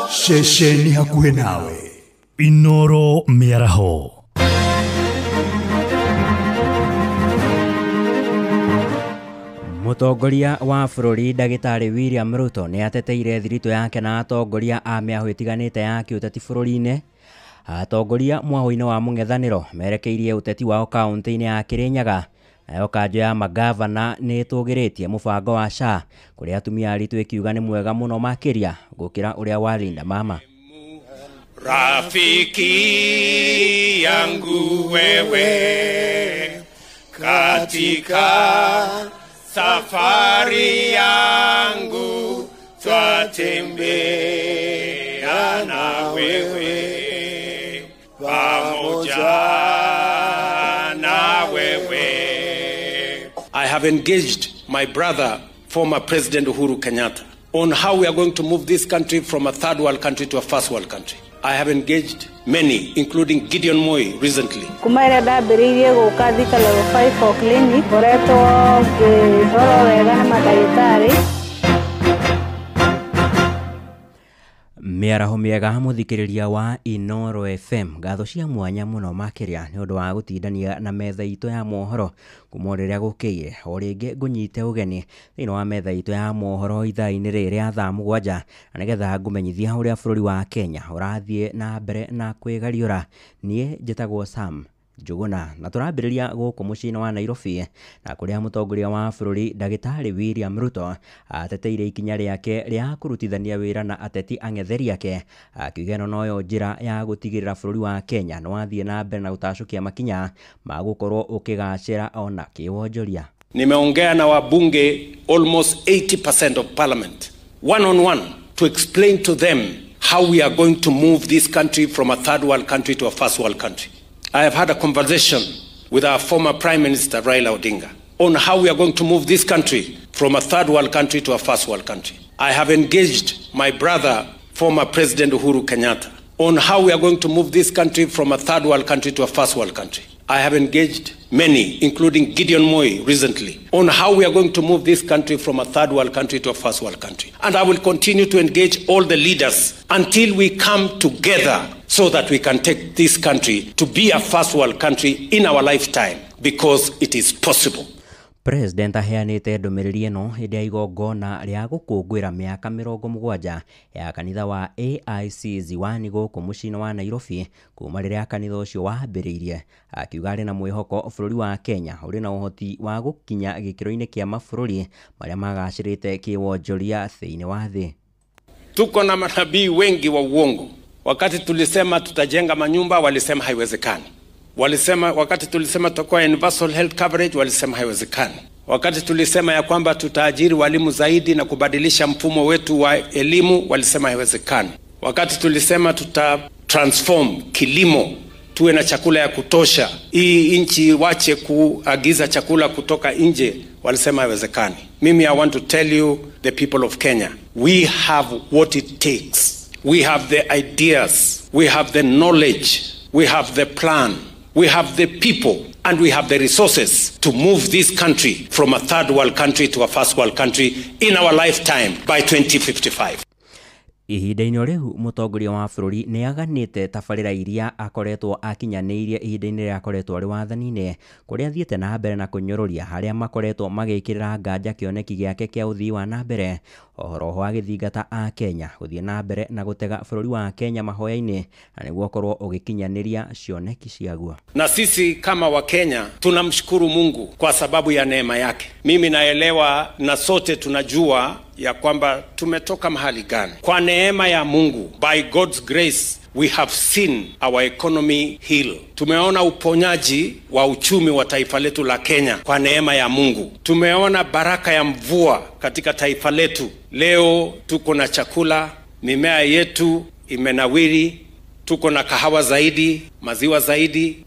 Shesheni hakuhe nawe. Inoro Miaraho. Mutongoria wa bũrũri Ndagĩtarĩ William Ruto nĩ ateteire thirito yake na atongoria a mĩahũ ĩtiganĩte ya kĩũteti bũrũri-inĩ. Atongoria mwahũ-inĩ wa mũng'ethanĩro merekeirie ũteti wao kaunti-inĩ ya Kĩrĩnyaga. Nayo kanjũ ya magavana nĩ ĩtũgĩrĩtie mũbango wa SHA kũrĩa atumia aritũ ĩkiuga nĩ mwega mũno makĩria gũkĩra ũrĩa wa Linda Mama. Rafiki yangu wewe katika safari yangu twatembea na wewe pamoja na wewe. I have engaged my brother, former President Uhuru Kenyatta, on how we are going to move this country from a third world country to a first world country. I have engaged many, including Gideon Moi recently. Kumaira ndambĩrĩirie gũka thika level 5 clinic ngoretwo ngĩrorwo wega nĩ mandagĩtarĩ. Mĩaraho mĩega mũthikĩrĩria wa Inoro FM, ngatho cia mwanya mũno makĩria nĩ ũndũ wa gũtindania na metha itũ ya mohoro kuma rĩrĩa gũkĩire. O rĩngĩ ngũnyite ũgeni thĩinĩ wa metha itũ ya mohoro ithaa-inĩ rĩrĩa thaa 7 na nĩgetha ngũmenyithia ũrĩa bũrũri wa Kenya ũrathiĩ na mbere na kwĩgariũra. Niĩ njĩtagwo Sam Njuguna na tũrambĩrĩria gũkũ mũciĩ-inĩ wa Nairobi na kũrĩa mũtongoria wa bũrũri Ndagĩtarĩ William Ruto ateteire ikinya rĩake rĩa kũrutithania wĩra na ateti ang'etheri ake, akiuga noyo njĩra ya gũtigĩrĩra bũrũri wa Kenya nĩ wathiĩ na mbere na gũtacũkia makinya ma gũkorwo ũkĩgacĩra ona kĩwonjoria. Nimeongea na wabunge almost 80% of parliament one on one to explain to them how we are going to move this country from a third world country to a first world country. I have had a conversation with our former Prime Minister Raila Odinga on how we are going to move this country from a third world country to a first world country. I have engaged my brother, former President Uhuru Kenyatta, on how we are going to move this country from a third world country to a first world country. I have engaged many, including Gideon Moi recently, on how we are going to move this country from a third world country to a first world country. And I will continue to engage all the leaders until we come together so that we can take this country to be a first world country in our lifetime, because it is possible. President aheanĩte ndũmĩrĩri ĩno hĩndĩ ya igongona rĩa gũkũngũĩra mĩaka 70 ya kanitha wa AIC Ziwani gũkũ mũciĩ-inĩ wa Nairobi kuma rĩrĩa kanitha ũcio wambĩrĩirie, akiuga arĩ na mwĩhoko bũrũri wa Kenya ũrĩ na ũhoti wa gũkinya gĩkĩro-inĩ kĩa mabũrũri marĩa magacĩrĩte kĩwonjoria thĩinĩ wa thĩ. Tuko na manabii wengi wa uongo. Wakati tulisema tutajenga manyumba walisema haiwezekani. Wakati tulisema tutakuwa universal health coverage walisema haiwezekani. Wakati tulisema ya kwamba tutaajiri walimu zaidi na kubadilisha mfumo wetu wa elimu walisema haiwezekani. Wakati tulisema transform kilimo tuwe na chakula ya kutosha, hii nchi wache kuagiza chakula kutoka nje, walisema haiwezekani. Mimi I want to tell you, the people of Kenya, we have what it takes. We have the ideas, we have the knowledge, we have the plan, we have the people, and we have the resources to move this country from a third world country to a first world country in our lifetime by 2055. Ihinda-inĩ rĩu mũtongoria wa bũrũri nĩ aganĩte tabarĩra iria akoretwo akinyanĩirie ihinda-inĩ rĩrĩa akoretwo arĩ wathani-inĩ, kũrĩa athiĩte na mbere na kũnyororia harĩa makoretwo magĩkĩrĩra nganja kĩoneki gĩake kĩa ũthii wa na mbere. Ohoro wa gĩthingata a Kenya gũthiĩ na mbere na gũtega bũrũri wa Kenya mahoya-inĩ na nĩguo korwo ũgĩkinyanĩria cioneki ciaguo. Na sisi kama wa Kenya tunamshukuru Mungu kwa sababu ya neema yake. Mimi naelewa na sote tunajua ya kwamba tumetoka mahali gani. Kwa neema ya Mungu, by God's grace, we have seen our economy heal. Tumeona uponyaji wa uchumi wa taifa letu la Kenya kwa neema ya Mungu. Tumeona baraka ya mvua katika taifa letu. Leo tuko na chakula, mimea yetu imenawiri, tuko na kahawa zaidi, maziwa zaidi,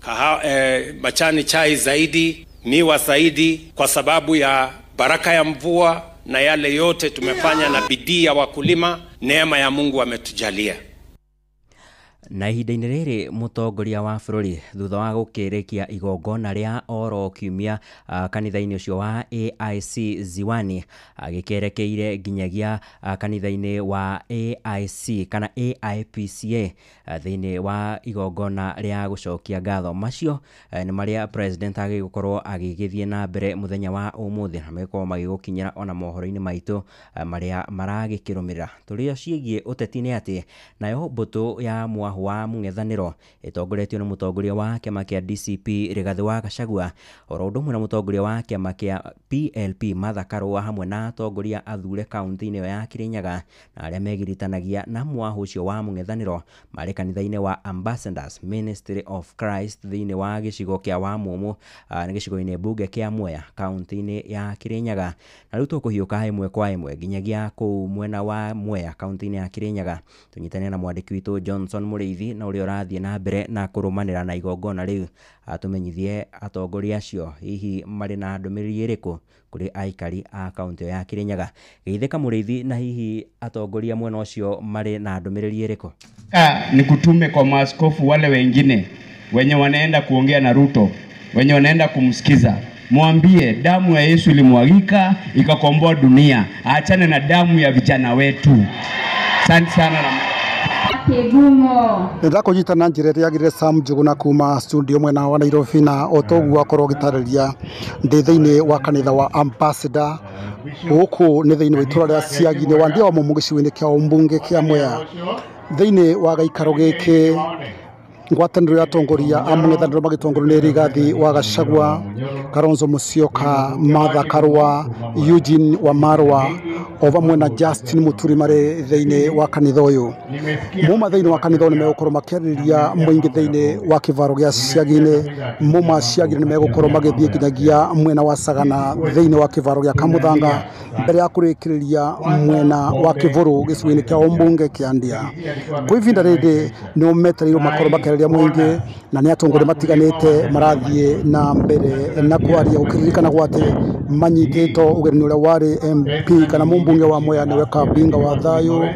majani chai zaidi, miwa zaidi, kwa sababu ya baraka ya mvua na yale yote tumefanya na bidii ya wakulima. Neema ya Mungu ametujalia. Na ihinda-inĩ rĩrĩ mũtongoria wa bũrũri thutha wa gũkĩrĩkia igongona rĩa oro kiumia kanitha-inĩ ũcio wa AIC Ziwani agĩkerekeire nginyagia kanitha-inĩ wa AIC kana AIPCA thĩinĩ wa igongona rĩa gũcokia ngatho. Macio nĩ marĩa president agĩgũkorwo agĩgĩthiĩ na mbere mũthenya wa ũmũthĩ, na magĩkorwo magĩgũkinyĩra ona mohoro-inĩ maitũ marĩa maragĩkĩrũmĩrĩra. Tũrĩa ciĩgiĩ ũteti nĩ atĩ nayo mbũtũ ya mwahu wa mũng'ethanĩro ĩtongoretio nĩ mũtongoria wa kĩama kĩa DCP Rigathĩ wa Gachagua, oro ũndũ ũmwe na mũtongoria wa kĩama kĩa PLP Martha Karũa, hamwe na atongoria athure kaunti-inĩ ĩyo ya Kirinyaga na arĩa megiritanagia na mwahu ũcio wa mũng'ethanĩro marĩ kanitha-inĩ wa Ambassadors Ministry of Christ thĩinĩ wa gĩcigo kĩa Wamũmũ nĩ gĩcigo-inĩ mbunge kĩa Mwea kaunti-inĩ ya Kirinyaga. Na rĩu tũkũhiũka ĩmwe kwa ĩmwe nginyagia kũu mwena wa Mwea kaunti-inĩ ya Kirinyaga, tũnyitane na mwandĩki witũ Johnson Mũrĩithi na ũrĩa ũrathiĩ na mbere na kũrũmanĩra na igongona rĩu, atũmenyithie atongoria acio hihi marĩ na ndũmĩrĩri ĩrĩkũ kũrĩ aikari a kaunti ya Kirinyaga. Geithĩka Mũrĩithi, na hihi atongoria mwena ũcio marĩ na ndũmĩrĩri ĩrĩkũ? Nikutume kwa maaskofu wale wengine wenye wanaenda kuongea na Ruto, wenye wanaenda kumsikiza, mwambie damu ya Yesu ilimwagika ikakomboa dunia, aachane na damu ya vijana wetu. Asante sana na Nenda kujita na njira ya gire Sam Njuguna kuma studio mwena wa Nairobi, na otogu akorwo gitarĩria ndĩ thĩinĩ wa kanitha wa Ambassador gũkũ nĩ thĩinĩ wa itũra rĩa Siagi-inĩ wa ndia wa mũmũ gĩcigo-inĩ kĩa ũmbunge kĩa Mwea thĩinĩ wa gaikaro gĩkĩ. Ngwatanĩro ya atongoria a mũng'ethanĩro magĩtongorio nĩ Rigathĩ wa Gachagua, Kalonzo Musyoka, Martha Karũa, Eugene Wamalwa o vamwe na Justin Muturi marĩ thĩinĩ wa kanitha ũyũ. Muma thĩinĩ wa kanitha ũyũ nĩ megũkorwo makĩarĩrĩria mũingĩ thĩinĩ wa kĩvaro gĩa Siagi-inĩ. Muma Siagi-inĩ nĩ megũkorwo magĩthiĩ nginyagia mwena wa Sagana thĩinĩ wa kĩvaro gĩa Kamuthanga mbere ya kũrĩkĩrĩria mwena wa Kĩvũrũ gĩcigo-inĩ kĩa ũmbunge kĩa Ndia. Kwa ivinda rĩrĩ nĩ metereirwo makorwo makĩarĩrĩria mũingĩ, na nĩ atongoria matiganĩte marathiĩ na mbere na kwaria gũkĩririkana gwatĩ manyitĩtwo ũgeni ũrĩa warĩ MP kana mũmbunge wa Mwea nĩwe Kabinga wa Thayũ,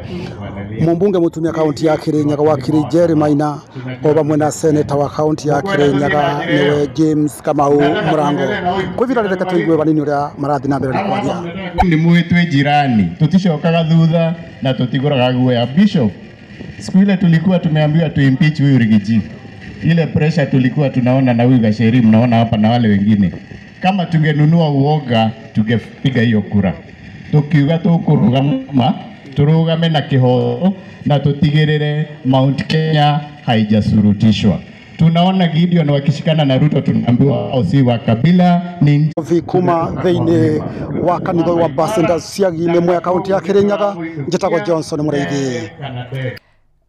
mũmbunge mũtumia kaunti ya Kirinyaga wa Kiri Njeri Maina, o vamwe na seneta wa kaunti ya Kirinyaga nĩwe James Kamau Mũrango. Kwa ivinda rĩrĩ tũigue vanini ũrĩa marathiĩ na mbere na kwaria. Nĩ mwĩtwe jirani, tuticokaga thutha na tutigũraga guoya. Bishop, siku ile tulikuwa tumeambiwa tu impeach huyu Rigiji, ile pressure tulikuwa tunaona na huyu Gacheri mnaona hapa na wale wengine, kama tungenunua uoga tungepiga hiyo kura. Tukiuga tukurugama turugame na kĩhooto na tutigirire Mount Kenya haijasurutishwa. Tunaona Gideon wakishikana na Ruto, tunaambiwa osi wa kabila ni kuma thĩinĩ wa kanitha wa Ambassadors Siagi-inĩ Mwea kaunti ya Kirinyaga. Njĩtagwo Johnson Mũrĩithi.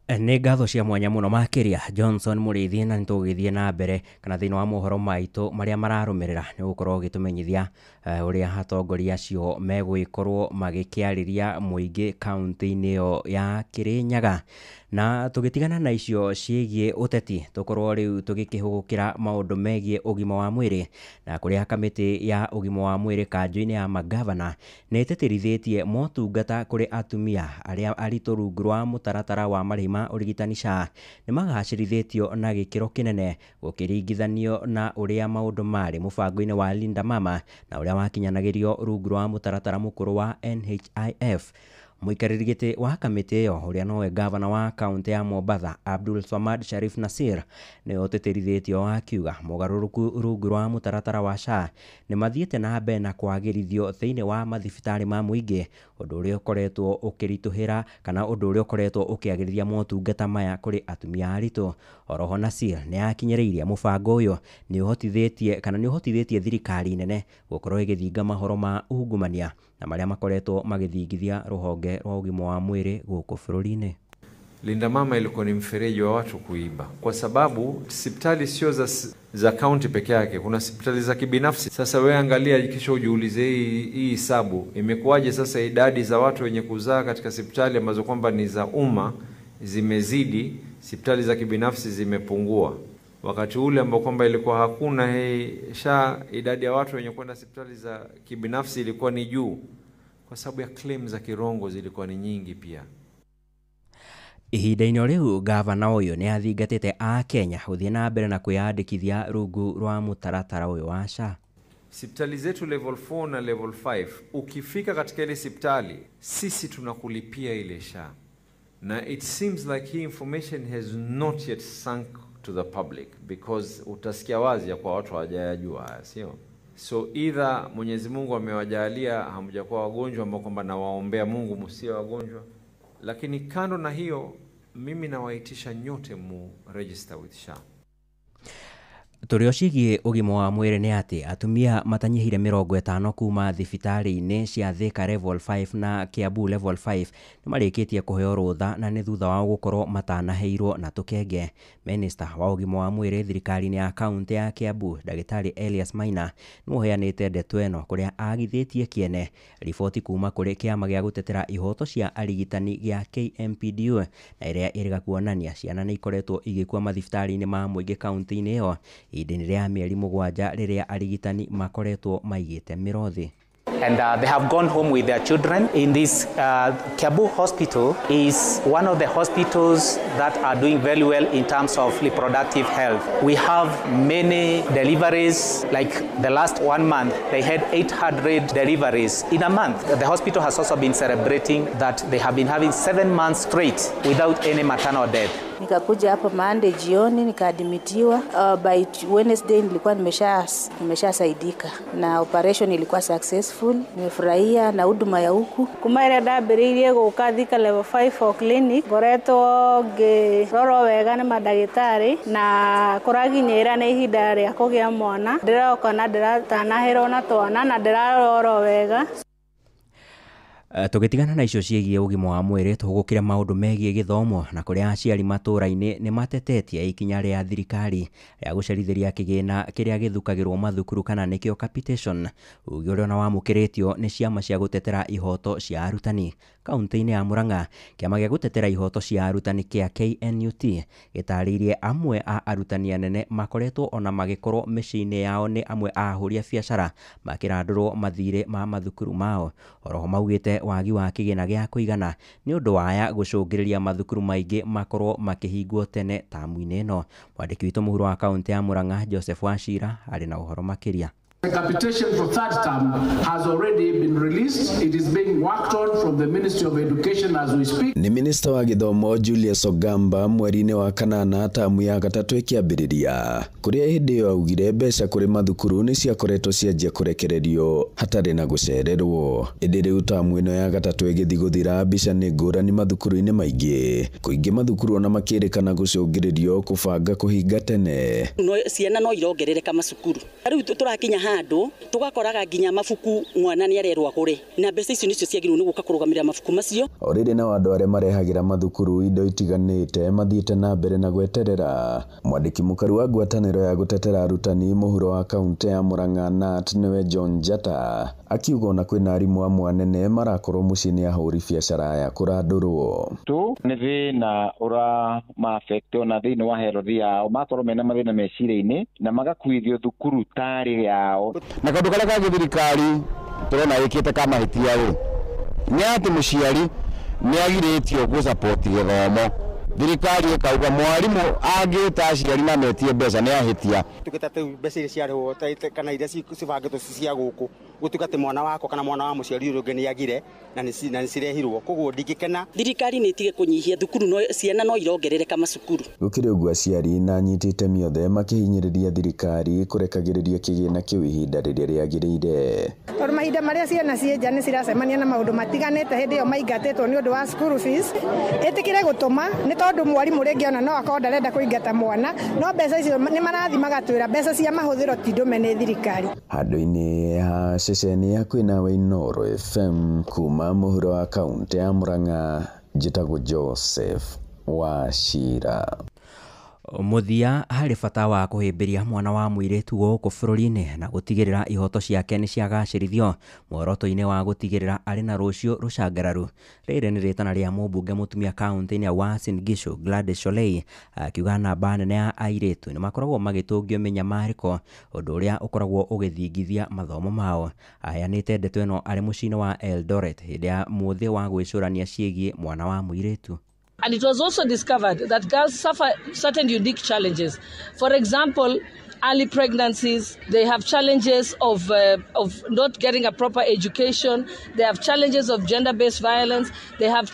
Nĩ ngatho cia mwanya mũno makĩria Johnson Mũrĩithi, na nĩtũgĩthiĩ na mbere kana thĩinĩ wa mohoro maitũ marĩa mararũmĩrĩra nĩ gũkorwo gĩtũmenyithia ũrĩa atongoria acio megũgĩkorwo magĩkĩarĩria mũingĩ kaunti-inĩ ĩyo ya Kirinyaga. Na tũgĩtigana na icio ciĩgiĩ ũteti, tũkorwo rĩu tũgĩkĩhũgũkĩra maũndũ megiĩ ũgima wa mwĩrĩ, na kũrĩa kamĩtĩ ya ũgima wa mwĩrĩ kanjũ-inĩ ya magavana nĩ ĩtĩtĩrithĩtie motungata kũrĩ atumia arĩa aritũ rungu rwa mũtaratara wa marĩhi ma ũrigitani SHA nĩ magacĩrithĩtio na gĩkĩro kĩnene gũkĩringithanio na ũrĩa maũndũ marĩ mũbango-inĩ wa Linda Mama na ũrĩa wakinyanagĩrio rungu rwa mũtaratara mũkũrũ wa NHIF. Mũikarĩri gĩtĩ wa kamĩtĩ ĩyo ũrĩa nowe gavana wa kaunti ya Mombasa Abdul Swamad Sharif Nassir nĩ ũtĩtĩrithĩtio akiuga mogarũrũku rungu rwa mũtaratara wa SHA nĩ mathiĩte na mbere na kwagĩrithio thĩinĩ wa mathibitarĩ ma mũingĩ, ũndũ ũrĩa ũkoretwo ũkĩritũhĩra kana ũndũ ũrĩa ũkoretwo ũkĩagĩrithia motungata maya kũrĩ atumia aritũ. Oroho Nassir nĩ akinyĩrĩirie mũbango ũyũ nĩ ũhotithĩtie thirikari nene gũkorwo ĩgĩthinga mahoro ma ungumania na marĩa makoretwo magĩthingithia rũhonge rwa ũgima wa mwĩrĩ gũkũ bũrũri-inĩ. Linda Mama ilikuwa ni mfereji wa watu kuiba, kwa sababu hospitali sio za county peke yake, kuna hospitali za kibinafsi. Sasa wewe angalia, kisha ujiulize hii hisabu imekuwaje? Sasa idadi za watu wenye kuzaa katika hospitali ambazo kwamba ni za umma zimezidi, hospitali za kibinafsi zimepungua. Wakati ule ambao kwamba ilikuwa hakuna SHA, idadi ya watu wenye kwenda hospitali za kibinafsi ilikuwa ni juu, kwa sababu ya claim za kirongo zilikuwa ni nyingi pia. Ihinda-inĩ rĩu gavana ũyũ nĩ athingatĩte a Kenya gũthiĩ na mbere na kwĩyandĩkithia rungu rwa mũtaratara ũyũ wa SHA. Sipitali zetu level 4 na level 5, ukifika katika ile sipitali, sisi tunakulipia ile SHA. Na it seems like hii information has not yet sunk to the public, because utasikia wazi ya kwa watu hawajayajua haya, sio? So either Mwenyezi Mungu amewajalia hamjakuwa wagonjwa ambao kwamba nawaombea Mungu msio wagonjwa. Lakini kando na hiyo, mimi nawaitisha nyote mu register with SHA. Tũrĩ ciĩgiĩ ũgima wa mwĩrĩ nĩ atĩ atumia matanyihire 50 kuma thibitarĩ-inĩ cia Thika level 5 na Kiambu level 5 nĩ marĩkĩtie kũheo rũtha na nĩ thutha wa gũkorwo matanaheirwo na tũkenge. Minister wa ũgima wa mwĩrĩ thirikari-inĩ ya kaunti ya Kiambu Ndagĩtarĩ Elias Maina nĩ mũheanĩte ndeto ĩno kũrĩa agithĩtie kĩene riboti kuma kũrĩ kĩama gĩa gũtetera ihoto cia arigitani gĩa KMPDU na ĩrĩa ĩrĩga kuonania ciana nĩ ikoretwo igĩkua mathibitarĩ-inĩ ma mũingĩ kaunti-inĩ ĩyo ihinda-inĩ rĩa mĩeri 7 rĩrĩa arigitani makoretwo maigĩte mĩro thĩ. And they have gone home with their children. In this Kiambu hospital is one of the hospitals that are doing very well in terms of reproductive health. We have many deliveries, like the last 1 month, they had 800 deliveries in a month. The hospital has also been celebrating that they have been having 7 months straight without any maternal death. Nikakuja hapa Monday jioni nikaadmitiwa. By Wednesday nilikuwa nimeshasaidika na operation ilikuwa successful. Nimefurahia na huduma ya huku. Kuma ile ndambĩrĩirie gũka Thika level 5 clinic ngoretwo ngĩrorwo wega nĩ mandagĩtarĩ na kũraginyĩra nĩ ihinda rĩa kũgĩa mwana. Ndĩroka na ndĩratanahĩrwo na twana na ndĩrarorwo wega. Tũgĩtigana na icio ciĩgiĩ ũgima wa mwĩrĩ tũgũkĩra maũndũ megiĩ gĩthomo na kũrĩa aciari matũũra-inĩ nĩ matetetie ikinya rĩa thirikari rĩa gũcerithĩria kĩgĩna kĩrĩa gĩthukagĩrwo mathukuru kana nĩkĩo capitation, uge ũrĩa ona wamũkĩrĩtio nĩ ciama cia gũtetera ihoto cia arutani. Kaunti-inĩ ya Murang'a, kĩama gĩa gũtetera ihoto cia arutani kĩa KNUT gĩtarĩirie amwe a arutani anene makoretwo ona magĩkorwo mĩciĩ-inĩ yao nĩ amwe a ahũri a biacara makĩrandũrwo mathirĩ ma mathukuru mao. Oroho maugĩte wagi wa kĩgĩna gĩa kũigana nĩ ũndũ waya gũcũngĩrĩria mathukuru maingĩ makorwo makĩhingwo tene tamu-inĩ ĩno. Mwandĩki witũ mũhuro wa kaunti ya Murang'a Joseph Wachira arĩ na ũhoro makĩria. The capitation for third term has already been released. It is being worked on from the Ministry of Education as we speak. Ni Minister wa Gĩthomo Julius Ogamba mweri-inĩ wa kanana tamu ya gatatũ ĩkĩambĩrĩria, kũrĩa hĩndĩ ĩyo augire mbeca kũrĩ mathukuru nĩ ciakoretwo cianjia kũrekererio hatarĩ na gũcererwo. Ĩndĩ rĩu tamu ĩno ya gatatũ ĩgĩthiĩ gũthira, mbica nĩ ngũrani mathukuru-inĩ maingĩ, kũingĩ mathukuru ona makĩrĩkana gũcũngĩrĩrio kũbanga kũhinga tene. Ciana no irongerereka macukuru. Rĩu tũrakinya handũ tugakoraga nginya mabuku mwana nĩ arerwo agũre, na mbeca icio nicio ciagĩrĩirwo nĩ gũka kũrũgamĩrĩra mabuku macio. Orĩrĩ na andũ arĩa marehagĩra mathukuru indo itiganĩte mathiĩte na mbere na gweterera. Mwandĩki mũkaru wa ngwatanĩro ya gũtetera arutani mũhuro wa kaunti ya Murang'a NAT nĩwe John Jata akiuga ona kwĩna arimũ amwe anene marakorwo mũciĩ-inĩ ahũri biacara ya kũrandũrwo. Tu nĩ thĩna ũramaaffect ona thĩinĩ wa health yao, makorwo mena mathĩna meciria-inĩ na magakuithio thukuru tarĩ yao. Na kaũndũ karĩa kangĩ thirikari tũrona ĩkĩte kamahĩtia rĩ nĩ atĩ mũciari nĩ agirĩtio gũsupport gĩthomo. Thirikari ĩkauga mwarimũ angĩta aciari na metie mbeca nĩ ahĩtia. Tukĩtate mbeca iria ciarĩhwo kana iria cibangĩtwo cia gũkũ gũtuĩka atĩ mwana wako kana mwana wa mũciari ũrĩa ũngĩ nĩ agire na nĩ cirehirwo, koguo ndingĩkena. Thirikari nĩ ĩtige kũnyihia thukuru, ciana no irongerereka macukuru. Gũkĩrĩ ũguo aciari na anyiti itemi othe makĩhinyĩrĩria thirikari kũrekagĩrĩria kĩgĩna kĩu ihinda rĩrĩa rĩagĩrĩire. Tondũ mahinda marĩa ciana ciĩ nja nĩ ciracemania na maũndũ matiganĩte hĩndĩ ĩyo maingatĩtwo nĩ ũndũ wa school fees, ĩtĩkĩre gũtũma nĩ tondũ mwarimũ rĩngĩ ona no akorwo ndarenda kũingata mwana, no mbeca icio nĩ marathi magatwĩra mbeca cia mahũthĩro ti ndũme nĩ thirikari. Handũ-inĩ ha ceceni ya kwĩnawe Inoro FM kuma mũhuro wa kaunti ya Murang'a, njĩtagwo Joseph Wachira. Mũthia harĩ bata wa kũhĩmbĩria mwana wa mũirĩtu gũkũ bũrũri-inĩ na gũtigĩrĩra ihoto ciake nĩ ciagacĩrithio muoroto-inĩ wa gũtigĩrĩra arĩ na rũciũ rũcangararu. Rĩrĩ nĩ rĩtana rĩa mũmbunge mũtumia kaunti-inĩ ya Uasin Gishu Gladys Sholei akiuga namba nene ya airĩtu nĩ makoragwo magĩtũngio mĩnyamarĩko, ũndũ ũrĩa ũkoragwo ũgĩthingithia mathomo mao. Aheanĩte ndeto ĩno arĩ mũciĩ-inĩ wa Eldoret hĩndĩ ya mũthĩ wa gwĩcũrania ciĩgiĩ mwana wa mũirĩtu. And it was also discovered that girls suffer certain unique challenges. For example, early pregnancies, they have challenges of not getting a proper education, they have challenges of gender-based violence, they have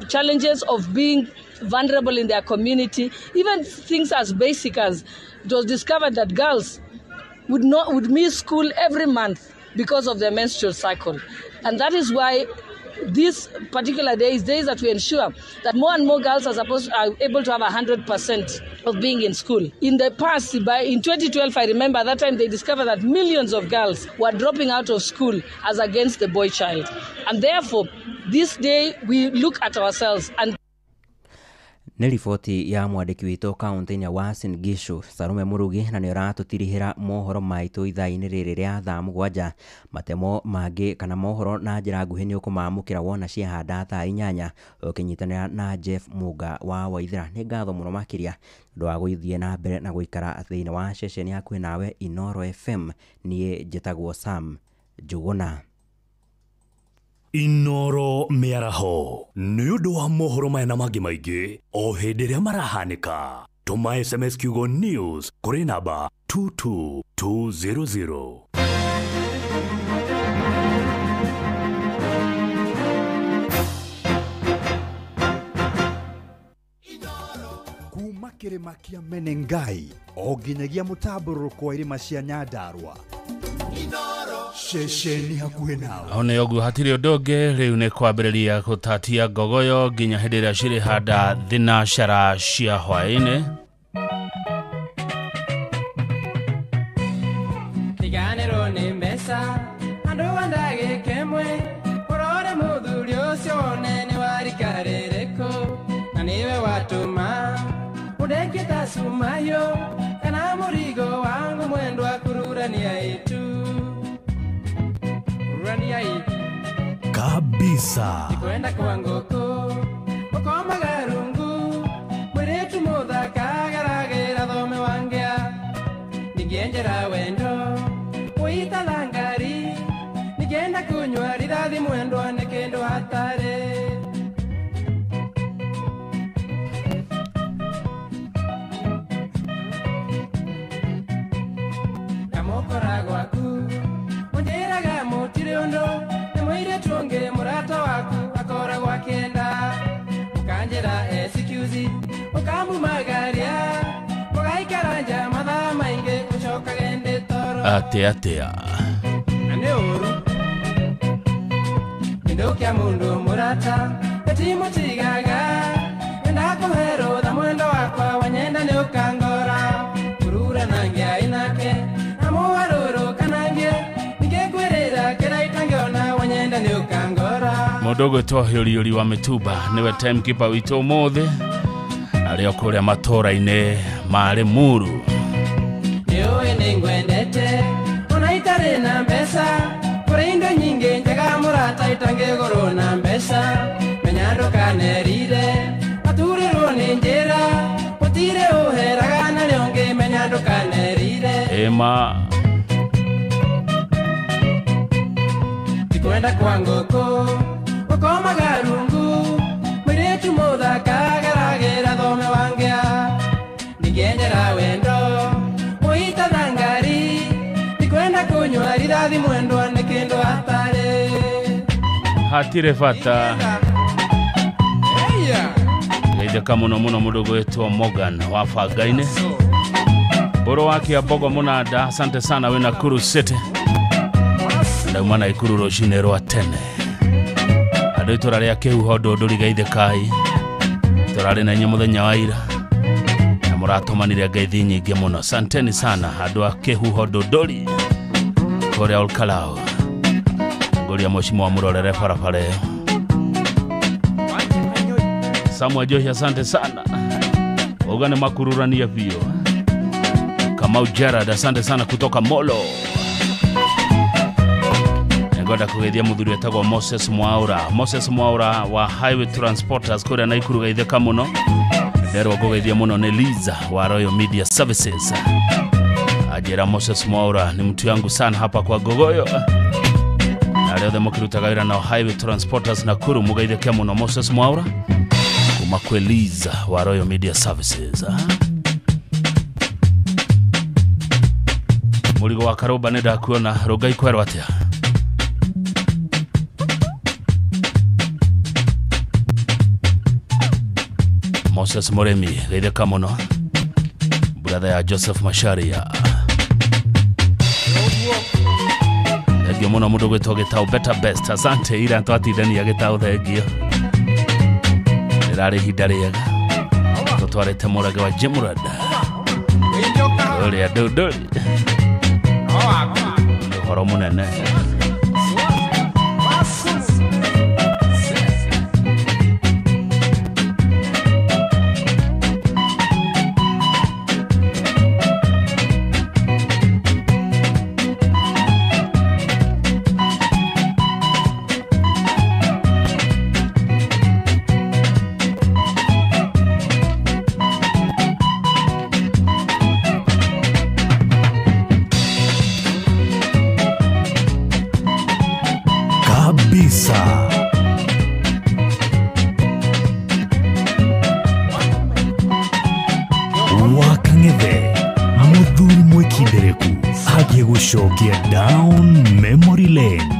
challenges of being vulnerable in their community, even things as basic as it was discovered that girls would miss school every month because of their menstrual cycle. And that is why this particular day is days that we ensure that more and more girls are able to have 100% of being in school. In the past, in 2012, I remember that time they discovered that millions of girls were dropping out of school as against the boy child. And therefore, this day we look at ourselves and Nĩ riboti ya mwandĩki witũ kaunti-inĩ ya Uasin Gishu Sarume Murugi na nĩ ũratũtirihĩra mohoro maitũ ithaa-inĩ rĩrĩ rĩa thaa 7. Matemo mangĩ kana mohoro na njĩra nguhĩ nĩ ũkũmamũkĩra wona ciahanda thaa 8 ũkĩnyitanĩra na Jeff Muga wa Waithĩra. Nĩ ngatho mũno makĩria ũndũ wa gũthiĩ na mbere na gũikara thĩinĩ wa ceceni yaku nawe Inoro FM. Niĩ njĩtagwo Sam Njuguna. Inoro Mĩaraho nĩ ũndũ wa mohoro maya na mangĩ maingĩ o hĩndĩ ĩrĩa marahanĩka. Tũma SMS kiugo news kũrĩ namba 22200. Kuma kĩrĩma kĩa Menengai o nginyagia mũtambũrũko wa irĩma cia Nyandarua. Shesheni hakuhĩ nawe. One ũguo hatirĩ ũndũ ũngĩ, rĩu nĩ kwambĩrĩria gũtatia ngogoyo nginya hĩndĩ ĩrĩa cirĩ handa thinacara cia hwaĩ-inĩ. Tiganĩrwo nĩ mbeca andũ andagĩ kemwe ũrore mũthuri ũcio wone nĩ wa rika rĩrĩkũ na nĩwe watũma ũndekĩta cumayo kana mũrigo wangu mwendwa kururania itu kabisa kwenda kwa ngoko ukoma garungu mweretu muthaka garagera thome wangea nigenjera wendo uita langari nigenda kunywa ridhathi mwendo nekendo hatare kamokora gwaku mundiraga mutirondo nemwire tuonge murata waku akora gwakenda ukanjera excuse ukamu magaria mugaikaranja mathaa maingi ucoka gende toro atea ane uru ndokia mundu murata etimu tigaga wenda kuhero tha mwendo wakwa wanyenda ni ukangora kurura nangia inake amuwaruru kanangie ningegwirira kiraitangiona wanyenda ni ukangora mudogo tohiori wa Mituba niwe timekeeper witũ ũmũthĩ arĩa kũrĩa matũra-inĩ marĩ Muru. Niwe ningwendete unaitarĩ na mbeca kũrĩ indo nyingĩ njega mũrata itangĩgũrwo na mbeca menya ndũkanerire atũrĩrwo nĩ njĩra ũtirĩ ũheraga na rĩongĩ menya ndũkanerire ema tikwenda kwa ngoko ukoma garungu mwiretu muthaka garagera thome wangea nigenjera wendo uita thangari tikwenda kunywa ridhathi mwendo nekindo hatare hatire fata geithe kamuno muno mudogo wetu Morgan wa Fagaine boro wake abogo munada. Asante sana we Nakuru City ndaumana ikuru roshine rwa tene andũ itura rĩa Kĩhuho ndũri geithe kai turarĩ na nyamũ muthenya wa ira na mũratũmanire ngeithi nyingĩ mũno. Asanteni sana andũ a Kĩhuho ndũri kũrĩa Olkalau ngoria moshimo wa murorere barabara ĩyo. Samuel Joshi asante sana ugane makururania vio Kamau Gerard asante sana kutoka Molo. Ngoda kugethia muthuri etagwo Moses Mwaura wa Highway Transporters kũrĩa Naikuru geithe kamuno nderwo kugethia muno nĩ Liza wa Royal Media Services. Ajira Moses Mwaura ni mtu yangu sana hapa kwa Gogoyo na leo demo kirutaga wĩra na Highway Transporters Nakuru mugeithe kamuno Moses Mwaura kumakweliza wa Royal Media Services. Murigo wa Karoba nenda kuona Rogai kwerwa atia. Moses Moremi geire kamono brother ya Joseph Masharia egyo muno mundu gwetwa gitau better best. Asante ira twatithania gitau thegio irari hidariega tutwarete murage wa Jemurada uri adudu horo munene Get down memory lane.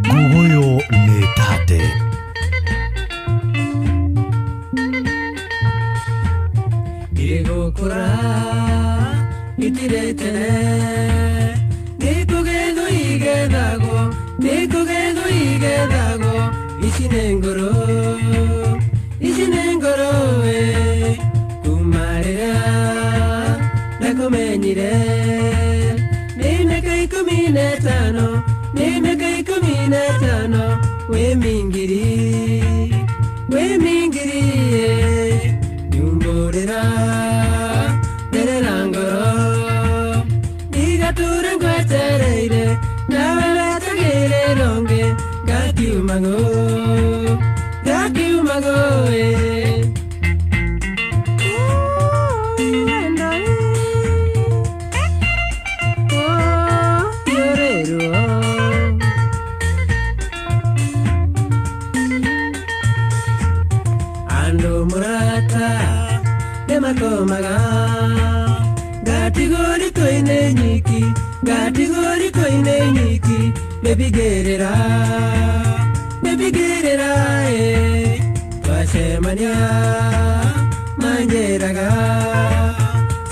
Gugoyo netate. Diego kura itirete. Dikugedo igedago. Isinengoro, kumarera, nakomenire, nimeka ikuminetano, we mingiri, nyumborera, dererangoro, digature ngwetereire, nawe letagire ronge, gakiumango. Ando murata de makomaga gatigori koine nyiki baby gerera Twashemania manjeraga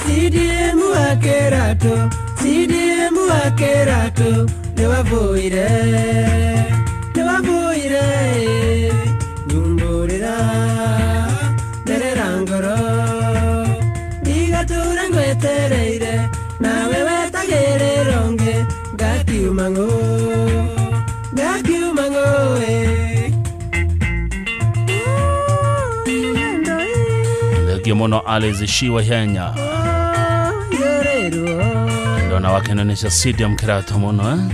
CDM wakerato newavoire nyumborera dererangoro digatura ngwetereire nawe wetagereronge gakiumango Mono alizishiwa henya ndo na wakenanisha Sidiam Kirato mono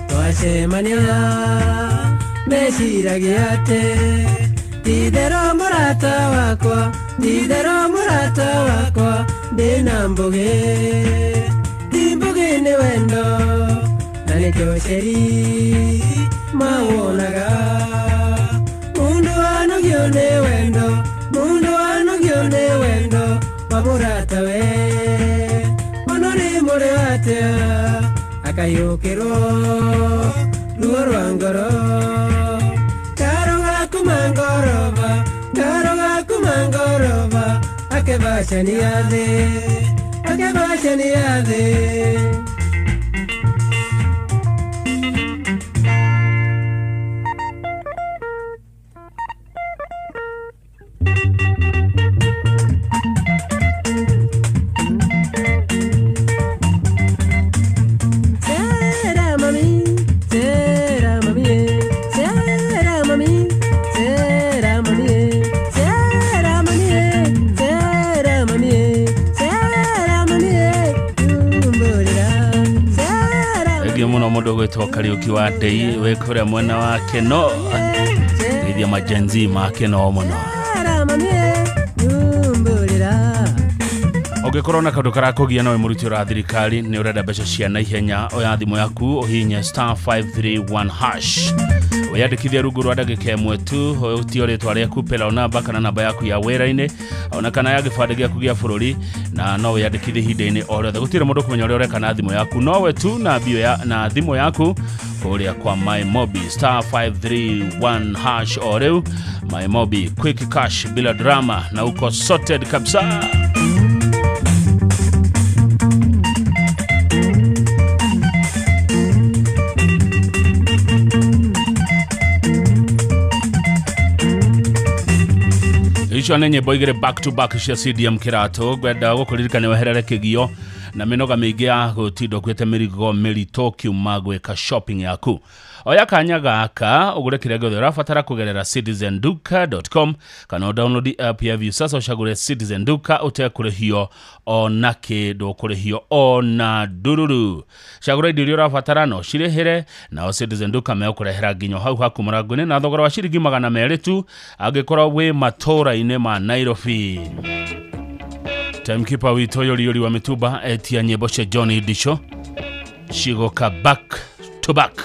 Twashemania mesiragiate Tidero murata wakwa Denamboge ni wendo Nane kyosheri mawonaga Mundu wano gione wamurata we Onori more watea Akayokero Luo rwangoro Karo gakumangorova Akebashani yade Mudo gwetwa Kariuki wa Dei wekore mwana wake no Idia majenzi make no muno Ũngĩkorwo na kaũndũ karakũgia nawe mũruti wa thirikari nĩ ũrenda mbeca cia naihenya oya thimũ yaku ũhihinye *531#. Wĩyandĩkithie rungu rwa ndagĩka ĩmwe tu, ũtio rĩtwa rĩaku, paybill namba kana namba yaku ya wĩra-inĩ ona kana ya gĩbandĩ gĩaku gĩa bũrũri, na no wĩyandĩkithie ihinda-inĩ o rĩothe. Gũtirĩ mũndũ kũmenya ũrĩa ũreka na thimũ yaku, nowe tu na thimũ yaku kũrĩa kwa MyMobi *531# o rĩu. MyMobi, quick cash bila drama na uko sorted kabisa. Icio nĩ nyĩmbo igĩrĩ back to back cia CDM Kĩratũ. Ngwenda gũkũririkania weherere kĩgio na mĩnoga mĩingĩ ya gũtinda ũkuĩte mĩrigo mĩritũ kiuma gwĩka shopping yaku. Oya kanya gaka ũgũre kĩrĩa gĩothe ũrabatara kũgerera citizenduka.com kana download app ya Viusasa ũcagũre Citizen Duka ũtekũrĩhio ona kĩndũ, kũrĩhio ona ndururu. Cagũra indo iria ũrabatara no cirĩhĩre na Citizen Duka megũkũrehera nginya hau haku mũrango-inĩ na thogora wa ciringi 200 tu angĩkorwo wĩ matũũra-inĩ ma Nairobi. Timekeeper witũ Yori wa Mĩtumba etia nyĩmbo cia Johnny Disho cigoka back to back.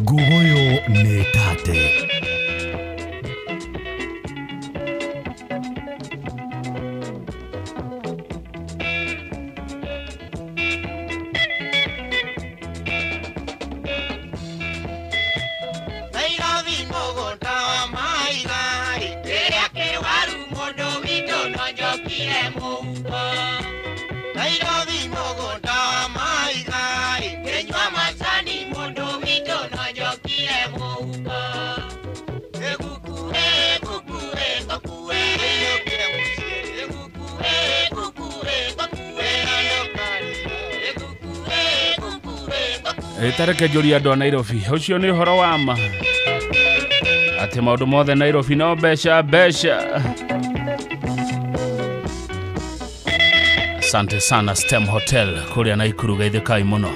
Gugoyo ne tate. Tareke njũria andũ a Nairobi, ũcio nĩ ũhoro wa ma atĩ maũndũ mothe Nairobi no mbeca. Asante sana Stem Hotel kũrĩa Naikuru, geithĩkai mũno.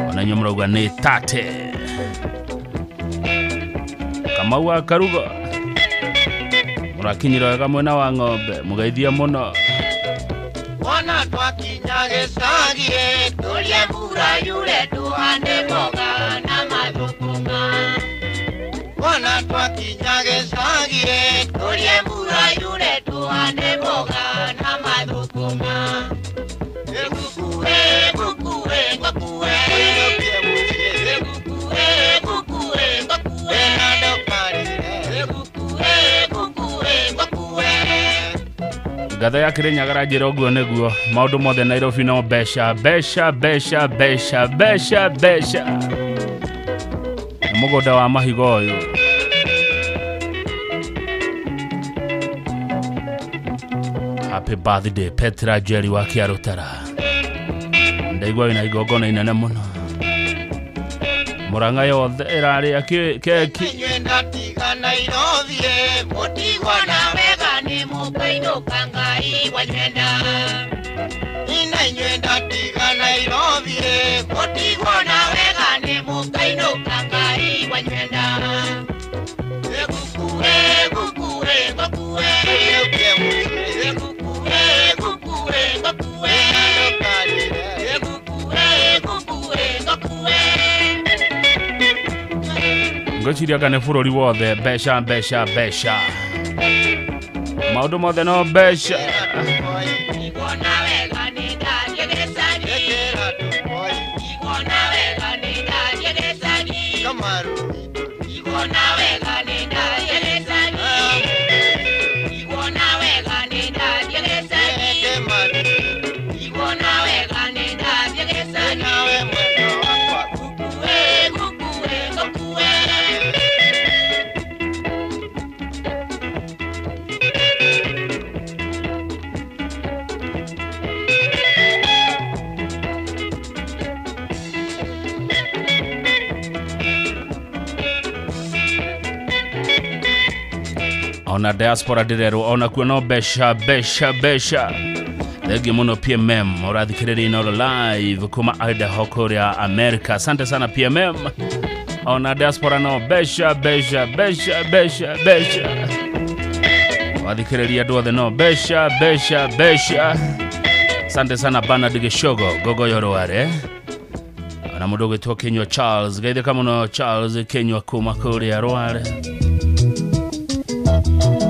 Ona inyuĩ mũrauga nĩ tate. Kamau wa Karugo mũrakinyĩra wega mwena wa Ng'ombe, mũgeithie mũno. Ona twakinya gĩcagi tũrĩe mbura yure tuhande mboga na mathukuma. Ona twakinya gĩcagi tũrĩe mbura yure tuhande mboga na mathukuma. Gũkue na ndokarire. Ngatho ya Kĩrĩnyaga njĩra ũguo nĩguo maũndũ mothe Nairobi no mbeca. Mũgũnda wa mahigo ũyũ. Happy birthday Petra Jerry wa Kĩarũtara. Ndaigua wĩna igongona inene mũno. Mũrang'a yothe ĩrarĩa keki. Ndatiga Nairobi mũtigwa na wega nĩ mũkũinũka Ngai wanyenda. Inyuĩ ndatiga Nairobi mũtigwa na wega nĩ mũkũinũka Ngai wanyenda. Ngociria ngane bũrũri wothe mbeca. Maundu mothe no mbeca. Ona diaspora direro ona kuno besha. Thegi muno PMM orathikiriri no live kuma Idaho Korea America. Asante sana PMM. Ona diaspora no besha. Orathikiriri adothe no besha. Asante sana Bernard Gishogo gogo yorware. Ona mudogo to Kenya Charles gaide kama no Charles Kenya kuma Korea rware.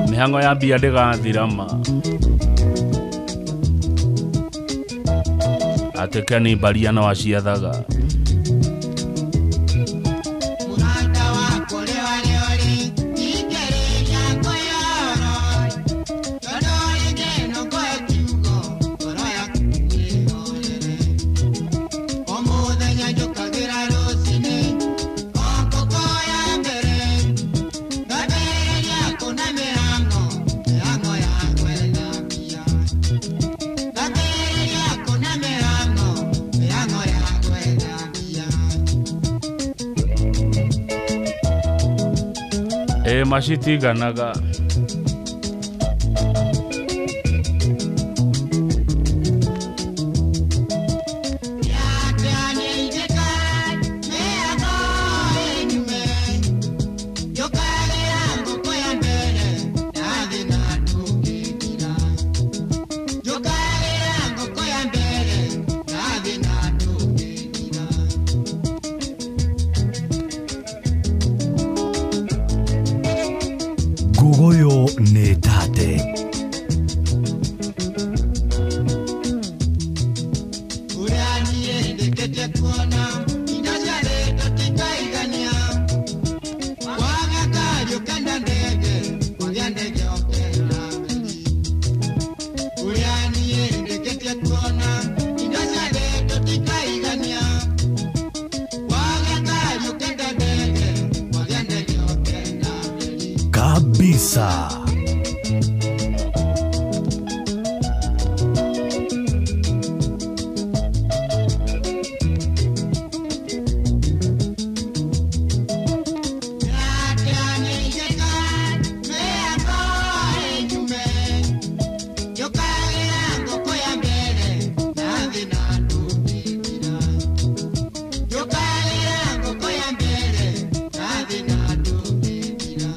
Mihango ya bia ndigathirama atekani baria no aciathaga mashiti ganaga kabisa.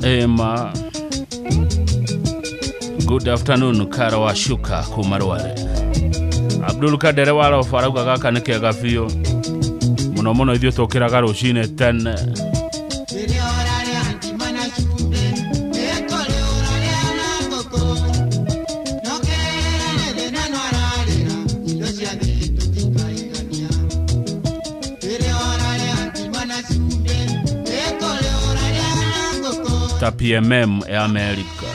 Ema, good afternoon Karawashuka kumarware. Abdul Kadere wala faraga gaka neke gafio. Muno ithio tokiraga rucine tene. PMM e America.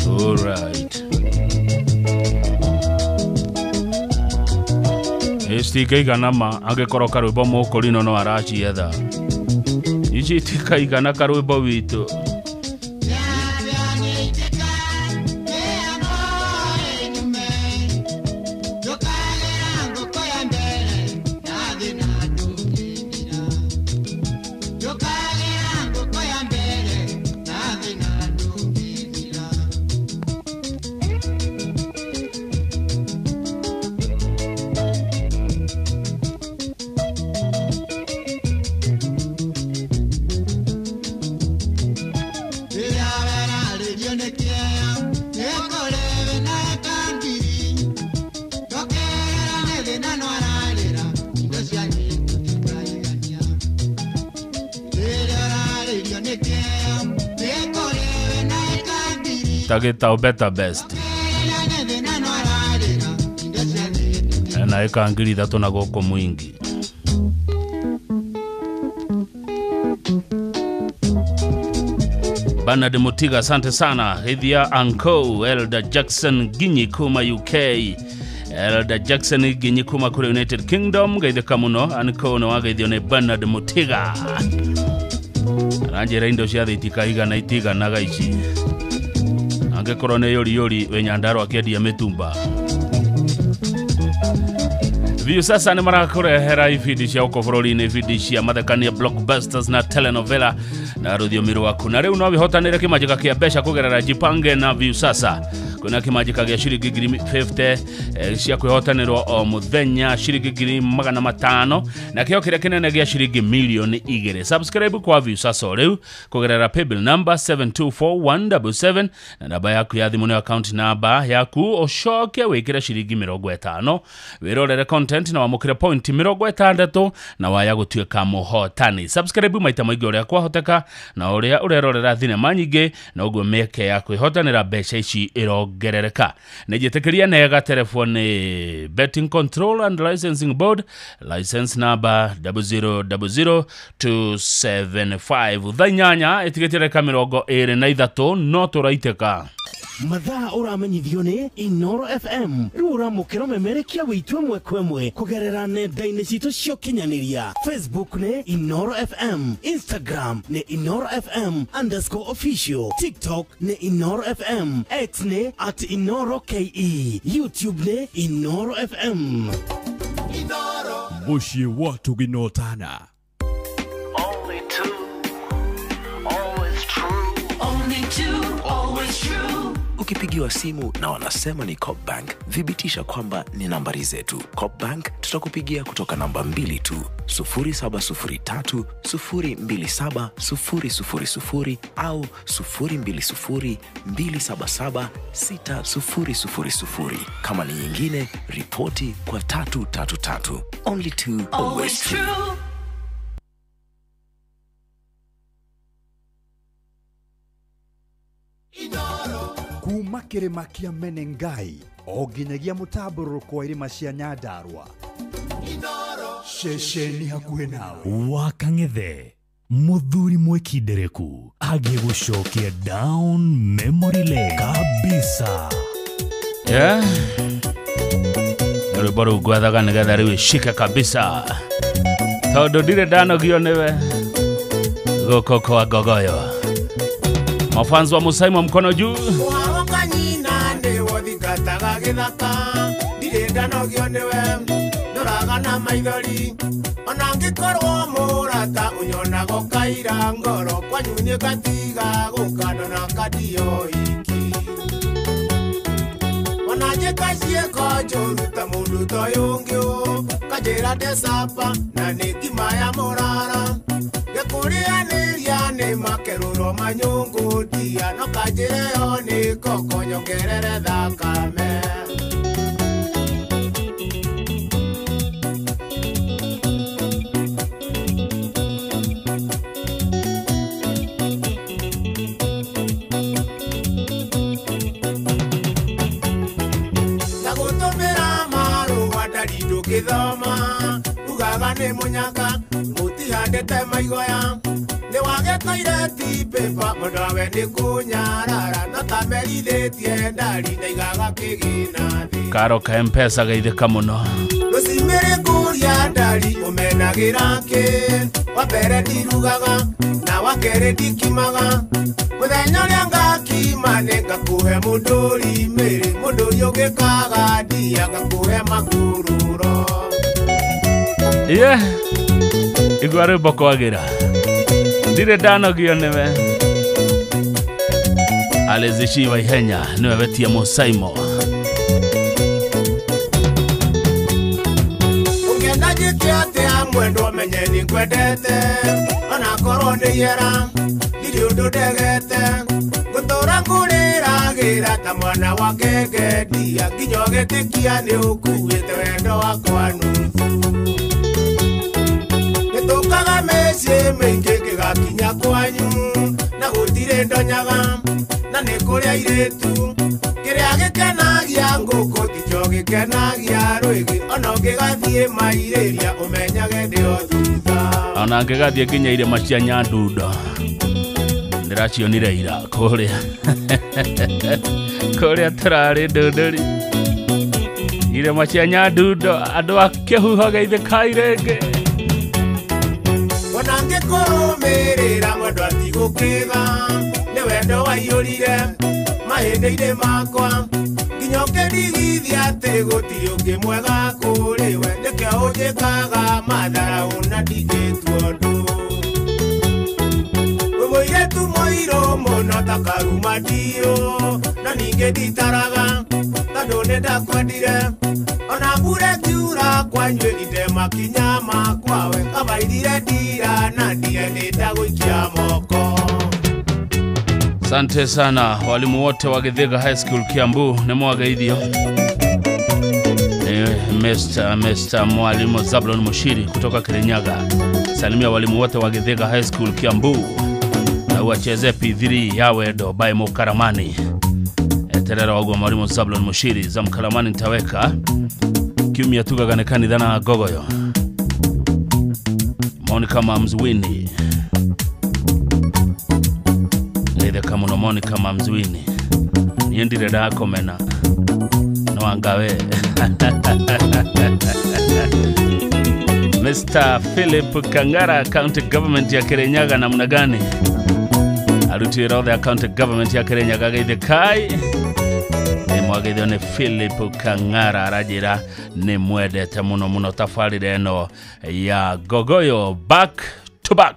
All right. Esti kaiganama agekoroka rwimbo mukurino no arachi etha. Ichi tikaigana karwimbo witu. tagita better best na ikangiri thatu na goko mwingi Bernard Mutiga, asante sana. Hithia Anko, Elder Jackson Ginyi kuma UK, Elder Jackson Ginyi kuma kule United Kingdom, gaithe kamuno, Anko no wagaithio ne Bernard Mutiga. Anjera indo cia thitika igana itiga na gaici. Angekorwo ne yori we Nyandarua akiendia mitumba. Viu sasa ni marakurehera ifidi cia uko bururi-ini, ifidi cia mathekania blockbusters na telenovela na rũthiomi rwaku. Na rĩu no wihotanĩre kĩmanjĩka kĩa mbeca kũgerera Jipange na Viu sasa. Kuna kĩmanjĩka gĩa ciringi 50 cia kwĩhotanĩrwo o mũthenya, ciringi 500 na kĩo kĩrĩa kĩnene gĩa ciringi milioni 2. Subscribe kwa Viu sasa rĩu kũgerera paybill number 724177 na namba yaku ya thimũ nĩ account number yaku, ũcoke wĩkĩre ciringi 50 wĩrorere content na wamũkĩre point 60 na waya gũtuĩka mũhotani. Subscribe maita maingĩ ũrĩa kwahoteka na ũrĩa ũrerorera thinema nyingĩ, na ũguo mĩeke ya kwĩhotanĩra mbeca ici ĩrongerereka. Nĩnjĩtĩkĩria nega telefoni Betting Control and Licensing Board, license number 0000275. Thainyanya ĩtigĩtĩre kamĩrongo 23 no tũraitĩka. Mathaa uramenyithio ni Inoro FM. Rĩu ũramũkĩra ũmemerekia wĩtũ ĩmwe kwa ĩmwe kũgerera nenda-inĩ citũ cia ũkinyanĩria. Facebook ni Inoro FM, Instagram ni Inoro FM_official, TikTok ni Inoro FM, X ni @InoroKE, YouTube ni Inoro FM. Inoro Mushi watu ginotana. Only two, always true. Only two, always true. Ukipigiwa simu na wanasema ni Copbank, thibitisha kwamba ni nambari zetu. Copbank tutakupigia kutoka namba 2 tu, 0703 027 000 au 020 277 6000. Kama ni nyingine, ripoti kwa 333. Only two, always true. Kuma kĩrĩma kĩa Menengai o nginyagia mũtambũrũko wa irĩma cia Nyandarua, ceceni hakuhĩ nawe. Wakang'ethe Muthuri Mwekindereku agĩgũcokia down memory lane kabisa. Rwĩmbo rũu ngwethaga nĩgetha rĩu ĩcike kabisa, tondũ ndirĩ ndanogio nĩwe gũkũ kwa Gogoyo. Mafans wa Musaimo mkono juu. Waroka nyina nĩwo thingataga gĩthaka, ndirĩ ndanogio nĩwe ndoraga na maithori, ona ngĩkorwo mũrata ũnyonaga kaira ngoro kwanyu nĩ gatiga gũkana na kadio iki. Ona njĩka ciĩko njũru ta mũndũ ta ũyũ ũngĩ kanjĩra ndecapa na nĩ ngima ya mũrara, gĩkũrĩanĩria nĩ makerũro manyũngũ ndia no kanjĩreyo nĩ koko nyongerere thakame. Na gũtũmĩra marũa ndarĩ ndũngĩthoma, ugaga nĩ mũnyaka mũtihandĩte maigoya, nĩ wagĩkoire ti pepa mũndũ nĩ kũnyarara no tamerithĩtie ndari na igaga kĩgĩna thĩ. Karo ka M-Pesa gaithĩka mũno. Rũcimĩrĩ kũria ndari ũmenagĩra kĩ, wa mbere ndirugaga na wa kerĩ ndikimaga, mũthenya ũrĩa ngakima nĩ ngakũhe mũndũri mĩrĩ, mũndũri ũngĩkaga ndia ngakũhe makururo. Igua rwĩmbo kwagĩra, ndirĩ ndanogio nĩwe. Alizishiwa ihenya niwe wetia Musaimo. Ungenda jikiate amwendo menyeni kwendete, ona korwo nĩ yera ndiri ũndũ ndegete, gũtũra ngũrĩragĩra ta mwana wa ngengendia, nginya ũgĩtĩkia nĩ ũkuĩte wendo wakwa nuthu. Nĩtũkaga mĩciĩ mĩingĩ ngĩgakinya kwanyu, na gũtirĩ ndonyaga, na nĩ kũrĩa irĩtu kĩrĩa gĩkenagia ngũkũ tikĩo gĩkenagia rwĩgĩ ona ũngĩgathiĩ mairĩria ũmenyage ndĩo thutha ona ngĩgathiĩ nginya irĩma cia Nyandundo ndĩracionire ira kũrĩa tũrarĩ ndũndũri irĩma cia Nyandundo andũ a kĩhuho geithĩkai rĩngĩ ona ngĩkũrũmĩrĩra mwendwa tigũkĩga nĩ wendo waiyũrire mahĩndĩ-inĩ makwa nginya ũkĩndigithia atĩ gũtirĩ ũngĩ mwega kũrĩ we nĩkĩo ũnjĩkaga matharaũ na ndingĩtua ũndũ wĩ mũirĩtu mũirũ mũno ta karuma ndiũ na ningĩ nditaraga tondũ nĩndakwendire ona mbura ĩkiura kwanyuĩ itemakinya makwa we kabaithire ndira na ndiye nĩndagũikia moko. Asante sana walimu wote wa Githega High School Kiambu nimwageithio. Mr. Mwalimu Zablon Mushiri kutoka Kirinyaga. Salimia walimu wote wa Githega High School Kiambu. Na uacheze P3 yawe do by Mukaramani. Eterera wagwa Mwalimu Zablon Mushiri za Mukaramani nitaweka. Kiumia tugaganekani dhana gogoyo. Monica Mamzwini. Leithe kamuno Monica Mamzwini. Niendire dako mena. No angawe. Mr. Philip Kangara, County Government ya Kirinyaga namna gani? Arutire all the County Government ya Kirinyaga geithe kai. Mwageithio ni Philip Kangara arajira ni mwendete muno tafarire eno ya gogoyo back to back.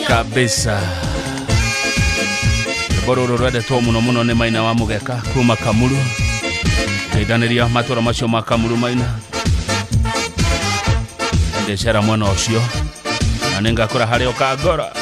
Kabisa Bororo rwede to muno ne maina wa mugeka kuma Kamuru Ngeithaniria matura macio ma Kamuru maina Ndecera mwana ucio na ningakora hari okagora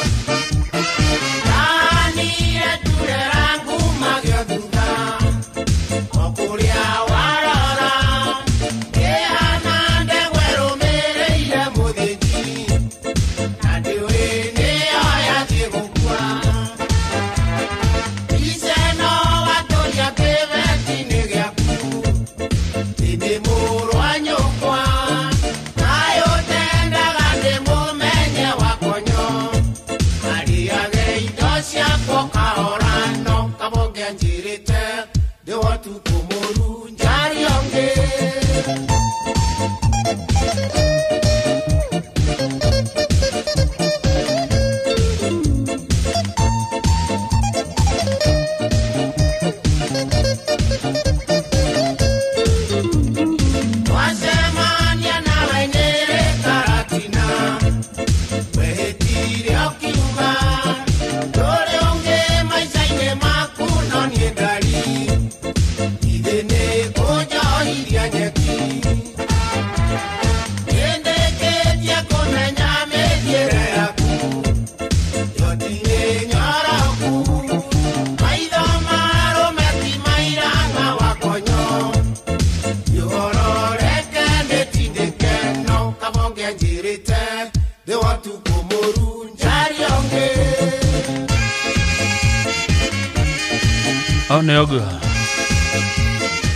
One ogu.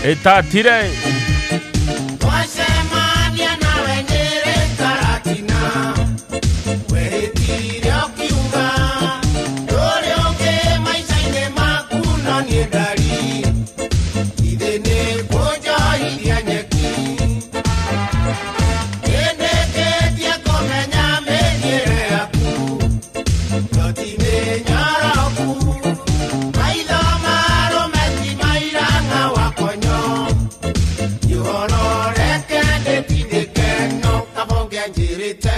Etatire. Wasemania na wenyere karatina. Wehitiri okiuga. Dore oge maisaine makuna niedari. Idene koja idia nyeki. Endeketia komenya menyere aku. Yotime nyaraku. Maitho maro meti mairanga wakonyo. Yuhororeke ndetindekeno. Kabonge njirite.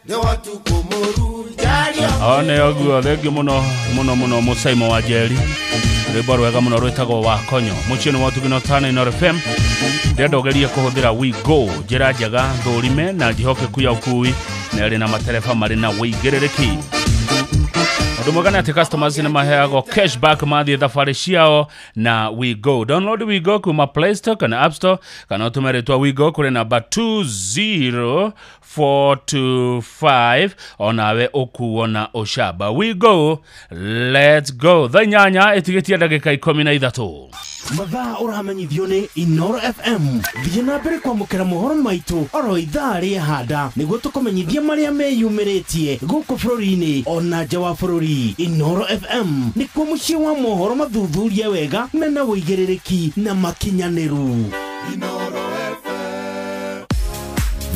Newatu kumuru jario. One ogu thenge muno musaimo wa Jeri. Rwimbo rwega muno rwitagwo Wakonyo. Muchini watu ginotana Inoro FM. Ndendogerie kuhuthira We Go njira njega thurime na njihoke kuya ukui na ri na materefa mari na wigerereki. Undu mwega ati customers ni maheago cashback mathi thafari ciao na We Go. Download We Go kuma Play Store kana App Store kana utumeretwa We Go kuri namba 20425 onawe ukuona oshaba. We Go, let's go. Thanyanya etigetia ndagika 13. Mathaa uramenyithio ni Inoro FM. Thiĩ na mbere kwamũkĩra mohoro maitũ oro ithaa rĩa handa nĩguo tũkũmenyithia marĩa meyumĩrĩtie gũkũ bũrũri-inĩ ona nja wa bũrũri. Inoro FM nĩkuo mũciĩ wa mohoro mathuthurie wega mena wĩigĩrĩrĩki na makinyanĩru.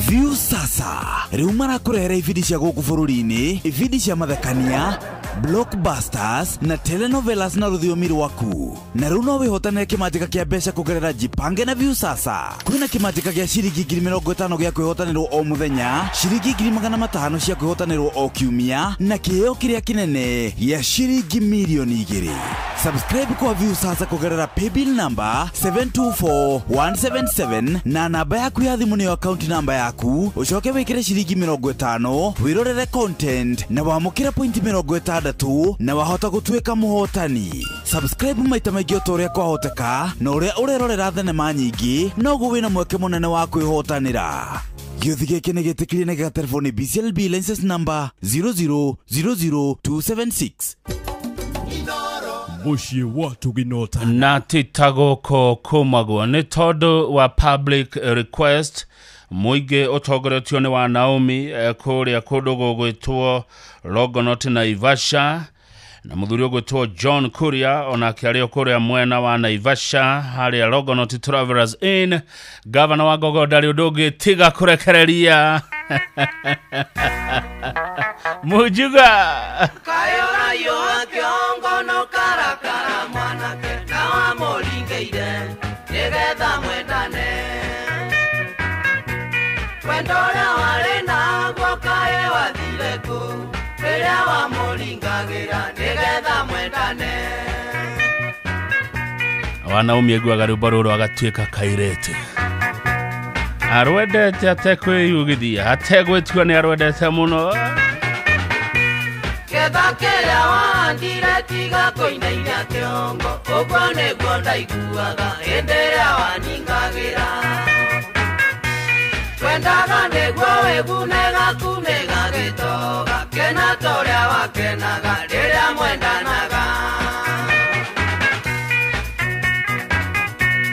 View sasa rĩu marakũrehera ibindi cia gũkũ bũrũri-inĩ, ibindi cia mathekania, blockbusters na telenovelas na rũthiomi rwaku. Na rĩu no wĩhotanĩre kĩmanjĩka kĩa mbeca kũgerera Jipange na View sasa. Kwĩna kĩmanjĩka gĩa ciringi 50,000 gĩa kwĩhotanĩrwo o mũthenya, ciringi 500,000 cia kwĩhotanĩrwo o kiumia na kĩheo kĩrĩa kĩnene gĩa ciringi milioni 2. Subscribe kwa View sasa kũgerera paybill number 724177 na namba yaku ya thimũ nĩyo account number yaku. Ucoke wĩkĩre ciringi 50 wĩrorere content na wamũkĩra point 60 na wahota gũtuĩka mũhotani. Subscribe maita maingĩ o ũrĩa kwahoteka na ũrĩa ũrerorera thenema nyingĩ noguo wĩna mweke mũnene wa kwĩhotanĩra. Gĩuthi gĩkĩ nĩ gĩtĩkĩrie na gĩgatelefoni BCLB license number 00276. Mushi watu ginota na titagoko kumagwo ni tondu wa public request muige utongoretio ni wa Naomi kuria kundu gugwitwo Longonot na Naivasha na muthuri ugwitwo John Kuria ona kiario kuria mwena wa Naivasha haria Longonot Travelers Inn. Governor wa Gogo ndari undu tiga kurekereria mujuga kayora yo kiongo no karakara mwanake na wa molingeire nigetha mwendane wendora wale na gokae wathire ku rĩrĩa wa molingagira nigetha mwendane. Wanaumia guaga rwimbo rũrũ agatuĩka kairĩte arwendete atekwĩyugithia ategwĩtua nĩ arwendete mũno ketha kĩrĩa wahandire tiga kũinainia kĩongo ũguo nĩguo ndaiguaga hĩndĩ ĩrĩa waningagĩra twendaga nĩguo wĩgunega kunĩga gĩtoga kena ta ũrĩa wakenaga rĩrĩa mwendanaga.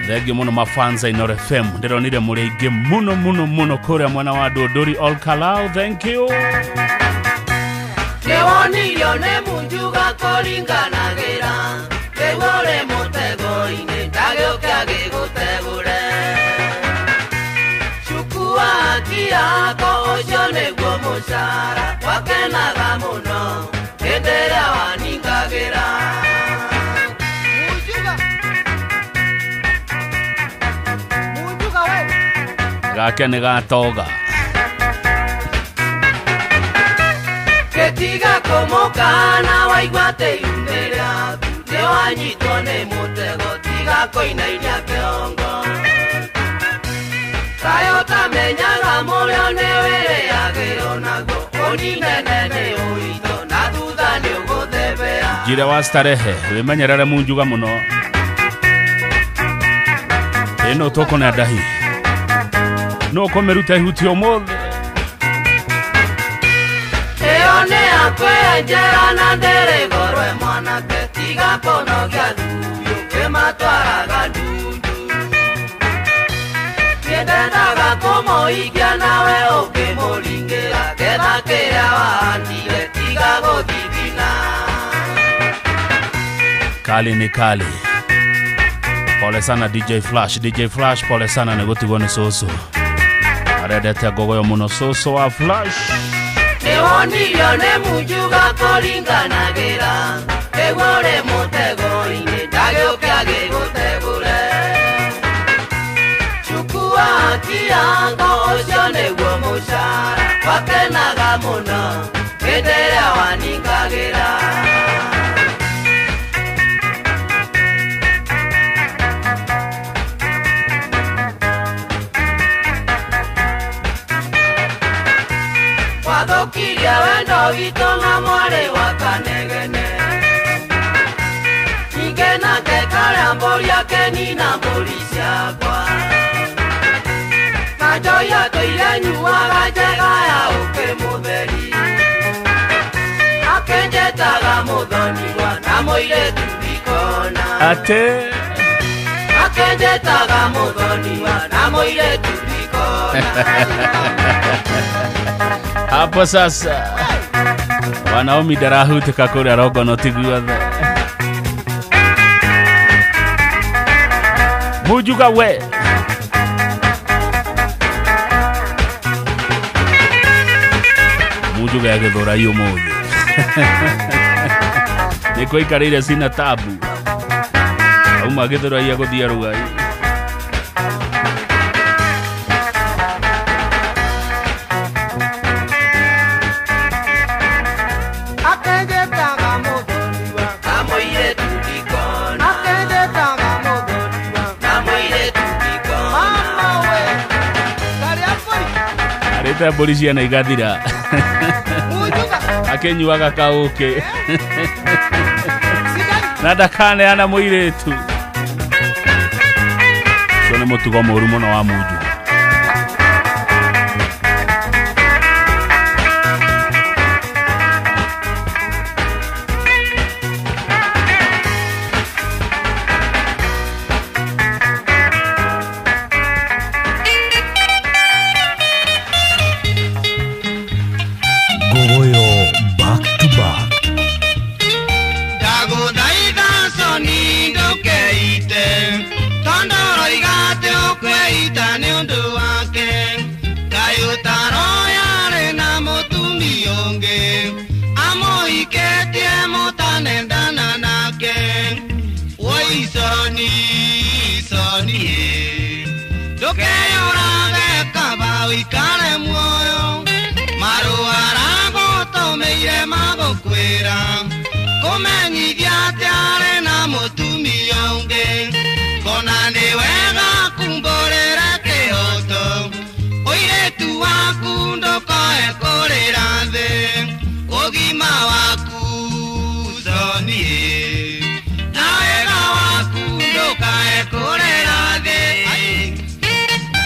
Thengi muno mafanza Inoro FM ndironire muri aingĩ muno kuria mwana wa Ndũndũri All Kalau. Thank you. Nĩwonirio nĩ munjuga kũringanagĩra rĩgũrĩ mũtego-inĩ ndagĩũke agĩgũtegũre cukua haki yako ũcio nĩguo mũcara wakenaga mũno hĩndĩ ĩrĩa waningagĩra. Gake nĩ gatoga Ketiga kũmũkana waigua tĩyumĩ rĩaku nĩwanyitwo nĩ mũtego tiga kũinainia kĩongo kayo tamenyaga mũrĩo nĩ wĩrĩagĩrwo naguo ũninene nĩ ũritũ na thutha nĩ ũgũthebea. Njĩra wa starehe wĩmenyerere munjuga mũno ĩno tũkona ndahi no komeruta ihuti ũmũthĩ ĩyo nĩ akwĩenjera na ndĩrĩgorwe mwanake tiga kũnogia thuyo ikia nawe ukimuringira getha kiria wahandire tiga guthithina. Kali ni kali. Pole sana DJ Flash pole sana negutigwo ni Soso. Arendete Gogoyo muno Soso wa Flash. Ewonirio ne mujuga koringanagira egore mutego ine dagioka gegotegure. Chukua kiango osione gwo mushara wakenaga muno enderea waningagira. Wadokiria wendo wito na mware wakanegene Ingena kekare mbori yake nina mbori siakwa Kajoya toile nyuaga jega ya uke mutheri Akenjetaga muthoniwa na moire tubikona Ate Akenjetaga muthoniwa na moire tubikona. Hapo sasa Wanaomi darahutika kule rogo notiguothe Mujuga we Mujuga ya githura iyo muthi Niko ikarire sina tabu Auma githura ya guthia rugai Areta polisi na igathira Akenyuaga kauke Nada kane ana muiretu Sone mutugo moru muno wa Muju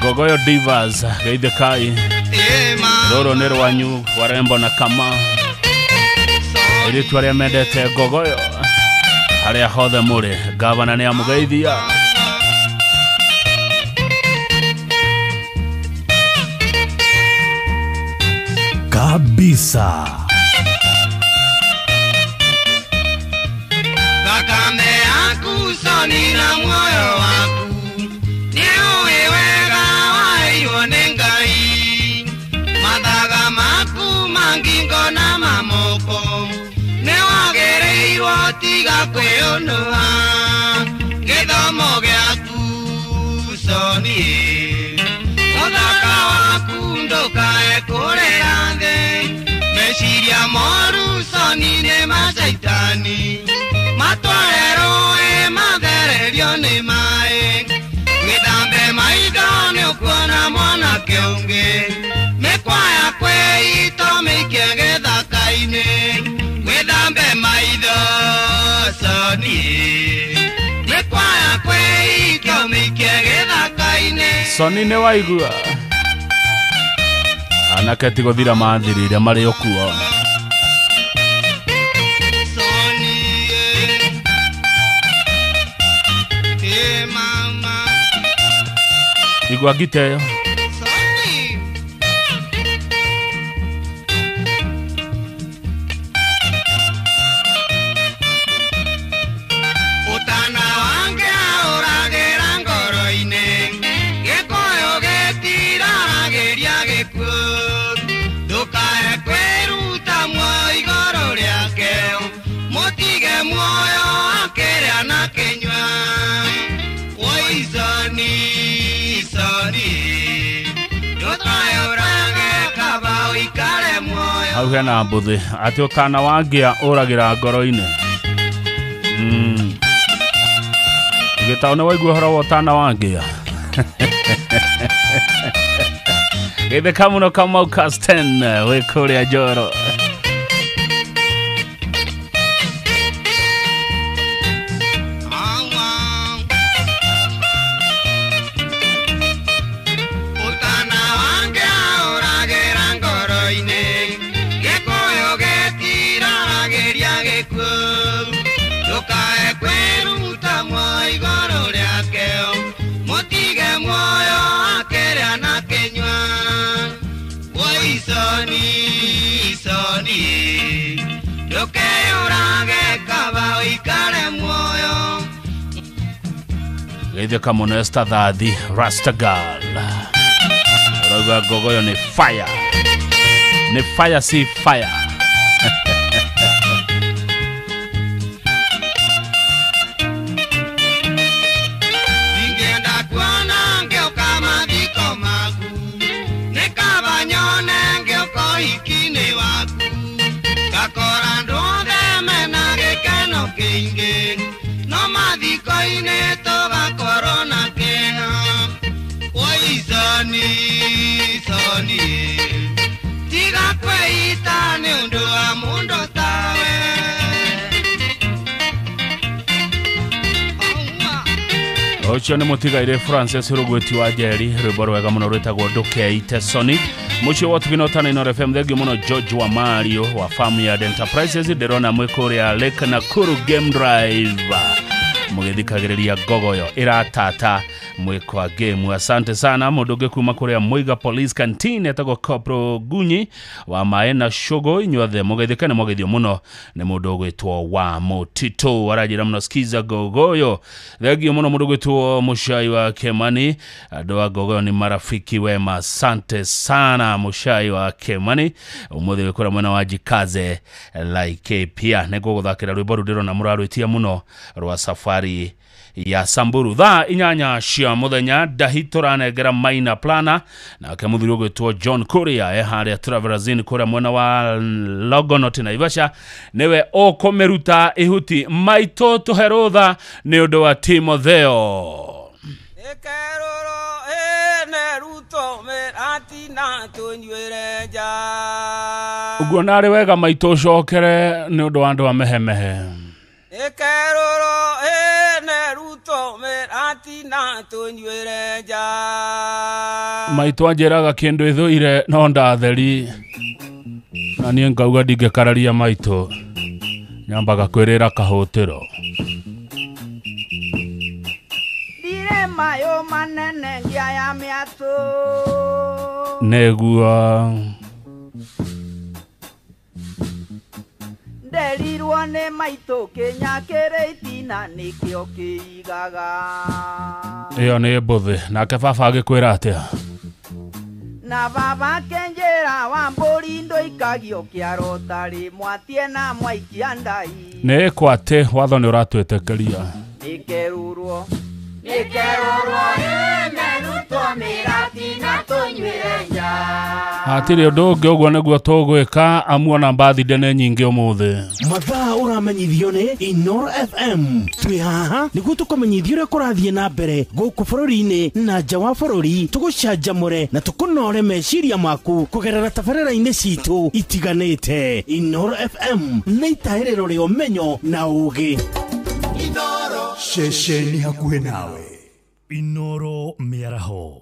Gogoyo Divas Geithe Kai Roro nero wanyu warembo na kama Iritu aria mendete Gogoyo Aria hothe muri Gavana ni amugeithia Kabisa Kakame aku soni na moyo waku Madaga maku mangingo na mamoko Newagereirwo tiga kwĩũnũha Gĩthomo gĩaku soni Mũthaka waku ndũkae kũrĩra thĩ Meciria moru soni nĩ macaitani Matware rũĩ mathererio nĩ maĩ Wĩthambe maitho nĩũkuona mwanake ũngĩ Mekwaya kwĩito mĩikie gĩthaka-inĩ Wĩthambe maitho soni Mekwaya kwĩito mĩikie gĩthaka-inĩ Soni nĩ waigua Anake ti gũthira mathirire marĩ okuo Igua giteyo hena mbuthi ati utana wangia uragira ngoro-ini gitaona waigua horo utana wangia githe kamuno kama Kasten we kuria Njoro Githe kamuno esta thadi Rastagal Roga gogoyo ni fire si fire Ocho ni mutigaire Francis Rugweti wa Jeri rwimbo rwega muno rwetagwo Ndukeite Soni mucio wotu binotana Inoro FM thegio muno George wa Mario wa Farmyard Enterprises ndirona mwikuria Lake Nakuru Game Drive mugithikagiriria gogoyo iratata mwikwa game. Asante sana mudoge kuma kuria Muiga Police Canteen etagwo Corporal Gunyi wa Maena Shogo inyuothe mugithikane mugithio muno ni mudogo etwo wa Motito arajira muno skiza gogoyo thegio muno mudogo etwo Mushai wa Kemani adoa gogoyo ni marafiki wema. Asante sana Mushai wa Kemani umuthe wikora mwena wa Jikaze like pia nego guthakira rwimbo rudiro na murarwitia muno rwa safari ya Samburu tha inyanya cia muthenya dahitora negera Maina Plana na kemuthiro gwetwo John Kuria haria Travelazin kuria mwena wa Logonot na Ivasha newe okomeruta ihuti maito tuherotha ni undu wa Timotheo ekeroro neruto meratina tunywereja uguo nari wega maito cokere ni undu wa andu amehemehe ekeroro neruto meratina tunywereja maito anjeraga kindu ithuire no ndatheri na nie ngauga ndingekararia maito nyambaga kwirira kahutiro dire mayo manene ngia ya miato negua nderirwo ne maito Kenya kereitina nikio kiigaga iyo ni mbuthi nake baba agikwira atia na baba kenjera wa mburi ndo ikagio kiaro tari mwatie na mwaikia ndai ne kwate watho ni uratwetekeria nikerurwo neruto meratina tunywereja atiri undu ungi uguo niguo tugwika amuona mbathi ndene nyingi umuthi mathaa uramenyithio ni Inoro FM twi haha niguo tukumenyithio uria kurathie na mbere guku bururi-ini na nja wa bururi tugucanjamure na tukunore meciria maku kugerera tabarĩra-inĩ citu itiganĩte. Inoro FM nĩ itahĩrĩro rĩa ũmenyo na ũũgĩ. Inoro ceceni hakuhĩ nawe. Inoro mĩaraho.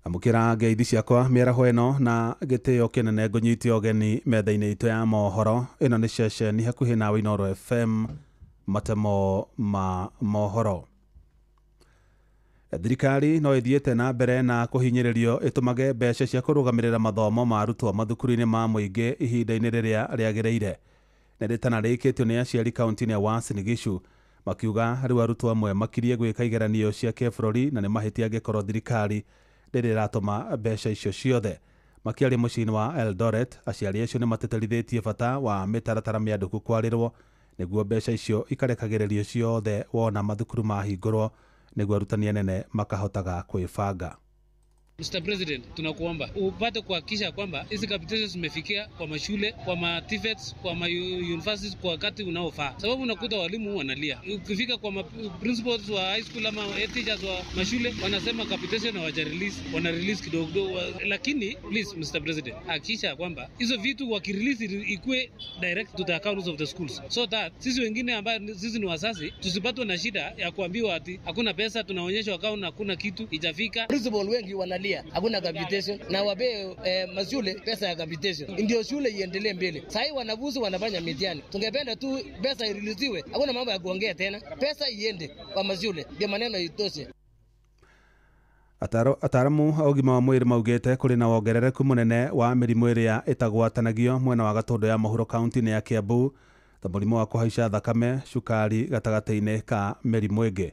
Amukira ngeithi ciakwa mĩaraho ĩno na gĩtĩo kĩnene ngũnyitie ũgeni metha-inĩ itũ ya mohoro. Ĩno nĩ ceceni hakuhĩ nawe Inoro FM, matemo ma mohoro. Thirikari no ithiĩte na mbere na kũhinyĩrĩrio ĩtũmage mbeca cia kũrũgamĩrĩra mathomo ma arutwo mathukuru-inĩ ma mũingĩ ihinda-inĩ rĩrĩa rĩagĩrĩire. Nĩrĩtana rĩkĩtio nĩ aciari kaunti-inĩ ya Uasin Gishu makiuga rĩu arutwo amwe makirie gwĩka igeranio cia kĩbũrũri na nĩ mahĩtia angĩkorwo thirikari rĩrĩa ĩratũma mbeca icio ciothe. Makiaria mũciĩ-inĩ wa Eldoret, aciari acio nĩ mateterithĩtie bata wa mĩtaratara mĩandĩku kwarĩrwo nĩguo mbeca icio ikarekagĩrĩrio ciothe wona mathukuru mahingũrwo nĩguo arutani anene makahotaga kwĩbanga. Mr. President, tunakuomba upate kuhakikisha kwamba hizi capitations zimefikia kwa mashule, kwa ma TVETs, kwa ma universities kwa wakati unaofaa. Sababu unakuta walimu wanalia. Ukifika kwa principals wa high school ama teachers wa mashule wanasema capitation hawajarelease, wana release kidogo kidogo. Lakini please Mr. President, hakikisha kwamba hizo vitu wakirelease ikue direct to the accounts of the schools. So that sisi wengine ambao sisi ni wazazi tusipatwe na shida ya kuambiwa ati hakuna pesa, tunaonyeshwa account na hakuna kitu ijafika. Principal wengi wanalia hakuna capitation na wape mashule pesa ya capitation ndio shule iendelee mbele. Sasa wanafunzi wanafanya mitihani, tungependa tu pesa iriliziwe, hakuna mambo ya kuongea tena, pesa iende kwa mashule ndio maneno itoshe. Ataramu a ũgima wa mwĩrĩ maugĩte kũrĩ na wongerereku mũnene wa mĩrimũ ĩrĩa ĩtagwatanagio mwena wa Gatũndũ ya mũhuro kaunti-inĩ ya Kiambu ta mũrimũ wa kũhaica thakame, cukari gatagatĩ-inĩ ka mĩrimũ ĩngĩ.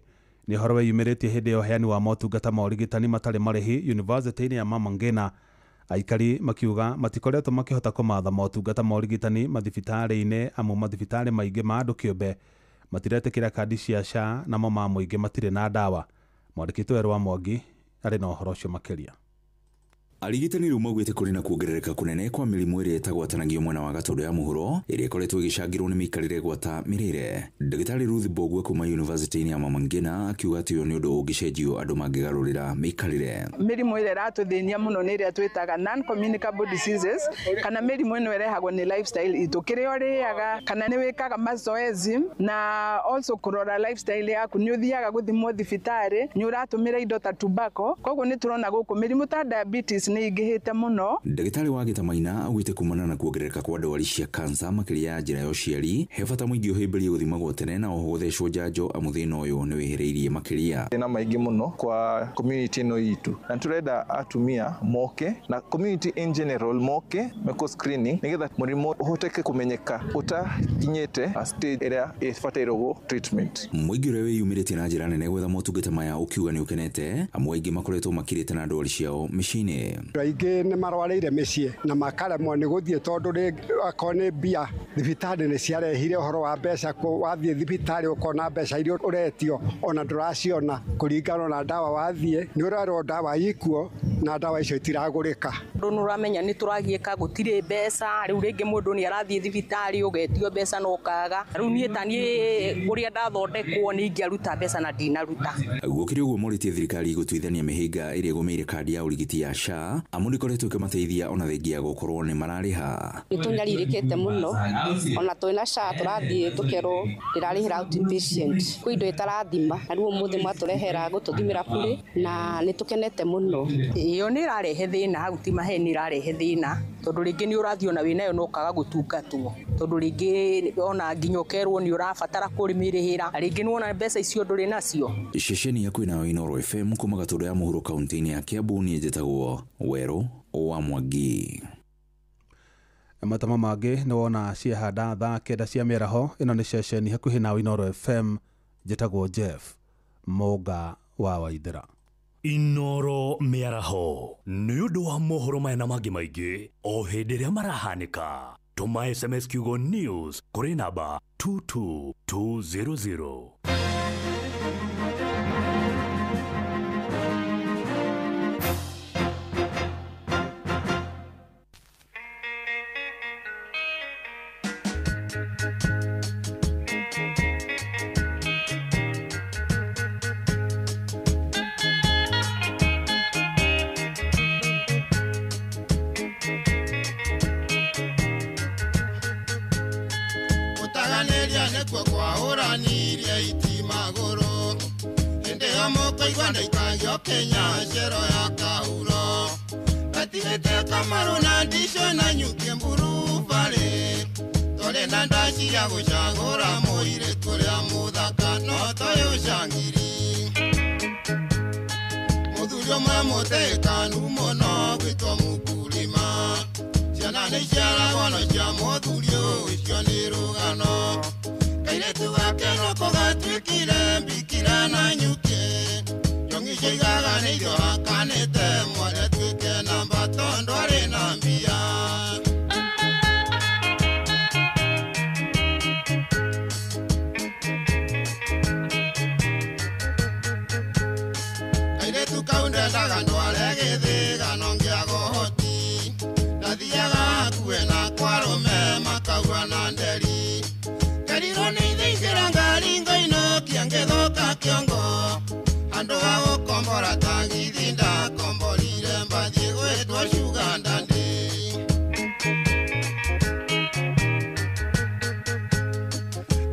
Nĩ ũhoro wĩyumĩrĩtie hĩndĩ ya ũheani wa motungata ma ũrigitani matarĩ marĩhi yunivasĩtĩ-inĩ ya Mama Ngina. Aikari makiuga matikoretwo makĩhota kũmatha motungata ma ũrigitani mathibitarĩ-inĩ amu mathibitarĩ maingĩ ma andũ kĩũmbe matiretĩkĩra kandi cia SHA namo ma mũingĩ matirĩ na ndawa. Mwandĩki Werũ wa Mwangi arĩ na ũhoro ũcio makĩria. Arigitani rĩu maugĩte kũrĩ na kuongerereka kũnene kwa mĩrimũ ĩrĩa ĩtagwatanagio mwena wa Gatũndũ ya mũhuro ĩrĩa ĩkoretwo ĩgĩcangĩrwo nĩ mĩikarĩre gwata mĩrĩre. Ndagĩtarĩ Ruth Mbogwe kuma yunivasĩtĩ-inĩ ya Mama Ngina akiuga atĩ ũyũ nĩ ũndũ ũngĩcenjio andũ mangĩgarũrĩra mĩikarĩre. Mĩrimũ ĩrĩa ĩratũthĩnia mũno nĩ ĩrĩa twĩtaga non-communicable diseases, kana mĩrimũ ĩno ĩrehagwo nĩ lifestyle itũ, kĩrĩa ũrĩaga kana nĩ wĩkaga mazoezi na also kũrora lifestyle yaku, nĩ ũthiaga gũthimwo thibitarĩ, nĩ ũratũmĩra indo ta tobacco. Koguo nĩ tũrona gũkũ mĩrimũ ta diabetes nĩ ingĩhĩte mũno. Ndagĩtarĩ wa Gĩtamaina augĩte kumana na kuongerereka kwa ndwari cia kansa makĩria ya njĩra ya ũciari, he bata mũingĩ ũhĩmbĩrie gũthimagwo tene na oho gũthecwo njanjo amu thĩna ũyũ nĩ wĩhĩrĩirie makĩria. Thĩna maingĩ mũno kwa community ĩno itũ, na turenda atumia moke na community in general moke meko screening nĩgetha mũrimũ ũhoteke kũmenyeka ũtakinyĩte stage ĩrĩa ĩbatairwo treatment. Mũingĩ ũrĩa wĩyumĩrĩtie na njĩra nene gwetha motungata maya ũkiuga nĩ ũkenete amu aingĩ makoretwo makirĩte na ndwari ciao mĩciĩ-inĩ. Aingĩ nĩ marwarĩire mĩciĩ na makaremwo nĩ gũthiĩ tondũ akorwo nĩ mbia thibitarĩ nĩ ciarehire ũhoro wa mbeca, wathiĩ thibitarĩ ũkona mbeca iria ũretio ona ndũraciona kũringana na ndawa wathiĩ nĩ ũrarwo ndawa ikuo na ndawa icio itiragũrĩka. Ndũ nũramenya nĩ tũragiĩka gũtirĩ mbeca, rĩu rĩngĩ mũndũ nĩ arathiĩ thibitarĩ ũgetio mbeca no kaga. Rĩu niĩ ta niĩ ũrĩa ndathondekwo nĩ ingĩaruta mbeca na ndinaruta. Gũkĩrĩ ũguo morĩtie thirikari gũtuithania mĩhĩnga ĩrĩa ĩgũmĩire kandi ya ũrigiti ya SHA amu ndĩkoretwo ĩkĩmateithia ona thengia gũkorwo nĩ mararĩha. Nĩ tũnyarirĩkĩte mũno ona twĩna SHA tũrathiĩ tũkerwo ndĩrarĩhĩra outpatient kwĩ indo ĩtarathima, na rĩu ũmũthĩ mwatũrehera gũtũthimĩra bure na nĩ tũkenete mũno. Iyo nĩ ĩrarehe thĩna, hau ti maheni ĩrarehe thĩna tondũ rĩngĩ nĩ ũrathiĩ ona wĩnayo no kaga gũtungatwo tondũ rĩngĩ ona nginya ũkerwo nĩ ũrabatara kũrĩmĩrĩhĩra, rĩngĩ nĩ wona mbeca icio ndũrĩ nacio. Ceceni ya kwĩna Inooro FM kuma Gatũndũ ya mũhuro kaunti-inĩ ya Kiambu niĩ njĩtagwo Werũ wa Mwangi. Matama mangĩ nĩ wona ciahanda thaa 9 cia mĩaraho. Ĩno nĩ ceceni hakuhĩ na Inooro FM, njĩtagwo Jeff Mũnga wa Waithĩra. Inooro mĩaraho nĩ ũndũ wa mohoro maya na mangĩ maingĩ o hĩndĩ ĩrĩa marahanĩka. Tũma SMS kiugo news kũrĩ namba 22200. Kenya cero ya kauro katirete kamaru na ndisho na nyuke mburu vale tole na ndashi ya gushagura moire kuria muthaka no toyo shangiri mudhurio mamote kanu mono gwitwa mukulima ciana nĩ ciaragwo cia mudhurio icio nĩ rũgano kairetu gake no kũgatuĩkire mbikira na nyuke Shigaga ni yo kanete mwale tuke namba tondo ari na mbia ndware gĩthĩgano ngĩa gohoti ndathiaga kuwe na kwarume makauga na nderi karirwo nĩ ithaicĩra ngari ngoinũkia ngĩthũka kĩongo andũ a gũkombora tangithi ndakomborire mbathiĩ gwĩtwo cuga ndandĩ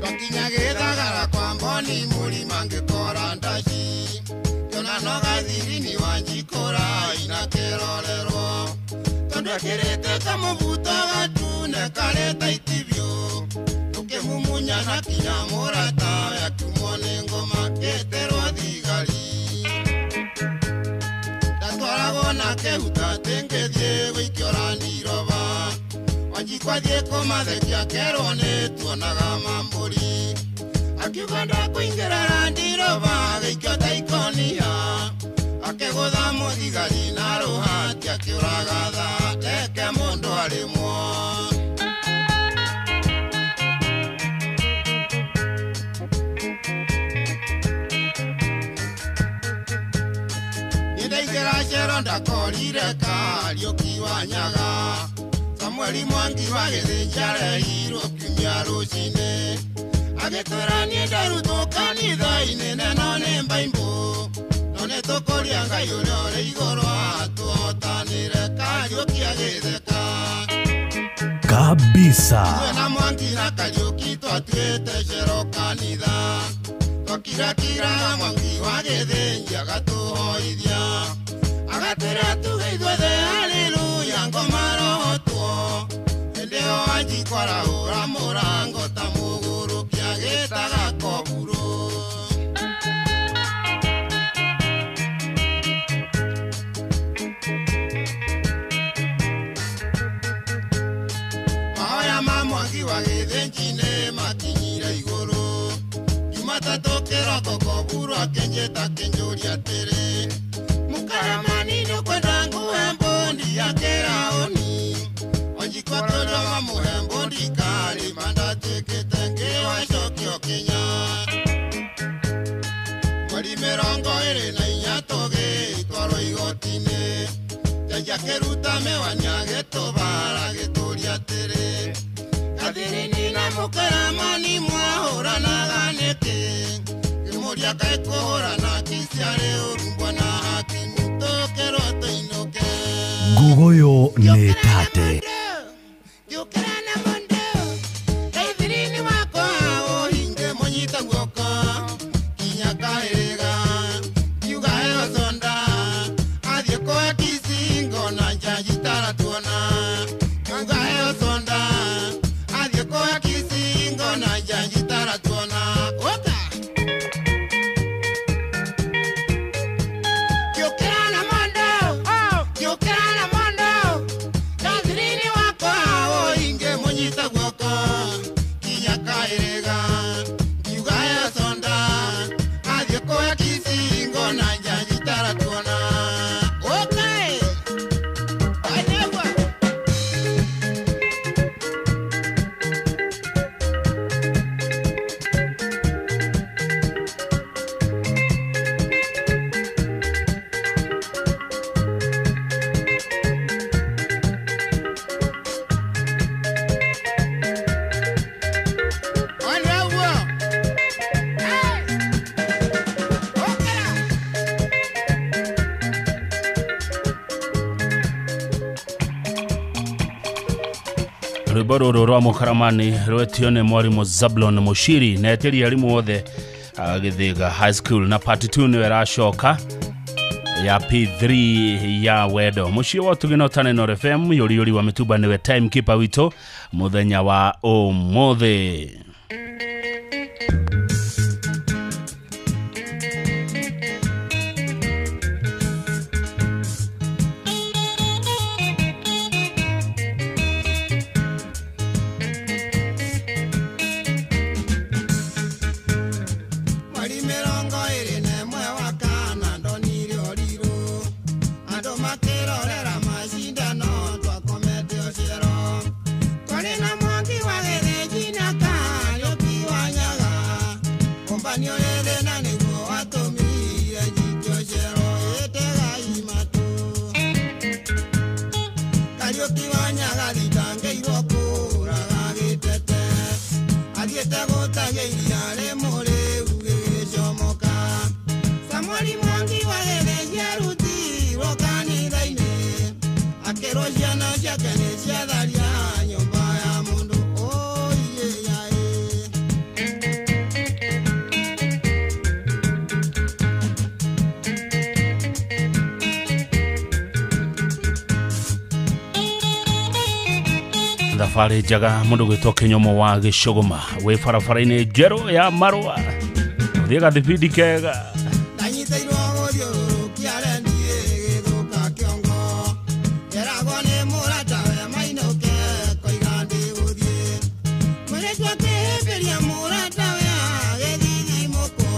twakinya gĩthagara kwa mboni mũrima ngĩkora ndaci kĩona gathirini wanjikũra ina kĩrorerwo tondũ ekĩrĩte kamũbuto gatune karĩta itibio tũkĩmumunya na kinya mũrata yakumwo nĩ ngoma kĩterwo thigari ndatwaragwo na kĩhuta tĩngĩthiĩ gũikio randiroba wanjikwa thiĩ kũmathekia kerwo nĩ tuonaga mambũri akiuga ndakũingĩra randiroba gĩikio ta ikonia akĩgũtha mũthigari na rũhati akĩũraga tha teke mũndũ arĩmwo nĩndaingĩra cero ndakorire Kariũki wa Nyaga Samueli Mwangi wa Gĩthĩnja arehirwo kiumia rũcinĩ agĩtwĩra niĩ ndarutwo kanitha-inĩ neno nĩ mbaimbu no nĩ tũkũria Ngai ũrĩa ũrĩ igũrũ atũhotanĩre Kariũki agĩtheka kabisa ithuĩ na Mwangi na Kariũki twatuĩte cero kanitha twakirakiraga Mwangi wa Gĩthĩnja agatũhoithia agatwĩra tuge ithuothe haleluya ngoma rohotwo hĩndĩ ĩyo Wanjikũ arahũra mũrango ta mũgũrũkia gĩtaga koburo mahoya ma Mwangi wa Gĩthĩnji makinyire igũrũ Jumatatũ kĩroko koburo akĩnjĩta akĩnjũria atĩrĩ mũkaramani nĩũkwenda nguhe mbondi ya kĩraoni Wanjikũ atũria mamũhe mbondi karĩma ndatwĩkĩte ngĩwacokio Kenya mweri 24 tũgĩkorwo igoti-inĩ Jaji akĩruta mĩwani agĩtũbara agĩtũria atĩrĩ gathirini na mũkaramani mwahũranaga nĩkĩ kĩmũria kaĩ kũhũrana kiciarĩ ũrumbwa na hakimu tũkĩrwo tũinũke ngugoyo nĩ tate Yukirana mondo gathirini wakwa ũhinge mũnyita guoko kinya kahĩrĩga kiuga heyo sonda athiĩ kwa kicingo na jaji taratuona kiuga heyo sonda athiĩ kwa kicingo na jaji taratuona oka Yukirana mondo gathirini wakwa ũhinge mũnyita guoko kinya kahĩrĩga kiuga heyo sonda athiĩ kwa kicingo na jaji taratuona okay anewa rwĩmbo rũrũ rwa mũkaramani rwetio nĩ mwarimũ Zablon Mushiri na etĩri arimũ othe Gĩthĩga High School na part 2 nĩyo ĩracoka ya P3 ya wendo mũciĩ wa tũgĩno Tanenor FM yũri wa mĩtumba nĩwe timekeeper witũ mũthenya wa ũmũthĩ Banyo ele na niguo atomire jikyo shero ete gaima ciake nĩ ciatharia nyũmba ya mũndũ thabarĩ njega mũndũ gwĩtwo Kĩnyomo wa Gĩcũgũma wĩ barabara-inĩ njerũ ya Marũa ũthiĩ gathibindi kega ndanyitĩirwo gũthiũrũrũkia rendiĩ gĩthũka kĩongo ngeragwo nĩ mũratawe mainũke koiga ndĩgũthiĩ mũirĩtu akĩhĩmbĩria mũratawe agĩthithimũkwo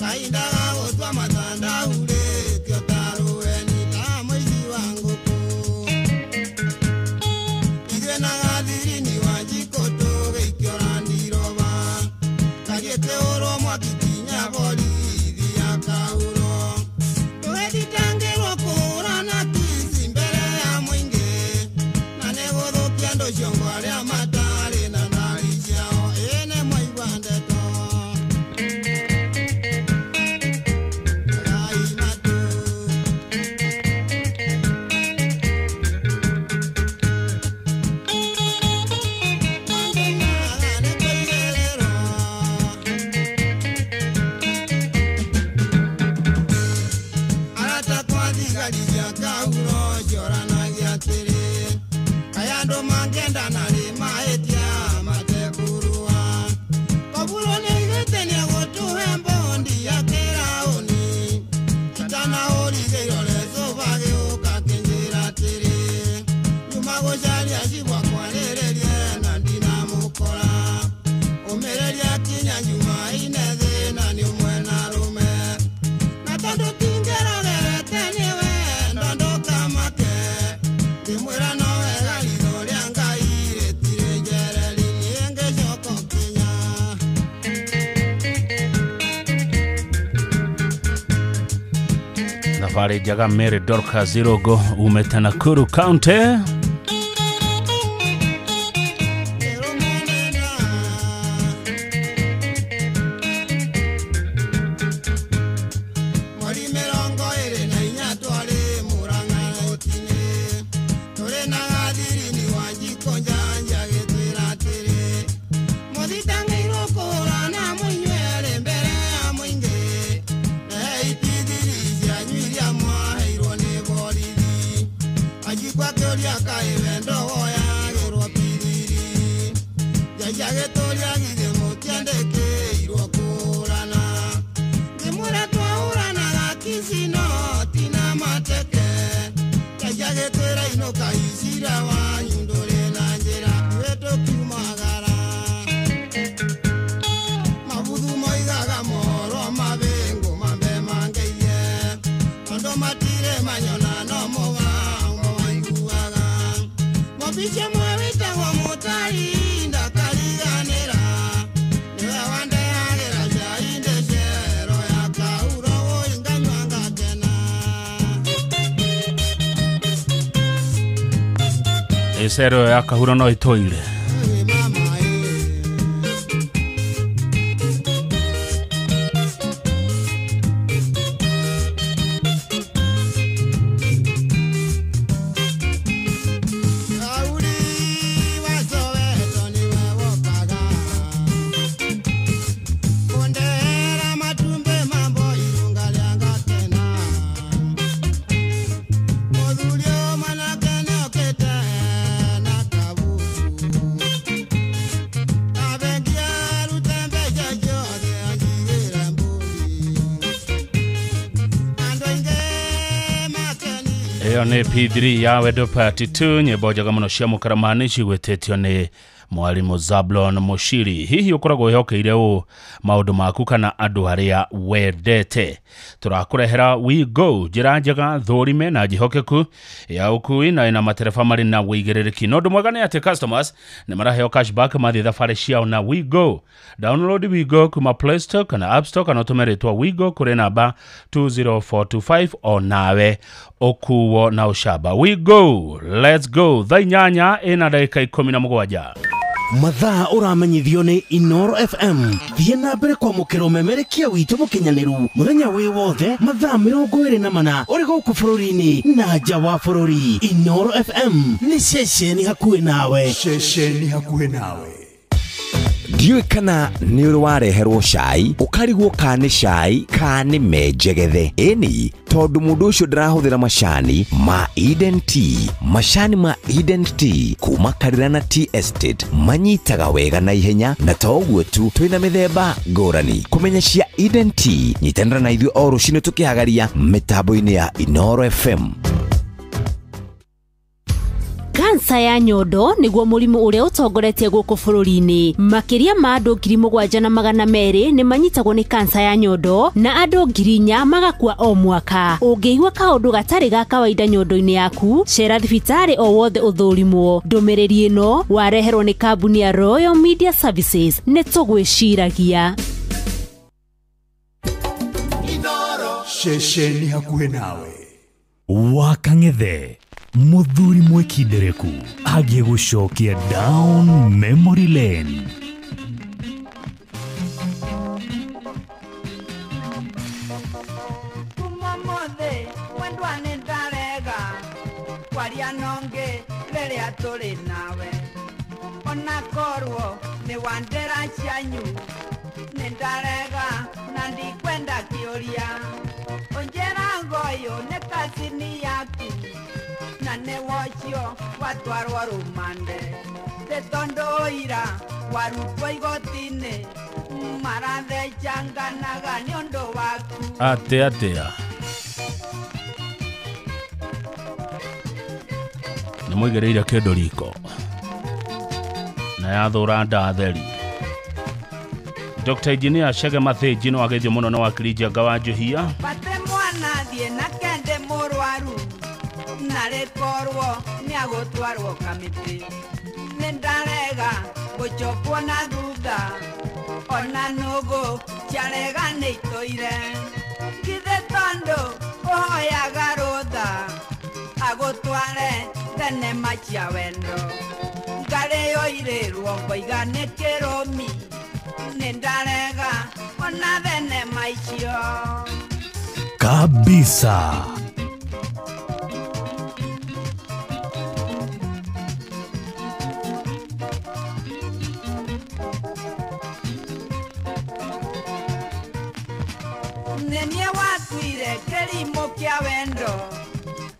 kahinda ga gũtua matandaurĩtio ta rũweni ta mũici wa ngũkũ ithuĩ na gathirini wa njikũ tũgĩikio randiroba kagĩte ũrwo mwaki kinya borithi ya kauro tũgĩthitangĩrwo kũhũrana kisi mbere ya mũingĩ na nĩ gũthũkia andũ ciongo arĩa matarĩ na ndari ciao ĩnĩ mwaigua ndeto arata kwa thigari cia kauro cioranagia atĩrĩ kaya andũ mangĩendana rĩ mahĩtia matekurua Koburo nĩ oigĩte nĩ egũtũhe mbondi ya kĩraũni itanahũrithĩirwo recoba gĩũka kĩnjĩra atĩrĩ nyuma gũcaria cibwa kwarĩrĩrie na ndinamũkora ũmĩrĩria kinya nyuma-inĩ thĩna nĩ ũmwe na rũme na tondũ tingĩrogerete nĩ wendo ndũkamake ndĩmwĩra no wega ritho rĩa Ngai rĩtirĩ njereri niĩ ngĩcoka Kenya thabarĩ njega Mary Dorcas Irogo umĩte Nakuru County mweri mĩrongo ĩrĩ na inya twarĩ Mũrang'a gũtinĩ tũrĩ na gathirini wa njiko njanja gĩtwĩra atĩrĩ mũthitangĩirwo kũhũrana mũinyuerĩ mbere ya mũingĩ na itithiri cianyu iria mwaheirwo nĩ borithi ajikwa kĩũria kaĩ wendo woyagĩrwo pithiri jaja gĩtũria githĩ mũtiandĩkĩirwo kũhũrana ngĩmwĩra twahũranaga kisi no tina mateke jaja gĩtwĩra inũka icira wanyu ndũrĩ na njĩra ithuĩ tũkiumagara mabuthu moigaga mohoro mabĩngũ mambe mangeithie tondũ matirĩ manyona no mũgambo waiguaga mũbice mwe wĩtagwo mũtari ndakariganĩra nĩwe wandeagĩra cai ndecero ya kauro ũinganyua ngakena ĩcero ya kahuro no ĩtũire Auri wa Soweto niwe wokaga kundehera matumbe mambo irunga rĩa ngakena mũthuri ũyũ manake nĩokĩte na kabuku abengia arute mbeca ciothe acigĩre mbũndi andũ aingĩ makeni ĩyo nĩ P3 ya Wendo Part 2 nyĩmbo njega mũno cia mũkaramani cigwĩtĩtio nĩ mwarimũ Zablon Mushiri hihi ũkoragwo wĩhokeire ũ maũndũ maku kana andũ arĩa wendete tũrakũrehera We Go njĩra njega thũrime na njihokeku ya ũkui na ĩna matereba marĩ na wĩigĩrĩrĩki no ũndũ mwega nĩ atĩ customers nĩ maraheo cashback mathiĩ thabarĩ ciao na We Go download We Go kuma Play Store kana App Store kana ũtũme rĩtwa We Go kũrĩ namba 20425 o nawe ũkuo na ũcamba We Go let's go thaa inyanya ĩna ndagĩka 17 mathaa uramenyithio ni Inoro FM. Thiĩ na mbere kwamũkĩra ũmemerekia witũ mũkinyanĩru mũthenya wĩ wothe mathaa 24 ũrĩ gũkũ bũrũri-inĩ na nja wa bũrũri. Inoro FM nĩ ceceni hakuhĩ nawe. Ceceni hakuhĩ nawe. Ndiũĩ kana nĩ ũrĩ wareherwo cai ũkarigwo kana nĩ cai kana nĩ menjegethe. Ĩni tondũ mũndũ ũcio ndarahũthĩra macani ma Eden Tea. Macani ma Eden Tea kuma Karirana Tea Estate manyitaga wega na ihenya, na to ũguo tu twĩna mĩthemba ngũrani. Kũmenya cia Eden Tea nyitanĩra na ithuĩ o rũciinĩ tũkĩhagaria mĩtambo-inĩ ya Inoro FM. Kansa ya nyondo niguo mũrimũ ũrĩa ũtongoretie gũkũ bũrũri-inĩ. Makĩria ma andũ 7,200 nĩ manyitagwo nĩ kansa ya nyondo na andũ 4,000 magakua o mwaka. Ũngĩigua kaũndũ gatarĩ ga kawaida nyondo-inĩ yaku, cera thibitarĩ o wothe ũthũrimwo. Ndũmĩrĩri ĩno wareherwo nĩ kambuni ya Royal Media Services. Nĩ tũgwĩciragia. Ceceni hakuhĩ nawe. Wakang'ethe muthuri mwekindereku agie gũcokia down memory lane. Kumamothe wendwa nĩ ndarega kwaria nonge rĩrĩa tũrĩ nawe, ona korwo nĩ wandera cianyu nĩ ndarega na ndikwenda kĩũria. Onjera ngoyo nĩ kazini yaku na nĩ wocio watwarwo rumande. Tetondo ira warutwo igoti-inĩ marathecanganaga nĩ ũndũ waku. Atea nĩ mũigĩrĩire kĩndũ riko na yathũra ndatheri. Dr. Engineer Chege Mathĩnji no ageithio mũno na wakiri Njenga wa Njohia. Bate mwana thiĩ na kende mũrwaru na rĩkorwo nĩ agũtwarwo kamĩtĩ. Nĩ ndarega gũchopwo na thutha ona nũgũ ciarega nĩ itoire. Githĩ tondũ ũhoyaga rũtha agũtware thenema cia wendo. Ngarĩyo irĩrwo ngoiga nĩ kĩrũmi nĩ ndarega ona thenema icio kabisa. Nenie watuire kĩrimũ kĩa wendo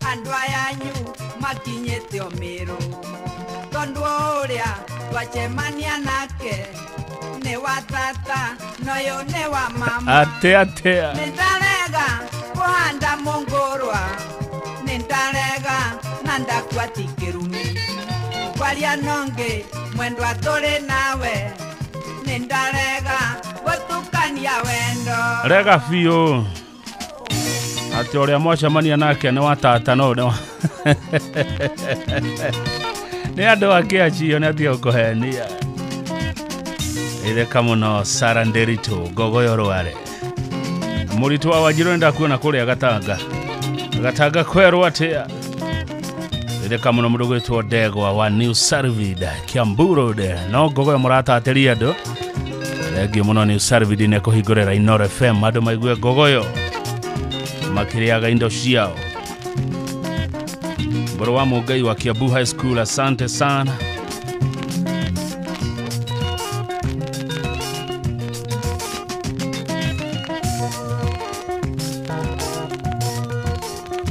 andũ ayanyu makinyĩte ũmĩrũ, tondũ ũrĩa twacemania nake nĩ wa tata noyo nĩ wa mama. Atea nĩ ndarega kũhanda mũngũrwa, nĩ ndarega na ndakua ti kĩrumi. Kwaria nonge mwendwa tũrĩ nawe, nĩ ndarega gũtukania wendo. Rega biũ atĩ ũrĩa mwacemania nake nĩ wa tata no nĩ andũ akĩacio nĩ atige gũkũhenia. Itheka mũno Sara Nderito Gogoyo Rware. Mũritũ wa Wanjirũ nenda kuona kũrĩa Gatanga kwerwo atĩa. Itheka mũno mũndũ gwĩtwo Ndegwa wa New Sarvid Kiambu Road. No Gogoyo mũratatĩria andũ. Thengiũ mũno New Sarvid nĩ kũhingũrĩra Inoro FM andũ maigue Gogoyo makĩrĩaga indo ciao. Mbũrũ wa Mũngai wa Kiambu High School, asante sana.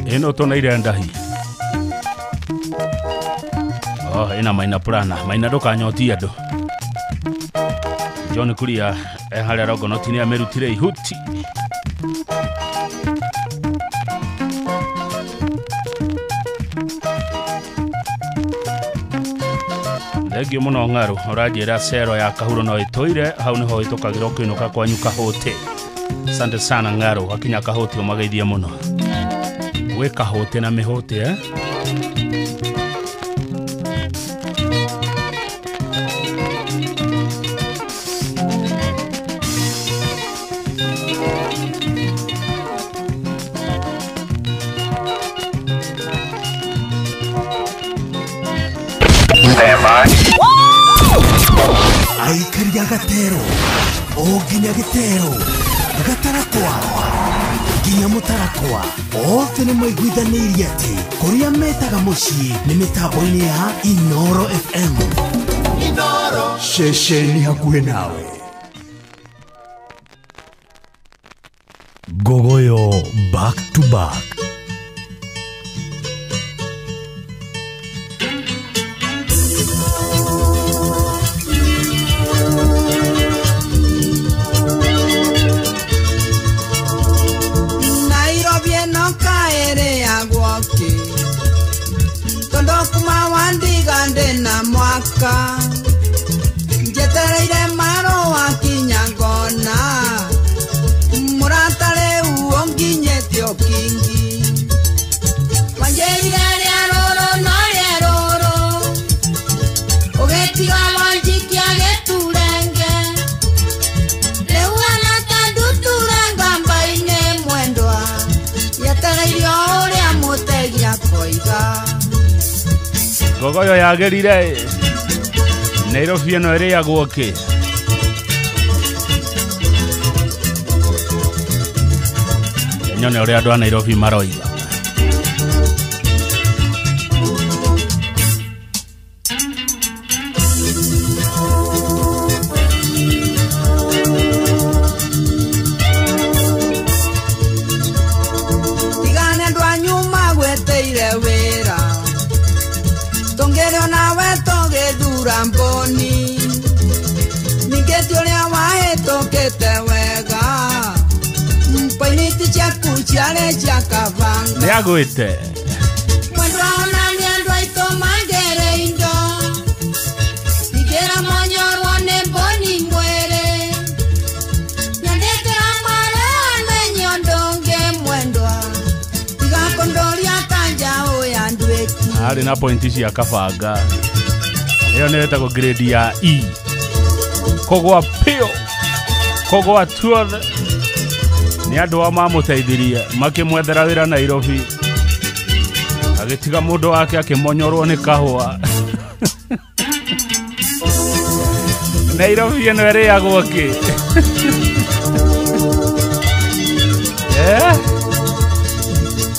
Eno tona irenda hi. Ina maina plana, maina ndũkanyotia andũ. John Kuria harĩa Rogonoti nĩ amerutire ihuti. Thengiũ mũno Ng'aru, ũranjĩra cero ya Kahuro no ĩtũire, hau nĩho ĩtũkagĩrwo kũinũka kwanyu Kahũtĩ. Asante sana Ng'aru, wakinya Kahũtĩ ũmageithie mũno. Gwĩ Kahũtĩ na mĩhũtĩ Stand by. Aikaria gatero o nginya gitero gatarakwa nginya mutarakwa othe nĩ maiguithanirie atĩ kũrĩa metaga mũciĩ nĩ mĩtambo-inĩ ya Inoro FM. Inoro ceceni hakuhĩ nawe. Gogoyo back to back. Na mwaka njetereire maro wa Kinyangona muratare uo nginyete okingi wanjeire ria roro no ria roro ugetiga wanjikia geturenge leu anataduturenga mbaine mwendwa yetereire uria mutegia koiga Gogoyo yagerire Nairobi eno ere yagwoke nyone ore andũ a Nairobi maroiga tigane andũ a nyuma gweteire wĩra Tongero na weto gedura mboni Ningeti uria waheto kete wega Mpainiti chaku chale chakavanga Niagwite Mwendwa ona niendwa ito magere indo Nigera monyorwa ne mboni mwere Nyandete amare ane nyondonge mwendwa Tiga kondoria kanja oya ndweki Hari na pointi cia kabanga iyo nĩ wetagwo grade ya E kogwa pio kogwa tuothe nĩ andũ a mamũteithirie makĩmwethera wĩra Nairobi agĩtiga mũndũ wake akĩmonyorwo nĩ kahũa Nairobi ĩno ĩrĩagwo kĩ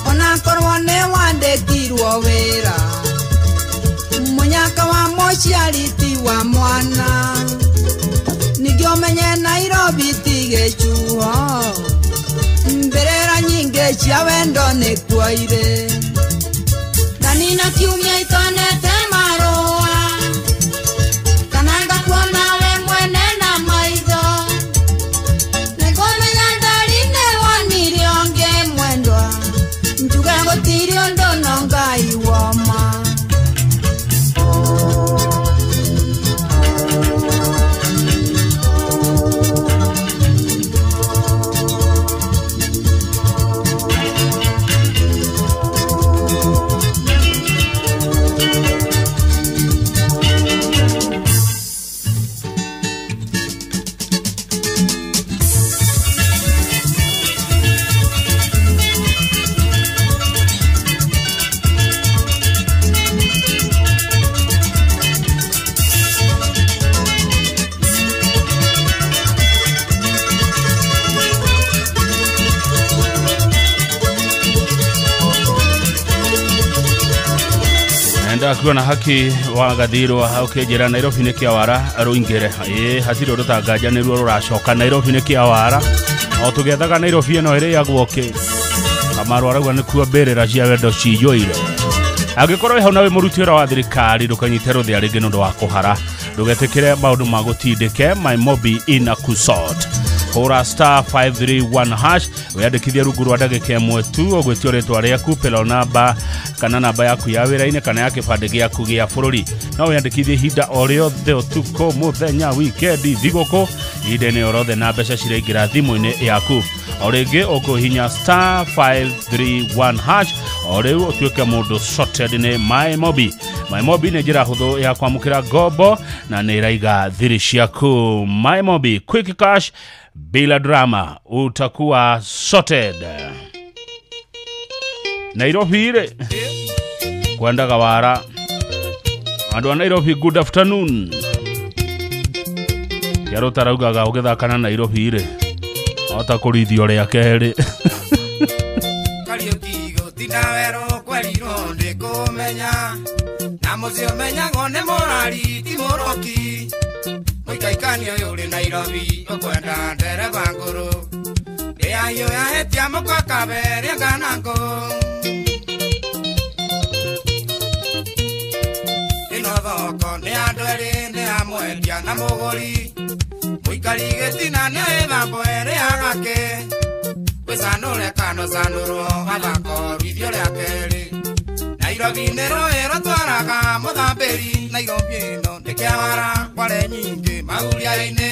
onakorwo nĩ wandĩkirwo wĩra mũnyaka wa mũciariti wa mwana ningĩ ũmenye Nairobi ti gĩcuho mbĩrĩra nyingĩ cia wendo nĩ kuoire na nina kiumia itonete marũa kana ngakuona we mwene na maitho nĩngũmenya ndari-inĩ wonire ũngĩ mwendwa njuge gũtirĩ ũndũ no Ngai woma Kuona haki wa gathirwa ukejera Nairobi nĩ kĩawara ruingere hatirĩ rũtanganja nĩruo rũracoka Nairobi nĩ kĩawara o tũgethaga Nairobi ĩno ĩrĩagwo kĩ Kamaru arauga nĩ kuo mbĩrĩra cia wendo ciyũire angĩkorwo wĩ hau na wĩ mũruti wĩra wa thirikari ndũkanyite rũthĩa rĩngĩ nĩ ũndũ wa kũhara ndũgetĩkĩre maũndũ ma gũtindĩke My Mobi ina kusort hũra star 531 hash wĩandĩkithie rungu rwa ndagĩka ĩmwe tu ũgwĩtio rĩtwa rĩaku pelo namba kana namba yaku ya wĩra-inĩ kana ya kĩbandĩ gĩaku gĩa bũrũri no wĩandĩkithie ihinda o rĩothe ũtukũ mũthenya wikendi thigũkũ ihinda-inĩ o rĩothe na mbeca ciraingĩra thimũ-inĩ yaku o rĩngĩ ũkũhihinya star 531 hash o rĩu ũtuĩke mũndũ sorted nĩ My Mobi. My Mobi nĩ njĩra hũthũ ya kwamũkĩra ngombo na nĩ ĩraiga thiri ciaku. My Mobi, quick cash bila drama, utakuwa sorted. Nairobi ile kwenda Gawara. Andũ a Nairobi, good afternoon. Kiaro taraugaga ũgĩthakana Nairobi ire ota kũrithio rĩa kerĩ. Kariuki gũtinda werũ kwerirwo ndĩkũmenya na mũciĩ ũmenyagwo nĩ mũrari ti mũroki mũikaikania ũyũ ũrĩ Nairobi ũkwenda ndereba ngũrũ rĩa hiũ yahĩtia mũkwa kaberia nganangũ ĩno thoko nĩ andũ erĩ nĩ amwendia na mũgũri mũikari gĩtina nĩ ĩthambo erĩ agake wĩcanũre kano canũrwo mathako rwithio rĩa kerĩ Nairobi nĩ rũĩ rũtwaraga mũthambĩri Nairobi ĩno nĩ kĩawara kware nyingĩ maguria-inĩ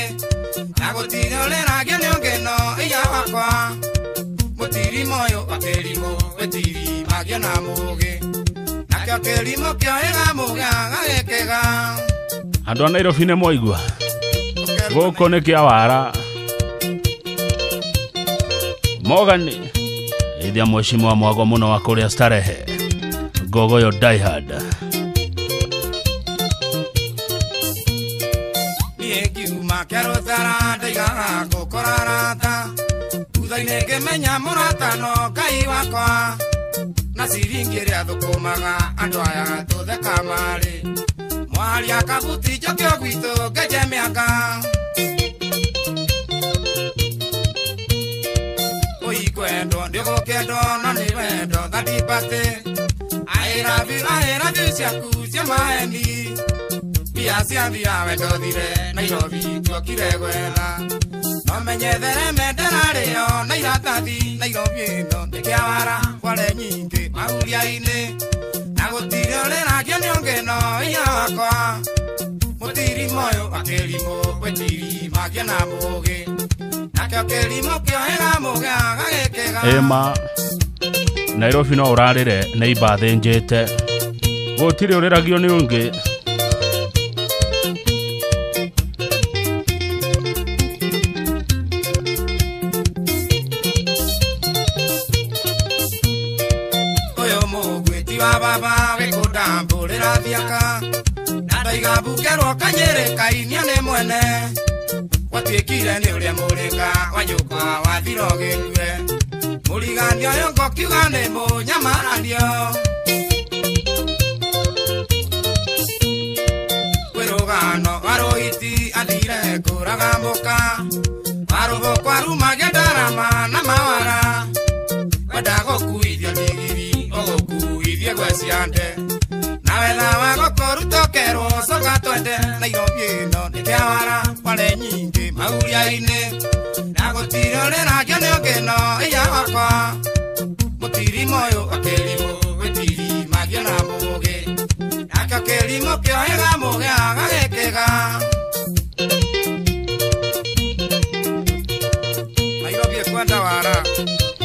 na gũtirĩ ũrĩragio nĩ ũngĩno iya wakwa mũtirimo ũyũ wa kĩrimũ wĩtiri magio na mũgĩ nakĩo kĩrimũ kĩoĩga mũgĩ agagĩkĩga. Andũ a Nairobi nĩ mwaigua gũkũ nĩ kĩawara. Morgan ithia mheshimiwa mwago muno wa kũrĩa Starehe Gogoyo diehard. Niĩngiuma kĩarũtara ndaigaga gũkora rata thutha-inĩ ngĩmenya mũrata no Ngai wakwa na ciringi ĩrĩa thũkũmaga andũ aya tũtheka marĩ mwaria kabuti njokio gwitũ ngenje mĩaka kwendo ndiko kendo na ni wendo thati pate I love you ciaku cia maeni bia cia thia wendo thire Nairobi tuokire gwetha no menyethere mendera rĩo na iratathi Nairobi ĩno nĩ kĩawara kware nyingĩ maguria-inĩ na gũtirĩ ũrĩragio nĩ ũngĩno iya wakwa mũtirimo ũyũ wa kĩrimũ wĩtiri magio na mũgĩ Ema Nairobi no ũrarĩre nĩ ibathĩ njĩte gũtirĩ ũrĩragio nĩ ũngĩ. Ũyũ mũgwĩti wa baba wĩkũndambũrĩra thiaka na ndaiga mbukerwo kanyĩrĩ kainia nĩ mwene watuĩkire nĩ ũrĩa mũrĩka wanyũka wathira ũgĩkue mũrigania ũyũ ngokiuga nĩ mũnyamaranio kwĩrũgano warũiti athire kũraga mũka warũgũ kwarumagia ndarama na mawara wenda gũkuithio ndigiri ũgũkuithie gweciande na wetha wa gũkũrutokerwo coka twende Nairobi ĩno nĩ kĩawara kware nyingĩ maguria-inĩ na gũtirĩ ũrĩragio nĩ ũngĩno iya wakwa mũtirimo ũyũ wa kĩrimũ wĩtiri magio na mũgĩ nakĩo kĩrimũ kĩoĩga mũgĩ agagĩkĩga. Nairobi ĩkwenda wara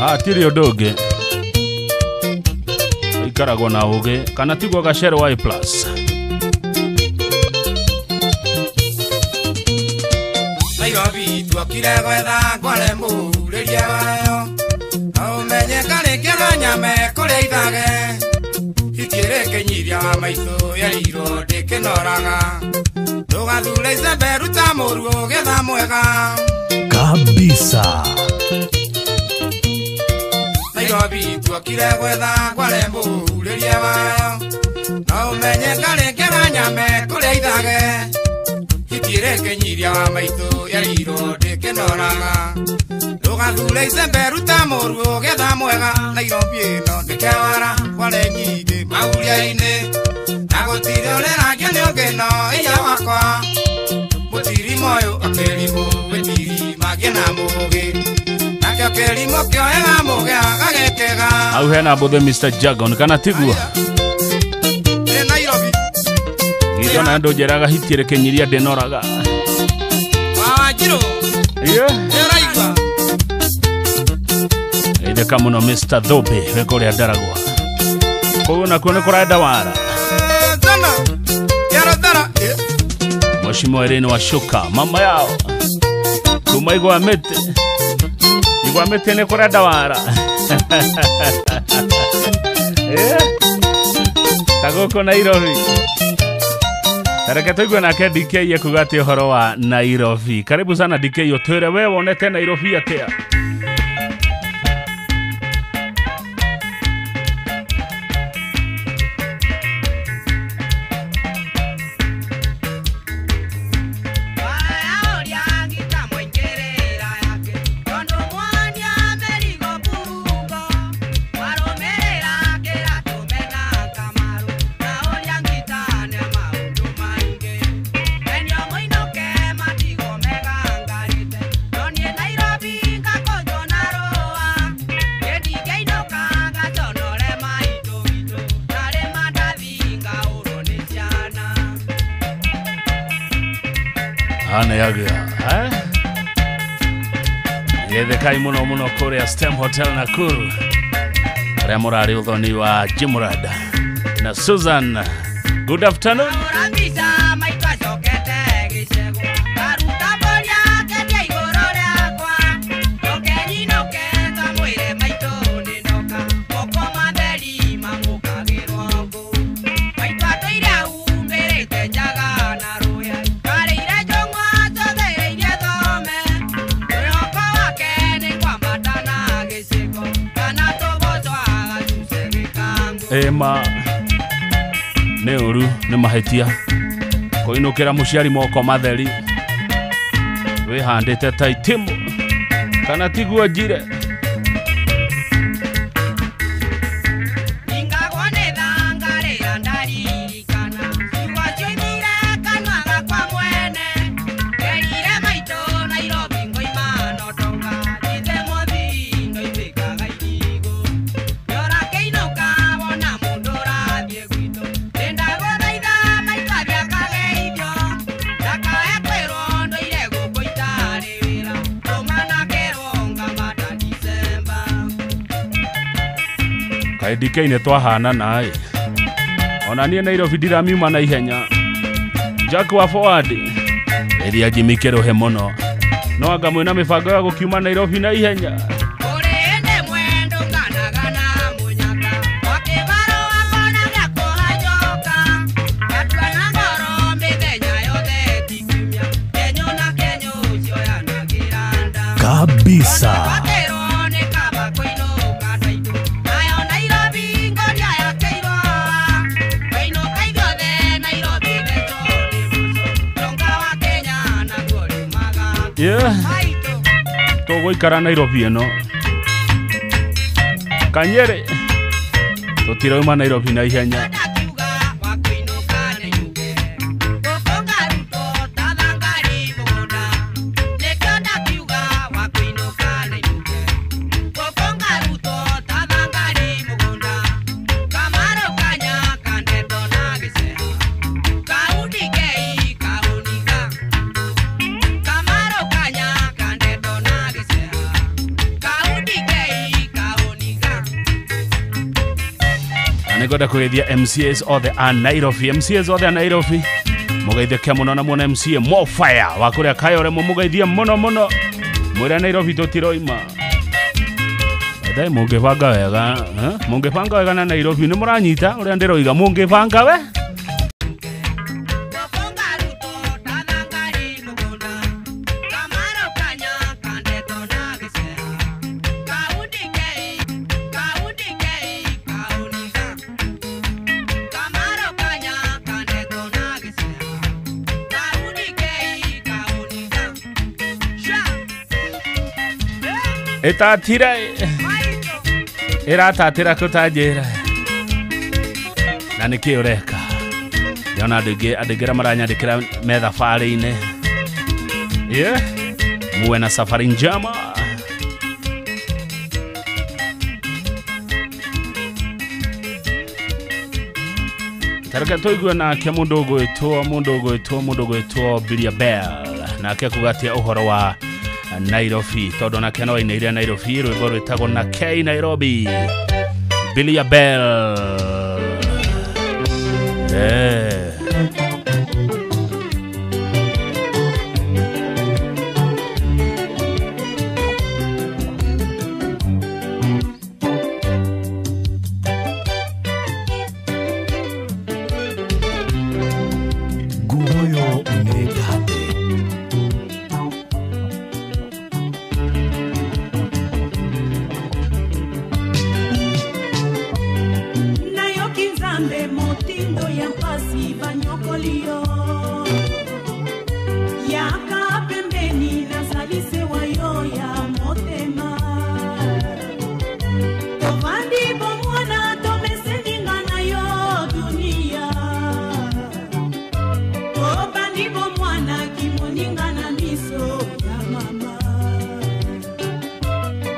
hatirĩ ũndũ ũngĩ ikaragwo na ũgĩ kana tiguo gacero wa A+. Nairobi tuokire gwetha kware mũrĩria wayo no ũmenye karĩkia na nyame kũrĩa ithage ikĩrĩ kĩnyiria wa maitũ yarirwo ndĩkĩnoraga ndũgathure icembe ruta mũruo getha mwega kabisa. Nairobi tuokire gwetha kware mũrĩria wayo no ũmenye karĩkia na nyame kũrĩa ithage ikĩrĩ kĩnyiria wa maitũ yarirwo ndĩkĩnoraga ndũgathure icembe ruta mũruo getha mwega Nairobi ĩno nĩ kĩawara kware nyingĩ maguria-inĩ na gũtirĩ ũrĩragio nĩ ũngĩno iya wakwa mũtirimo ũyũ wa kĩrimũ wĩtiri magio na mũgĩ nakĩo kĩrimũ kĩoĩga mũgĩ agagĩkĩga. Hau hena mbũthĩ Mr. Jagon kana tiguo Nairobi gĩthona andũ njeraga hitirĩ kĩnyiria ndĩnoraga Wanjirũ nĩũraigua ĩtheka mũno Mr. Thobe wĩ kũrĩa Ndaragwa kũu nakuo nĩ kũrenda wara Mheshimiwa Irene Washuka mama yao kuma Igwamĩtĩ nĩ kũrenda wara ta gũkũ Nairobi Tareke tuigwe nake DK yekuga ati uhoro wa Nairobi. Karibu sana DK, utwire wewe wonete Nairobi atia. Ana yaga, yethe kai muno kore Stem Hotel Nakuru. Ria murari uthoni wa Jimurad na Susan. Good afternoon. Ema neuru ne mahetia koinukira muciari moko matheri we handite taitimu kana tigua jire DK ne twahana nae ona nie Nairobi ndiramiuma na ihenya Jack wa forward eria jimikero he muno no anga mwina mibango ya gukiuma Nairobi na ihenya kabisa. Yeah. Togo ikara Nairobi no. Kanyere. Totira uma Nairobi na ihenya. Goda kugeithia MCAs othe a Nairobi, MCAs othe a Nairobi mugeithia kia muno na muona MCA Mo Fire wa kuria Kayore mugeithia muno mwira Nairobi totiroima dai mungibanga wega na Nairobi ni muranyita uria ndiroiga mungibanga we etatira iratatira kutajira na niki ureka yona adigira maranyandikira metha fari-ine muwe na safari njema taraka toigwe nake mundu gwitwo Bilia Bell nake kugatia uhoro wa Nairobi todo na keno ine Nairobi rwimbo rwitagwo na K Nairobi Bilia Bell Nzambe motindo ya mpasi banyokolio yaka pembeni nazali sewa yo ya motema tovandi bomwana tomeseninga na yo dunia tobandi bomwana kimoninga na miso ya mama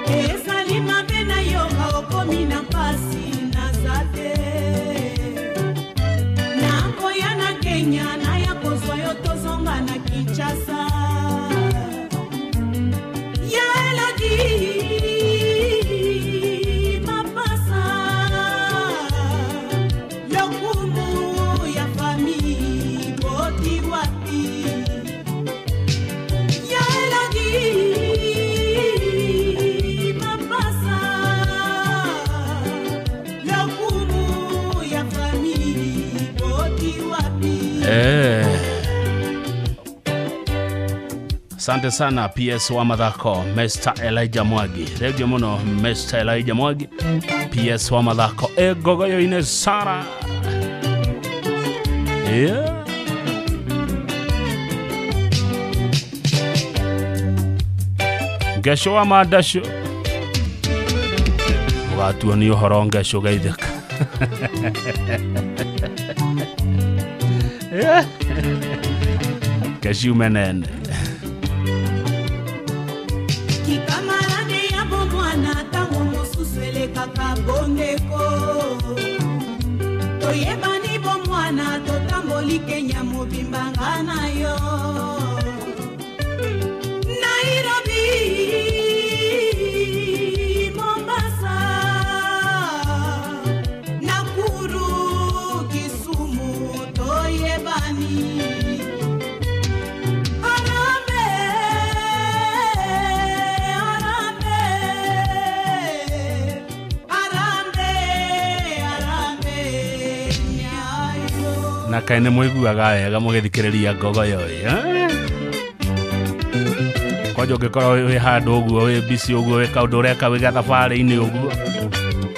ezali mabe na yo gaokomi na mpasi nazate nakoya na Kenya na ya kozwa yo tozonga na Kinshasa ya Elodi mapasa lokumu ya fami boti wapi ya Elodi mapasa lokumu ya fami boti wapi. Asante sana PS wa Madhako, Mr. Elijah Mwagi. Redio muno Mr. Elijah Mwagi, PS wa Madhako. Gogoyo ine Sara. Gesho wa madasho. Watu wani uhoro ngesho gaidhika. Gesho menene. Kikamarade ya bomwana tango mosusu elekaka bondeko toyebani bomwana totamboli Kenya mobimba nga na yo Nairobi Mombasa Nakuru Kisumu toyebani na kaine mwiguaga wega mugithikiriria Gogoyo kwajo ngikora wi handu uguo wi busy uguo wi kaundu ureka wi gathabari-ini uguo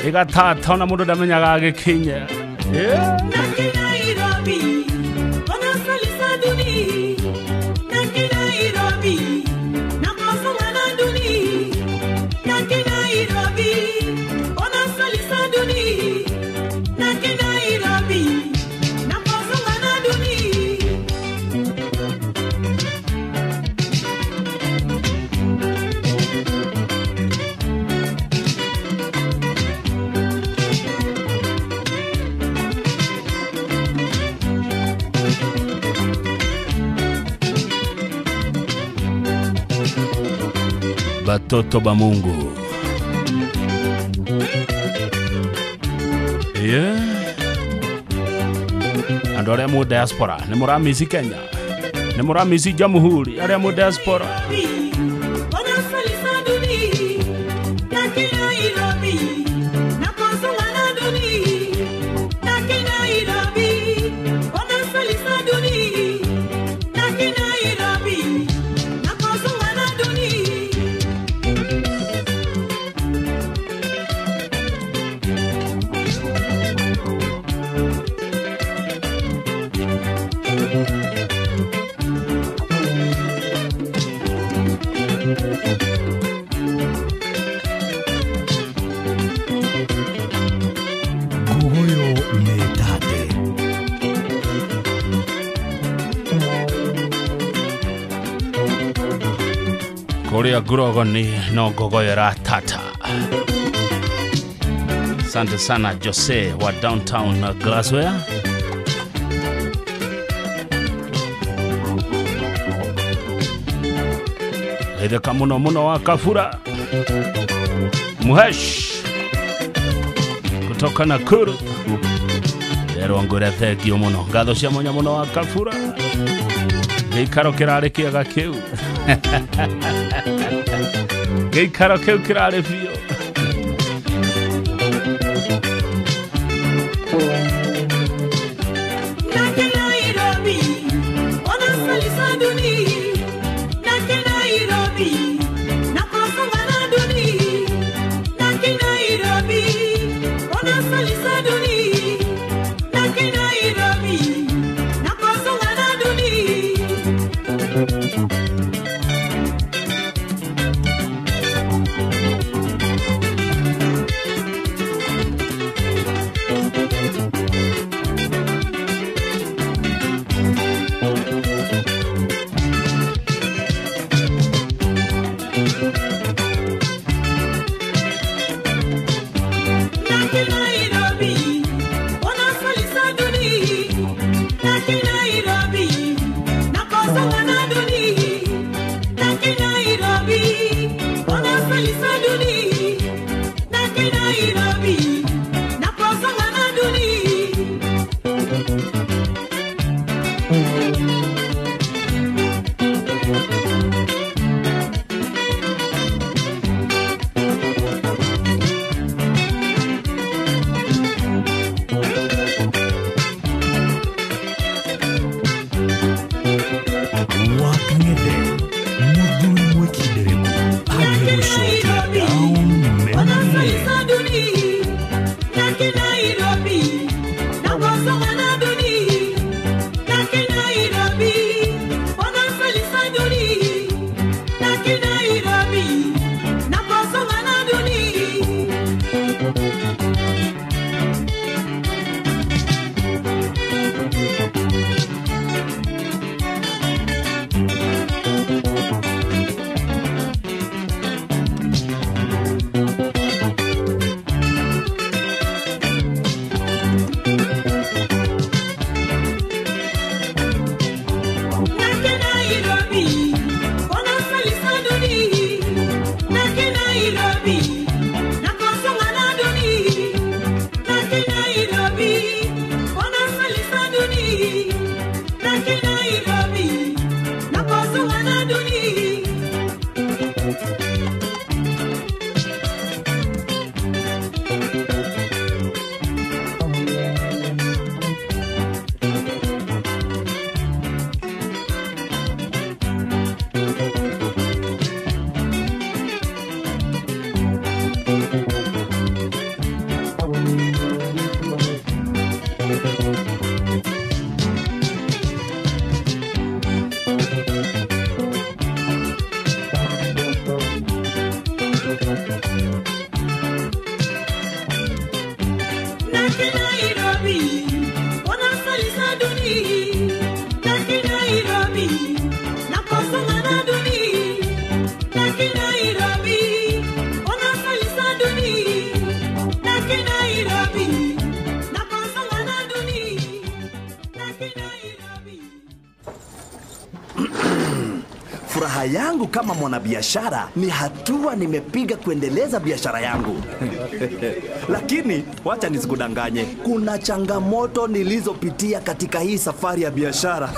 igatata na mundu ndamenyaga agikinya Nairobi ona salisa duni Nairobi nakosonga na duni Nairobi ona salisa duni Nairobi batoto ba Mungu. Ando aria mu diaspora ni muramisi Kenya, ni muramisi Jamhuri aria mu diaspora. Korea Grogoni no Gogoyo ratata. Asante sana Jose wa downtown Glassware. Edeka muno wa Kafura Muhesh kutoka Nakuru. Lero ngore thegio muno ngatho cia monya muno wa Kafura gikaro kirari kiaga kiu gikaro kiu kirari bio Nairobi ona salisa duni Nairobi nakosonga na duni Nairobi ona salisa duni Furaha yangu kama mwanabiashara ni hatua nimepiga kuendeleza biashara yangu. Lakini wacha nisikudanganye, kuna changamoto nilizopitia katika hii safari ya biashara.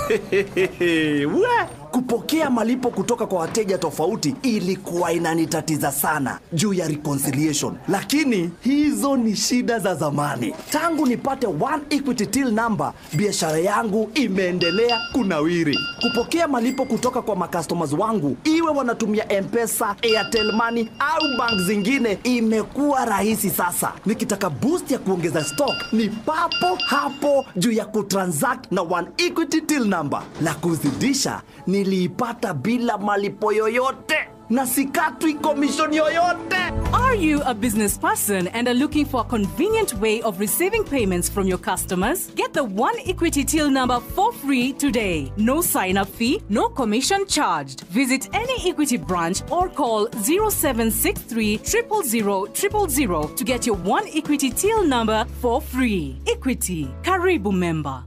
Kupokea malipo kutoka kwa wateja tofauti ilikuwa inanitatiza sana juu ya reconciliation. Lakini hizo ni shida za zamani. Tangu nipate One Equity Till number, biashara yangu imeendelea kunawiri. Kupokea malipo kutoka kwa customers wangu, iwe wanatumia M-Pesa, Airtel Money au bank zingine, imekuwa rahisi sasa. Nikitaka boost ya kuongeza stock, ni papo hapo juu ya kutransact na One Equity Till number. Na kuzidisha, niliipata bila malipo yoyote na sikatwi commission yoyote. Are you a business person and are looking for a convenient way of receiving payments from your customers? Get the One Equity Till number for free today. No sign-up fee, no commission charged. Visit any Equity branch or call 0763 000 000 to get your One Equity Till number for free. Equity, karibu member.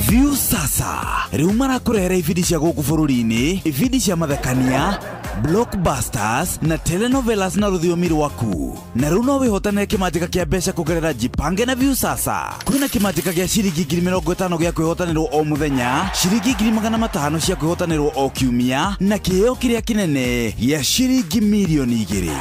View sasa riu marakurehera ibindi cia guku bururi-ini, ibindi cia mathekania, blockbusters na telenovelas na rũthiomi rwaku. Na riu no wihotanire kimanjika kia mbeca kugerera Jipange na View sasa. Kwina kimanjika gia ciringi 50,000 gia kwihotanirwo o muthenya, ciringi 500,000 cia kwihotanirwo o kiumia, na kiheo kiria kinene gia ciringi milioni 2.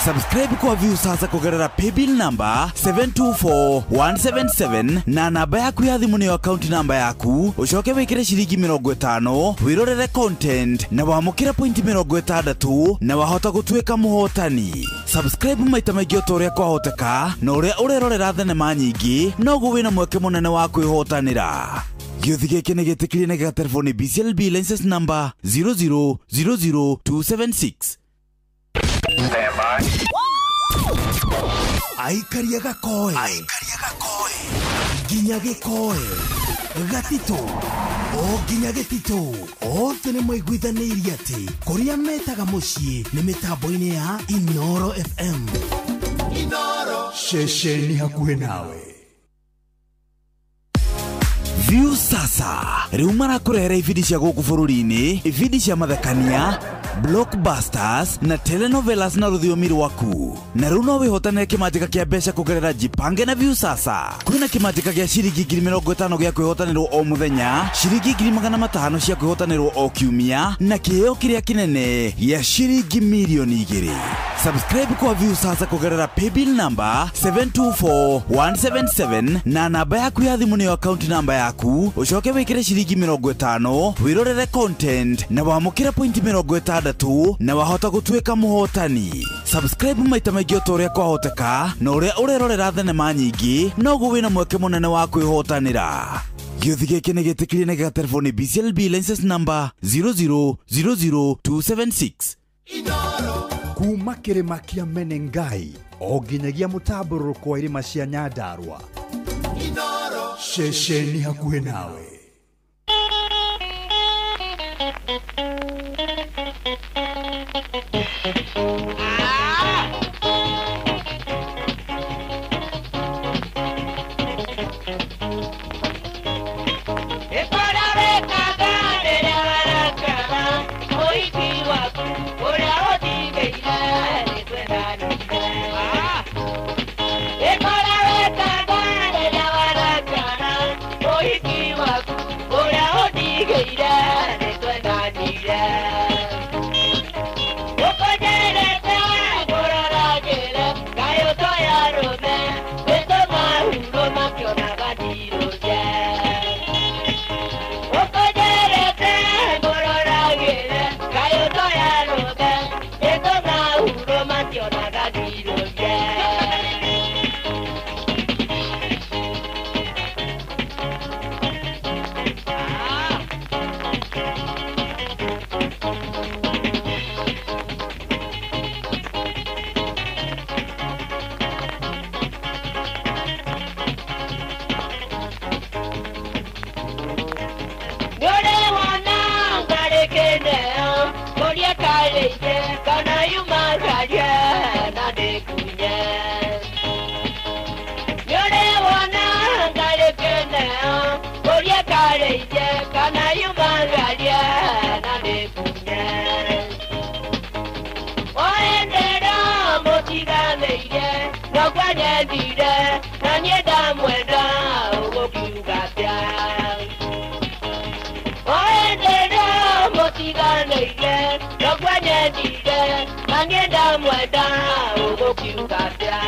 Subscribe kwa View sasa kugerera paybill number 724177 na namba yaku ya thimu ni account number yaku. Ucoke wikire ciringi 50, wirorere content na wamukire point 60 na wahota gutuika muhotani. Subscribe maita maingĩ o toria kwahoteka, na uria urerorera thenema nyingi noguo wina mweke munene wa kwihotanira. Gĩuthi gĩkĩ nĩ gĩtĩkĩrie na gĩgatelefoni BCLB license number 0000276. Aikaria gakoe nginya gĩkoe gatito o nginya gĩtito othe nĩ maiguithanĩirie atĩ kũrĩa metaga mũciĩ nĩ mĩtambo-inĩ ya Inoro FM. Inoro ceceni hakuhĩ nawe. View sasa riu marakurehera ibindi cia guku bururi-ini, ibindi cia mathekania, blockbusters na telenovelas na rũthiomi rwaku. Na riu no wihotanire kimanjika kia mbeca kugerera Jipange na View sasa. Kwina kimanjika gia ciringi 50,000 gia kwihotanirwo o muthenya, ciringi 500,000 cia kwihotanirwo o kiumia, na kiheo kiria kinene gia ciringi milioni 2. Subscribe kwa View sasa kugerera paybill number 724177 na namba yaku ya thimu ni account number yaku. Ucoke wikire ciringi 50, wirorere content na wamukire point 60 na wahota gutuika muhotani. Subscribe maita maingĩ o toria kwahoteka, na uria urerorera thenema nyingi noguo wina mweke munene wa kwihotanira. Gĩuthi gĩkĩ nĩ gĩtĩkĩrie na gĩgatelefoni BCLB license number 0000276. Kuma kĩrĩma kĩa Menengai o nginyagia mũtambũrũko wa irĩma cia Nyandarua. Ceceni hakuhĩ nawe. nyendire na nyenda mwenda ugokiugatia oendere motiganeire nogwa nyendire na nyenda mwenda ugokiugatia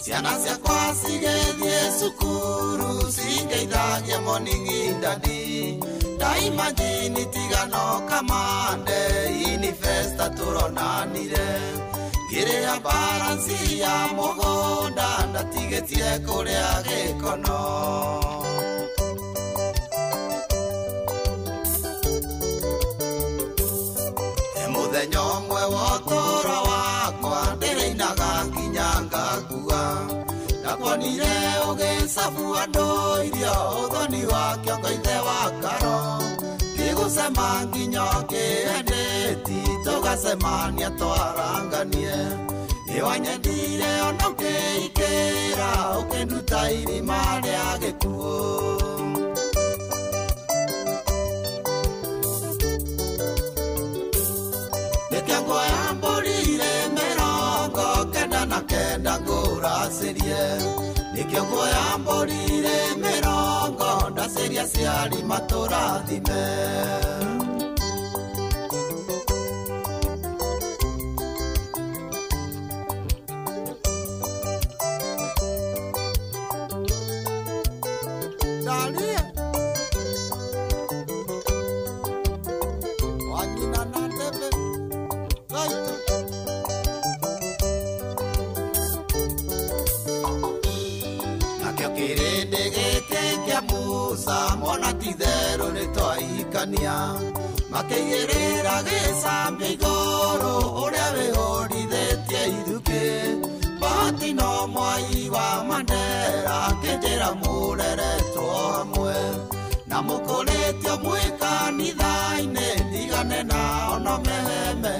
Ciana ciakwa cigethie cukuru cingeithagia morning indadi daima jini tigano kamande ini festa turonanire gire ya balansi ya mogonda ndatigetie kuria gikono muthenya umwe wotoro wakwa ndĩrĩinaga nginya ngakua ndakwonire ũgĩcabu andũ irio ũthoni wa kĩongo ithe wa karo ngĩgũcema nginya kĩendĩti tũgacemania twaranganie nĩwanyendire ona ũkĩikĩra ũkĩnduta irima rĩa gĩkuũ Ngoya mborire merongo kenda na kenda ngũracirie Nikio ngoya mborire merongo ndaciria ciari matũrathime Dalia Wanyina na tebe Nakio kirindi giki kia Musa mwana titherũ nĩtwaikania makĩigĩrĩra gĩcambio igũrũ ũrĩa wĩhũrithĩtie ithuki Bahati no mwai wa Mandera kĩnjĩra mũreretwo hamwe na mũkũrĩtio mwĩ kanitha-inĩ ndigane nao no meheme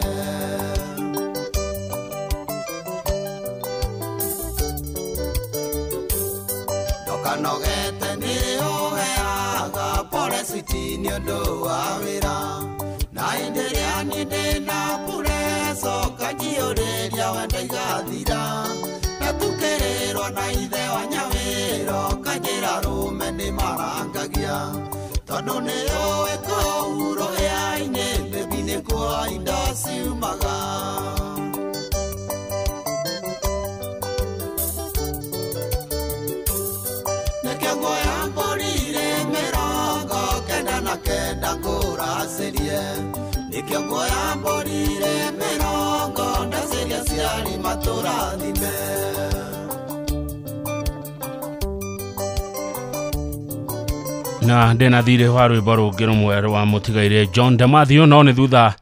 Ndokanogete nĩũheaga pole switi nĩ ũndũ wa wĩra na hĩndĩ ĩrĩa niĩ ndĩna pureco kanjiũrĩria wenda igathira na tukĩrĩrwo na ithe wa nyawĩro kanjĩra rũme nĩ marangagia tondũ nĩũĩ kũu rũhĩa-inĩ baby nĩkuo indo ciumaga Nikio ngoya mborire merongo kenda na kenda ngũracirie Nikio ngoya mborire merongo ndaciria ciari matũrathime na ndena thire wa rwĩmbo rũngĩ rũmwe rwa mũtigaire John Damathio no nĩ thutha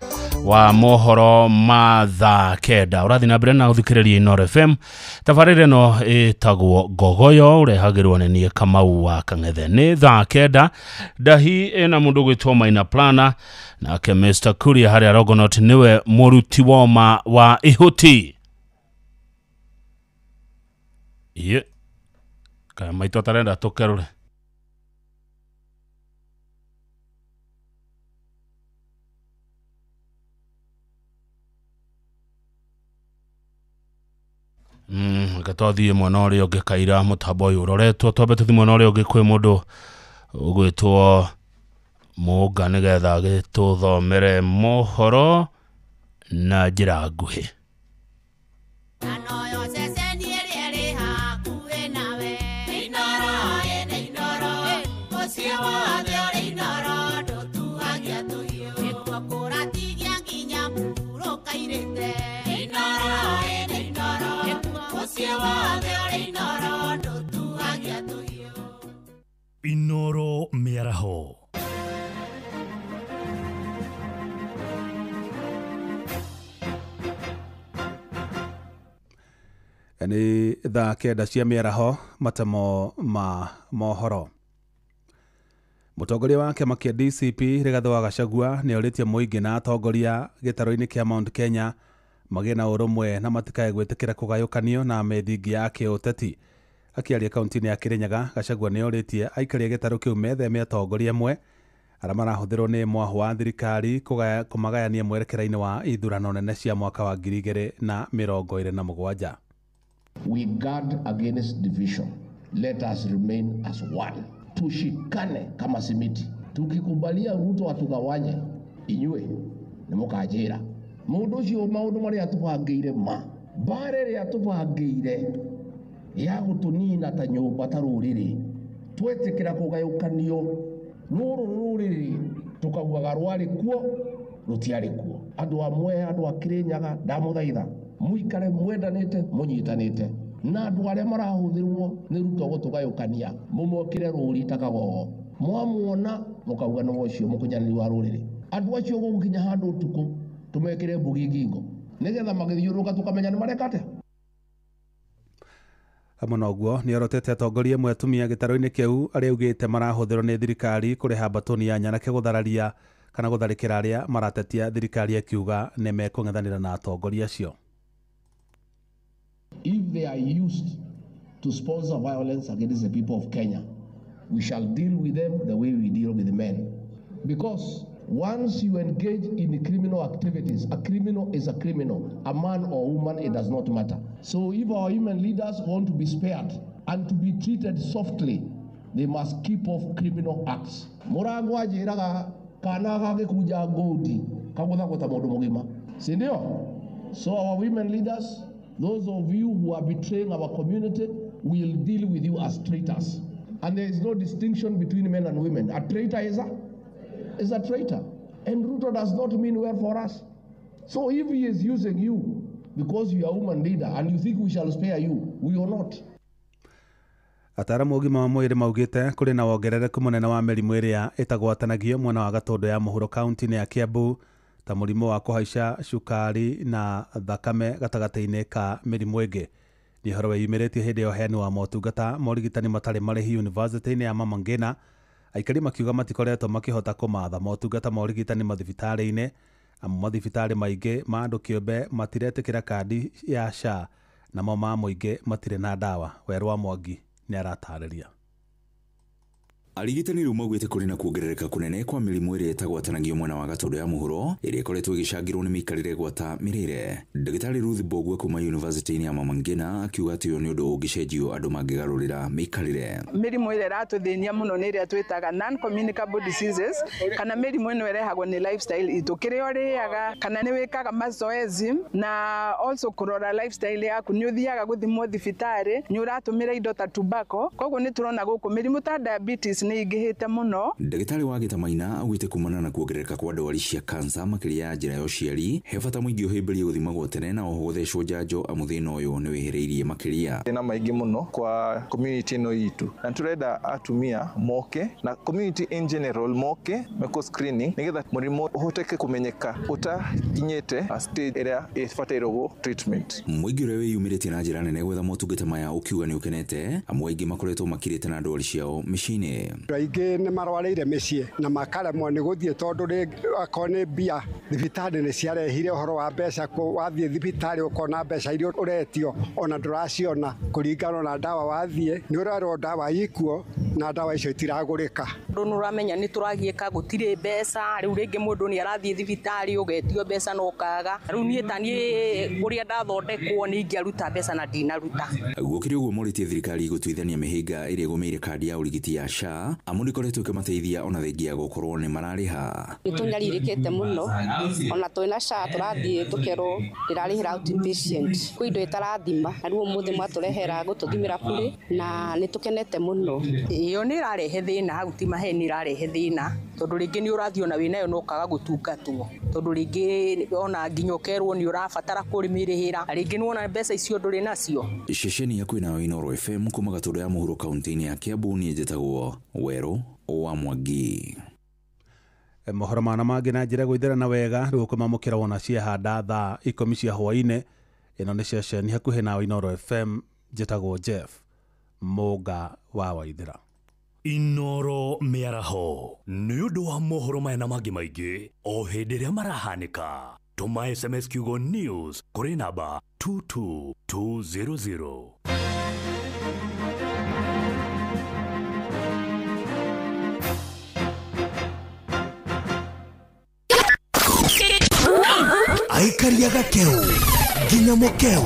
wa mohoro ma thaa kenda ũrathi na mbere na ũthikĩrĩria Inooro FM tabarĩra ĩno ĩtagwo Ngogoyo ũrehagĩrwo nĩ niĩ Kamau wa Kang'ethe nĩ thaa kenda ndahi ĩna mũndũ gwĩtwo Maina Plana nake Mr. Kuria harĩa Rogonot nĩwe mũruti woma wa ihuti kaya maitũ atarenda tũkerũre Gatwathie mwana ũrĩa ũngĩ kaira mũtambo ũyũ ũroretwo twambe tũthi mwana ũrĩa ũngĩ kwĩ mũndũ ũgwĩtwo Mũnga nĩgetha gĩtũthomere mohoro na njĩra nguhĩ Inooro mĩaraho nĩ thaa kenda cia mĩaraho matamo ma mohoro mũtongoria wa kĩama kĩa DCP Rigathĩ wa Gachagua nĩ orĩtie mũingĩ na atongoria gĩtarũ-inĩ kĩa Mount Kenya magĩe na ũrũmwe na matikae gwĩtĩkĩra kũgayũkanio na methingi ya kĩũteti akiaria kaunti-inĩ ya Kirinyaga Gachagua nĩ orĩtie aikaria gĩtarũ kĩu metheme atongoria amwe arĩa marahũthĩrwo nĩ mwaho wa thirikari kũmagayania mwerekera-inĩ wa ithurano nene cia mwaka wa 2027. We guard against division. Let us remain as one. Tushikane kama simiti. Tukikubalia Ruto atugawanye, inyue nĩ mũkanjĩra. Mũndũ ũcio maũndũ marĩa tũbangĩire ma. Bare rĩa tũbangĩire ya gũtũnina ta nyũmba ta rũrĩrĩ. Twetĩkĩra kũgayũkanio ruru ruri tukaugaga rwari kuo rutiari kuo andu amwe andu akirinyaga ndamuthaitha muikare mwendanite munyitanite na andu aria marahuthirwo ni ruto gutugayukania mumokire ruri takagogo mwamuona mukauga no ucio mukunyaniri wa ruriri andu acio gukinya handu utuku tumekire mbugi ngingo nigetha magithiuruka tukamenya ni marekate hamwe noguo nĩ orotete atongoria amwe atumia gĩtarũ-inĩ kĩu arĩa augĩte marahuthĩrwo nĩ thirikari kũrĩha mbatoni ya Nyanake gũthararia kana gũtharĩkĩra arĩa maratetia thirikari akiuga nĩ mekũng'ethanĩra na atongoria acio. If they are used to sponsor violence against the people of Kenya, we shall deal with them the way we deal with the men. Because once you engage in criminal activities, a criminal is a criminal, a man or woman, it does not matter. So if our human leaders want to be spared and to be treated softly, they must keep off criminal acts. Murango ajiraga kana gagikuja ngodi kagutha gota mundu mugima. Si ndio? So our women leaders, those of you who are betraying our community, will deal with you as traitors. And there is no distinction between men and women. A traitor is a traitor. And Ruto does not mean well for us. So if he is using you because you are a woman leader and you think we shall spare you, we will not. Ataramu ũgima wa mwĩrĩ maugĩte kũrĩ na wongerereku mũnene wa mĩrimũ ĩrĩa ĩtagwatanagio mwena wa Gatũndũ ya mũhuro kaunti-inĩ ya Kiambu ta mũrimũ wa kũhaica cukari na thakame gatagatĩ-inĩ ka mĩrimũ ĩngĩ. Nĩ ũhoro wĩyumĩrĩtie hĩndĩ ya ũheani wa motungata ma ũrigitani matarĩ marĩhi yunivasĩtĩ-inĩ ya Mama Ngina. Aikari makiuga matikoretwo makĩhota kũmatha motungata ma ũrigitani mathibitarĩ-inĩ amu mathibitarĩ maingĩ ma andũ kĩũmbe matiretĩkĩra kandi ya SHA namo ma mũingĩ matirĩ na ndawa. Werũ wa Mwangi nĩ aratarĩria. Arigitani rĩu maugĩte kũrĩ na kuongerereka kũnene kwa mĩrimũ ĩrĩa ĩtagwatanagio mwena wa Gatũndũ ya mũhuro ĩrĩa ĩkoretwo ĩgĩcangĩrwo nĩ mĩikarĩre gwata mĩrĩre. Ndagĩtarĩ Ruth Mbogua kuma yunivasĩtĩ-inĩ ya Mama Ngina akiuga atĩ ũyũ nĩ ũndũ ũngĩcenjio andũ mangĩgarũrĩra mĩikarĩre. Mĩrimũ ĩrĩa ĩratũthĩnia mũno nĩ ĩrĩa twĩtaga non-communicable diseases kana mĩrimũ ĩno ĩrehagwo nĩ lifestyle itũ, kĩrĩa ũrĩaga kana nĩ wĩkaga mazoezi na also kũrora lifestyle yaku, nĩ ũthiaga gũthimwo thibitarĩ, nĩ ũratũmĩra indo ta tobacco. Koguo nĩ tũrona gũkũ mĩrimũ ta diabetes nĩ ingĩhĩte mũno. Ndagĩtarĩ wa Gĩtamaina augĩte kumana na kuongerereka kwa ndwari cia kansa makĩria ya njĩra ya ũciari, he bata mũingĩ ũhĩmbĩrie gũthimagwo tene na oho gũthecwo njanjo amu thĩna ũyũ nĩ wĩhĩrĩirie makĩria. Thĩna maingĩ mũno kwa community ĩno itũ, na tũrenda atumia moke na community in general moke meko screening nĩgetha mũrimũ ũhoteke kũmenyeka ũtakinyĩte stage ĩrĩa ĩbatairwo treatment. Mũingĩ ũrĩa wĩyumĩrĩtie na njĩra nene gwetha motungata maya ũkiuga nĩ ũkenete amu aingĩ makoretwo makirĩte na ndwari ciao mĩciĩ-inĩ. Aingĩ nĩ marwarĩire mĩciĩ na makaremwo nĩ gũthiĩ tondũ akorwo nĩ mbia thibitarĩ nĩ ciarehire ũhoro wa mbeca, wathiĩ thibitarĩ ũkona mbeca iria ũretio ona ndũraciona kũringana na ndawa wathiĩ nĩ ũrarwo ndawa ikuo na ndawa icio itiragũrĩka. Ndũ nĩ ũramenya nĩ tũragiĩka gũtirĩ mbeca, rĩu rĩngĩ mũndũ nĩ arathiĩ thibitarĩ ũgetio mbeca na ũkaga. Rĩu niĩ ta niĩ ũrĩa ndathondekwo nĩ ingĩaruta mbeca na ndinaruta. Gũkĩrĩ ũguo morĩtie thirikari gũtuithania mĩhĩnga ĩrĩa ĩgũmĩire kandi ya ũrigiti ya SHA amu nĩkoretwo ĩkĩmateithia ona thengia ya gũkorwo nĩ mararĩha. Nĩ tũnyarirĩkĩte mũno ona twĩna SHA tũrathiĩ tũkerwo ndĩrarĩhĩra outpatient kwĩ indo ĩtarathima, na rĩu ũmũthĩ mwatũrehera gũtũthimĩra bure na nĩ tũkenete mũno. Iyo nĩ ĩrarehe thĩna, hau ti maheni ĩrarehe thĩna tondũ rĩngĩ nĩ ũrathiĩ ona wĩnayo no ũkaga gũtungatwo tondũ rĩngĩ ona nginya ũkerwo nĩ ũrabatara kũrĩmĩrĩhĩra, rĩngĩ nĩ wona mbeca icio ndũrĩ nacio. Ceceni ya kwĩna Inooro FM kuma Gatũndũ ya mũhuro kaunti-inĩ ya Kiambu niĩ njĩtagwo Werũ wa Mwangi. Mohoro mana mangĩ na njĩra gwĩthera wega rĩu kũmamũkĩra wona ciahanda thaa 10 cia hwaĩ-inĩ. Ĩno nĩ ceceni hakuhĩ na Inooro FM, njĩtagwo Jeff Mũnga wa Waithĩra. Inooro mĩaraho nĩ ũndũ wa mohoro maya na mangĩ maingĩ o hĩndĩ ĩrĩa marahanĩka. Tũma SMS kiugo news kũrĩ namba 22200. Aikari Gakeu nginya Mũkeu,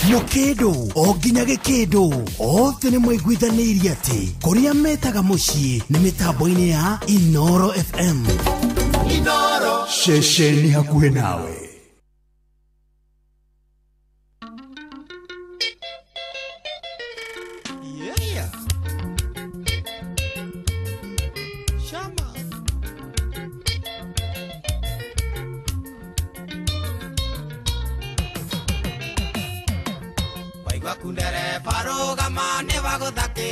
Mũkĩndũ o nginya Gĩkĩndũ, othe nĩ mwaiguithanĩirie atĩ kũrĩa metaga mũciĩ nĩ mĩtambo-inĩ ya Inooro FM. Inooro ceceni hakuhĩ nawe.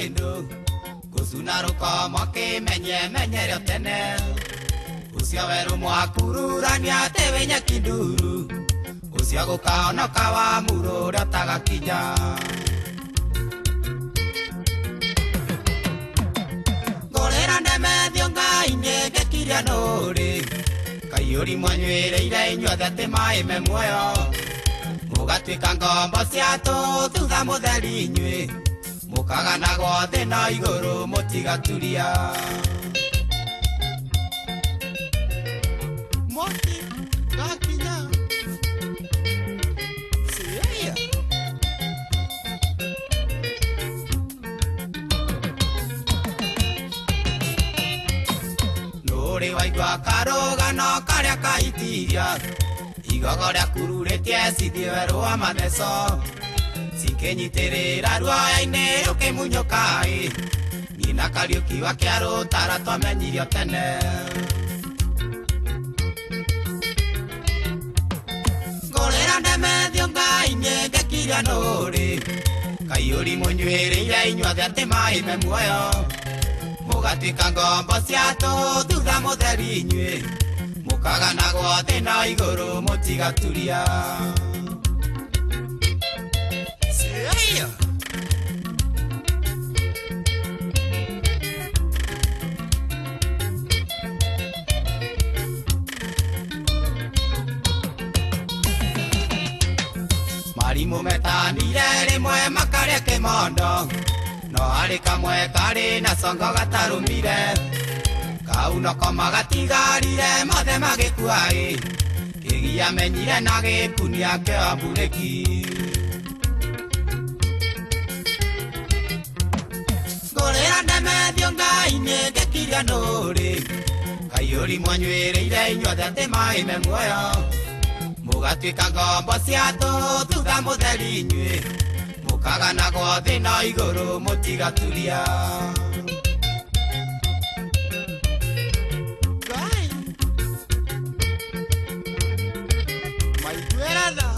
kindu kusuna rukoma kimenye tene ucio weru mwakururania tewe nyakinduru ucio gukaonoka wa murure tagakinya ngorera ndemethio ngai ngekiria nuri kaiuri mwanywireire inyuothe ati mai me muoyo mugatwika ngombo ciatu thutha mutheri inyui mukagana thĩ na igũrũ mũtigaturia Moti gakinya Siria Nũrĩ waigua karũgano karĩa kaitiria igogo rĩakururĩtie cithie werũ wa matheco Sikenyitirira ruaya-inĩ rũkĩmunyũkai Nina Kariukiwa kĩa rũtara twamenyirio tene Ngorera ndemethio ngai nĩngekiria nũrĩ Kaiũri mũnyuĩrĩire inyuothe atĩ mai me muoyo Mũgatuĩka ngombo ciatũ thutha mũtheri inyuĩ Mũkaganagwo thĩ na igũrũ mũtigaturia Marimu metanire rimwe makarĩa kĩmondo no harĩ kamwe karĩ na congo gatarũmire kau noko magatigarire mothe magĩkuaĩ kĩgia menyire na gĩkunia kĩa mburĩki Ngorera ndemethio ngai nĩngekiria nũrĩ Kaiũri mwanyuĩrĩire inyuothe atĩ mai me muoyo Mũgatuĩka ngombo ciatũ thutha mũtheri inyuĩ Mũkaganagwo thĩ na igũrũ mũtigaturia Ngai Maiguĩra tha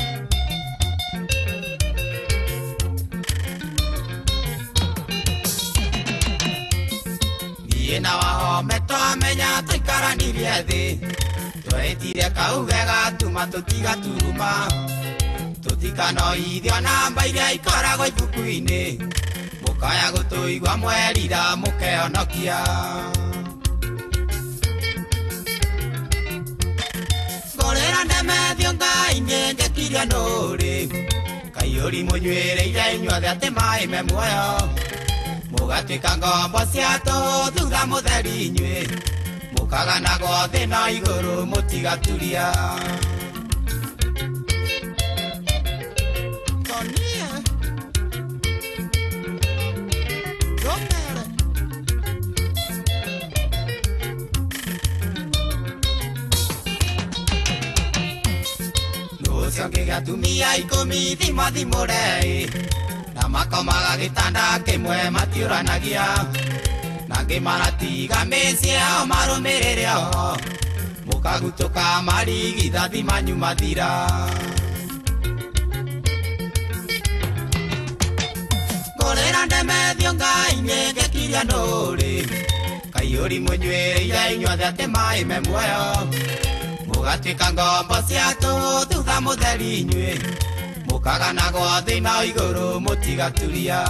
Niĩ na wahome twamenya tũikaranirie thĩ Twetire kauge gatuma tũtigaturuma Tũtikanoithio namba iria ikoragwo ibuku-inĩ Mũkaya gũtũigua mwerira mũkehonokia Ngorera ndemethio ngai nĩngekiria nũrĩ Kaiũri mũnyuĩrĩire inyuothe atĩ mai me muoyo Mũgatuĩka ngombo ciatũ thutha mũtheri inyuĩ Mũkaganagwo thĩ na igũrũ mũtigaturia Tonia Romere Nũcio ngĩgatumia ikũmi thimũrei Na makomaga gĩtanda kĩmwe matiũranagia Na ngĩmaratiga mĩciĩ o marũmĩrĩre o Mũkagutũka marigithathi manyu mathira Ngorera ndemethio ngai nĩngekiria nũrĩ Kaiũri mũnyuĩrĩire inyuothe atĩ mai me muoyo Mũgatuĩka ngombo ciatũ thutha mũtheri inyuĩ Mũkaganagwo thĩ na igũrũ mũtigaturia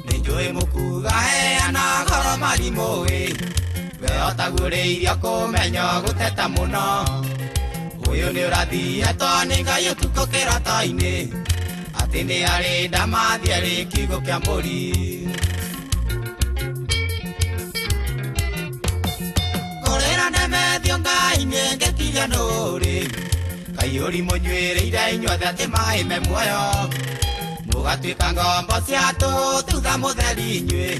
Nĩnjũĩ mũkuga heana goro marimũĩ We otagũrĩirio kũmenya gũteta mũno Ũyũ nĩ ũrathiĩtwo nĩ Ngai ũtukũ kĩroto-inĩ Atĩ nĩ arĩ ndamathi arĩ kiugo kĩa mbũri Ngorera ndemethio ngai nĩngekiria nũrĩ Kaiũri mũnyuĩrĩire inyuothe atĩ mai me muoyo Mũgatuĩka ngombo ciatũ thutha mũtheri inyuĩ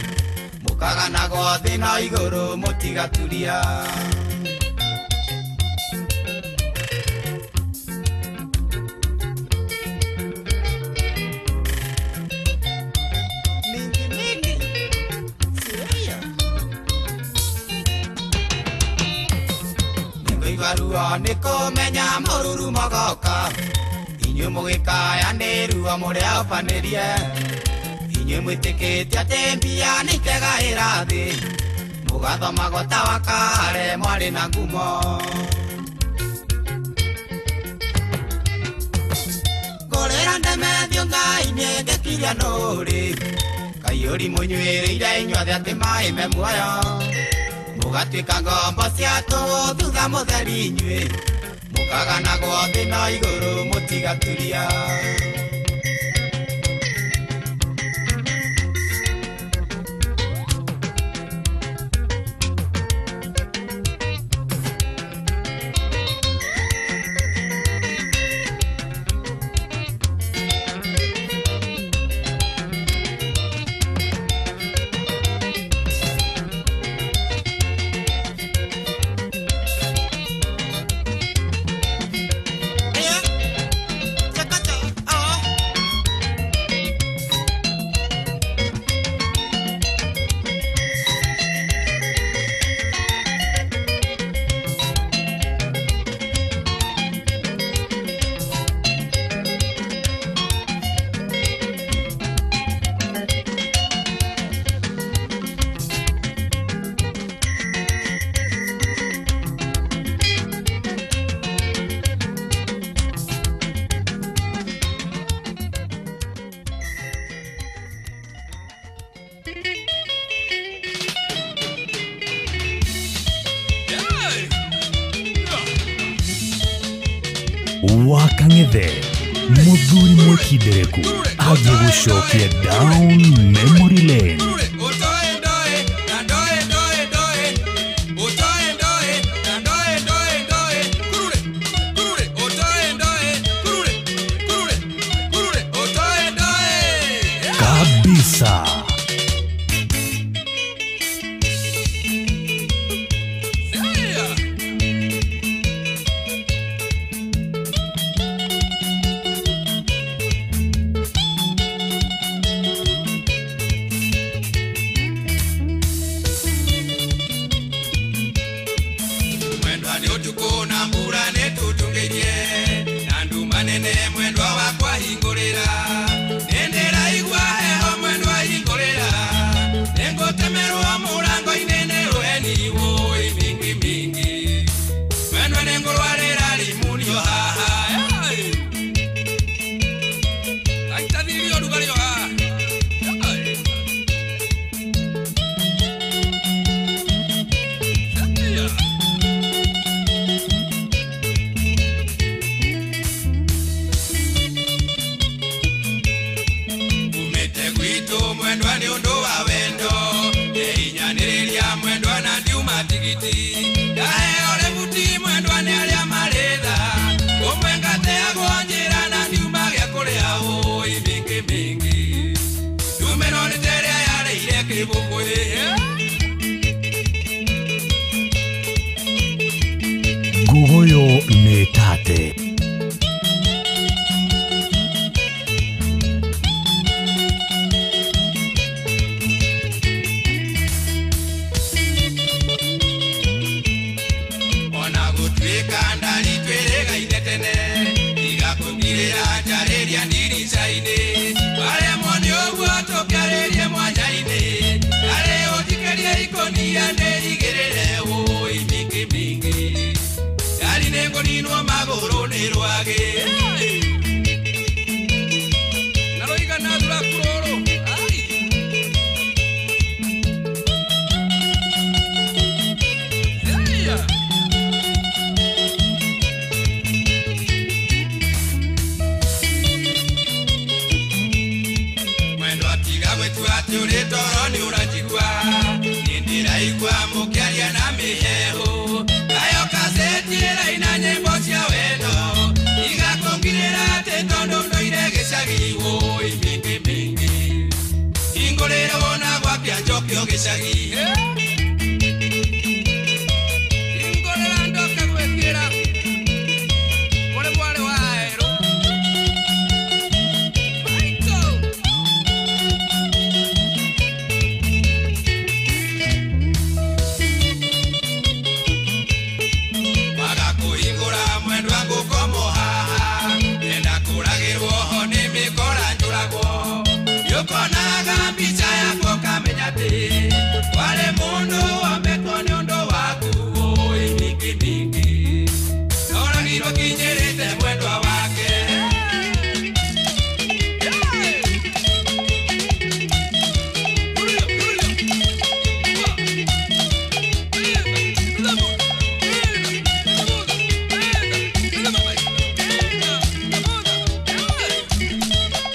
Mũkaganagwo thĩ na igũrũ mũtigaturia Ningi rugaruo nĩ kũmenya mũruru mogoka inyuĩ mũgĩkaya nĩ ruo mũrĩa ũbanĩrie inyuĩ mwĩtĩkĩtie atĩ mbia nĩ itegaĩra thĩ mũgathoma gota wakare mwarĩ na ngumo ngũrĩra ndemethio ngai nĩ ngĩkiria nũrĩ kaiyũri mũnyuĩrĩire inyuothe atĩ maĩ me muoyo mũgatuĩka ngombo cia tũhũ thutha mũtheri inyuĩ mũkaganagwo thĩ na igũrũ mũtigaturia Wakang'ethe muthuri mwĩkindereku athie gũcokia down memory lane kabisa. Gugoyo ne tate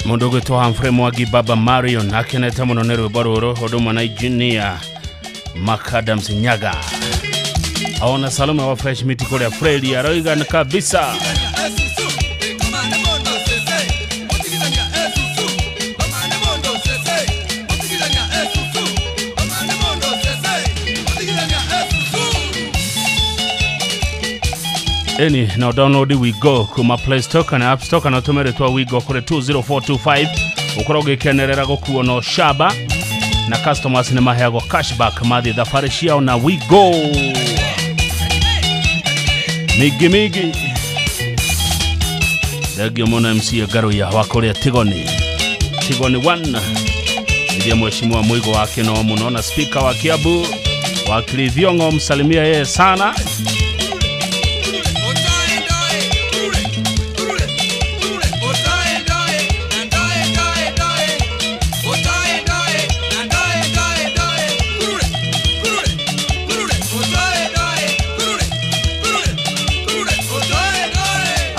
mundu gwitwa Humphrey Mwangi Baba Marion akenete muno ni rwimbo ruru huduma na engineer Macadams Nyaga aona Salome wa Fresh Meat kuria Freddy aroiga kabisa. Eni now download We Go kuma Play Store kana App Store kana tumere twa We Go kure 20425 ukoroge kenerera gokuo no shaba na customers ni maheago cashback mathi thafarishia na We Go migi Dagi mona MC Garo ya wakoria Tigoni 1 ndiye mheshimiwa Muigo wake no muno na speaker wa Kiabu wa Klithiongo msalimia yeye sana.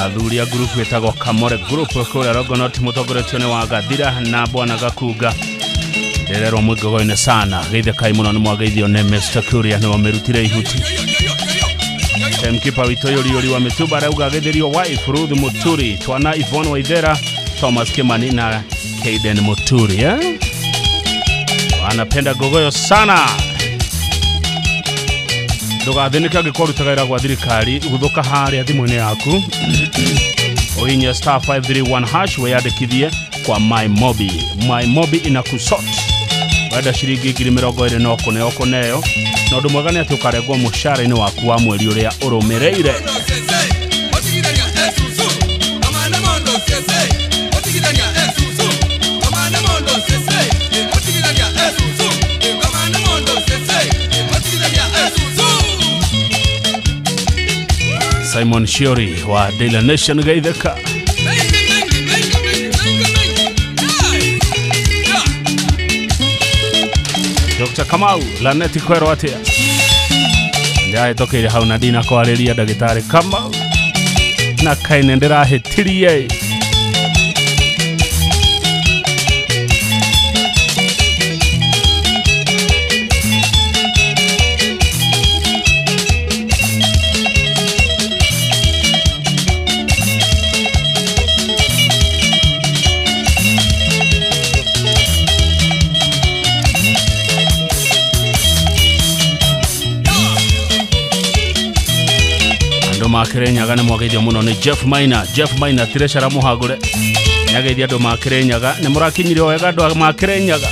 Adhuria group yetago Kamore group kule Rogonot mutogoretio wa Gathira na bwana Gakuga derero mugogoine sana geithe kai muno ni mwagaithio ne Mr Kuria no merutire ihuti mkipa witoyori wa Mituba rauga getherio wife Ruth Muturi twana Yvonne Waithera Thomas Kimani na Kaden Muturi wanapenda gogoyo sana ndugathinika gikoru tagaira gwa thirikari guthuka haria thimuni yaku oinya *531# weyandikithie kwa My Mobi inakusort wada shiringi 20 no kuneyo no ndumwagani ati ukaregwa mushara-ini waku wa mweri uria urumireire Simon Shiori wa Daily Nation gaitheka Dr. Kamau Laneti kwero atia Ndiae tokere hau Nadina kwariria Dagitari Kamau na kaine ndirahitirie Makirenyaga ne mwageithia muno ni Jeff Maina tireshara muhagure nyageithia ndo Makirenyaga ne murakinyire wega ndo Makirenyaga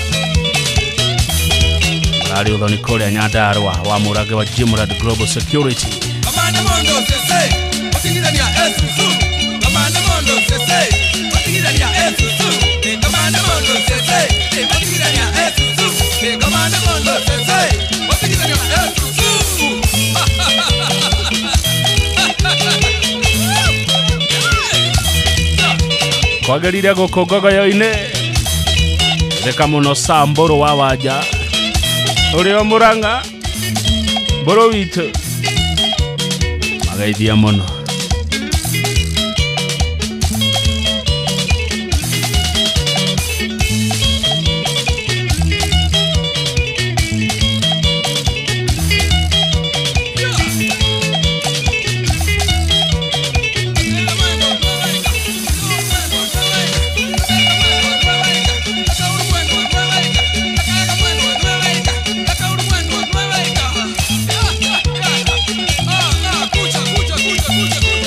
ari uthoni kore Nyandarua wa murage wa Jimrad Global Security Kamanda Mondo sese otigithania esusu Kamanda Mondo sese otigithania esusu Kamanda Mondo sese otigithania esusu Kamanda Mondo sese otigithania esusu Kwagerire gukongogo yoine Theka muno Samburu wa waja Urio Muranga Mburu witu Magaithia muno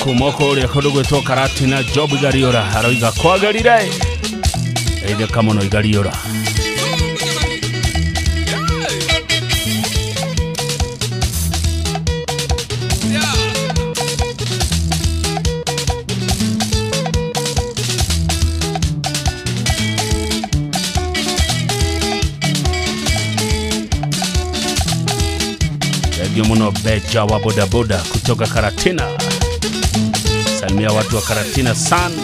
Kumoko uria kudugu to Karatina Job Gariora aroiga kwagarire eide kamono Gariora Yagio muno Beja wa bodaboda kutoka Karatina Salimia watu wa Karatina sana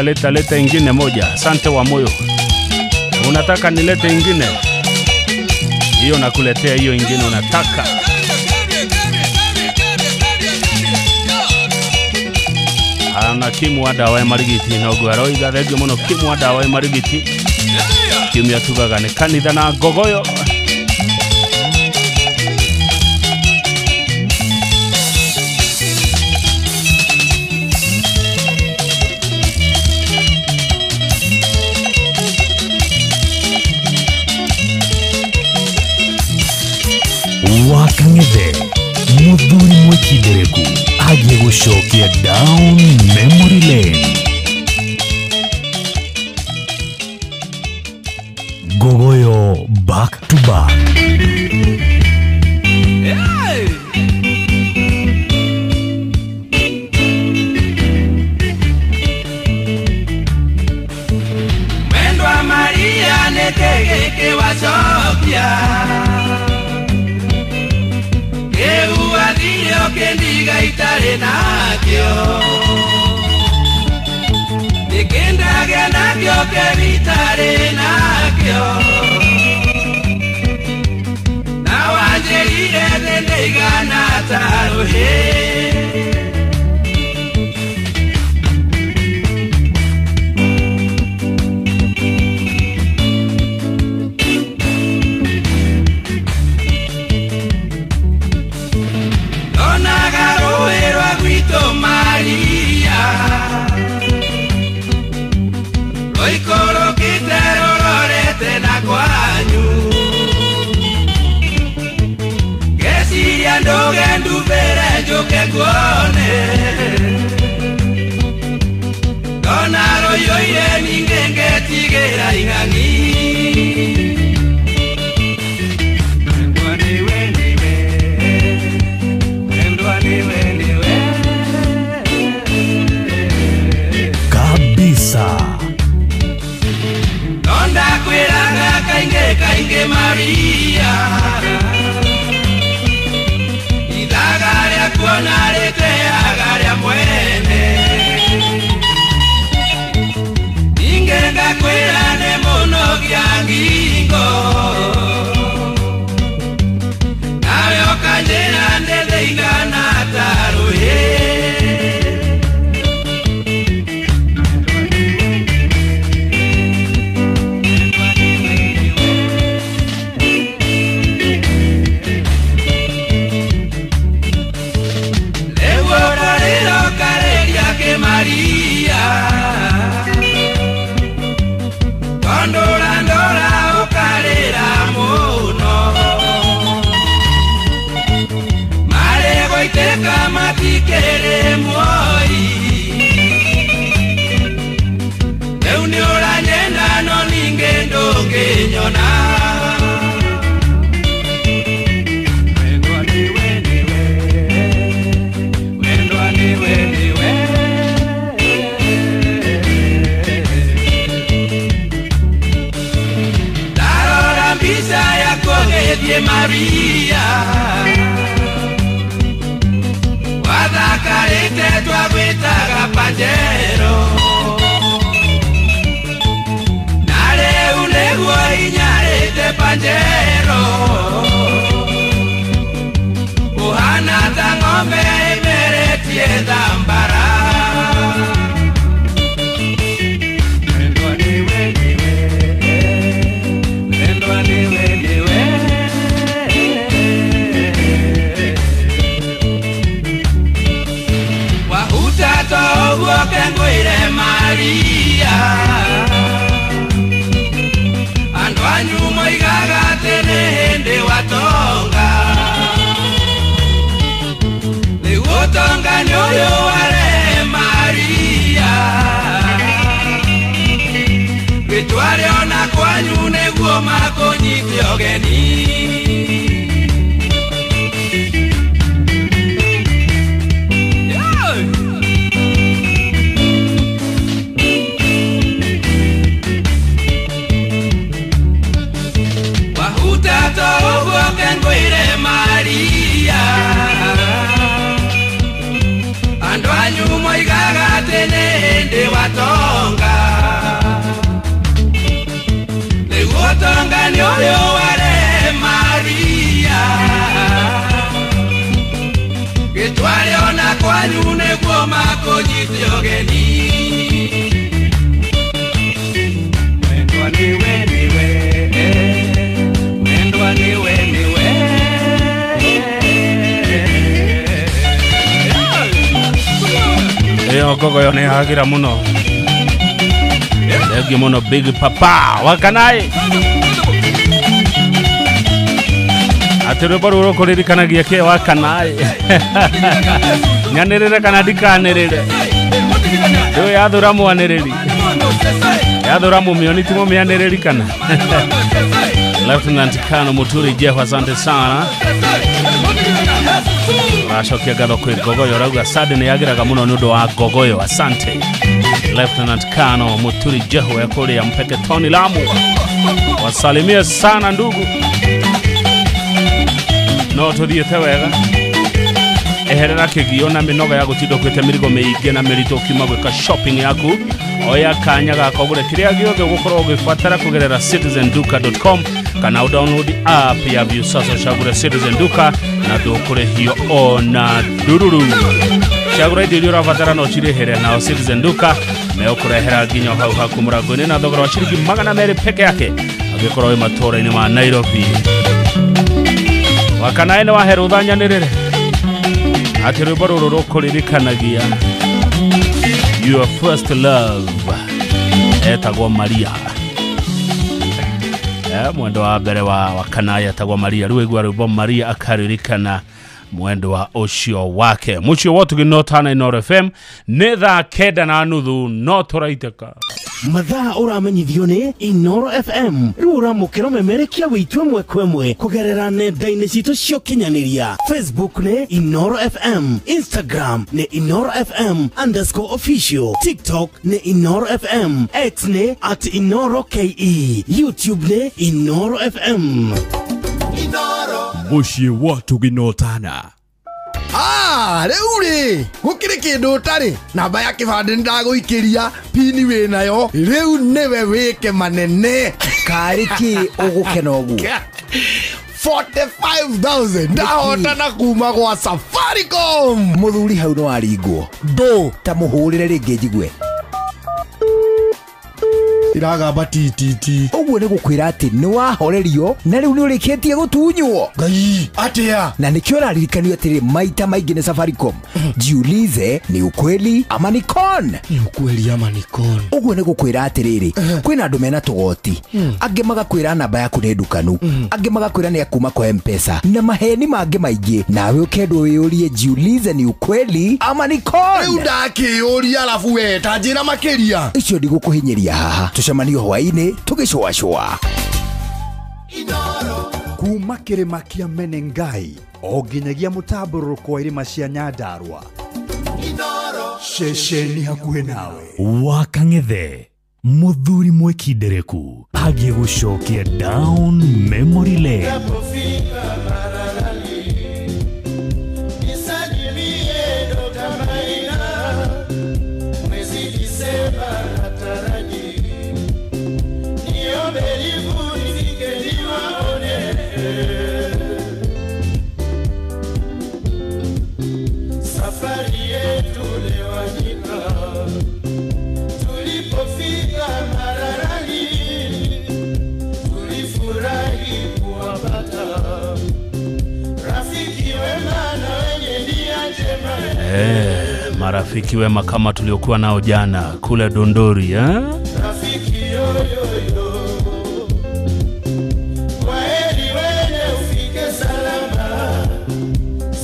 Leta ingine moja. Asante wa moyo. Unataka nilete ingine? Hiyo nakuletea hiyo ingine unataka. Ana kimu wa dawa ya marigiti na ugwaro igathegio muno kimu wa dawa ya marigiti. Kimya tugaga ni kanitha na gogoyo. Wakang'ethe muthuri mwikindereku agiye gucokia down memory lane. Gogoyo back to back. Mwendwa Maria nekegeke wachopia kendiga itare nakyo nikendage nakyo kevitare nakyo na wanjerire dendiga nataruhe Maria Roikoro kitero lorete na kwanyu Kesiria ndoge nduvere joke kuone Donaro yoye ningenge tigera ingani Donda kwiraga kainge Maria Idagaria kuona rete agaria mwene Ingenga kwirane mono gyangingo Nayo kanjena ndede ingana taruhe Maria Condora ocarera mono Mare goiteka matikere moi Euniora nyenda no ningendo genyona Maria Wadakarete twagwitaga Pajero Nare uneguo inyarete Pajero Uhana ta ng'ombe imeretie dhambara Kenguire Maria Andwanyu moigaga tene hende watonga Liwotonga nyoyo ware Maria Gitware ona kwanyu neguo makonyiti ogeni Kenguire Maria Andwanyu moigaga tene hende watonga niguo tonga ni uyu ware Maria gitware ona kwanyu niguo makunyite ugeni wendwa niwe wendwa niwe Eyo gogo yo ne hagira muno. Egi muno Big Papa wakanai. Atero baru ko ririkanagia ke wakanai. Nyanirire kana dikanirire. Yo yadura mu aniriri. Yadura mu mioni timo mianiriri kana. Lieutenant Kano Muturi Jehu, asante sana. Rashokia galo kwa gogoyo rauga sadene yagiraga muno nudo wa gogoyo asante. Lieutenant Kano Muturi Jehu ya kule ya Mpeke Tony Lamu. Wasalimie sana ndugu. No tudhiete wega. Eherera kigiona minoga ya gutindo kwete mirigo meige na merito kima gweka shopping yaku. Oya kanya gako gure kiria giothe gukorwo gifatara kugerera citizenduka.com kana download app ya Viusasa shagure Citizen Duka na dukure hiyo ona dururu shagure ndio rafatara no chirehere na Citizen Duka na ukurehera ginyo hau hakumuragone na thogora wa shiringi 200 peke yake agikorwo matora-ini ma Nairobi wakanaene wa herudhanya nirire ati rwimbo ruru rukuririkanagia your first love etagwo Maria mwendo wa mbere wa kanaya etagwo Maria riu igwa rwimbo Maria akaririkana mwendo wa ucio wake mucio wotu ginotana Inoro FM ni thaa 9:30 no turaiteka mathaa uramenyithio ni Inoro FM riu uramukira memerekia witwe mwekwe kugerera nenda-ini citu cio kinyaniria Facebook ni Inoro FM, Instagram ni Inoro FM_official, TikTok ni Inoro FM, X ni @InoroKE, YouTube ni Inoro FM. Inoro mucie watu ginotana reuri gukire kindu utari namba ya kibande ndaguikiria pini we nayo riu niwe wike manene kariki ugukena ogu 45,000 ndahota na kuma kwa Safaricom muthuri hau no aringwo do ta muhurire ringi njigwe iragamba tititi uguo ni gukwira ati ni wahorerio na riu ni urikitie gutunywo ngai atia na nikio raririkanio atiri maita maingi ni Safaricom jiulize ni ukweli ama ni con ni ukweli ama ni con uguo ni gukwira atiriri kwina andu mena tugoti ange magakwira namba yaku ni ndukanu ange magakwira ni akuma kwa M-Pesa na maheni mangi maingi nawe ukendwo wiyurie jiulize ni ukweli ama ni con riu ndakiyuria alafu we tanjira makiria icio ndigukuhinyiria haha tucemanio hwaini tugicwacwa Inoro kuma kirima kia Menengai o nginyagia mutamburuko wa irima cia Nyandarua Inoro shesheni hakuhe nawe Wakang'ethe muthuri mwekindereku agie gucokia down memory lane marafiki wema kama tuliokuwa nao jana kule Dondori rafiki yoyoyo kwaheri wene ufike salama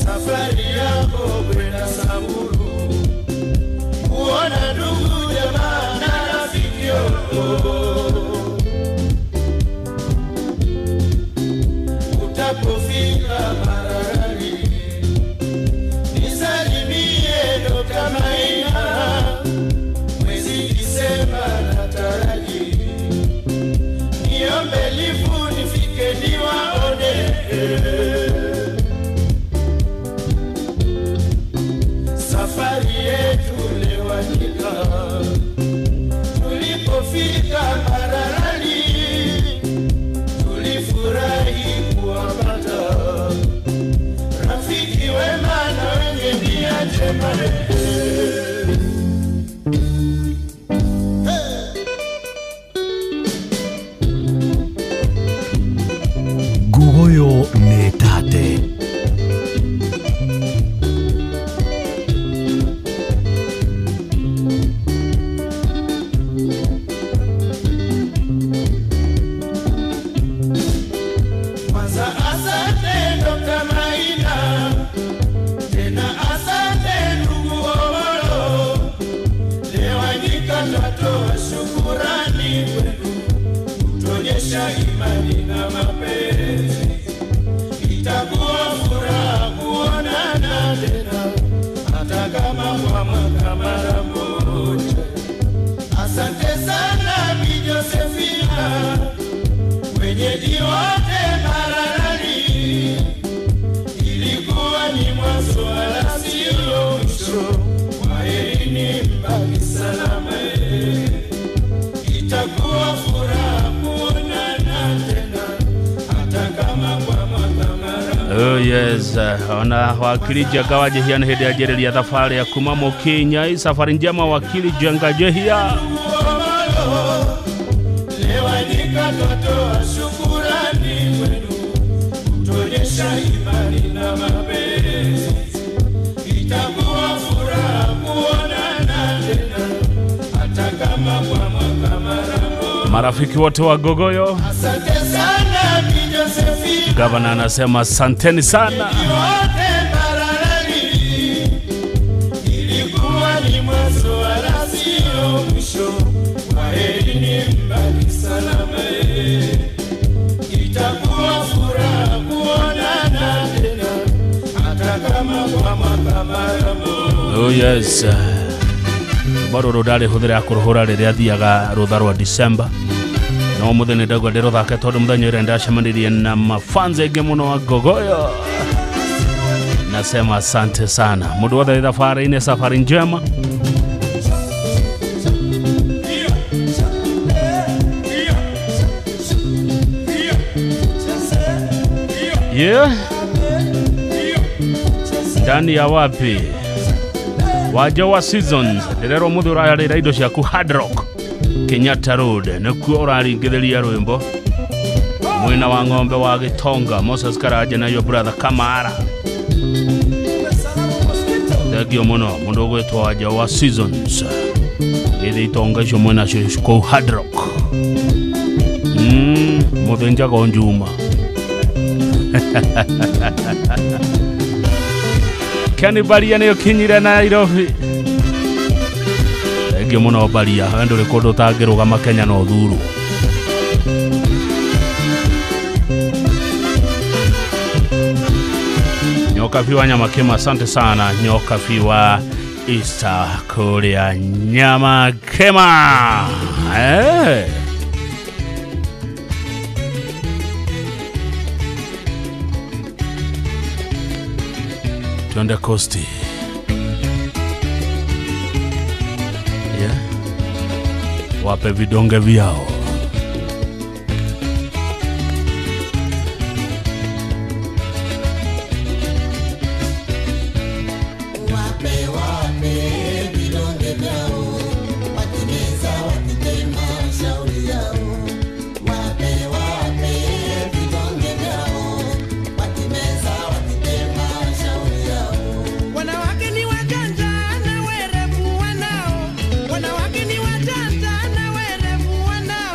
safari yako kwenda Samburu kuona ndugu jamaa na rafiki yoyoyo utapofika Mararani nisalimie Dr. Maina mwezi Disemba nataraji niombe lifu nifike niwaone safari yetu lewanyika Oyo nĩ tate. Oh yes, ona wakili jagawa jehia hedi ajeri ya thafari ya kumamo Kenya. Safari njema wakili janga jehia. Marafiki wote wa Gogoyo, gavana anasema asanteni sana. Oh yes, bado rodale hodere akuruhura rĩrĩa thiaga rutha rwa December. No muthene ndagwa ndero thake tondu muthenyo renda shamanirie na mafanze enge muno wa Gogoyo. Nasema asante sana. Mundu wothe thafari ine safari njema. Yeah. Ndani ya wapi? Wajawa season. Derero mudhura ya indo ciaku Hard Rock Kenyatta Road. Nikuo uraringithiria rwimbo mwina wa ng'ombe wa Gitonga. Moses Karaja na your brother Kamara. Thegio muno mundu gwetwa Wajawa Seasons. Ile itonga icio mwina cio Hard Rock. Muthenja gonjuma. Kani baria ne kinyira na Nairobi. Thegio muno baria ando rekodo tagiruga makenya no thuru. Nyoka fiwa nyama kema, asante sana nyoka fiwa Easter Korea nyama kema. Tuende Costi. Yeah. Wape vidonge vyao. Wanawake ni wajanja na werevu wanao.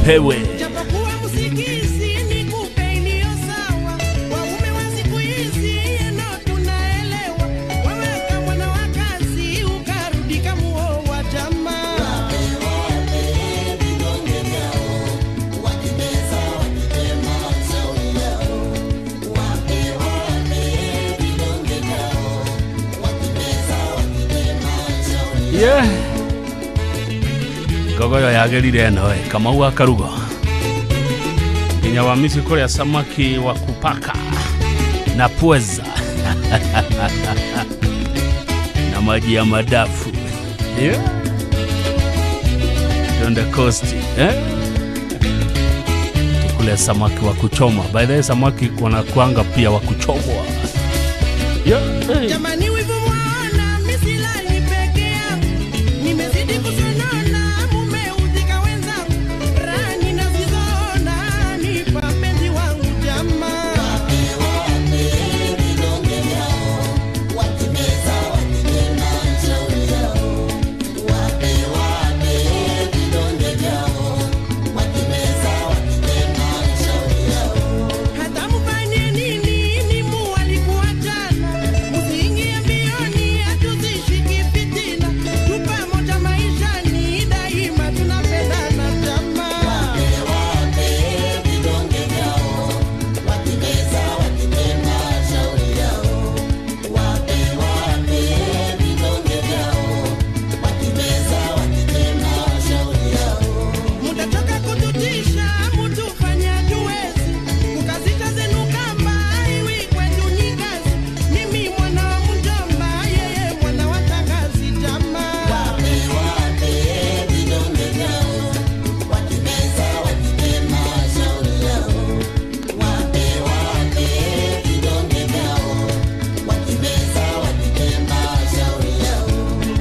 wapewe. Japokuwa msikizi nikupe iliyo sawa, waume wa siku hizi eno tunaelewa. Wewe kama mwana wa kazi ukarudi kamuoa jamaa. Yeah. Gogoyo yagerire no kama huwa karugo. Nginya wa misi kule ya samaki wa kupaka na pweza. Na maji ya madafu. Yeah. On the coast. Tukule samaki wa kuchoma. By the way, samaki kuna kuanga pia wa kuchomwa. Yeah. Hey. Jamani wivu mwana misilali peke yangu, nimezidi kusonona mumeuzika wenzangu, rani na zizona nipa penzi wangu jamaa. Hata mfanye nini ni mualikuwa jana, musiingie mbioni hatuzishiki fitina, tu pamoja maishani daima tunapendana jamaa. Mutachoka kututisha mutufanya tuwezi, kukazita zenu kamba iwi kwetu ni kazi. Mimi mwana wa mjomba, yeye mwana wa tangazi jamaa.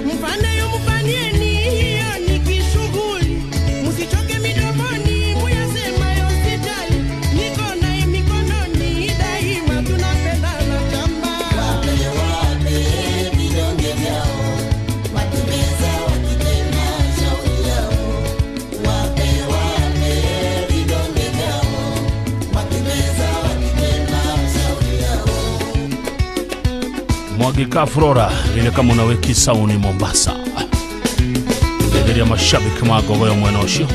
Mfanayo mfanyeni, hiyo ni kishughuli. Msichoke midomoni, muyasemayo sijali. Niko naye mikononi, daima tunapendana jamaa. Mwagika Flora ile kama unaweki sauni Mombasa. Ndege ya mashabiki magogoyo mwenoshio.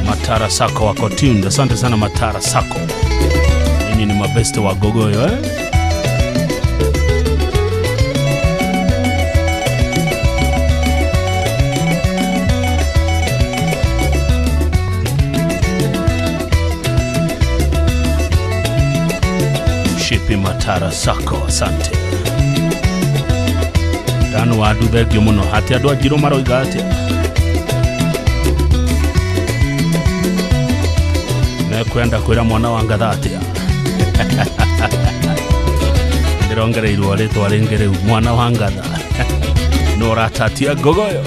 Matara Sako wako tuned. Asante sana Matara Sako. Ninyi ni mabeste wa gogoyo Shipi Matara Sako, asante. Danu wadu thegio muno. Hati adu ajiro maroiga atia. Ne kwenda kwira mwana wanga atia. Ndirongere iru areto arengere mwana wanga tha. Nora tatia gogoyo.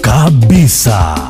Kabisa.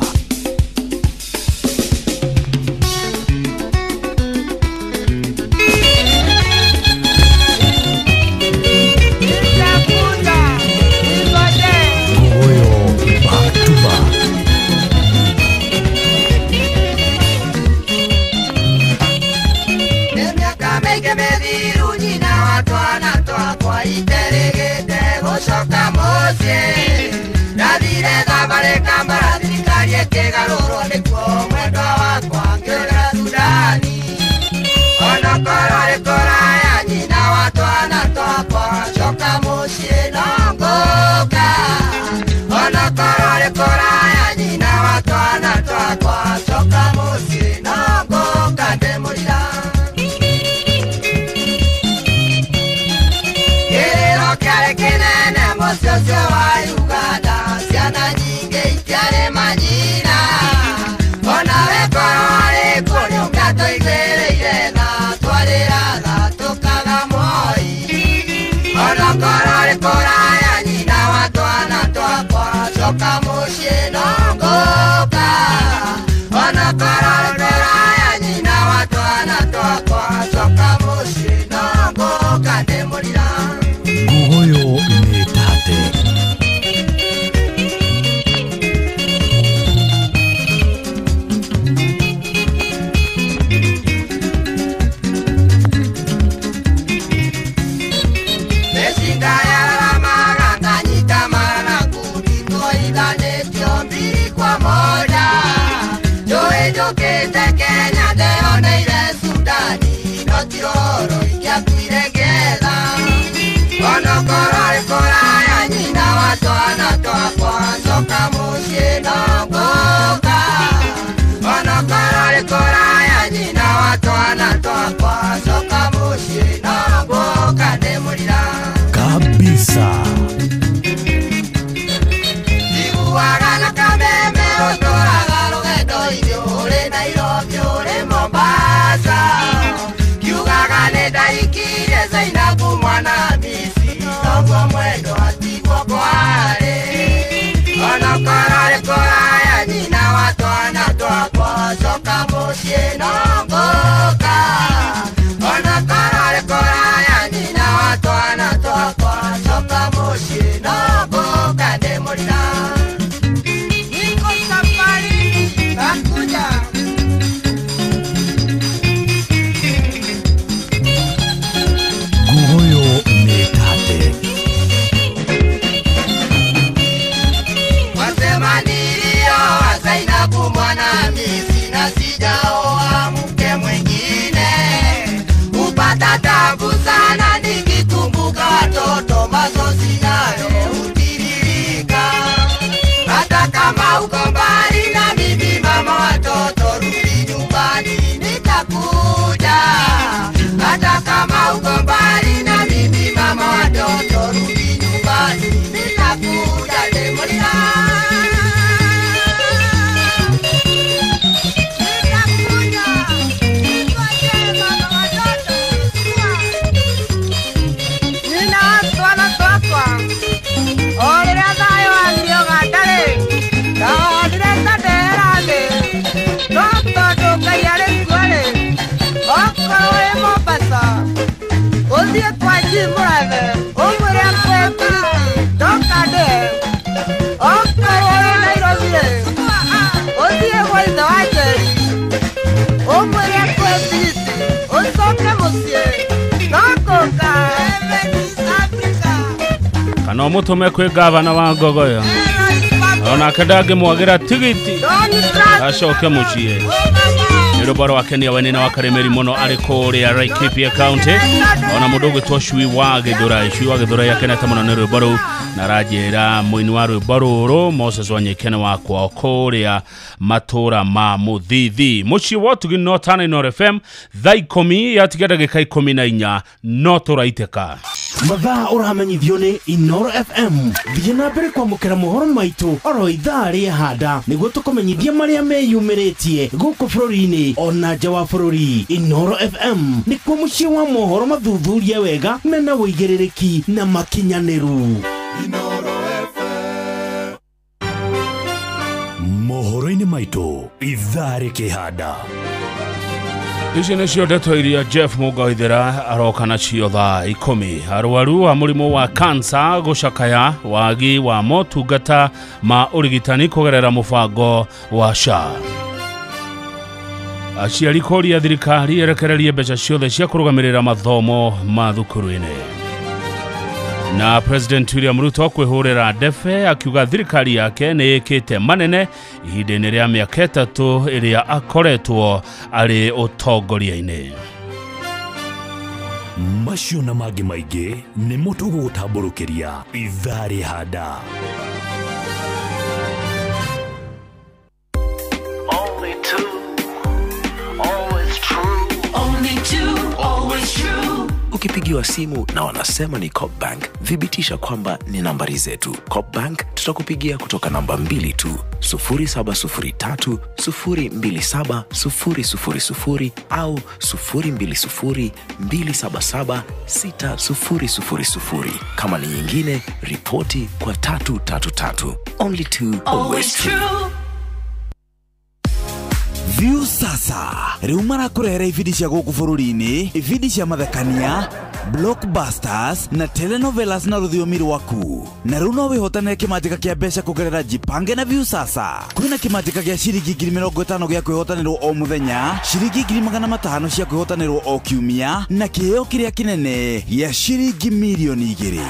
ngoro ikiatuire ngetha ona korore koraya nyina wa twana twakwa coka muciĩ no ngũka ona korore koraya nyina wa twana twakwa coka muciĩ no ngũka ndĩmũrira kabisa. iguaga na kameme ũtũraga rũgendo igũrĩ Nairobi ũrĩ Mombasa kiugaga nĩ ndaikire Zainabu mwana misi noguo mwendo atigwo kwarĩ ona korore koraya nyina wa twana twakwa coka muciĩ no ngũka ona korore koraya nyina wa twana twakwa coka muciĩ no ngũka ndĩmũrira niko safari nakuja Guoyo Metate. wasema nilio wa Zainabu mwana misi na sijaoa mke mwingine upata tabu sana nikikumbuka watoto machozi nayo hutiririka hata kama uko mbali na mimi mama watoto rudi nyumbani nitakuja hata kama uko mbali na mimi mama watoto rudi nyumbani nitakuja ndĩmũrira nina twana twakwa o rĩrĩa thayũ wathio gandarĩ ndaonire ta nderathĩ no tondũ Ngai arĩ kuo-rĩ okorwo wĩ Mombasa ũthiĩ kwa Jimũrathe ũmwĩre akũhe tigiti ndoka ndĩhe okorwo wĩ Nairobi-rĩ ũthiĩ gwa ithe wa Njeri ũmwĩre akũhe tigiti ũcoke mũciĩ no ngũka kana mũtũme kwĩ gavana wa Ngogoyo onake ndangĩmwagĩra tigiti acoke mũciĩ nĩ rũbaro wake nĩ awenene wa karemeri mũno arĩ kũrĩa Laikipia County ona mũndũ ũgĩtwo Cui wa Gĩthũrai akenete mũno nĩ rwĩmbo rũu na aranjĩra mũini wa rwĩmbo rũrũ Moses Wanyikene wa kwao kũrĩa matũra ma Mũthithi mũciĩ wa ũtugi no tana Inooro FM thaa 10 yatiga ndagĩka 14 no tũraitĩka mathaa ũramenyithio nĩ Inooro FM thiĩ na mbere kwamũkĩra mohoro maitũ oro ithaa rĩa handa nĩguo tũkũmenyithia marĩa meyumĩrĩtie gũkũ bũrũri-inĩ ona nja wa bũrũri. Inooro FM nĩkuo mũciĩ wa mohoro mathuthurie wega mena wũigĩrĩrĩki na makinyanĩru. Mohoro-inĩ maitũ ithaa rĩkĩhanda. Ici nĩcio ndeto iria Jeff Mugaithira aroka nacio thaa 10. Arwaru wa mũrimũ wa kansa gũcakaya wagi wa motungata ma ũrigitani kũgerera mũbango wa SHA. Aciari kũria thirikari erekererie mbeca ciothe cia kũrũgamĩrĩra mathomo ma thukuru-inĩ. Na President William Ruto kwĩhũrĩra ndebe akiuga thirikari yake nĩ ĩkĩte manene ihinda-inĩ rĩa mĩaka 3 ĩrĩa akoretwo arĩ ũtongoria-inĩ. Macio na mangĩ maingĩ nĩ mũtũgũtambũrũkĩria ithaa rĩhanda. Ukipigiwa simu na wanasema ni Copbank, thibitisha kwamba ni nambari zetu. Copbank tutakupigia kutoka namba 2 tu, 0703 027 000 au 020 277 6000. Kama ni nyingine, ripoti kwa 333. Only two, always true. View sasa rĩu marakũrehera ibindi cia gũkũ bũrũri-inĩ, ibindi cia mathekania, blockbusters na telenovelas na rũthiomi rwaku. Na rĩu no wĩhotanĩre kĩmanjĩka kĩa mbeca kũgerera Jipange na View sasa. Kwĩna kĩmanjĩka gĩa ciringi 50,000 gĩa kwĩhotanĩrwo o mũthenya, ciringi 500,000 cia kwĩhotanĩrwo o kiumia na kĩheo kĩrĩa kĩnene gĩa ciringi milioni 2.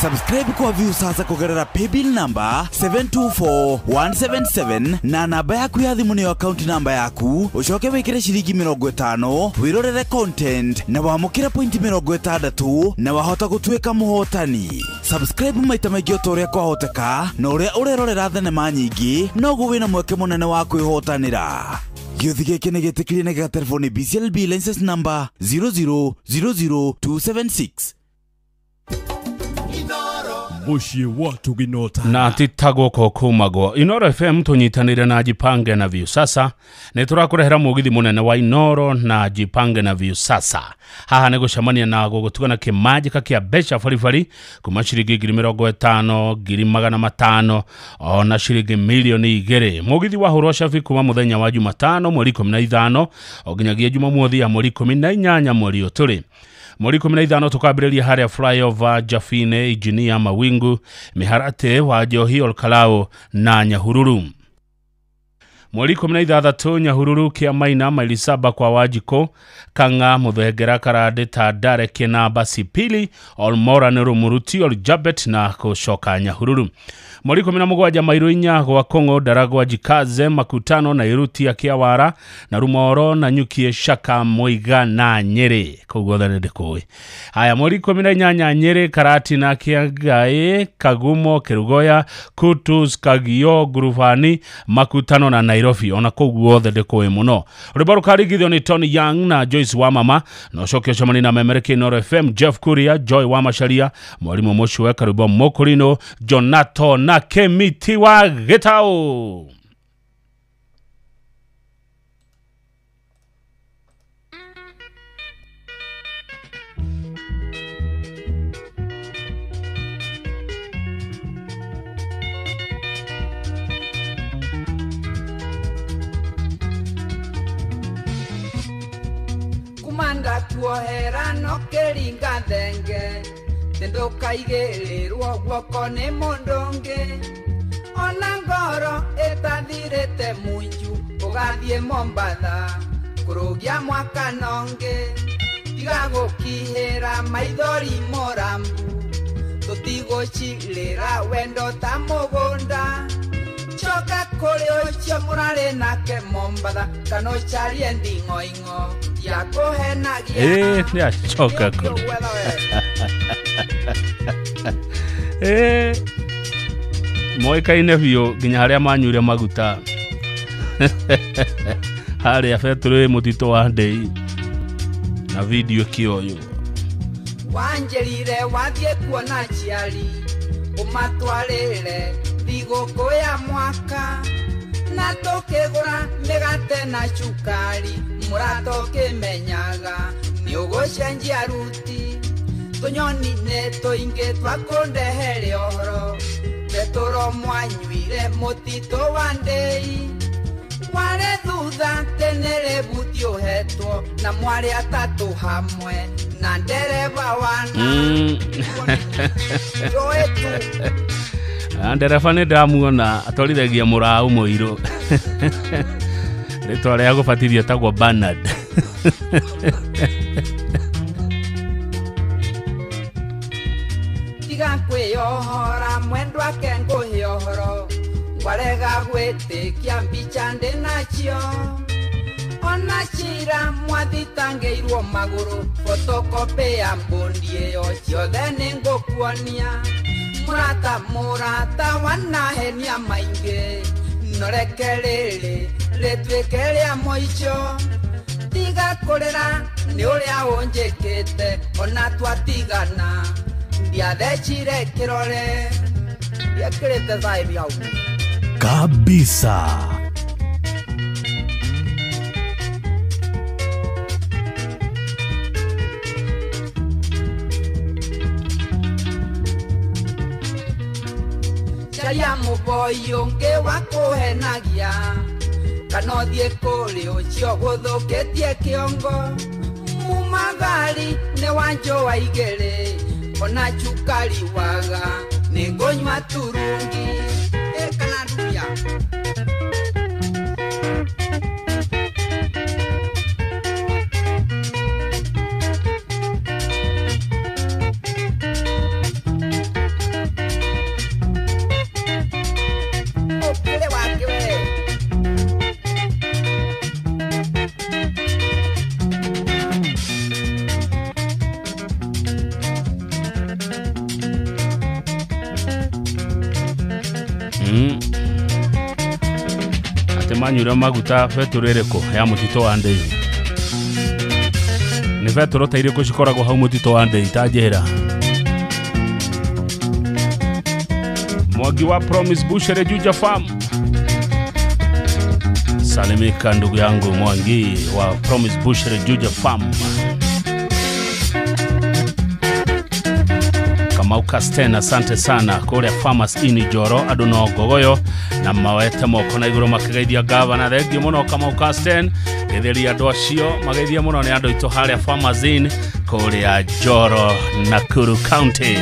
Subscribe kwa View sasa kũgerera paybill number 724177 na namba yaku ya thimũ nĩyo account number yaku. yaku ucoke wikire ciringi 50 wirorere content na wamukira point 60 na wahota gutuika muhotani. Subscribe maita maingĩ ũtorĩa kwahoteka na ũrĩa ũrerorera thenema nyingĩ noguo wĩna mweke mũnene wa kwĩhotanĩra. Gĩũthi gĩkĩ nĩ gĩtĩkĩrie na gĩgatelefoni BCLB license number 00276. Muciĩ watu ginota na titagwo ko kumagwo Inoro FM tunyitanire na Jipange na View Sasa ni turakurehera mugithi munene wa Inoro na Jipange na View Sasa. Haha ni gucemania na gugutugana kimajika kia besha farifari kuma ciringi 50,000 500,000 ona ciringi milioni 2. Mugithi wa hurosha kuma muthenya wa Jumatano mweri 15 oginyagia Jumamothi ya mweri 18 mweri uturi. Mweri 15 tukambĩrĩria harĩa flyover Jafine, Engineer Mawingu, Miharate wa Johi Olkalao na Nyahururu. Mweri 16 Nyahururu kia maina maili 7 kwa Wajiko, Kanga Muthengera Karade Tandare Kena Basipili Olmora Nerumuruti Oljabet na kushoka Nyahururu. Mweri 17 Mairu 4 gwa Kongo Daragwa Jikaze Makutano na Iruti ya Kiawara na Rumoro na Nyukie Shaka Moiga na Nyeri kugotha ndekoi. Haya mweri 18 Nyeri Karati na Kiagae Kagumo Kerugoya Kutus Kagio Gurufani Makutano na Nairobi ona kugotha ndekoi muno. Ribaru karigithio ni Tony Young na Joyce Wamama na Shokio Shamani na Memereke Inoro FM Jeff Kuria Joy Wamasharia Mwalimu Moshwe Karibu Mokorino Jonato na Kemiti wa Getao. Kumanda kuohera no keringa thenge tendo kaigĩrĩrwo guoko nĩ mũndũngĩ ona ngoro ĩtathirĩte munju ũgathiĩ Mombatha kũrũgia mwaka nongĩ tiga gũkihĩra maithori Morambu tũtigũcirĩra wendo ta mũgũnda choka kũrĩ ũcio mũrarĩ nake Mombatha kana ũcarie nding'oing'o ya kũhenagia nĩ acoka kũrĩ moikaine biũ nginya harĩa manyuire maguta harĩa betũrĩ mũtitũ wa Ndei na video kĩoyo wanjĩrire wathiĩ kuona ciari ũmatwarĩre thigũkũ ya mwaka na tũkĩgũra mĩgate na cukari mũrata ũkĩmenyaga nĩ ũgũcenjia ruti tunyoni nĩ tũingĩ twakũndehere ũhoro tetũro mwanyuire mũtitũ wa Ndei warĩ thutha tenere buti ũhetwo na mwarĩ atatũ hamwe na ndereba wana ndereba nĩ ndamuona atwarithagia mũraũ mũirũ rĩtwa rĩa gũbatithio tagwo Bernard. tiga kwĩyohora mwendwa ke ngũhe ũhoro ngwarega gwĩtĩkia mbica ndĩ nacio ona cira mwathitangĩirwo magũrũ photocopy ya mbundi ĩyo ciothe nĩ ngũkuonia mũrata wanahenia maingĩ noreke rĩrĩ rĩtuĩke rĩa mũico tiga kũrĩra nĩ ũrĩa ũnjĩkĩte ona twatigana ndiathecire kĩrore ndiakĩrĩte thaibi hau kabisa. caria mũboi ũngĩ wa kũhenagia kana ũthiĩ kũrĩ ũcio gũthũkĩtie kĩongo mumagari nĩ wanjũa igĩrĩ ona cukari waga nĩ ngũnyua turungi kana nduya wanyura maguta beturu iriko ya mutito wa ndei ni beturu ta iriko cikoragwo hau mutito wa ndei tajera Mwangi wa Promise Bushere Juja Farm. Salimika ndugu yangu Mwangi wa Promise Bushere Juja Farm. Kamau Kasten, asante sana kule Farmers Inn Joro aduno gogoyo na mawete moko na iguru makigeithia gavana thengio muno Kamau Kasten githeri andu acio mageithia muno ni andu ito haria Farmers Inn kule Joro Nakuru County.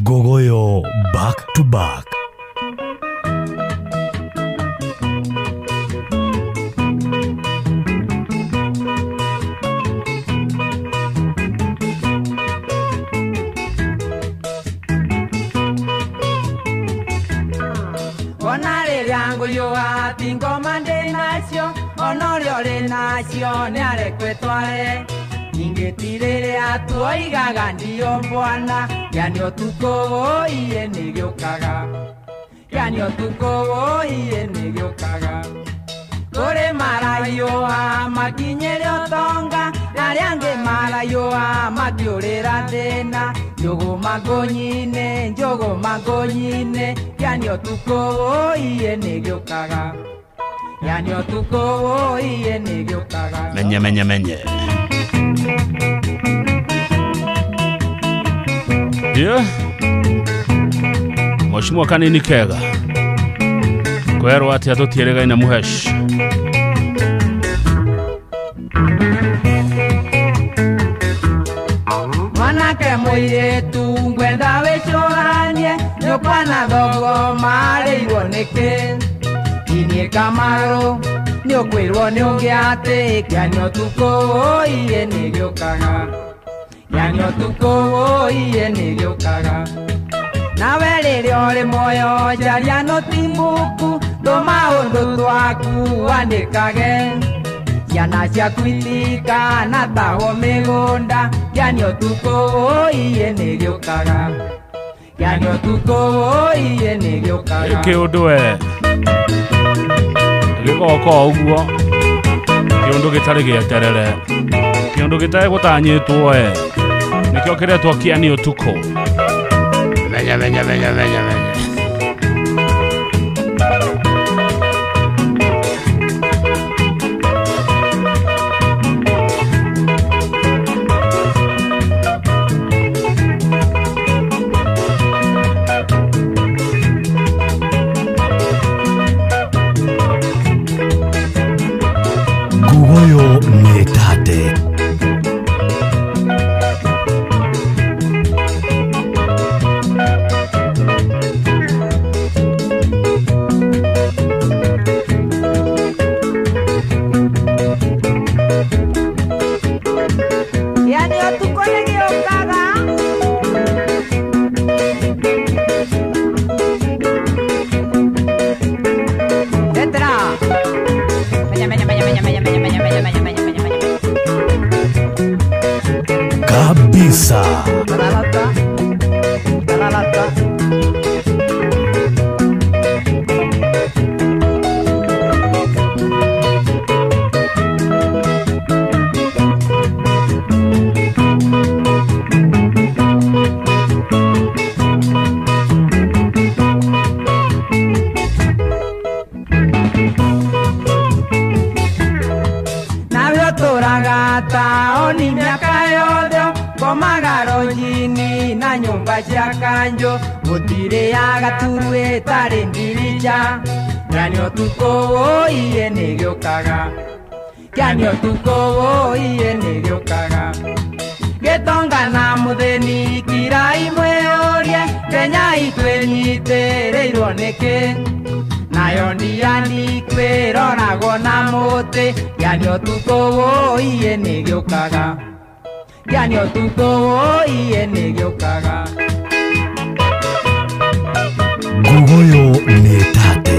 Gogoyo back to back. Yo tingo mande nacio onorio le nacio ne arekwetware ingetirire atuoigaga ndio bwana yani otuko iye nigiokaga yani otuko iye nigiokaga kore marayo amakinyere otonga ariange marayo amakiorera thena jogo magonyine yani otuko iye nigiokaga yani otuko iye nigiokaga menye yeah Mheshimiwa Kanini Kega kwerwo ati atutierega ina muhesh mwanake muiretu ngwenda wicuranie nyukwana thogo mareirwo niki inie Kamaro niukwirwo ni ungi ati yani otuko iye nigiokaga yani otuko iye nigiokaga nawe rĩrĩa ũrĩ muoyo njaria notimbuku tũmaũndũ twaku wandĩkage ciana ciaku itikana taho mĩgũnda yani ũtukũ iye nĩgĩũkaga yani ũtukũ iye nĩgĩũkaga kĩũndũ we gĩgoka ũguo kĩũndũ gĩtarĩ gĩeterere kĩũndũ gĩtarĩ gũtanyĩtwo we nĩkĩo kĩretwo kĩani ũtukũ Venga. Gogoyo metate. Kabisa. Taoni miaka yothe komagaro nyini na nyumba cia kanjo gutire ya gaturu itari ndirija yani ũtukũ iye nĩgĩũkaga yani ũtukũ iye nĩgĩũkaga gĩtonga na mũthĩni kirai mwĩyũrie Kenya itwĩnyitĩrĩirwo nĩkĩ nayo ndiani kwĩroragwo na mũtĩ yani ũtukũ iye nĩgĩũkaga yani ũtukũ iye nĩgĩũkaga Gogoyo metate.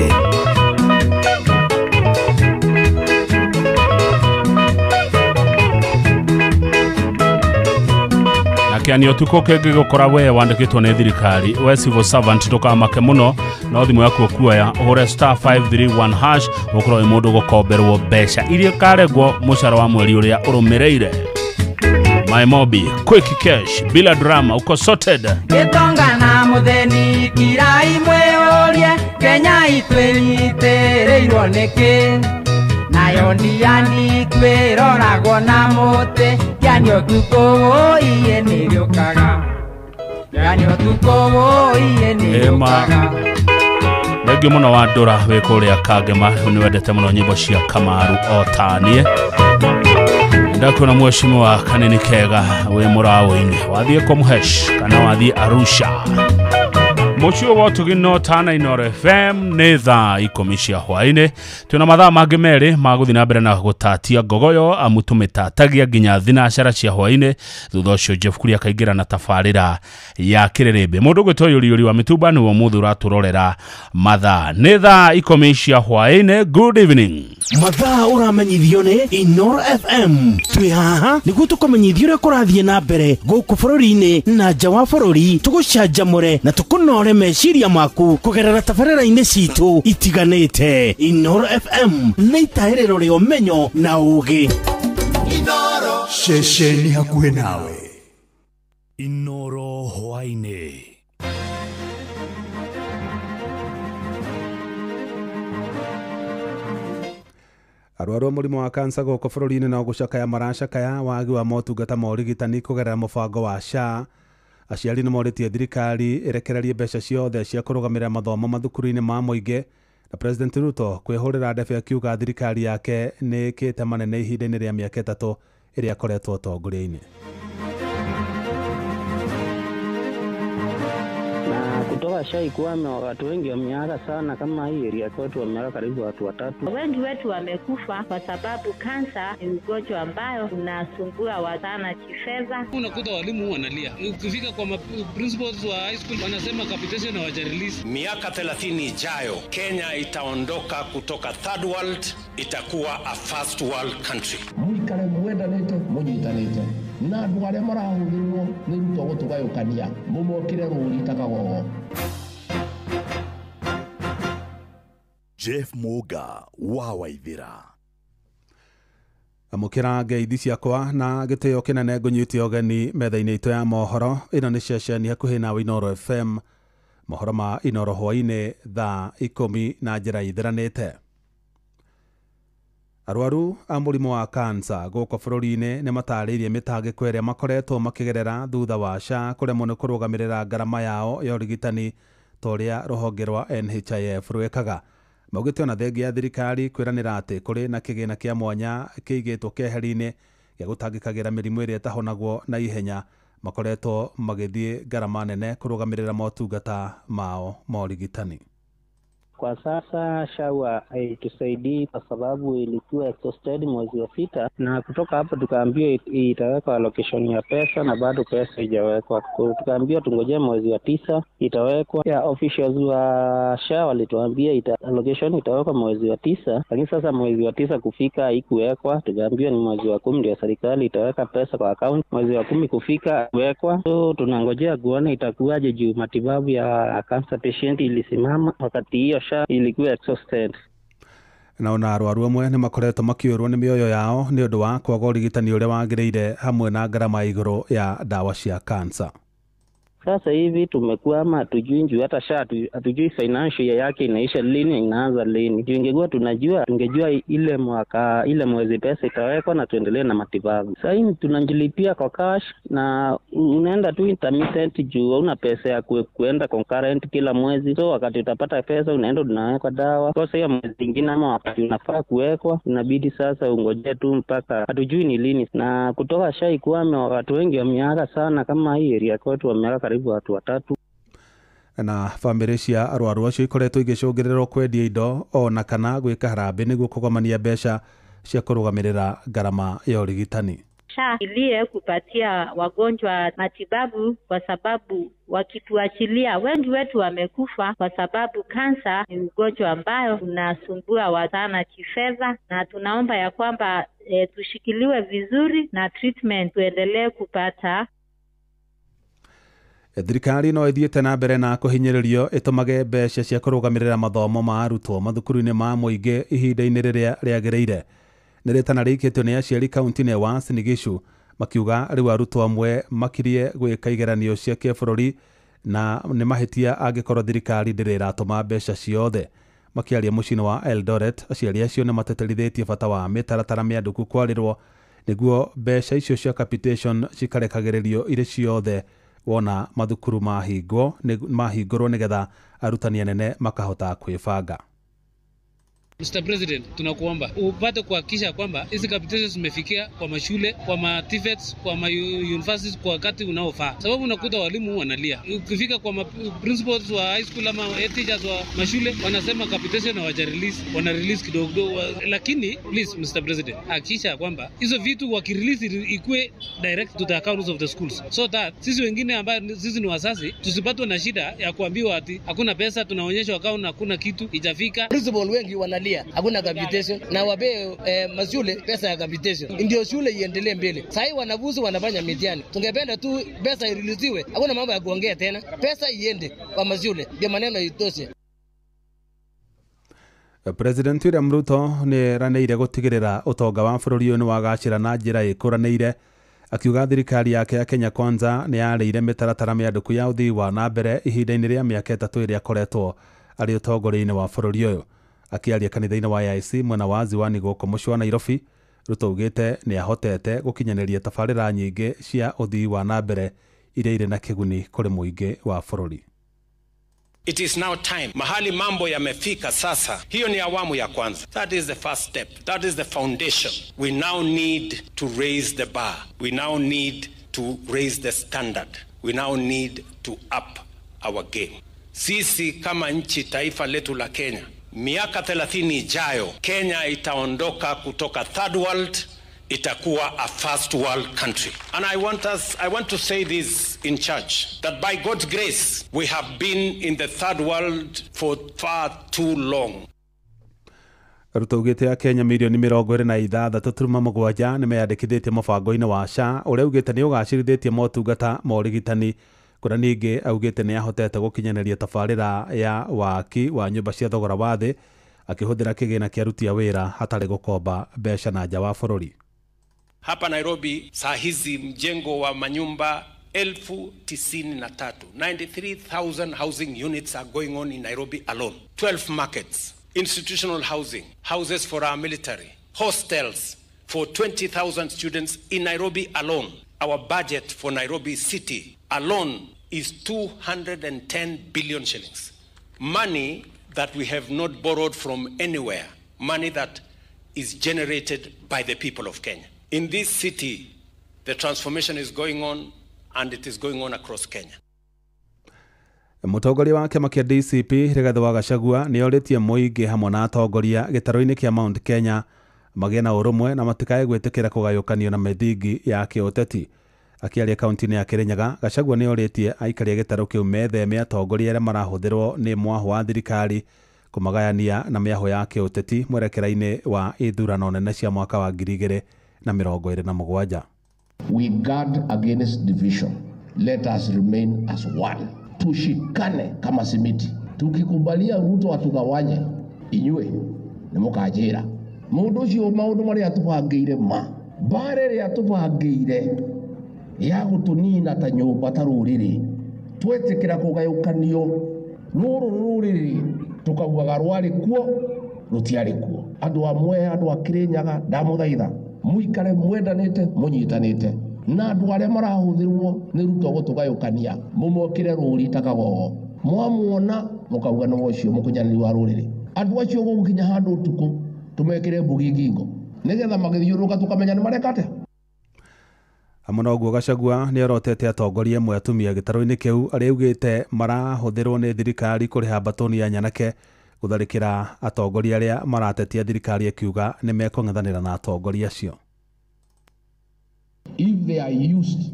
kianio tuko kege gukora we wandikitwo ni thirikari we civil servant tukamake muno no thimu yaku okuoya hore *531# ukoro imundu gukomberwo besha iria karegwo mushara wa mweri uria urumireire My Mobi quick cash bila drama uko sorted Gitongana mutheni kirai mweorie Kenya itwenitereirwo niki nayo ndiani kwiroragwo na muti yanyo tuko iye niriokaga yanyo tuko iye niriokaga Negi muno wa ndura we kuria Kagema ni wendete muno nyimbo cia Kamaru otanie Ndakuna mheshimiwa Kanini Kega we murawo-ini wathie kumuhesh kana wathie Arusha Mucio wotu gino tana Inoro FM netha ikomishia hwaine tuna mathaa mangi meri maguthi na mbere na gutatia ngogoyo amutumita ginya thinacara cia hwaine thutha ucio Jeff Kuria kaingira na tafarira ya kirerembe mundu gwitwo yuri wa mitumba ni wo muthu raturorera mathaa netha ikomishia hwaine good evening mathaa uramenyithio ni Inoro FM twi haha niguo tukomenyithio uria kurathie na mbere guku bururi-ini na nja wa bururi tugucanjamure na tukunore meciria maku kugerera tabarĩra-inĩ citũ itiganĩte Inoro FM nĩ itaĩrĩro rĩa ũmenyo na ũũgĩ Inoro ceceni hakuhĩ nawe Inoro hwainĩ Arwaru murimu wa kansa goko bururi-ini na gucakaya maracakaya wagi wa motungata ma urigitani kugerera mubango wa SHA aciari ni moritie thirikari irekererie mbeca ciothe cia kurugamirira mathomo mathukuru-ini ma muingi na President Ruto kwihurira ndefe akiuga thirikari yake ni kite manene ihinda-ini ria miaka 3 iria akoretwo utongoria-ini kutoka SHA kuwa watu wengi wameaga sana kama hii area kwetu wameaga karibu watu 3. Wengi wetu wamekufa kwa sababu kansa ni ugonjwa ambayo unasumbua watana kifedha. Unakuta walimu wanalia. Ukifika kwa principals wa high school wanasema capitation hawajarelease. Miaka 30 ijayo Kenya itaondoka kutoka third world itakuwa a first world country. Muikare mwendanite munyitanite na andu aria marahũthĩrwo nĩ Ruto gũtũgayũkania mũmokire rũri takagogo Jeff Muga wa Waithira amukira ngeithi ciakwa na gitio kinene ngunyuti ogeni metha-ini itu ya mohoro ino ni ceceni hakuhi na Inoro FM mohoro ma Inoro hwaine thaa 10 na njira ithiranite Arwaru a murimu wa kansa guko bururi-ini ni matariirie mitangiko iria makoretwo makigerera thutha wa SHA kuremwo ni kurugamirira ngarama yao ya urigitani toria ruhonge rwa NHIF rwekaga maugite ona thengia ya thirikari kwiranira ati kuri na kigina kia mwanya kiigitwo keheri-ini ya gutangikagira mirimu iria tahonagwo na ihenya makoretwo magithie ngarama nene kurugamirira motungata mao ma urigitani Kwa sasa SHA haitusaidii kwa sababu ilikuwa exhausted mwezi wa 6 na kutoka hapo tukaambiwa itawekwa allocation ya pesa na bado pesa haijawekwa. Tukaambiwa tungojee mwezi wa 9 itawekwa. Ya officials wa SHA walituambia allocation itawekwa mwezi wa 9, lakini sasa mwezi wa 9 kufika haikuwekwa. Tukaambiwa ni mwezi wa 10 ndio serikali itaweka pesa kwa account. Mwezi wa 10 kufika kuwekwa. So tunangojea kuona itakuwaje juu matibabu ya cancer patient ilisimama wakati hiyo ilikuwa exhausted. Naona arwaru amwe ni makoretwo makiurwo ni mioyo yao ni undu wa kwaga urigitani uria wagiriire hamwe na ngarama iguru ya dawa cia kansa. Sasa hivi tumekwama, hatujui njuu hata SHA hatujui financial yake inaisha lini inaanza lini. Ingekuwa tunajua tungejua ile mwezi pesa itawekwa na tuendelee na matibabu. Sasa hivi tunajilipia kwa cash na unaenda tu intermittent juu una pesa ya kuenda concurrent kila mwezi. So wakati utapata pesa unaenda unaweka dawa. Kwa hiyo mwezi mwingine ama wakati unafaa kuwekwa inabidi sasa ungoje tu mpaka hatujui ni lini. Na kutoka SHA kuwa watu wengi wameaga sana kama hii area kwetu wameaga karibu watu 3. Na family cia arwaru acio ikoretwo igicungĩrĩrwo kwendia indo ona kana gwĩka harambĩ nĩguo kũgomania mbeca cia kũrũgamĩrĩra ngarama ya urigitani. SHA ilie kupatia wagonjwa matibabu kwa sababu wakituachilia wengi wetu wamekufa kwa sababu kansa ni ugonjwa ambayo unasumbua watana kifedha, na tunaomba ya kwamba tushikiliwe vizuri na treatment tuendelee kupata. Thirikari no ithiĩte na mbere na kũhinyĩrĩrio ĩtũmage mbeca cia kũrũgamĩrĩra mathomo ma arutwo mathukuru-inĩ ma mũingĩ ihinda-inĩ rĩrĩa rĩagĩrĩire. Nĩ rĩtana rĩikĩtio nĩ aciari kaunti-inĩ ya Uasin Gishu makiuga rĩu arutwo amwe makirie gwĩka igeranio cia kĩbũrũri na nĩ mahĩtia angĩkorwo thirikari ndĩrĩratũma mbeca ciothe. Makiaria mũciĩ-inĩ wa Eldoret, aciari acio nĩ mateterithĩtie bata wa mĩtaratara mĩandĩku kwarĩrwo nĩguo mbeca icio cia capitation cikarekagĩrĩrio irĩ ciothe wona mathukuru mahingũrwo nĩgetha arutani anene makahota kwĩbanga. Mr. President, tunakuomba upate kuhakikisha kwamba hizi capitations zimefikia kwa mashule, kwa ma TVETs, kwa ma universities kwa wakati unaofaa. Sababu unakuta walimu wanalia. Ukifika kwa principals wa high school ama teachers wa mashule wanasema capitation hawajarelease, wana release kidogo. Lakini please Mr. President, hakikisha kwamba hizo vitu wakirelease ikue direct to the accounts of the schools. So that sisi wengine ambao sisi ni wazazi tusipatwe na shida ya kuambiwa ati hakuna pesa, tunaonyeshwa account hakuna kitu ijafika. Principal wengi wanalia hakuna capitation na wape mashule pesa ya capitation ndio shule iendelee mbele. Sasa wanafunzi wanafanya mitihani, tungependa tu pesa ireleasiwe, hakuna mambo ya kuongea tena, pesa iende kwa mashule ndio maneno itoshe. President William Ruto nĩ ranĩire gũtigĩrĩra ũtonga wa bũrũri ũyũ nĩ wagacĩra na njĩra ĩkũranĩire, akiuga thirikari yake ya Kenya Kwanza nĩ yarĩire mĩtaratara mĩandĩku ya ũthii wa na mbere ihinda-inĩ rĩa mĩaka 3 ĩrĩa akoretwo arĩ ũtongoria-inĩ wa bũrũri ũyũ. Akiaria kanitha-inĩ wa AIC mwena wa Ziwani gũkũ mũciĩ wa Nairobi, Ruto augĩte nĩ ahotete gũkinyanĩria tabarĩra nyingĩ cia ũthii wa na mbere iria irĩ na kĩguni kũrĩ mũingĩ wa bũrũri. It is now time. Mahali mambo yamefika sasa. Hiyo ni awamu ya kwanza. That is the first step. That is the foundation. We now need to raise the bar. We now need to raise the standard. We now need to up our game. Sisi kama nchi, taifa letu la Kenya, miaka 30 ijayo Kenya itaondoka kutoka third world, itakuwa a first world country. And I want to say this in church, that by God's grace we have been in the third world for far too long. Ruto augĩte Kenya milioni 26.7 nĩ meyandĩkithĩtie mũbango-inĩ wa SHA ũrĩa augĩte nĩ ũgacĩrithĩtie motungata ma ũrigitani. Kuna ningĩ augĩte nĩ ahotete gũkinyanĩria tabarĩra ya waki wa nyũmba cia thogora wa thĩ akĩhũthĩra kĩgĩna kĩa aruti a wĩra hatarĩ gũkomba mbeca na nja wa bũrũri. Hapa Nairobi saa hizi mjengo wa manyumba 93,000 housing units are going on in Nairobi alone. 12 markets, institutional housing, houses for our military, hostels for 20,000 students in Nairobi alone. Our budget for Nairobi city alone is 210 billion shillings. Money that we have not borrowed from anywhere. Money that is generated by the people of Kenya. In this city, the transformation is going on and it is going on across Kenya. Mũtongoria wa kĩama kĩa DCP Rigathĩ wa Gachagua nĩ orĩtie mũingĩ hamwe na atongoria gĩtarũ-inĩ kĩa Mount Kenya magĩe na ũrũmwe na matikae gwĩtĩkĩra kũgayũkanio na mĩthingi ya kĩũteti. Akiaria kaunti-inĩ ya Kirinyaga, Gachagua nĩ orĩtie aikaria gĩtarũ kĩu metheme atongoria arĩa marahũthĩrwo nĩ mwaho wa thirikari kũmagayania na mĩaho ya kĩũteti mwerekera-inĩ wa ithurano nene cia mwaka wa 2027. We guard against division. Let us remain as one. Tushikane kama simiti. Tukikubalia Ruto atugawanye, inyue nĩ mũkanjĩra. Mũndũ ũcio maũndũ marĩa atubangĩire bare rĩa atubangĩire ya gũtũnina ta nyũmba ta rũrĩrĩ, twetĩkĩra kũgayũkanio rũrĩrĩ tukaugaga rwarĩ kuo rũtiarĩ kuo. Andũ amwe, andũ a Kirinyaga, ndamũthaitha mũikare mwendanĩte mũnyitanĩte na andũ arĩa marahũthĩrwo nĩ Ruto gũtũgayũkania mũmokĩre rũri takagogo mwamuona mũkauga no ũcio mũkunyanĩri wa rũrĩrĩ. Andũ acio gũkinya handũ ũtukũ tumekĩre mbugi ngingo nĩgetha magĩthiũrũka tukamenya nĩ marekate. Hamwe na ũguo, Gachagua nĩ orotete atongoria amwe atumia gĩtarũ-inĩ kĩu arĩa augĩte marahũthĩrwo nĩ thirikari kũrĩha mbatoni ya Nyanake gũtharĩkĩra atongoria arĩa maratetia thirikari akiuga nĩ mekũng'ethanĩra na atongoria acio. If they are used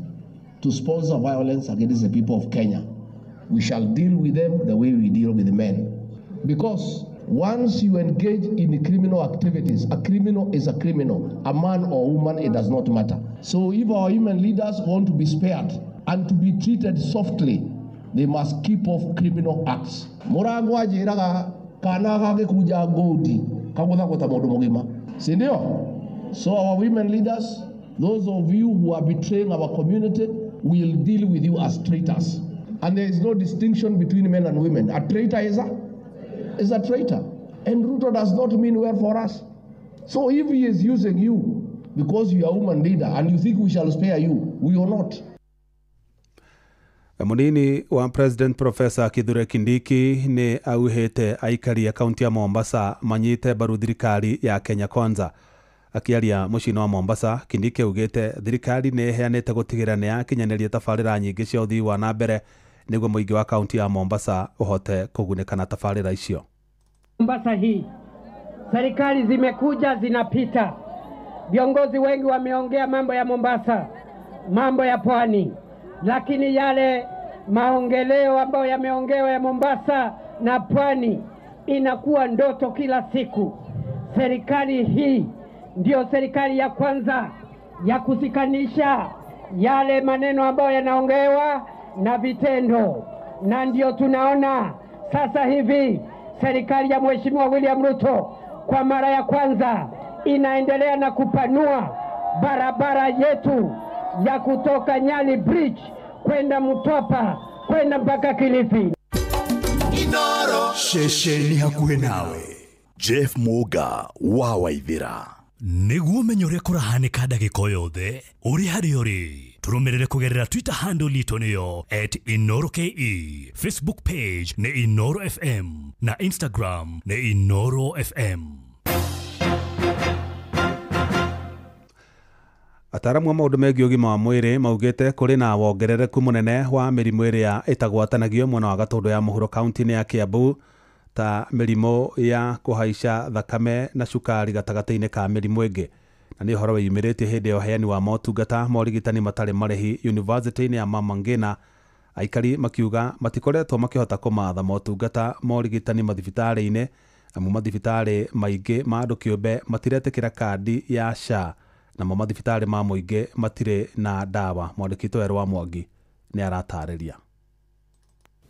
to sponsor violence against the people of Kenya, we shall deal with them the way we deal with the men. Because once you engage in criminal activities, a criminal is a criminal, a man or woman, it does not matter. So if our human leaders want to be spared, and to be treated softly, they must keep off criminal acts. Murango ajiraga kana gagikuja ngudi kagutha gota mundu mugima. Si ndio? So our women leaders, those of you who are betraying our community, will deal with you as traitors. And there is no distinction between men and women. A traitor is a traitor. And Ruto does not mean well for us. So if he is using you because you are a woman leader and you think we shall spare you, we will not. Munini wa President Professor Kithure Kindiki ni auhete aikari ya kaunti ya Mombasa manyite baru thirikari ya Kenya Kwanza. Akiaria mucino wa Mombasa, Kindiki augite thirikari ni heanite gutigira ni yakinyaneria tafarira nyingi cia uthii wa nambere niguo muingi wa kaunti ya Mombasa uhote kuguneka na tafarira icio. Mombasa hii serikali zimekuja zinapita, viongozi wengi wameongea mambo ya Mombasa, mambo ya pwani, lakini yale maongeleo ambayo yameongewa ya Mombasa na pwani inakuwa ndoto kila siku. Serikali hii ndio serikali ya kwanza ya kusikanisha yale maneno ambayo yanaongewa na vitendo, na ndio tunaona sasa hivi serikali ya Mheshimiwa William Ruto kwa mara ya kwanza inaendelea na kupanua barabara yetu ya kutoka Nyali Bridge kwenda Mtwapa kwenda mpaka Kilifi. Inoro shesheni hakuhe nawe. Jeff Muga wa Waithira. Niguo menyore kurahanika ndagika yothe uri hari uri turumirire kugerera Twitter handle litu niyo @InoroKE, Facebook page ni Inoro FM na Instagram ni Inoro FM. Ataramu wa maundu megiĩ ũgima wa mwĩrĩ maugĩte kũrĩ na wongerereku mũnene wa mĩrimũ ĩrĩa ĩtagwatanagio mwena wa Gatũndũ ya mũhuro kaunti-inĩ ya Kiambu, ta mĩrimũ ya kũhaica thakame na cukari gatagatĩ-inĩ ka mĩrimũ ĩngĩ. Na nĩ ũhoro wĩyumĩrĩtie hĩndĩ ya ũheani wa motungata ma ũrigitani matarĩ marĩhi yunivasĩtĩ-inĩ ya Mama Ngina. Aikari makiuga matikoretwo makĩhota kũmatha motungata ma ũrigitani mathibitarĩ-inĩ, amu mathibitarĩ maingĩ ma andũ kĩũmbe matiretĩkĩra kandi ya SHA, namo mathibitarĩ ma mũingĩ matirĩ na ndawa. Mwandĩki Werũ wa Mwangi nĩ aratarĩria.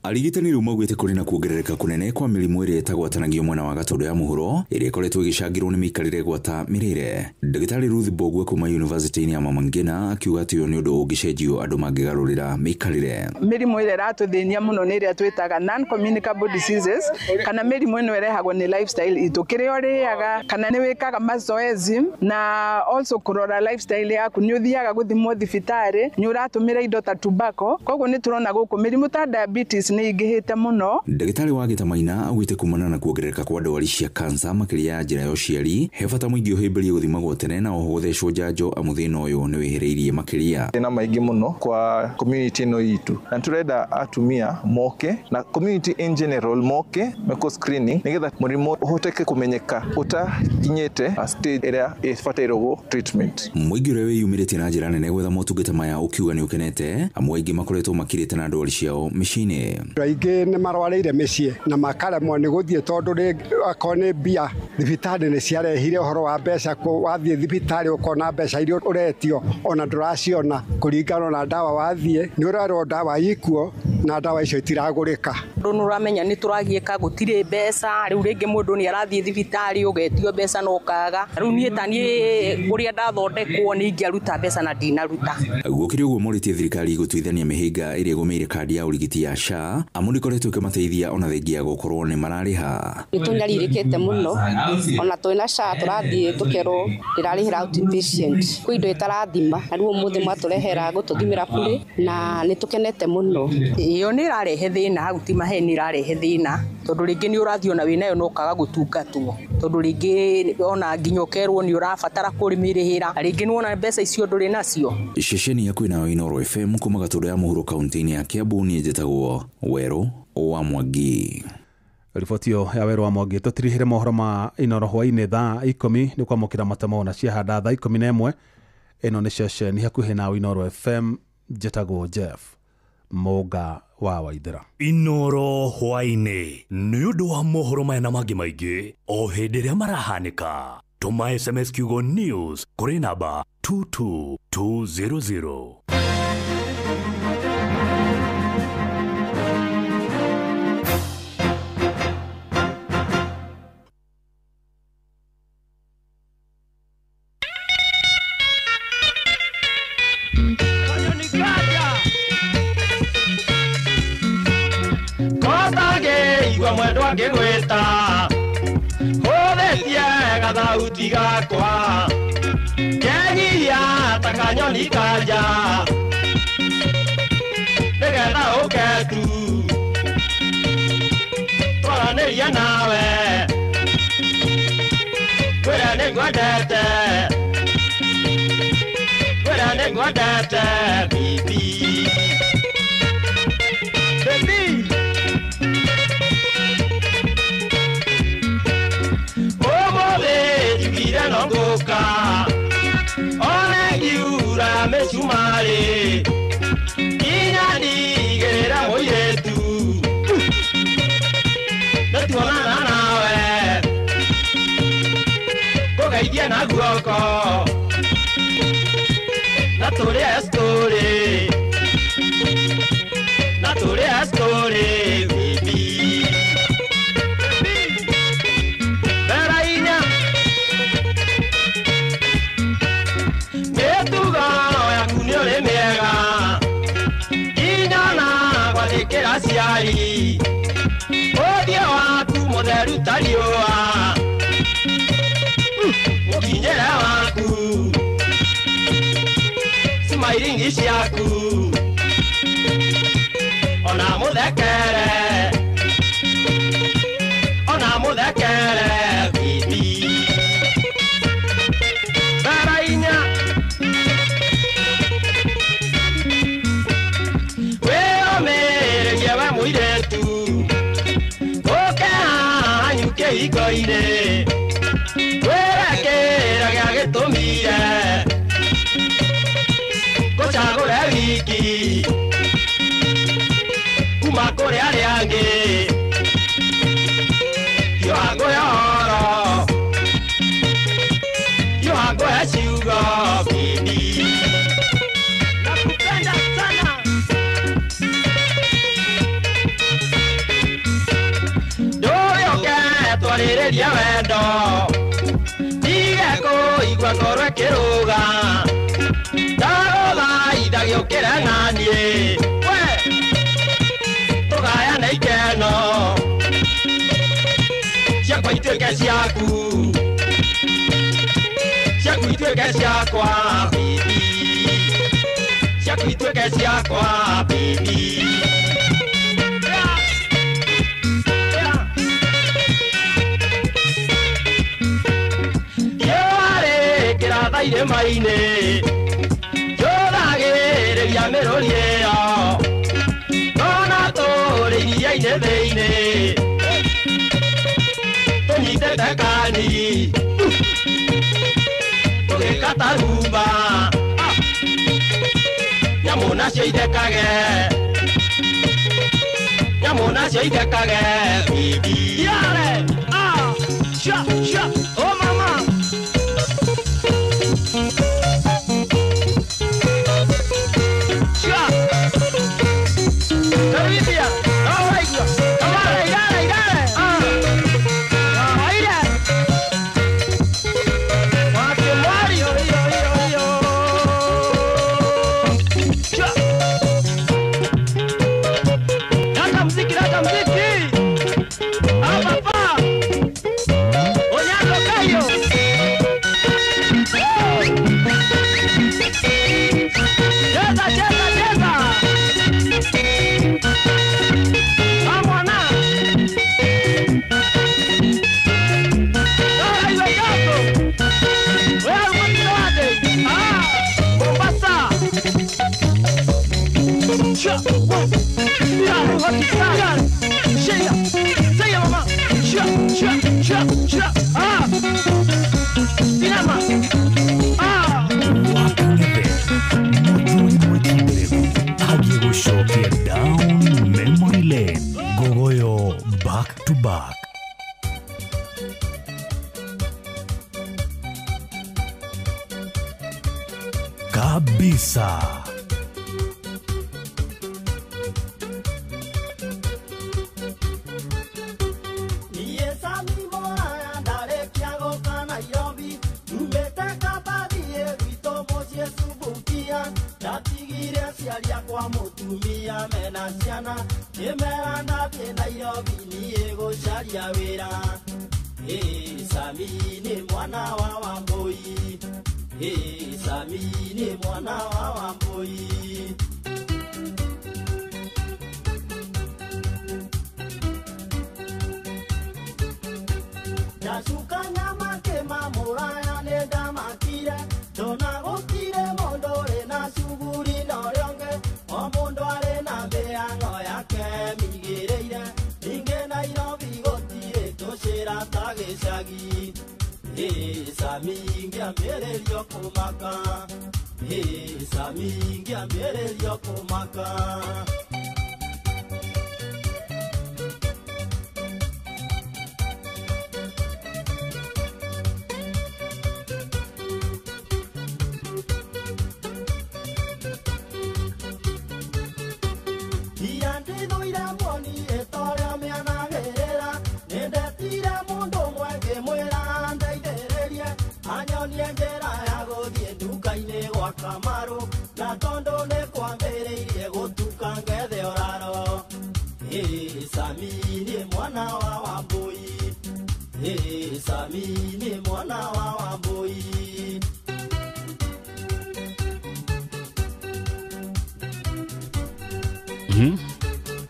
Arigitani rĩu maugĩte kũrĩ na kuongerereka kunene kwa mĩrimũ ĩrĩa ĩtagwatanagio mwena wa Gatũndũ ya mũhuro ĩrĩa ĩkoretwo ĩgĩcangĩrwo nĩ mĩikarĩre gwata mĩrĩre. Ndagĩtarĩ Ruth Mbogua kuma yunivasĩtĩ-inĩ ya Mama Ngina akiuga atĩ ũyũ nĩ ũndũ ũngĩcenjio andũ mangĩgarũrĩra mĩikarĩre. Mĩrimũ ĩrĩa ĩratũthĩnia mũno nĩ ĩrĩa twĩtaga non-communicable diseases, kana mĩrimũ ĩno ĩrehagwo nĩ lifestyle itũ, kĩrĩa ũrĩaga kana nĩ wĩkaga mazoezi, na also kũrora lifestyle yaku, nĩ ũthiaga gũthimwo thibitarĩ, nĩ ũratũmĩra indo ta tobacco. Koguo nĩ tũrona gũkũ mĩrimũ ta diabetes nĩ ingĩhĩte mũno. Ndagĩtarĩ wa Gĩtamaina augĩte kumana na kuongerereka kwa ndwari cia kansa makĩria ya njĩra ya ũciari, he bata mũingĩ ũhĩmbĩrie gũthimagwo tene na oho gũthecwo njanjo amu thĩna ũyũ nĩ wĩhĩrĩirie makĩria. Thĩna maingĩ mũno kwa community ĩno itũ, na turenda atumia moke na community in general moke meko screening nĩgetha mũrimũ ũhoteke kũmenyeka ũtakinyĩte stage ĩrĩa ĩbatairwo treatment. Mũingĩ ũrĩa wĩyumĩrĩtie na njĩra nene gwetha motungata maya ũkiuga nĩ ũkenete, amu aingĩ makoretwo makirĩte na ndwari ciao mĩciĩ-inĩ. Aingĩ nĩ marwarĩire mĩciĩ na makaremwo nĩ gũthiĩ tondũ akorwo nĩ mbia thibitarĩ nĩ ciarehire ũhoro wa mbeca, wathiĩ thibitarĩ ũkona mbeca iria ũretio ona ndũraciona kũringana na ndawa wathiĩ nĩ ũrarwo ndawa ikuo na ndawa icio itiragũrĩka. Ndũ nũramenya nĩ tũragiĩka gũtirĩ mbeca, rĩu rĩngĩ mũndũ nĩ arathiĩ thibitarĩ ũgetio mbeca no kaga. Rĩu niĩ ta niĩ ũrĩa ndathondekwo nĩ ingĩaruta mbeca na ndinaruta. Gũkĩrĩ ũguo morĩtie thirikari gũtuithania mĩhĩnga ĩrĩa ĩgũmĩire kandi ya ũrigiti ya SHA, amu ndĩkoretwo ĩkĩmateithia ona thengia gũkorwo nĩ mararĩha. Nĩ tũnyarirĩkĩte mũno, ona twĩna SHA tũrathiĩ tũkerwo ndĩrarĩhĩra outpatient kwĩ indo ĩtarathima, na rĩu ũmũthĩ mwatũrehera gũtũthimĩra bure na nĩ tũkenete mũno. Iyo nĩ ĩrarehe thĩna, hau ti maheni ĩrarehe thĩna, tondũ rĩngĩ nĩ ũrathiĩ ona wĩnayo no kaga gũtungatwo, tondũ rĩngĩ ona nginya ũkerwo nĩ ũrabatara kũrĩmĩrĩhĩra, rĩngĩ nĩ wona mbeca icio ndũrĩ nacio. Ceceni yaku nayo Inoro FM kuma Gatũndũ ya mũhuro kaunti-inĩ ya Kiambu, niĩ njĩtagwo Werũ wa Mwangi. Riboti ya Werũ wa Mwangi tũtirihĩre mohoro ma Inoro hwainĩ thaa 10 nĩ kwamũkĩra matemo na ciahanda thaa 11. Ĩno nĩ ceceni hakuhĩ na Inoro FM, njĩtagwo Jeff Muga wa Waithira. Inoro hwainĩ nĩ ũndũ wa mohoro maya na mangĩ maingĩ o hĩndĩ ĩrĩa marahanĩka. Tũma SMS kiugo news kũrĩ namba 22200. ngĩgwĩta hũthĩtie gathauti gakwa kegithia ta kanyoni kanja nĩgetha ũke tu twaranĩria nawe kwĩra nĩngwendete bibi Nogoka One giura mechumare Inyani gerera moyetu Natuona nawe Kogaidia na guoko Naturea story baby Beraina Asiari Odia waku motheru tariua Mukinyera waku Smairingi ciaku Ona muthekere bibi Barainya Muiretu Oke anyuke ikoire Werekera gĩa gĩtũmire Gũcagũre wiki Kuma kũrĩ arĩa angĩ Yohangũhe horo Yohangũhe ciugo bibi Nakupenda sana Twarĩrĩria wendo Ndigeko igua ngoro ĩkĩrũga Ndagũthaitha gĩũkĩre naniĩ We tũgayane ikeno Ciakwa ituĩke ciaku Ciaku ituĩke ciakwa bibi Ciaku ituĩke ciakwa bibi Irĩma-inĩ Njũthagĩrĩria mĩrũri ĩyo Nona tũrĩ iria-inĩ thĩinĩ Tũnyitĩte kani Tũgĩkata rumba Nyamũ nacio ithekage bibi Yare! Sha! Oh mama! Back to back. Kabisa. Ndatigire aciari akwa mutumia mwana mena ciana nimera ndabie Nairobi niĩ gũcaria wĩra. Sami nĩ mwana wa Wambui, Sami nĩ mwana wa Wambui. Ndacuka nyama kĩmamũraya nĩ ndamakire, ndona gũtirĩ mũndũ ũrĩ na cuguri na ũrĩa ũngĩ, o mũndũ arĩ na mĩhang'o yake mĩigĩrĩire. Ningĩ Nairobi gũtirĩ tũcĩra ta gĩcagi. Sami ngĩambĩrĩrio kũmaka, Sami ngĩambĩrĩrio kũmaka. Kamaru na tondo ne kwambĩrĩirie gũtuka ngethe ũraro. Sami nĩ mwana wa Wambui, Sami nĩ mwana wa Wambui.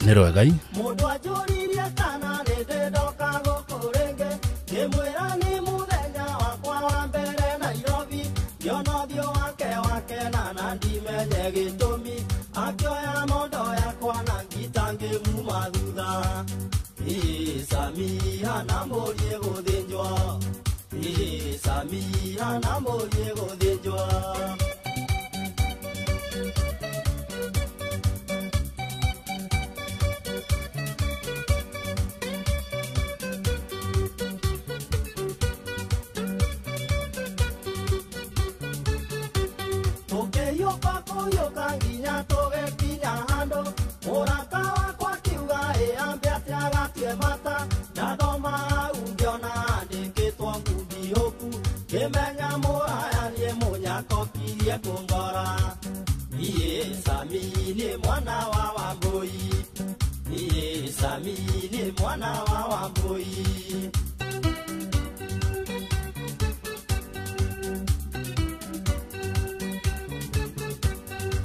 Nĩ rwegai mũndũ anjũririe kana rĩndĩ ndoka gũkũ rĩngĩ, ngĩmwĩra nĩ mũthenya wakwa wa mbere Nairobi. Ngĩona ũthiũ wake na ndimenye gĩtũmi, akĩoya mondo yakwa na ngita ngĩmuma thutha. Sami hana mũriĩ gũthĩnjwo, Sami hana mũriĩ gũthĩnjwo. Sami nĩ mwana wa Wambui, Sami nĩ mwana wa Wambui.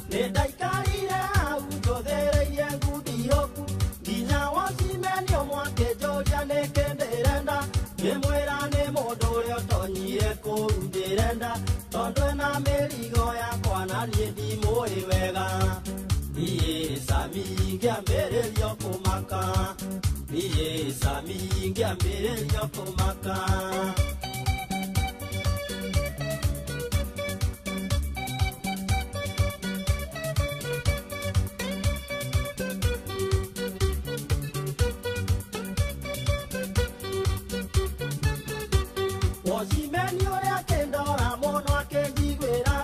Nĩndaikarire hau ngũthĩrĩirie ngundi hoku, nginya wocimenio mwakĩnjũria nĩkĩ ndĩrenda, ngĩmwĩra nĩ mũndũ ũrĩa ũtonyire kũu ndĩrenda, tondũ ena mĩrigo yakwa na niĩ ndimũĩ wega. Sami ngĩambĩrĩrio kũmaka, Sami ngĩambĩrĩrio kũmaka. Wocimenio ũrĩa kĩndora mũno akĩnjiguĩra,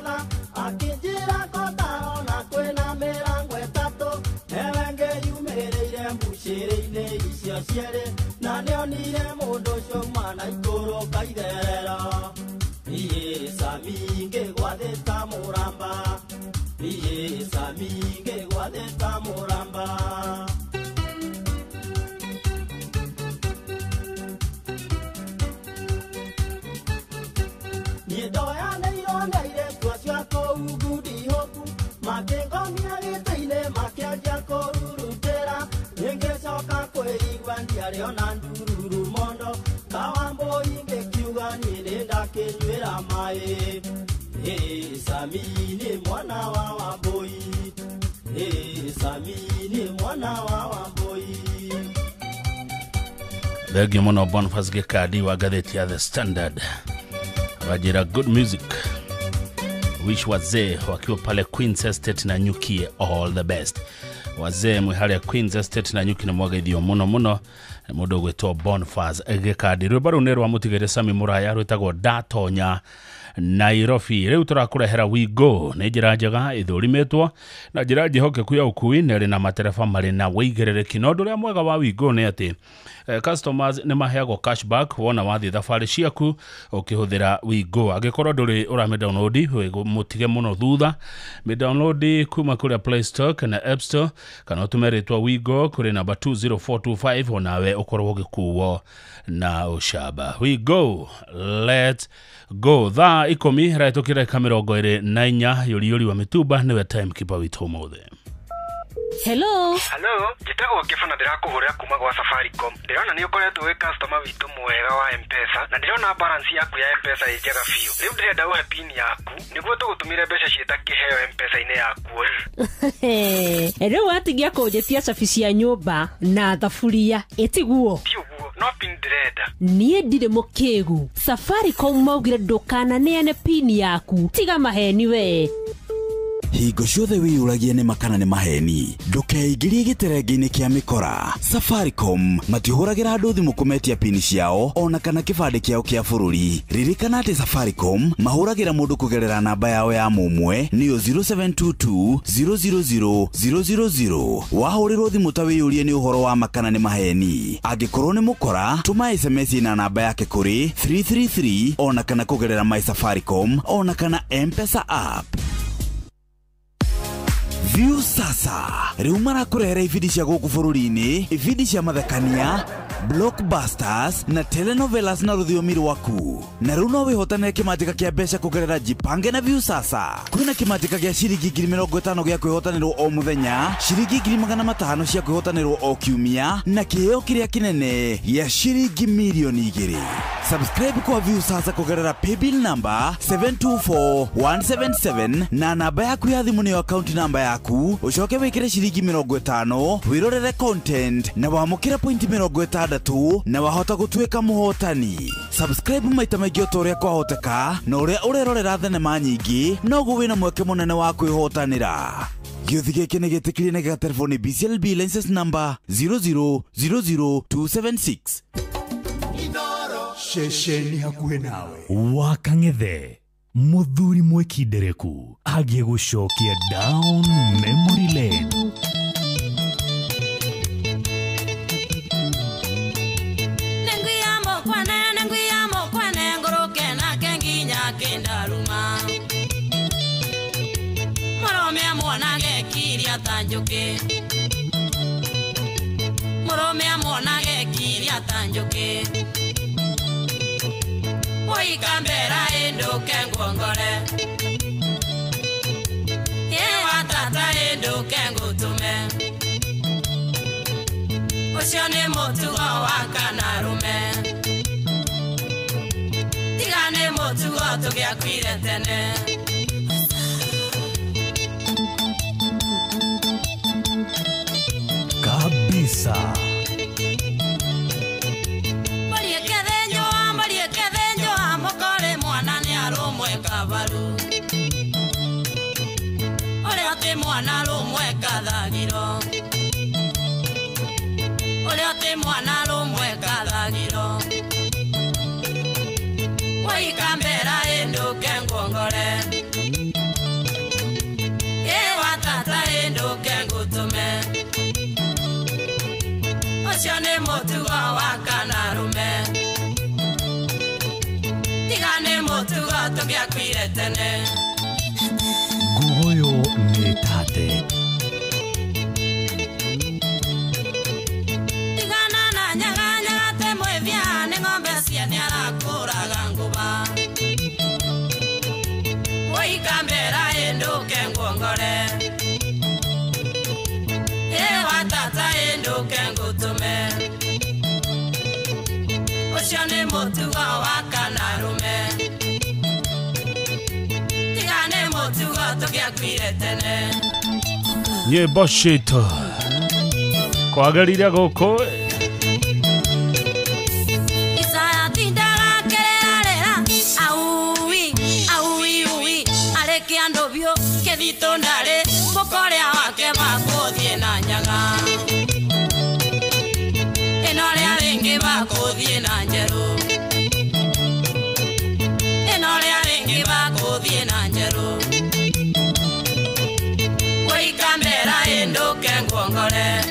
akĩnjĩra kotarona kwĩna mĩrango ĩtatũ, ewe ngĩyumĩrĩire mbucĩrĩ-inĩ icio cierĩ, na nĩonire mũndũ ũcio uma na igũrũ kaitherero. Sami ngĩgwathĩta mũramba, Sami ngĩgwathĩta mũramba. Nĩndoyanĩirwo nĩ airĩtu acio kũu ngundi hoku, makĩngomia gĩtĩ-inĩ makĩanjia kũrurutĩra, ngĩcoka kwĩigua ndiarĩ ona ndururu mondo, ta Wambui ngĩkiuga niĩ nĩndakĩnyuĩra maĩ. Sami nĩ mwana wa Wambui, Sami nĩ mwana wa Wambui. Thengio mũno Boniface Gĩkandi wa ngathĩti ya The Standard. Wajira good music. Wish wazee wakiwa pale Queen's Estate na Nyuki all the best. Wazee mwihali ya Queen's Estate na Nyuki na mwaga idhiyo muno mudo gwetwa Boniface Gĩkandi. Rwĩmbo rũu nĩ rwa mũtigĩri Sami Mũraya rwĩtagwo Ndatonya Nairobi. Riu turakurehera We Go nĩ njĩra njega ithũrimetwo na njĩra njihokeku ya ũkui na rĩ na matereba marĩ na wĩigĩrĩrĩki. Na ũndũ ũrĩa mwega wa We Go nĩ atĩ customers nĩ maheagwo cashback wona wathiĩ thabarĩ ciaku ũkĩhũthĩra We Go. Angĩkorwo ndũrĩ ũramĩdownload mũtige mũno thutha, mĩdownload kuma kũrĩa Play Store kana App Store kana ũtũme rĩtwa We Go kũrĩ namba 20425 onawe ũkorwo ũgĩkuo na ũcamba. We Go, let's go. Thaa 10 raitũkĩra kamera 24 yũri wa mĩtumba nĩwe timekeeper witũ ũmũthĩ. Hello. Njĩtagwo Kĩbana ndĩrakũhũrĩra kuma gwa Safaricom. Ndĩrona nĩ ũkoretwo wĩ customer witũ mwega wa M-Pesa na ndĩrona balance yaku ya M-Pesa ĩ njega biũ. Rĩu ndĩrenda ũhe pin yaku nĩguo tũgũtũmĩre mbeca ciĩtakĩheo M-Pesa-inĩ yaku. Rĩu watigia kũnjĩtia cabi cia nyũmba na thaburia ĩtiguo. Tiũguo, no pin ndĩrenda. Niĩ ndirĩ mũkĩgu. Safaricom maugire ndũkananeane pin yaku. Tiga maheni we. Hingo ciothe wĩyũragie nĩ makana nĩ maheni. Ndũkeingĩrie gĩterenge-inĩ kĩa mĩkora. Safaricom matihũragĩra andũ thimũ kũmetia pini ciao ona kana kĩbandĩ kĩao kĩa bũrũri. Ririkana atĩ Safaricom mahũragĩra mũndũ kũgerera namba yao ya mũmwe nĩyo 0722000000. Wahũrĩrwo thimũ ta wĩyũrie nĩ ũhoro wa makana nĩ maheni. Angĩkorwo nĩ mũkora, tũma SMS na namba yake kũrĩ 333 ona kana kũgerera My Safaricom ona kana M-Pesa app. View sasa rĩu marakũrehera ibindi cia gũkũ bũrũri-inĩ, ibindi cia mathekania, blockbusters na telenovelas na rũthiomi rwaku. Na rĩu no wĩhotanĩre kĩmanjĩka kĩa mbeca kũgerera Jipange na View sasa. Kwĩna kĩmanjĩka gĩa ciringi 50,000 gĩa kwĩhotanĩrwo o mũthenya, ciringi 500,000 cia kwĩhotanĩrwo o kiumia na kĩheo kĩrĩa kĩnene gĩa ciringi milioni 2. Subscribe kwa View sasa kũgerera paybill number 724177 na namba yaku ya thimũ nĩyo account number yaku. Ucoke wĩkĩre ciringi 50 wĩrorere content na wamũkĩre point 60 na wahota gũtuĩka mũhotani. Subscribe maita maingĩ o ta ũrĩa kwahoteka na ũrĩa ũrerorera thenema nyingĩ noguo wĩna mweke mũnene wa kwĩhotanĩra. Gĩũthi gĩkĩ nĩ gĩtĩkĩrie na gĩgatelefoni BCLB license number 0000276. Shesheni hakuhĩ nawe. Wakang'ethe muthuri mwekindereku agie gũcokia down memory lane. Oi kambera endo kengongore. Ye watata endo kengutume. Oshone motugo wakanarume. Tigane motugo tugiakwire tene. Kabisa. Mwana rumwe kathagiro. Ule ati mwana rumwe kathagiro. Wai kambera endo kengongore. Ye watata endo kengutume. Oshone motugo wakanarume. Tigane motugo tugiakwire tene. Guoyo metate. Tigana na nyaga nyaga te mwevya ni ng'ombe ciene arakũraga nguba. Woi kambera enduke ngongore. Watata enduke ngutume. Ũcio nĩ mũtugo wa kanarume. Nyĩmbo citũ kwagĩrire gũkũ Isaya tindaga kĩrĩrarĩra auwi auwi uwi arĩkia ndũbiũ kĩthitũ ndarĩ mũkorĩa wake bakũthiĩ na nyaga ĩno rĩa rĩngĩ bakũthiĩ na njerũ ĩno rĩa rĩngĩ ngongore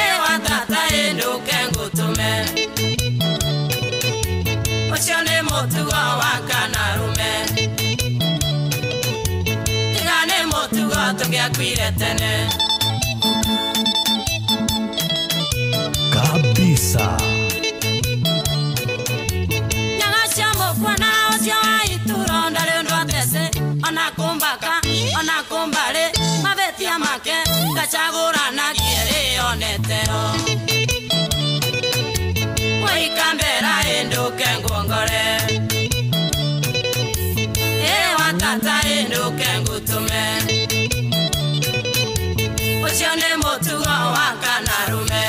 ewa tata enduke ngutume ucio nĩ mũtugo wa kanarume tiga nĩ mũtugo tũngĩakuire tene kabisa nyagacia mũkwana ũcio wa itũũro ndarĩ ũndũ atece ona kũmbarĩ mabetia make ngacagũranagie rĩonetero Wikambera enduke ngongore ewa tata enduke ngutume ucio nĩ mũtugo wa kanarume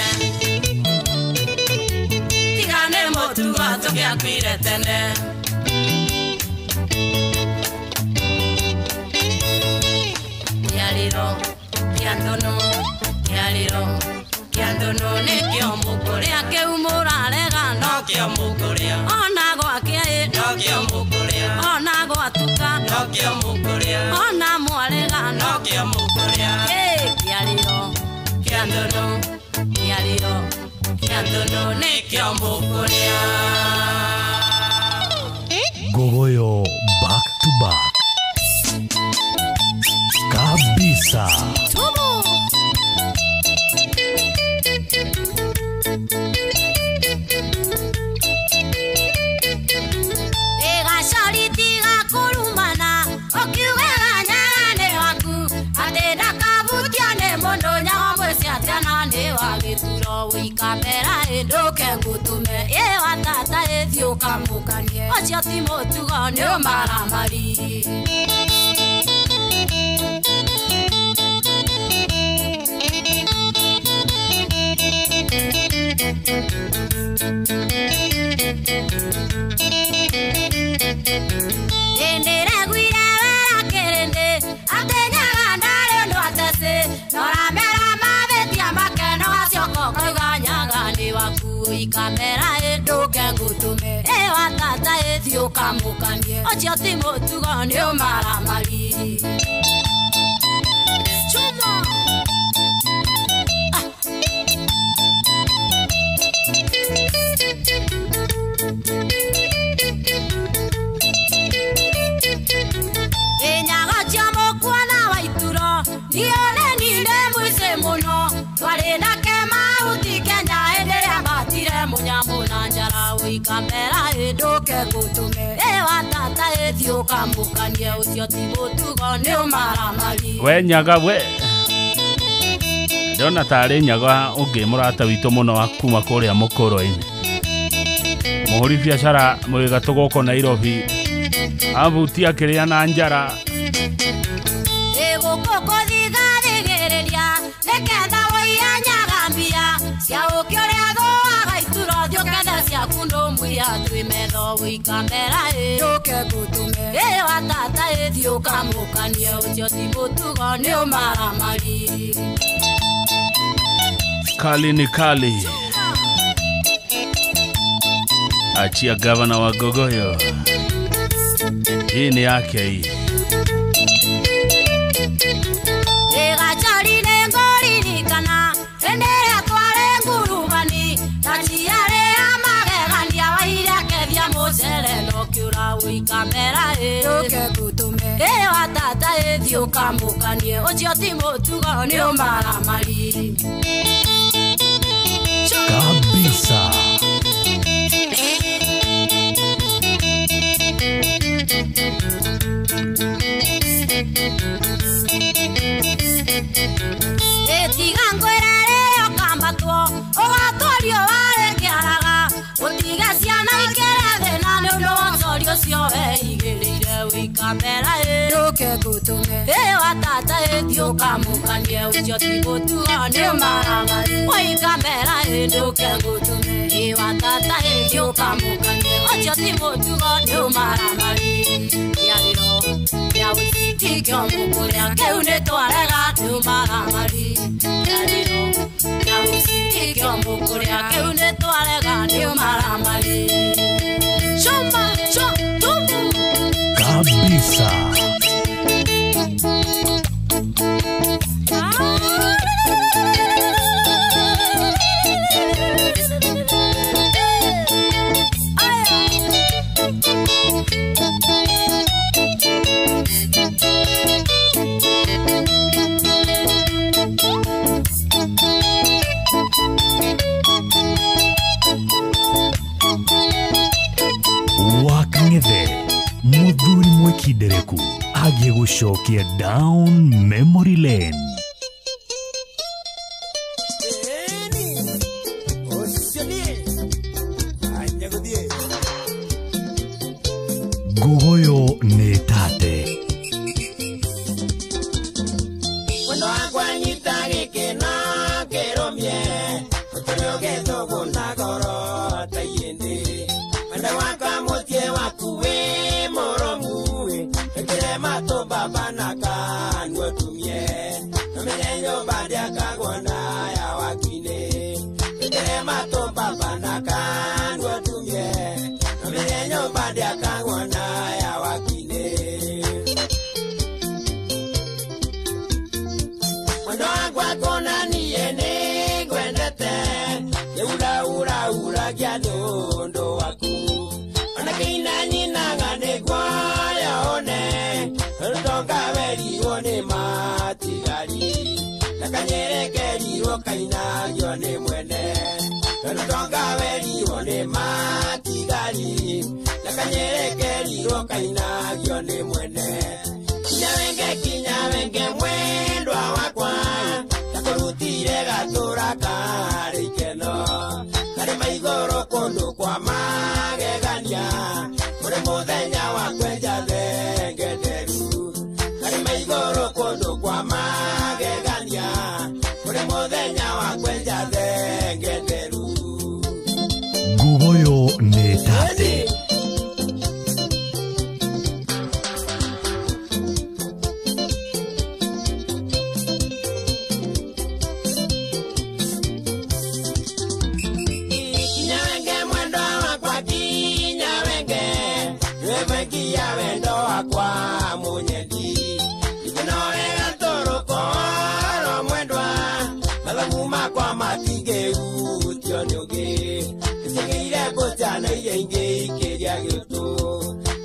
tiga nĩ mũtugo tũngĩakuire tene Kiandono nikio mukuria keumurarega no kio mukuria ona gwake no kio mukuria ona gwatuka no kio mukuria ona mwarega no kio mukuria Kiandono nikio mukuria Gogoyo back to back kabisa Wikambera enduke ngutume ewa tata ethiũka mũkanie ũcio ti mũtugo nĩ ũmaramari Endereguire wera kĩrĩndĩ atenyaga ndarĩ ũndũ atece noramera mabetia makeno gacioko koiganyaga nĩ waku Wikambera enduke ngutume ewa tata ethiũka mũkanie ũcio ti mũtugo nĩ ũmaramari Chuma Wikambera enduke ngutume ewa tata ethiũka mũkanie ũcio ti mũtugo nĩ ũmaramari we nyaga we ndona tarĩ nyaga ũngĩ mũrata witũ mũno wa kuma kũrĩa mũkũrũ-inĩ mũhũri biacara mwĩgatũ gũkũ Nairobi abutia kĩrĩa na njara gũkũ thigagĩrĩria nĩketha woia nyagambia cia ũkĩ ũrĩa thũaga itũro thiũketha ciaku ndũmwia twĩ metho Wikambera enduke ngutume ewa tata ethiũka mũkanie ũcio ti mũtugo nĩ ũmaramari Kali ni kali achia gavana wa Gogoyo hii ni yake hii Wikambera enduke ngutume ewa tata ethiũka mũkanie ũcio ti mũtugo nĩ ũmaramari kabisa etiga ngwĩrere ũkambatwo ũgatwario warĩ kĩaraga ũtiga ciana ikĩre thĩna nĩ ũndũ wa ũcorio ũcio weigĩrĩire Wikambera enduke ngutume ewa tata ethiũka mũkanie ũcio ti mũtugo nĩ ũmaramari Wikambera enduke ngutume ewa tata ethiũka mũkanie ũcio ti mũtugo nĩ ũmaramari kĩarĩro kĩa wĩciti kĩo mũkũrĩa kĩu nĩ twarega nĩ ũmaramari kĩarĩro kĩa wĩciti kĩo mũkũrĩa kĩu nĩ twarega nĩ ũmaramari Chuma tumu kabisa tucokie down memory lane. Gugoyo ni tate. Cuando agua ni tague que no quiero mie, otro que toco na goro tayende. Cuando agua motie wa kuwe moromu, que mato baba na kan wotumie. No me enyo badia kagona ya wakine, que mato baba na kan wotumie. No me enyo badia kagona ya wakine. Cuando agua con aniene gwendete, ura ura ura ya dondo waku. Ona kina ni nangane gwaya one, tonga veri one matigari. La kanyere keri rokaina yone mwene, tonga veri one matigari. La kanyere keri rokaina yone mwene. Kinya venge mwendo wakwa, takorutire gatura kari keno. Kari maigoro kondo kwa magegania, kore muthenya wakwenja thengeteru. Kari maigoro kondo kwa magegania, kore muthenya wakwenja thengeteru. Gugoyo ni tate.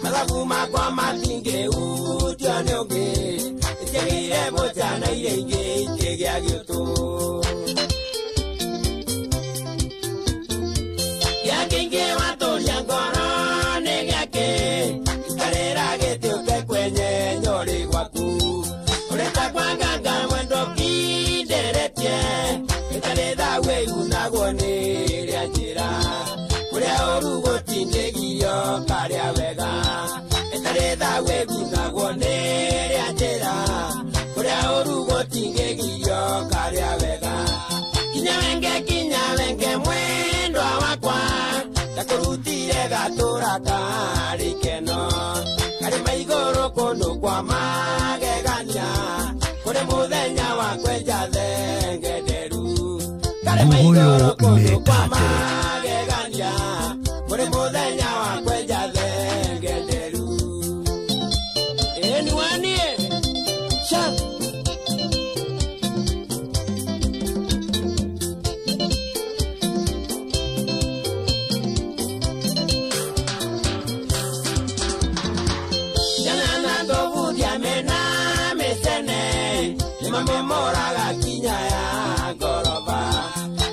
Malaguma kwa matinge utione oge, tegire botana irenge tegya gyoto. Ya kenge wato nyangoro negake, karera gete uke kwenye nyori waku. Oleta kwa ganga mwendo kideretie, karera we unagone riajira. Kurea orugo tindegiyo karia wega. Etareda we unagone riajira. Kurea orugo tindegiyo karia wega. Kinya wenge mwendo wakwa, takurutire gatura kari keno. Kari maigoro kondo kwa magegania, kore muthenya wakwenja thengeteru. Kari maigoro kondo kwa magegania, kore muthenya wakwenja thengeteru. Anyone Shut. Memoraga kinya ya goroba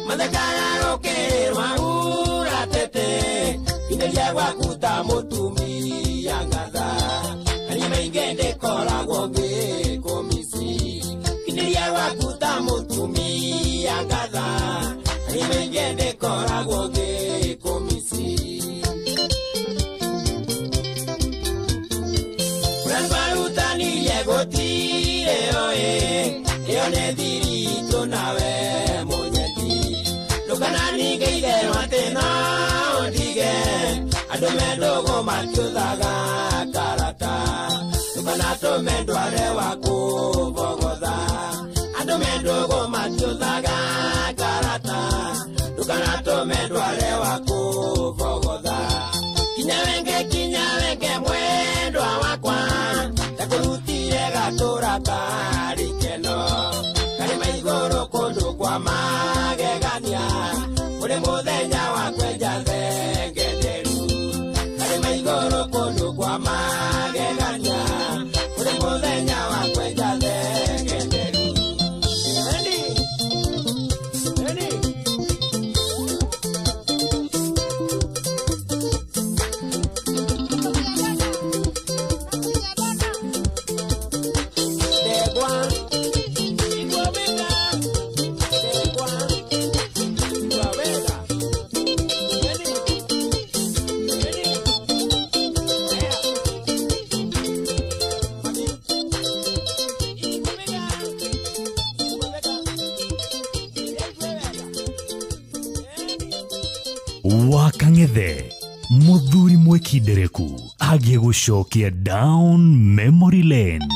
madakaya roke maura tete indelia wakuta mutumi yangaza ani maingende kola goge komisi indelia wakuta mutumi yangaza ani maingende kola goge komisi Ranbaruta ni yegotire oe Yone dirito nawe monyeti Lukanani geide matena ondige Adomendo go machudaga karata Lukanato mendo arewa kubogoda Adomendo go machudaga karata Lukanato mendo arewa kubogoda Kinya wenge mwendo wakwa Takurutire gatura kari keno Kari maigoro kondo kwa magegania Ure muthenya wakwenja thengeteru Kari maigoro kondo kwa magegania Ure muthenya wakwenja thengeteru wa Kang'ethe muthuri mwekindereku agie gucokia down memory lane.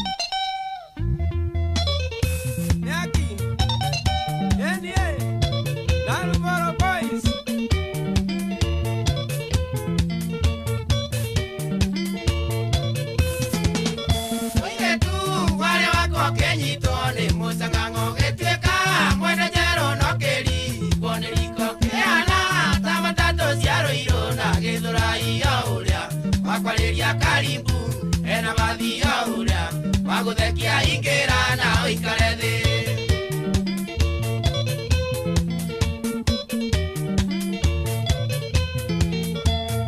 Waguthekia ingera na oikare thi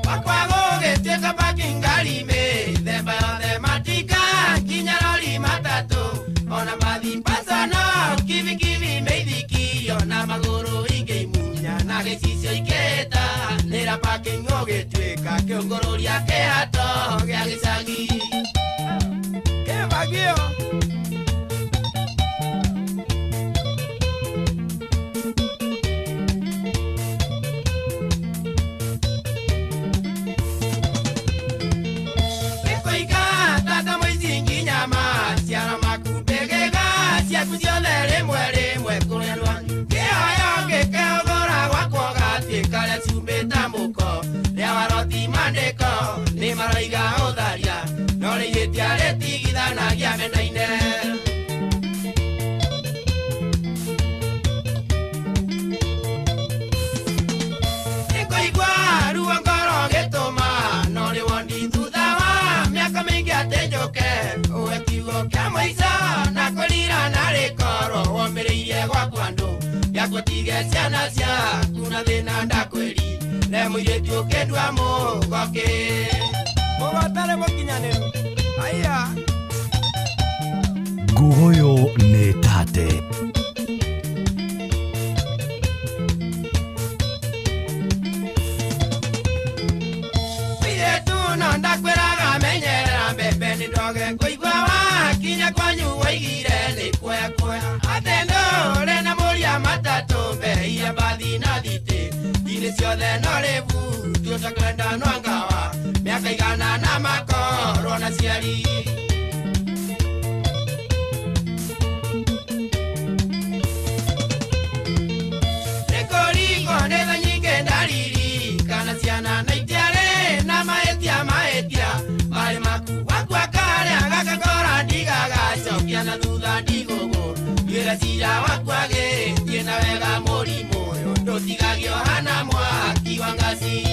wakwago getieka pakingari me themba yothe matika kinya rori matatu ona mathi pasana kivi meithikio na maguru ingeimunya na gicicio iketa nira pakingo gituika kiongororia kehato gia gicagi Bagio Ekoiga tata mwizingi nyama siara makubegega siakuzionere mwe kunyalwa Keoyo keogora wakwoga tikale chumbeta muko Ria waroti mandeko ni maroiga odharia Nori yetiare tigidana giamenaine Eko igua ruangoro getoma Nori wondi thuthawa miaka mingi atenjoke Uwe kiugo kia moisa na kwelira na rekoro Wombereirie gwa kwandu Giakwo tige ciana cia kuna thina ndakweli Nemu iretu kendwa mugoke Mugatare mukinyanero Aya Guhoyo ne tate Pide tu no ndakweraga menyerera mbembe ni ndoge kuigwa kinya kwanyu waigire ni kwekwe Atendo rena muria matatu mbe ia bathi na thite Ine ciothe no revu tuotakwenda no angawa Miaka igana na makoro na ciari Nikorigo netha nyinge ndariri Kana ciana na itiare na maetia Mare maku wakwa kare agakakora ndigaga Cokia na thutha ndigugu Gira cira wakwage Tiena wega murimu Ndotigagio hana mwaki wa ngaci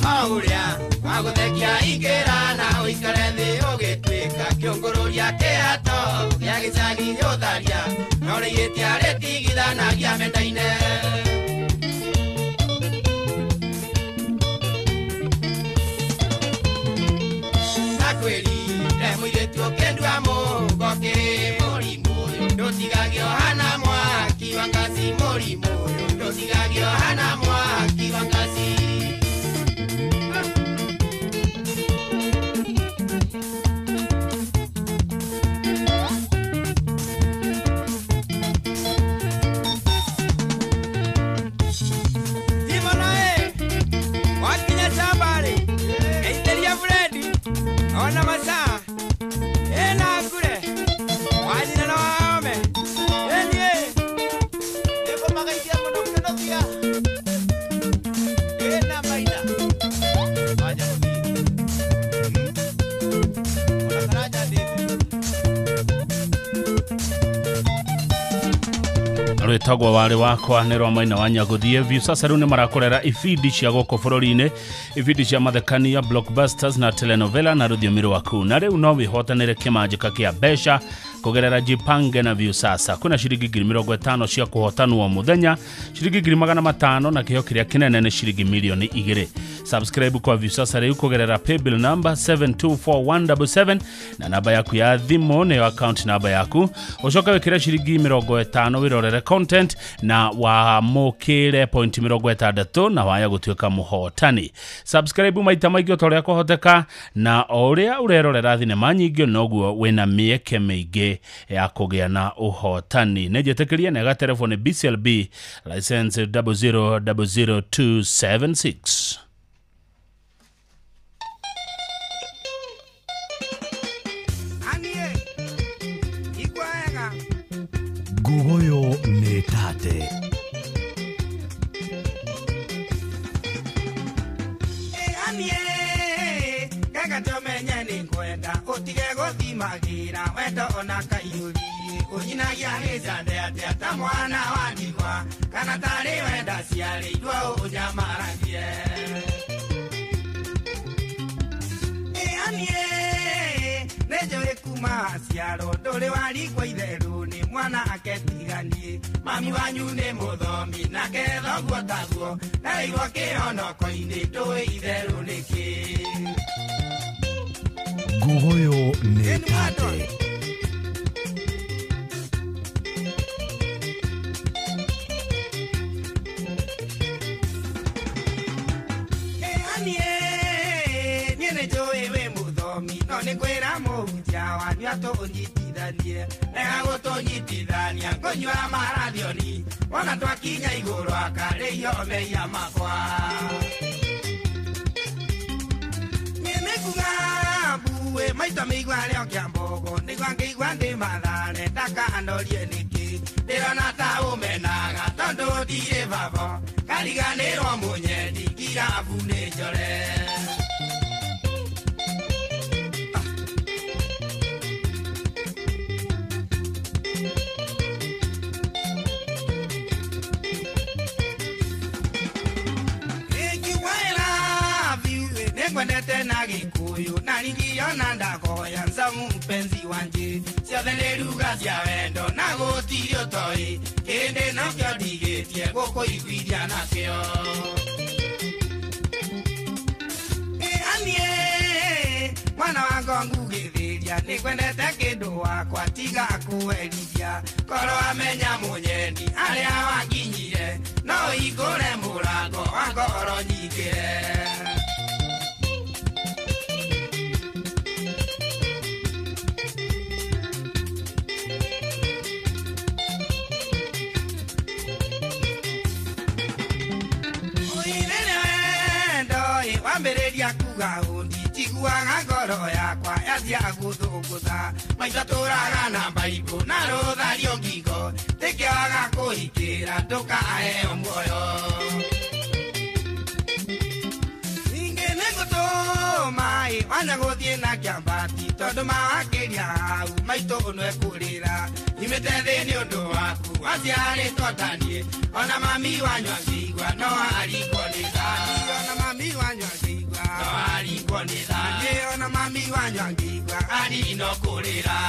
Aurea, waguthekia ingera na oikare thi ugituika kiongororia kehato gia gicagi yotharia nori yetiare tigithanagia mendaine Nakweli remuiretu kendwa mugoke murimu ndotigagio hana mwaki wa ngaci murimu ndotigagio hana mwaki wa ngaci Ona masaa ena kure wajina na waome enie eko magaitia mono kia ena maina waja ona karaja ndizi Rwitagwo wari wakwa ni Rwamaina wa Nyaguthie view sasa riu ni marakorera ifidi cia goko bururi-ini ifidi cia mathekania blockbusters na telenovela na rũthiomi rwaku na riu no wihotanire kimanjika kia besha kugerera jipange na view sasa kuna shiringi 50 cia kuhotanwo muthenya shiringi 500 na kiheo kiria kinene ni shiringi milioni 2 subscribe kwa Viusasa rĩu kugerera paybill number 724177 na namba yaku ya thimu nĩ account number yaku ucoka wekira ciringi 50 wirorere content na wa mukire point 60 na waya gutuika muhotani. Subscribe maita maingĩ ũtorĩa kũhoteka na ũrĩa urerorera thinema nyingĩ noguo wina mieke mĩingĩ ya kũgĩa na ũhotani. Nejetekeria nega telefone BCLB license 0000276. Gugoyo nĩ tate. Gatomenya ni kwenda utige guthimagira wendo ona kaiyuri unyinagia gicande atia ta mwana wa ndigwa kana tari wenda ciarĩirwo unyamaragie anie nejore kuma ciaro ndũrĩ warikwa itherũ nĩ mwana aketiganie mami wanyu nĩ mũthomi nake thoguo taguo narĩirwo kĩhonoko-inĩ ndũĩ itherũ nĩkĩ. Gugoyo nĩ tate. Niĩ nĩnjũĩ wĩ mũthomi no nĩ kwĩra mũhunjia wanyu atũnyitithanie rega gũtũnyitithania ngũnyua marathioni wona twakinya igũrũ akarĩio meia makwa we maita migwa leo kiambogo nigwa ngigwa ndi mathare ndaka andorie niki ndirona ta umenaga tondu ndire babo kariganirwo munyendi ngirabu ni njore Nengwendete na Gikuyu na ningiona ndakoya nzamu mpenzi wanje ciothe nĩ ruga cia wendo na gũtirĩ ũtoi kĩndĩ nakĩo ndigĩtie gũkũiguithia nakĩo anie mwana wa ngongu gĩthĩria nĩkwendete kĩndũ wakwa tiga kũwerithia korwo amenya mũnyendi arĩa wanginyire no hingũre mũrango wa ngoro nyingĩre. Wambereria kuga undi tiguaga ngoro yakwa yathia guthugutha maitha tũraga na mbaibũ na rũthario ngingo tĩkĩaga kũhingĩra ndũkaheo muoyo ingĩ nĩngũtũma wanya gũthiĩ na kĩambati tondũ mawakĩria hau maitũ nĩkũrĩra imĩte thĩ nĩ ũndũ waku waciarĩtwo taniĩ ona mami wanyu angĩigua no arikwo nĩ thani ona mami wanyu angĩigua no arikwo nĩ thani ona mami wanyu angĩigua ari no kũrĩra.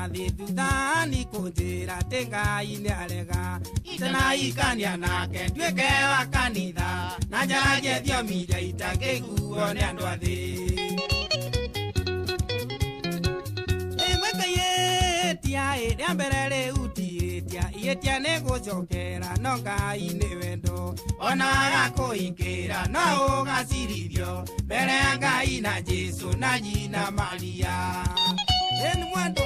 nathi thutani kunjira tengai ni arega itana ikania nake tweke wa kanitha na njaraje thiomi iria itangĩiguo nĩ andũ athĩ tia rĩa mbere rĩu tiĩtia ihĩtia nĩ gũcokera no Ngai nĩ wendo ona agakũingĩra no ũgacirithio mbere ya Ngai na Jesu na nyina Maria nĩ mwendo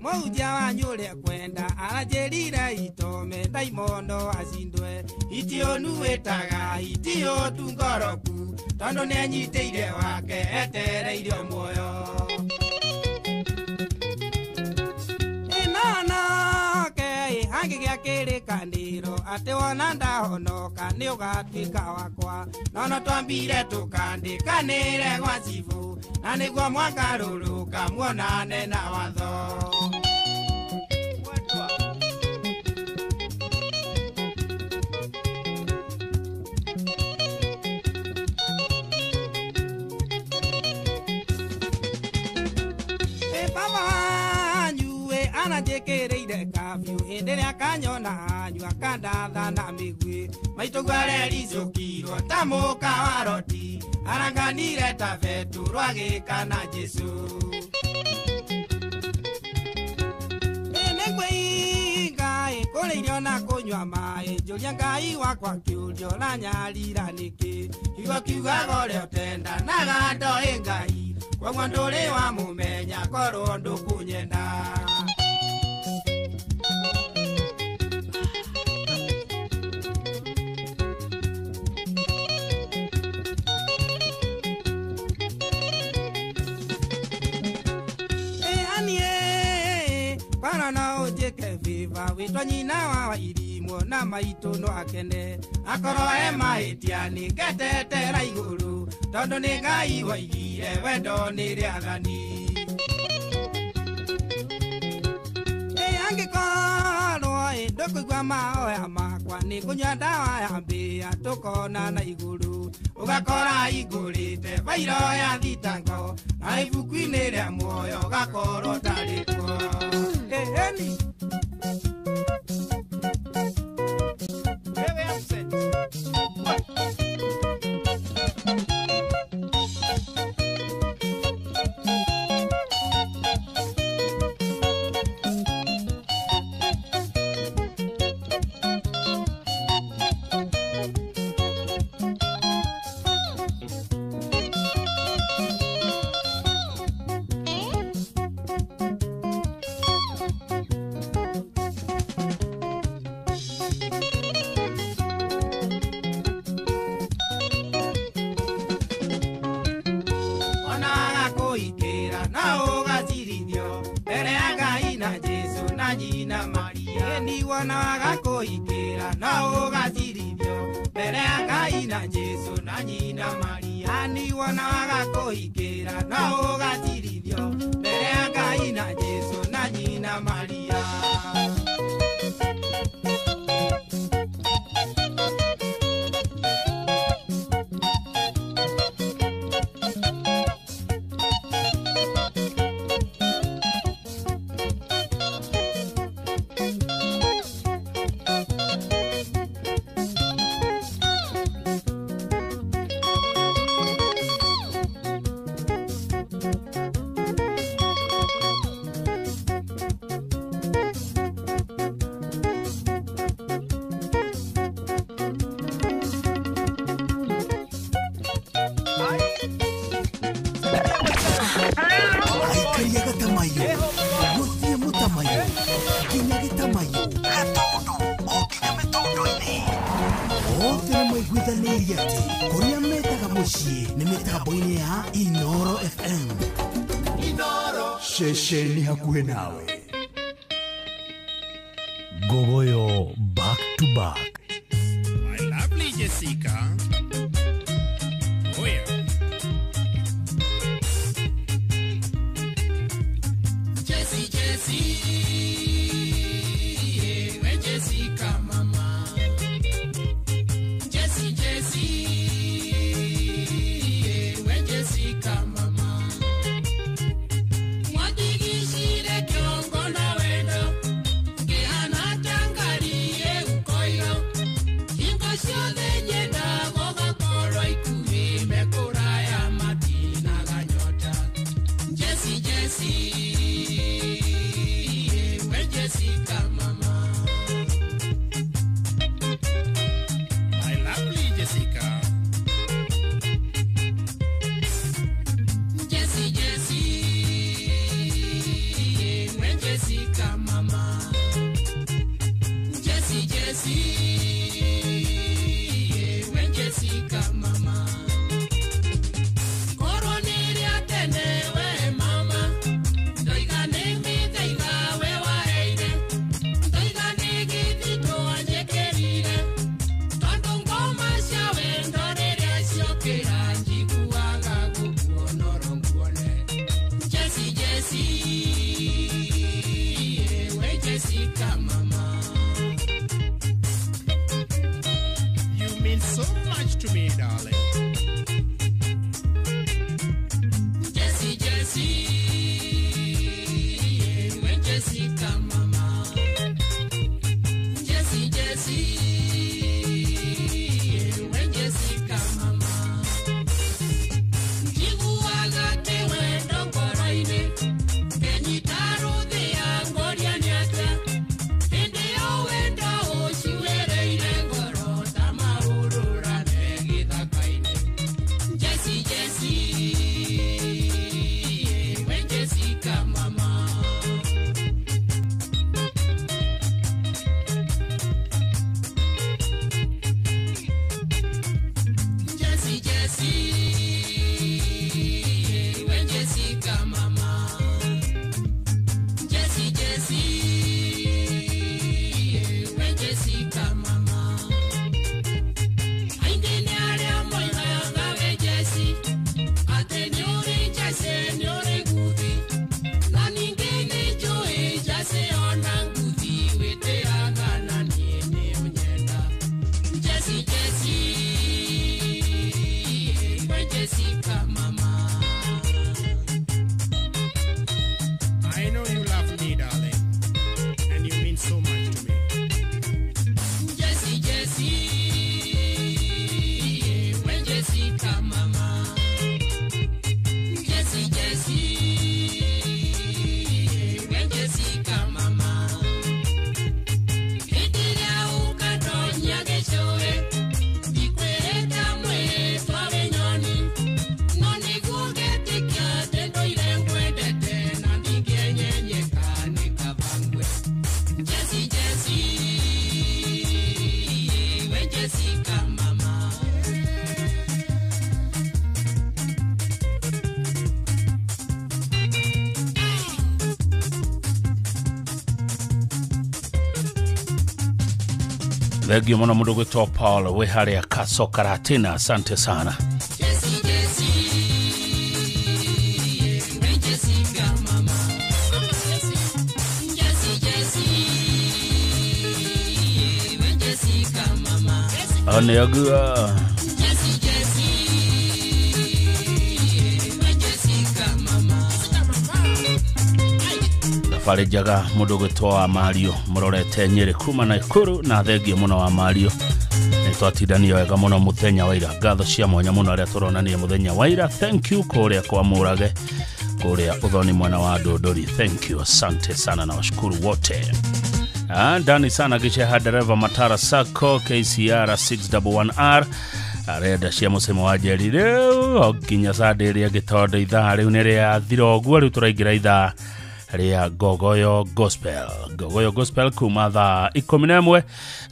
Mauja wanyule kwenda ajerira itome daimondo azindwe itionu etaga itio tungoroku tondo nenyiteire wake etereire moyo inana ke hangi gyakere kandiro ate wona ndahonoka ni ugatwika wakwa nono twambire tukandikanire gwa cibu na niguo mwakarũrũka muonane na watho ananjekereire kafyu hĩndĩ kanyona anyua kandatha na mĩgwi maitũgware ricũkirwo ta mũka wa roti aranganire ta vetu rwagĩka na Jesu nĩngwĩ Ngai kũrĩirio na kũnyua maĩ njũria Ngai wakwa kĩũrio na nyarira nĩkĩ kiugo kiugaga ũrĩa ũtenda na gandoĩ Ngai koguo ndũrĩ wa mũmenya korwo ndũkũnyenda viva witwa nyina wa irimwo na maitũ no akene akorwo mahĩtia nĩ ngetetera igũrũ tondũ nĩ Ngai waigire wendo nĩ rĩathani angĩkorwo ndũkũigua mahoya makwa nĩ kũnyua ndawa ya mbĩa tũkona na igũrũ ũgakora igũrĩte bairo ya thitango na ibuku-inĩ rĩa muoyo ũgakorwo tarĩtwo eni Shesheni hakuwe nawe Gogoyo back to back. My lovely Jessica. Oh yeah. Jessie. Thegio muno mundu gwitwa Paul we haria Kasokaratina, asante sana. Aneagua Fale jaga mundu gwitwa Mario murorete Nyeri kuma na Ikuru, na thegio muno wa Mario nitwatidania wega muno muthenya waira. Ngatho cia mwanya muno aria turonania muthenya waira. Thank you kuria kwa Murage, kuria uthoni mwana wa Dodori. Thank you, asante sana na washukuru wote. Ndani sana Gicheha dereva Matara Sacco KCR 611R arenda cia musemo wa Njeri riu oginya sade ria gitondo ithaa riu ni ria thiroguo riu turaingira ithaa ria Gogoyo Gospel kuma thaa 11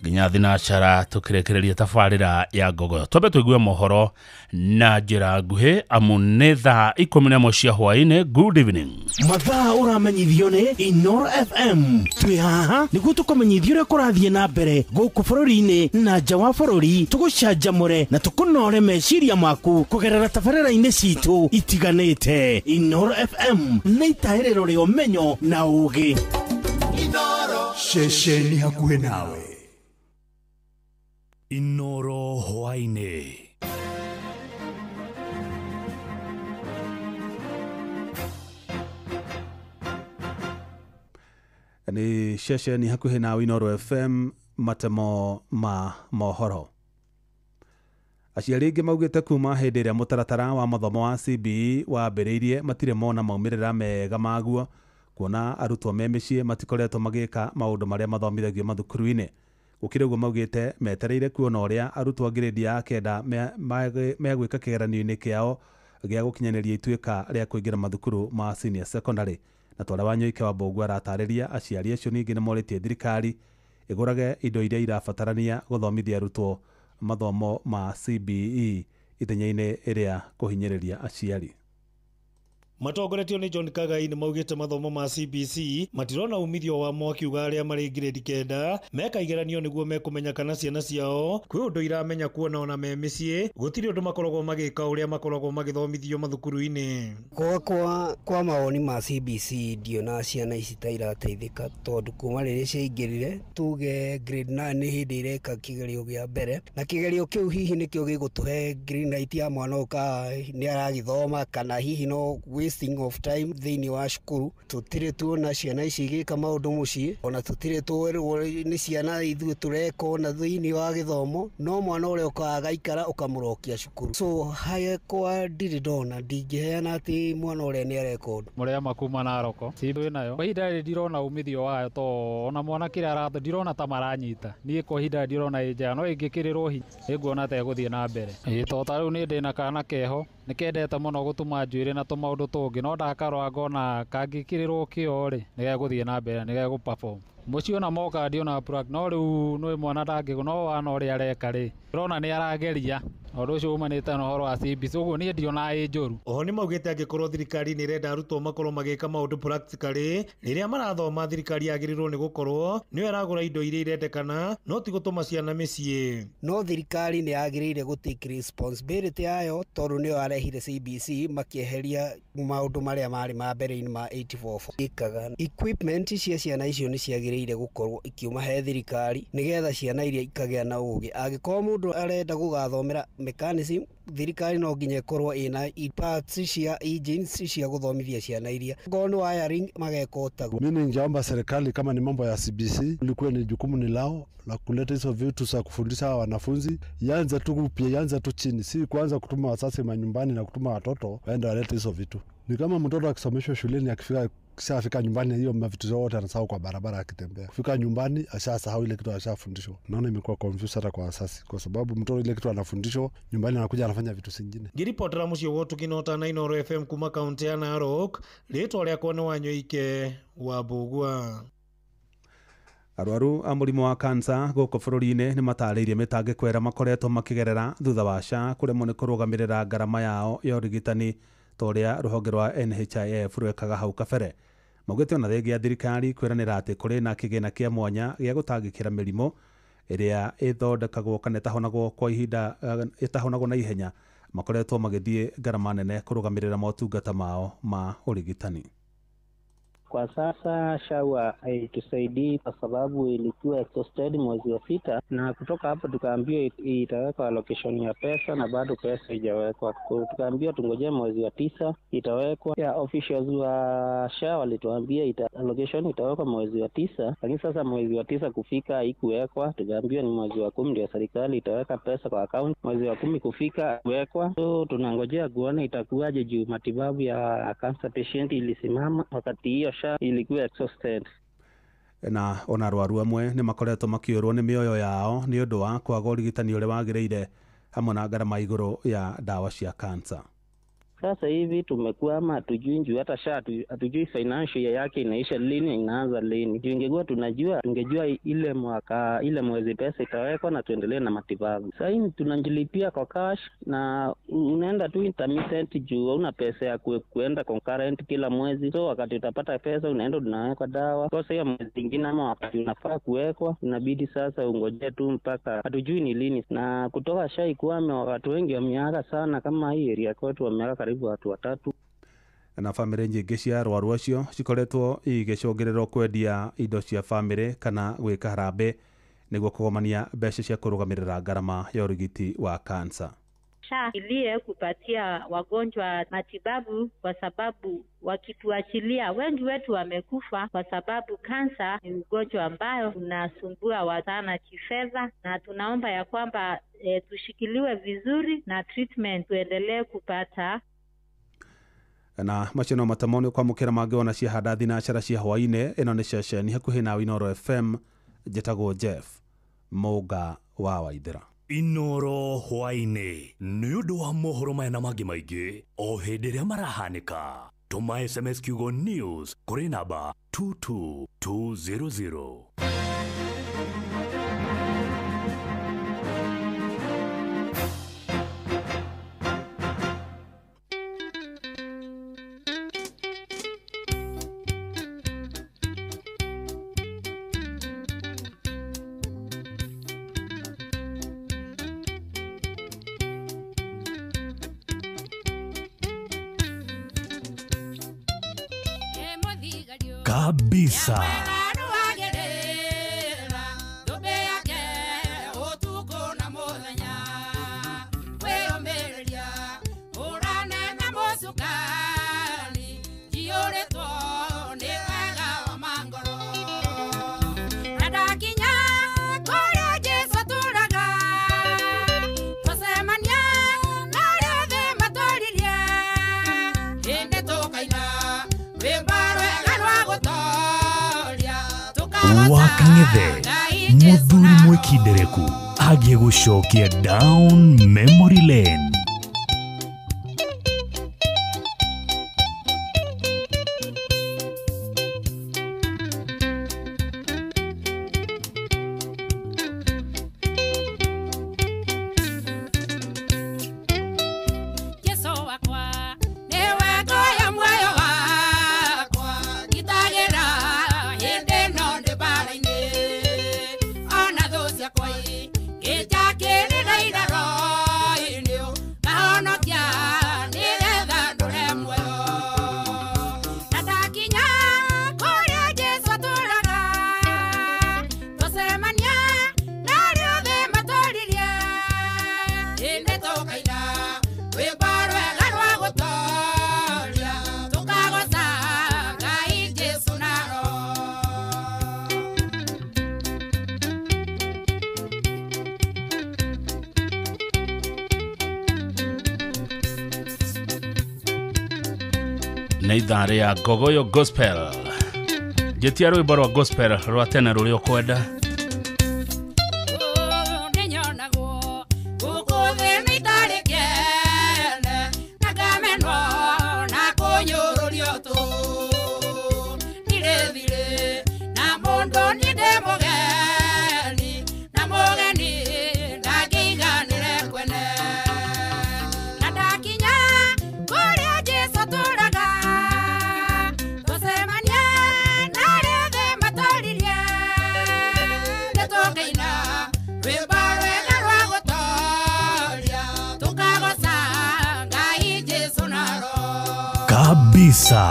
nginya thinacara tukirekereria tafarira ya Gogoyo. Twambe tuigue mohoro na njira nguhi amu ni thaa 11 cia hwaine. Good evening. Mathaa uramenyithio ni Inoro FM. Twi haha niguo tukumenyithio uria kurathie na mbere guku bururi-ini na nja wa bururi, tugucanjamure na tukunore meciria maku kugerera tafarira-ini citu itiganite. Inoro FM ni itahiriro ria umenyo na ugi. Inoro shesheni hakuhe nawe. Inoro hwaine. Ni shesheni hakuhe nawe Inoro FM, matemo ma mohoro. Aciari ingĩ maugĩte kuma hĩndĩ ĩrĩa mũtaratara wa mathomo wa CBE wambĩrĩirie matirĩ mona maumĩrĩra mega maguo, kuona arutwo me mĩciĩ matikoretwo magĩka maũndũ marĩa mathomithagio mathukuru-inĩ. Gũkĩrĩ ũguo maugĩte metereire kuona ũrĩa arutwo ngirĩndi ya 9 megwĩka kĩgeranio-inĩ kĩao gĩa gũkinyanĩria ituĩka rĩa kũingĩra mathukuru ma senior secondary. Na Twala Wanyoike wa Mbũgu aratarĩria aciari acio ningĩ nĩ morĩtie thirikari ĩgũrage indo iria irabatarania gũthomithia arutwo mathomo ma CBE ithenya-inĩ rĩa kũhinyĩrĩria aciari. Matongoretio nĩ John Kagai nĩ maugĩte mathomo ma CBC matirona umithio wa makiuga arĩa marĩ grade 9 meka igeranio nĩguo mekũmenya kana ciana ciao kwĩ ũndũ iramenya kuona ona me mĩciĩ gũtirĩ ũndũ makoragwo magĩka ũrĩa makoragwo magĩthomithio mathukuru-inĩ. Kwa mawoni ma CBC ndiona ciana ici ta irateithĩka tondũ kuma rĩrĩa ciaingĩrire tuge grade 9 nĩ hĩndĩ ireka kĩgerio gĩa mbere na kĩgerio kĩu hihi nĩkĩo gĩgũtũhe green light ya mwana ũka nĩ aragĩthoma kana hihi no wasting of time thĩinĩ wa cukuru. Tũtirĩ tuona ciana ici igĩka maũndũ mũciĩ, ona tũtirĩ twerwo nĩ ciana ithuĩ tũreka ona thĩinĩ wa gĩthomo, no mwana ũrĩa ũkaga ikara ũkamũrokia cukuru. So kwa ndirĩ ndona ndingĩheana atĩ mwana ũrĩa nĩ areka ũndũ. Mũrĩa makuma Naroko cindũ nayo kwa ihinda rĩrĩ ndirona umithio wayo to ona mwana kĩrĩa aratho ndirona ta maranyita. Niĩ kwa ihinda ndirona ĩnjega no ĩngĩkĩrĩrwo hi nĩnguona ta ĩgũthiĩ na mbere. To ta rĩu nĩ ndĩna kana keho nĩkendete mũno gũtuma njuĩrĩ na tũmaũndũ tũngĩ no ndakarora ngona kangĩkĩrĩrwo kĩo rĩ nĩgegũthiĩ na mbere nĩgegũ perform. Mũciĩ ona moka ndiona plug no rĩu nĩ mwana ndangĩgũ no wana ũrĩa areka rĩ ũrona nĩ arageria ũndũ ũcio umanĩte na ũhoro wa CBC ũguo niĩ ndiona ĩ njũru. Oho nĩ maugĩte angĩkorwo thirikari nĩ ĩrenda arutwo makorwo magĩka maũndũ practically rĩrĩa marathoma thirikari yagĩrĩirwo nĩ gũkorwo nĩyo ĩragũra indo iria irendekana no ti gũtũma ciana mĩciĩ. No thirikari nĩ yagĩrĩire gũtake responsibility yayo tondũ nĩyo yarehire CBC makĩeheria maũndũ marĩa marĩ ma mbere-inĩ ma 844 ikaga. Equipment cia ciana icio nĩ ciagĩrĩire gũkorwo ikiuma he thirikari nĩgetha ciana iria ikagĩa na ũgĩ. Angĩkorwo mũndũ arenda gũgathomera mechanism thirikari no nginya ĩkorwo ĩna parts cia engines cia gũthomithia ciana iria ngoni wiring mageka ũtaguo. Mimi ningeomba serikali kama ni mambo ya CBC ilikuwa ni jukumu ni lao la kuleta hizo vitu za kufundisha wanafunzi, yanza tu pia yanza tu chini, si kuanza kutuma wazazi manyumbani na kutuma watoto waende walete hizo vitu. Ni kama mtoto akisomeshwa shuleni akifika nyumbani hiyo vitu zote anasahau kwa barabara akitembea. Kufika nyumbani ashasahau ile kitu ashafundishwa. Naona imekuwa confuse hata kwa wazazi kwa sababu mtoto ile kitu anafundishwa nyumbani anakuja anafanya vitu zingine. Ngiripotera mũciĩ wotu kinota na Inooro FM kuma kaunti ya Narok, rĩtwa rĩakwa nĩ Wanyoike wa Mbũgu. Arwaru a mũrimũ wa kansa gũkũ bũrũri-inĩ nĩ matarĩirie mĩtangĩko ĩrĩa makoretwo makĩgerera thutha wa SHA kũremwo nĩ kũrũgamĩrĩra ngarama yao ya ũrigitani ta ũrĩa rũhonge rwa NHIF rwekaga hau kabere. Maugĩte ona thengia thirikari kwĩranĩra atĩ kũrĩ na kĩgĩna kĩa mwanya gĩa gũtangĩkĩra mĩrimũ ĩrĩa ĩthondekagwo kana ĩtahonagwo kwa ihinda ĩtahonagwo na ihenya makoretwo magĩthiĩ ngarama nene kũrũgamĩrĩra motungata mao ma ũrigitani. Kwa sasa SHA haitusaidii kwa sababu ilikuwa exhausted mwezi wa 6 na kutoka hapo tukaambiwa itawekwa allocation ya pesa na bado pesa haijawekwa. Tukaambiwa tungojea mwezi wa 9 itawekwa. Ya officials wa SHA walituambia allocation itawekwa mwezi wa 9, lakini sasa mwezi wa 9 kufika haikuwekwa. Tukaambiwa ni mwezi wa 10 ndio serikali itaweka pesa kwa account. Mwezi wa 10 kufika kuwekwa. So tunangojea kuona itakuwaje juu matibabu ya cancer patient ilisimama wakati hiyo SHA ilikuwa exhausted. Na ona arwaru amwe nĩ makoretwo makĩũrwo nĩ mĩoyo yao nĩ ũndũ wa kwaga ũrigitani ũrĩa wagĩrĩire hamwe na ngarama igũrũ ya ndawa cia kansa. Sasa hivi tumekwama, hatujui njuu hata SHA hatujui financial yake inaisha lini inaanza lini. Ingekuwa tunajua tungejua ile mwezi pesa itawekwa na tuendelee na matibabu. Sasa hivi tunajilipia kwa cash na unaenda tu intermittent juu una pesa ya kuenda concurrent kila mwezi. So wakati utapata pesa unaenda unawekwa dawa. Kwa hiyo mwezi mwingine ama wakati unafaa kuwekwa inabidi sasa ungojee tu mpaka hatujui ni lini. Na kutoka SHA ikwame watu wengi wameaga sana kama hii area kwetu wameaga karibu watu 3. Na famĩlĩ nyingĩ cia arwaru acio cikoretwo igĩcũngĩrĩrwo kwendia indo cia famĩlĩ kana gwĩka harambĩ nĩguo kũgomania mbeca cia kũrũgamĩrĩra ngarama ya ũrigiti wa kansa. SHA ilie kupatia wagonjwa matibabu kwa sababu wakituachilia wengi wetu wamekufa kwa sababu kansa ni ugonjwa ambayo unasumbua sana kifedha, na tunaomba ya kwamba tushikiliwe vizuri na treatment tuendelee kupata. Na macio no matamoni kwa mukira mangiona cia hadathi na cara cia hwaine. Ino ni ceceni hakuhi na Inoro FM. Njĩtagwo Jeff Mũga wa Waithĩra. Inoro hwaine nĩ ũndũ wa mohoro maya na mangĩ maingĩ o hĩndĩ ĩrĩa marahanĩka. Tũma SMS kiugo news kũrĩ namba 22200. Kabisa. Wakang'ethe muthuri mwikindereku agie gucokia down memory lane. Neithare ya Gogoyo Gospel. Jetia rwimbo rwa gospel rwa tene rũrĩa ũkwenda. Kabisa.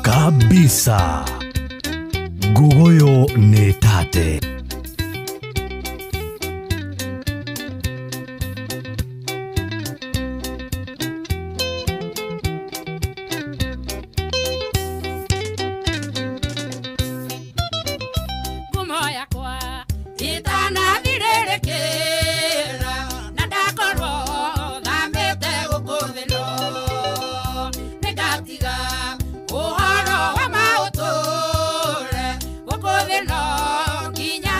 Kabisa. Gogoyo ne tate. Uhoro wa mauture, uko thino, kinya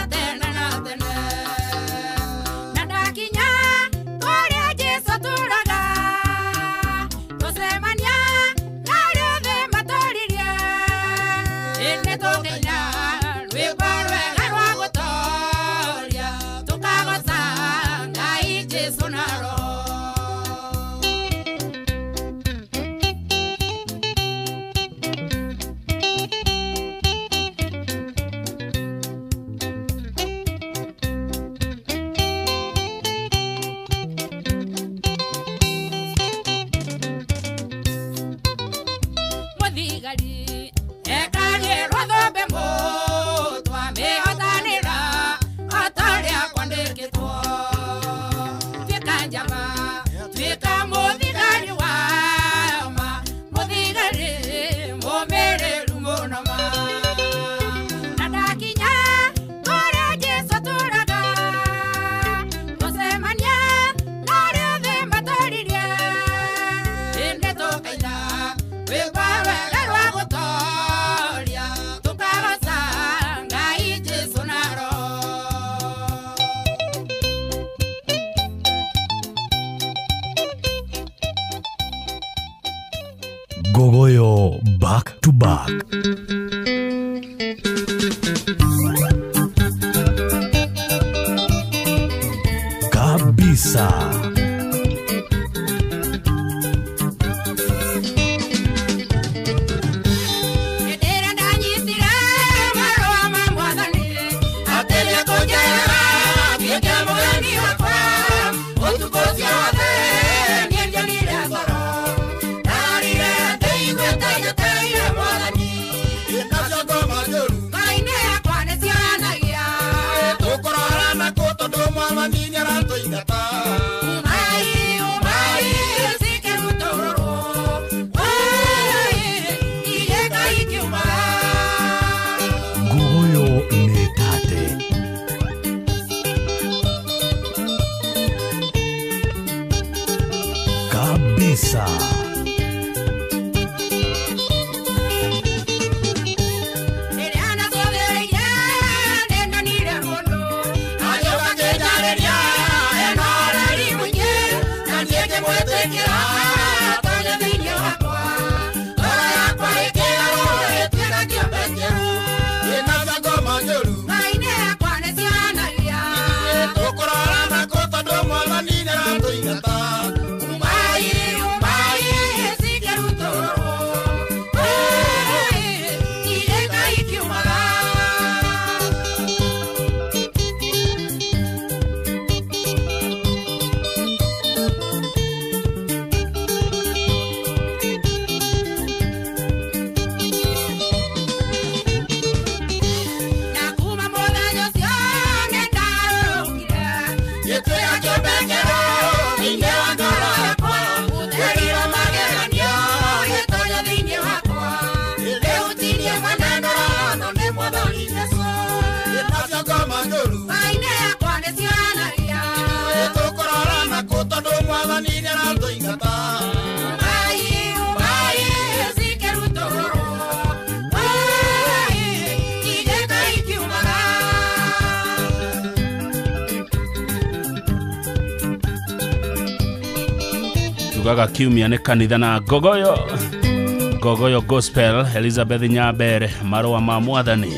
Gogoyo back to back. Kabisa. Gaga kiumia nĩ kanitha na Gogoyo Gospel, Elizabeth Nyabere, marũa ma Mwathani.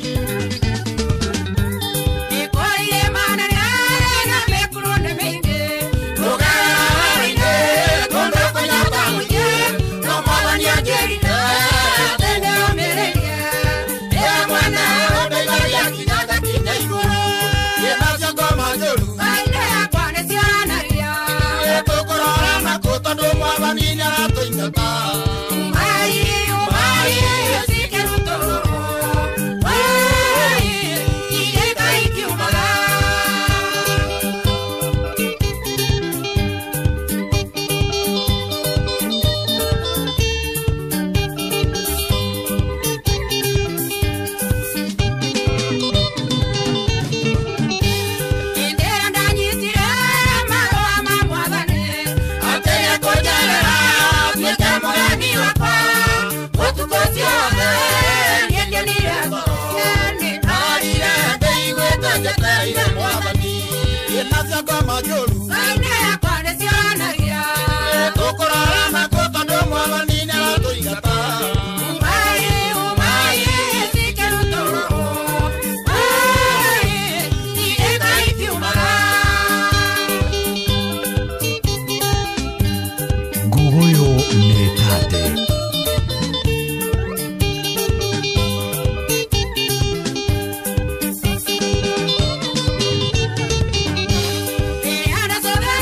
Ana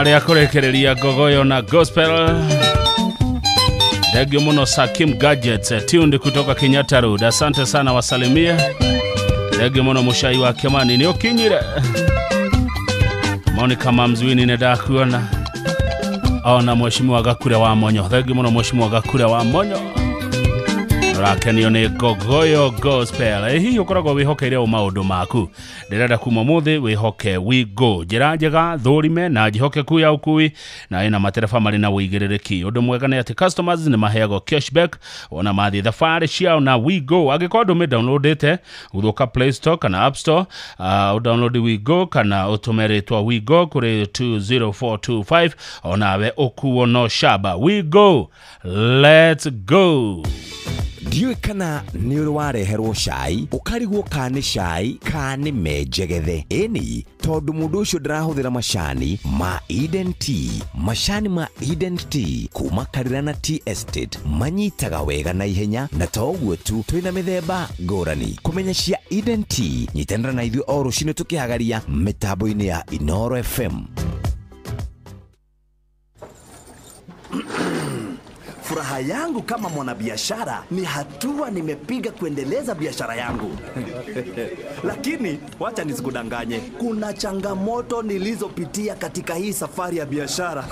Ria kurekereria gogoyo na gospel. Degyo muno Sakim Gadgets tunde kutoka Kenyatta Road. Asante sana wasalimia. Degyo muno Mushai wa Kemani ni okinyire. Monica Mamzwini neda kuona. Ona mheshimiwa Gakure wa Monyo. Degyo muno mheshimiwa Gakure wa Monyo. Rakeni one gogoyo gospel. Hii ukoragwo wihokeire o maundu maku. Ndirenda kuma muthi wihoke we go. Njira njega thurime na jihoke ku ya ukui na ina matereba mari na uigirereki. Undu mwega ni ati customers ni maheago cashback ona mathi thabari ciao na we go. Agikorwo me downloadete guthuka Play Store kana App Store, download we go kana utumeretwa we go kuri 20425 ona we okuo no shaba. We go. Let's go. Ndiwe kana ni uri wareherwo cai ukarigwo kane cai kane mejegethe eni tondu mundu ucio ndirahuthira macani ma Eden Tea. Macani ma Eden Tea kuma Karirana Tea Estate manyitaga wega na ihenya na toguo tu twina mithemba ngurani. Kumenya cia Eden Tea nyitanira na ithuĩ o rucini tukihagaria mitambo-ini ya Inoro FM. Furaha yangu kama mwanabiashara ni hatua nimepiga kuendeleza biashara yangu. Lakini wacha nisikudanganye, kuna changamoto nilizopitia katika hii safari ya biashara.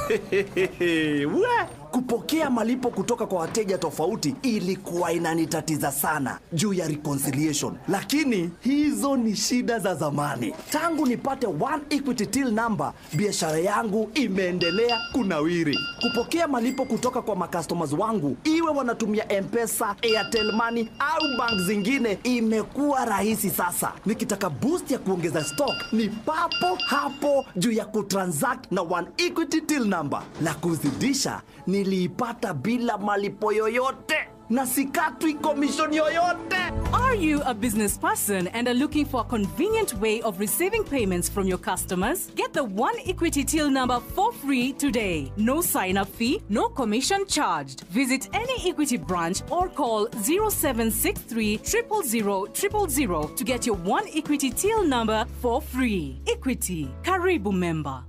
Kupokea malipo kutoka kwa wateja tofauti ilikuwa inanitatiza sana juu ya reconciliation. Lakini hizo ni shida za zamani. Tangu nipate One Equity Till number, biashara yangu imeendelea kunawiri. Kupokea malipo kutoka kwa customers wangu, iwe wanatumia M-Pesa, Airtel Money au bank zingine, imekuwa rahisi sasa. Nikitaka boost ya kuongeza stock ni papo hapo juu ya kutransact na One Equity Till number. Na kuzidisha niliipata bila malipo yoyote na sikatwi commission yoyote. Are you a business person and are looking for a convenient way of receiving payments from your customers? Get the One Equity Till number for free today. No sign-up fee, no commission charged. Visit any Equity branch or call 0763 000 000 to get your One Equity Till number for free. Equity, karibu member.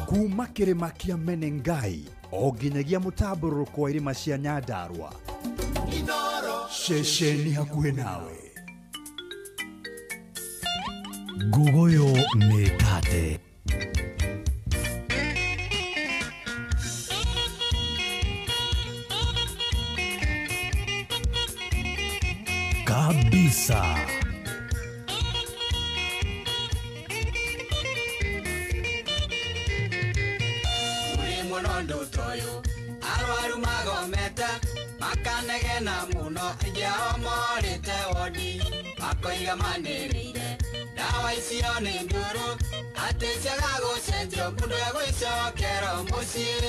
Kuma kirima kia Menengai o nginyagia mutaburũrũko wa irĩma cia Nyandarua. Ceceni hakuhĩ nawe. Gogoyo Mekate. Kabisa. Monondo toyo arwaru magomete makanegena muno ijao morite wodi makoiga manirire dawa icio ni nduru ati ciaga gucenjio mundu egwicokera mucii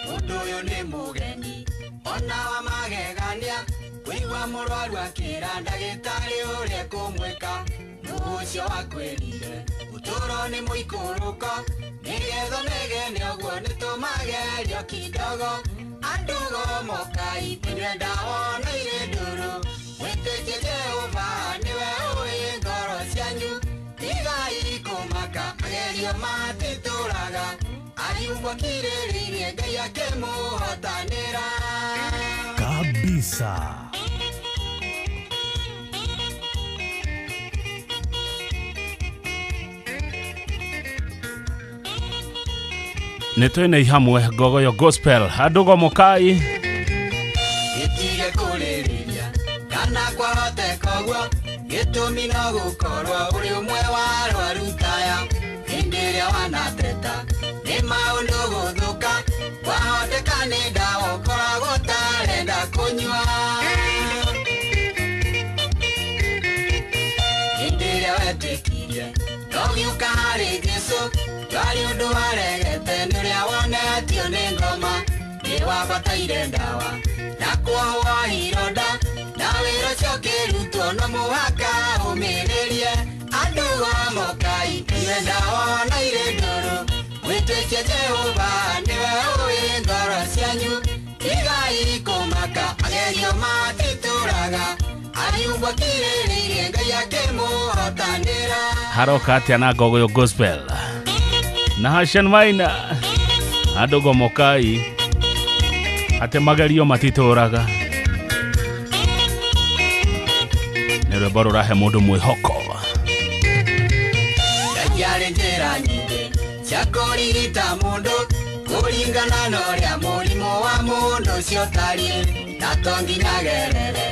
mundu uyu ni mugeni ona wa magegania kuigua murwaru akira ndagitari uria kumwika nucio akwirire utoro ni muikuruko nigetho negene oguo nitumagerio kidogo andugo mokai tinenda wona ire nduru witike Jehova niwe ui ngoro cianyu tigai kumaka agerio matituraga ayumbwa kirĩrĩirie Ngai akĩmũhotanĩra kabisa. Nitwene ihamwe gogoyo gospel adugo mokai itige kuliriria kana kwahote koguo gitumi no gukorwo uri umwe wa rwarutaya hindiria wanateta ni maundu guthuka wahoteka ni ndawa ukoragwo tarenda kunywa hindiria wetikirie ndogiuka hari Jesu twari undu wa waregete nuria wonetio ni ngoma ni wabataire ndawa na kuohwo ironda na wĩra ũcio ũkĩrutwo no mũhaka ũmĩrĩrie andũ a Mokai iwe ndawa na irĩ ndũrũ mwĩtĩkie Jehova nĩwe ũĩ ngoro cianyu igai kũmaka agerio matitũraga ayumbwo kirĩrĩirie Ngai akĩmũhotanĩra. Haroka atia na Gogoyo Gospel na Hashan Maina andũ go Mokai ate magerio matitũraga nĩ rwĩmbo rũrahe mũndũ mwĩhoko. Yarĩ njĩra nyingĩ cia kũrigita mũndũ kũringana na ũrĩa mũrimũ wa mũndũ ũcio ũtariĩ na to nginya gerere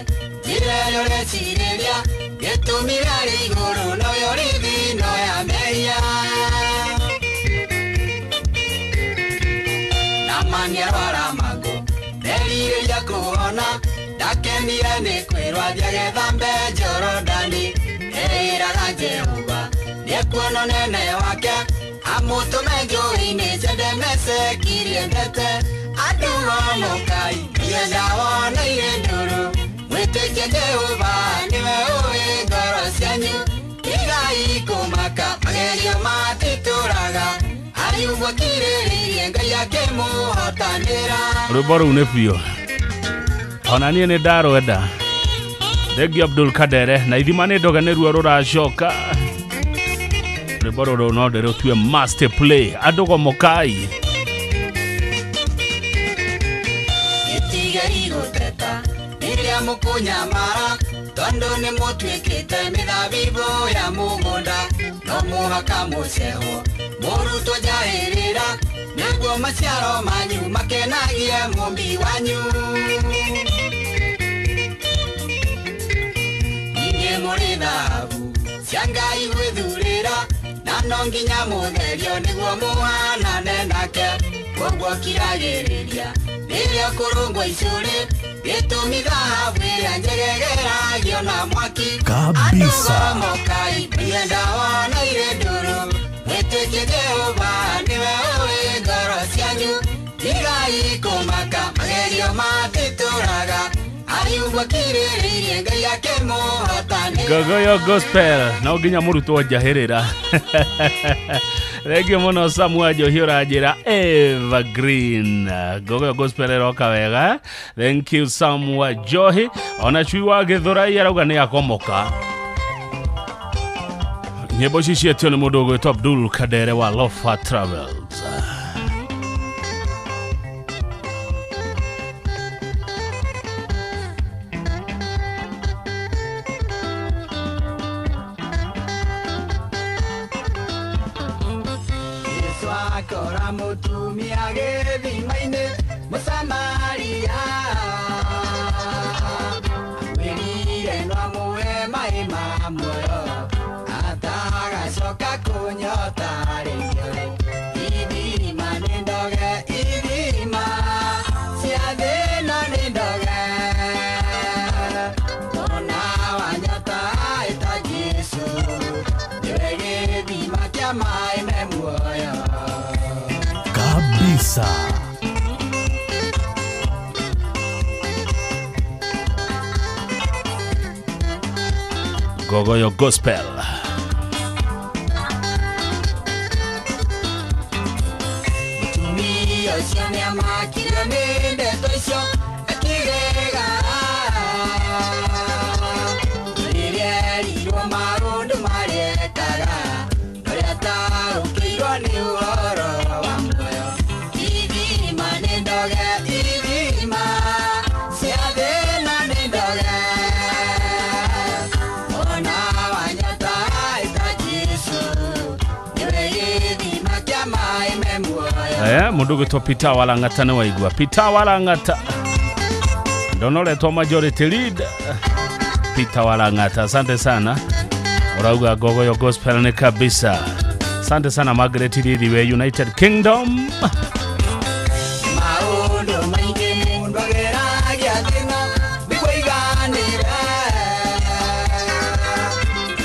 njĩra ĩrĩa ũrecirĩria gĩtũmi gĩarĩ igũrũ noyo rithi noya mehia na maniarwara magũ nderirĩria kũhona ndakenire nĩ kwĩrwo thiagethambe Jorodani erĩraga Jehova nĩekuona nene wake amũtũme njũĩ-inĩ ciende Meseki ndete andũ a Mokai ienda wona irĩ ndũrũ mwĩtĩkie Jehova nĩwe ũĩ ngoro cianyu igai kũmaka magerio matitũraga ayumbwo kirĩrĩirie Ngai akĩmũhotanĩra. Rwĩmbo rũu nĩ biũ ona niĩ nĩ ndarwenda. Thengio Abdul Kadere na ithima nĩ ndoge nĩruo rũracoka. Rwĩmbo rũrũ no ndĩrũtue master play andũ go Mokai. Itigeri gũteta rĩrĩa mũkũnyamara tondũ nĩ mũtuĩkĩte mĩthabibũ ya mũgũnda no mũhaka mũcehwo mũrutwo njahĩrĩra nĩguo maciaro manyu makenagie mũmbi wanyu. Inyuĩ mũrĩ thahabu cia Ngai gwĩthurĩra na no nginya mũtherio nĩguo mũhanane nake koguo kiragĩrĩria rĩrĩa kũrũngwo icũrĩ gĩtũmi thahabu ĩrĩa njegegeragio na mwaki kabisa. Andũ a Mokai ienda wona irĩ ndũrũ mwĩtĩkie Jehova nĩwe ũĩ ngoro cianyu igai kũmaka magerio matitũraga ayumbwo kirĩrĩirie Ngai akĩmũhotanĩra. Gogoyo Gospel no nginya mũrutwo njahĩrĩra. Thengio mũno Samuel Njohi ũranjĩra evergreen. Gogoyo Gospel ĩroka wega. Thank you Samuel Njohi. Ona chui wa Gĩthũrai arauga nĩ akomoka. Nyĩmbo ici cietio nĩ mũndũ ũgwĩtwo Abdul Kadere wa Lofa Travels. Akora mũtumia gĩthima-inĩ Mũsamaria amwĩrire no amũhe maĩ ma muoyo atagacoka kũnyota rĩngĩ. Ithima nĩ ndoge ithima cia thĩna nĩ ndoge ona wanyota ĩta Jesũ nĩwe gĩthima kĩa maĩ me muoyo kabisa. Gogoyo Gospel. Mutumia ũcio nĩamakire nĩ ndeto icio akĩgega rĩrĩa erirwo maũndũ marĩa ekaga ũrĩa ataũkĩirwo nĩ ũhoro wa muoyo. Ithima nĩ ndoge ithima cia thĩna nĩ ndoge ona wanyota ĩta Jesũ nĩwe gĩthima kĩa maĩ me muoyo. Mũndũ ũgwĩtwo Peter Walang'ata nĩ waigua. Peter Walang'ata ndonoretwo majority lead. Peter Walang'ata asante sana. Urauga Gogoyo Gospel ni kabisa. Asante sana Margaret Rithi United Kingdom. Maũndũ maingĩ mũndũ ageragia thĩna nĩkũiganĩra.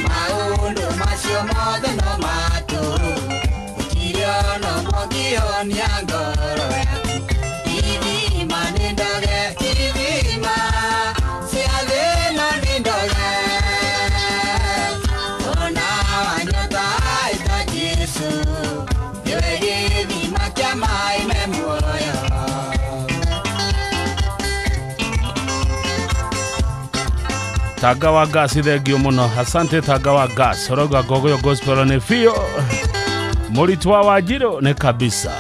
Maũndũ macio mothe no matũrũ gũtirĩ ona ũmwe ponia ngoro yaku ithima nĩ ndoge ithima cia thĩna nĩ ndoge ona wanyota ita Jesu nĩwe gĩthima kĩa maĩ me muoyo. Taga wa gas thengio muno, asante Taga wa gas. Roga Gogoyo Gospel ni fio Muritwa wa Jiro ni kabisa.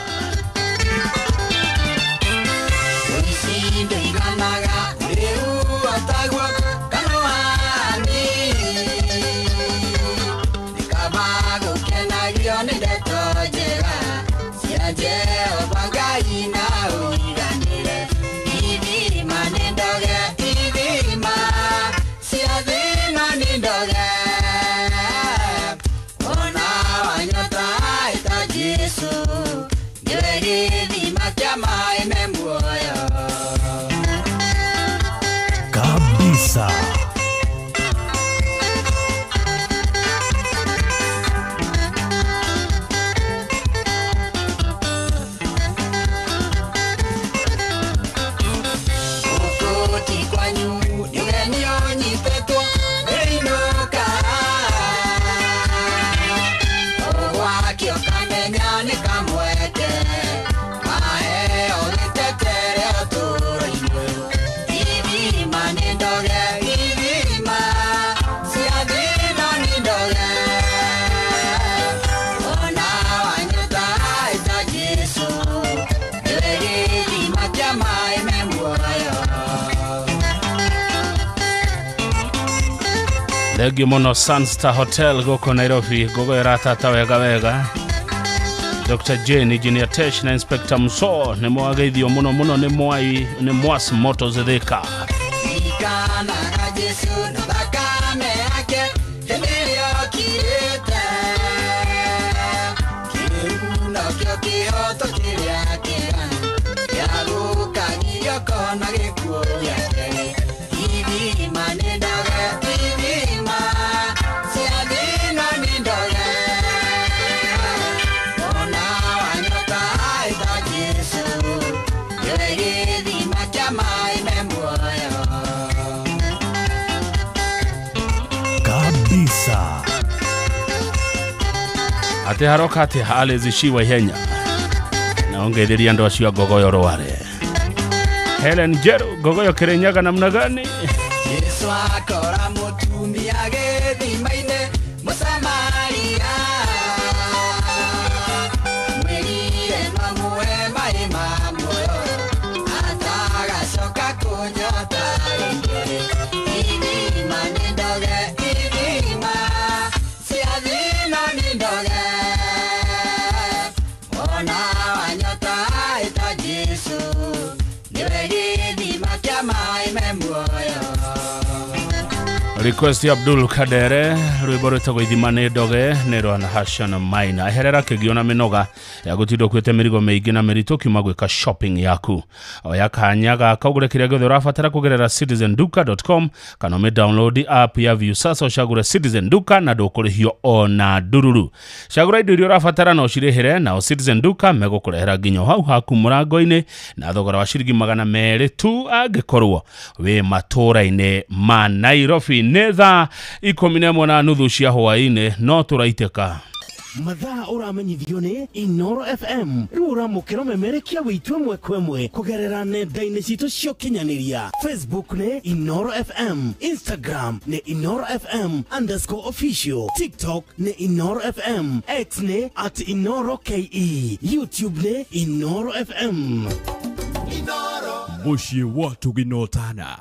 Kabisa. Thegi mono Sunstar Hotel goko Nairobi gogo eratata wega Dr. Jane Engineer Tesh na Inspector Muso ne mwageithio muno muno ne mwai ne mwas moto zedeka Ikana Jesu no bakame yake endelea kirete Kiruna kyoto kiriake yaruka yako na gekuya Ivi manenda Kabisa. Ate haroka ate hale zishiwa ihenya na ongeitheria ndo acio Gogoyo Rware. Helen Jeru Gogoyo Kirinyaga namna gani? Yesu akora mutumia gĩthima-inĩ Mũsamaria mwĩrire mamũhe maĩ ma muoyo atagacoka kũnyota rĩngĩ ithima nĩ ndoge ithima cia thĩna nĩ ndoge ona wanyota ĩta Jesu nĩwe gĩthima kĩa maĩ me muoyo. Request ya Abdul Kadere rwiboro go ithimane ndoge nero na Hashan Maina herera kigiona minoga ya gutindo kwete mirigo meigi na merito kiuma gwika shopping yaku oya kanyaga kaugure kiria gothe urafatara kugerera citizenduka.com kana me download app ya View sasa ushagura Citizen Duka na ndukurihio ona dururu shagura indo iria urafatara no shirehere na Citizen Duka megukurehera ginyo hau haku murango-ine na thogora wa shiringi 200 tu agikorwo we matura-ine ma Nairobi netha 11:30 cia hwaine no turaiteka mathaa uramenyithio ni Inoro FM riu uramukira memerekia witwe mwe kwemwe kugerera nenda-ini citu cio kinyaniria Facebook ni Inoro FM, Instagram ni Inoro FM_official, TikTok ni Inoro FM, X ni @InoroKE, YouTube ni Inoro FM. Mushi watu ginotana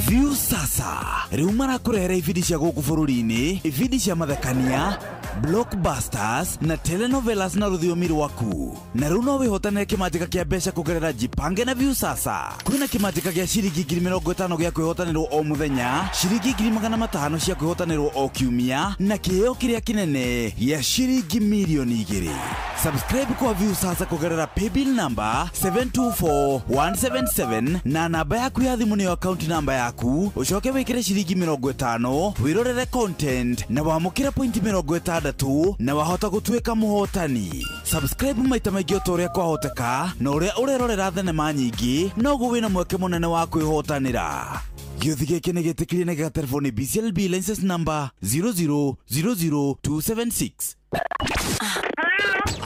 View sasa riu marakurehera ibindi cia guku bururi-ini, ibindi cia mathekania, blockbusters na telenovelas na rũthiomi rwaku. Na riu no wihotanire kimanjika kia mbeca kugerera Jipange na View sasa. Kwina kimanjika gia ciringi 50,000 gia kwihotanirwo o muthenya, ciringi 500,000 cia kwihotanirwo o kiumia na kiheo kiria kinene gia ciringi milioni 2. Subscribe kwa View sasa kugerera paybill number 724177 na namba yaku ya thimu niyo account number yaku, ucoke wikire ciringi 50 wirorere content na wamukire point 50 6 na wahota gũtuĩka mũhotani. Subscribe maita maingĩ o ta ũrĩa kwahoteka, na ũrĩa ũrerorera thenema nyingĩ noguo wĩna mweke mũnene wa kwĩhotanĩra. Gĩũthi gĩkĩ nĩ gĩtĩkĩrie na gĩgatelefoni BCLB license number 0000276.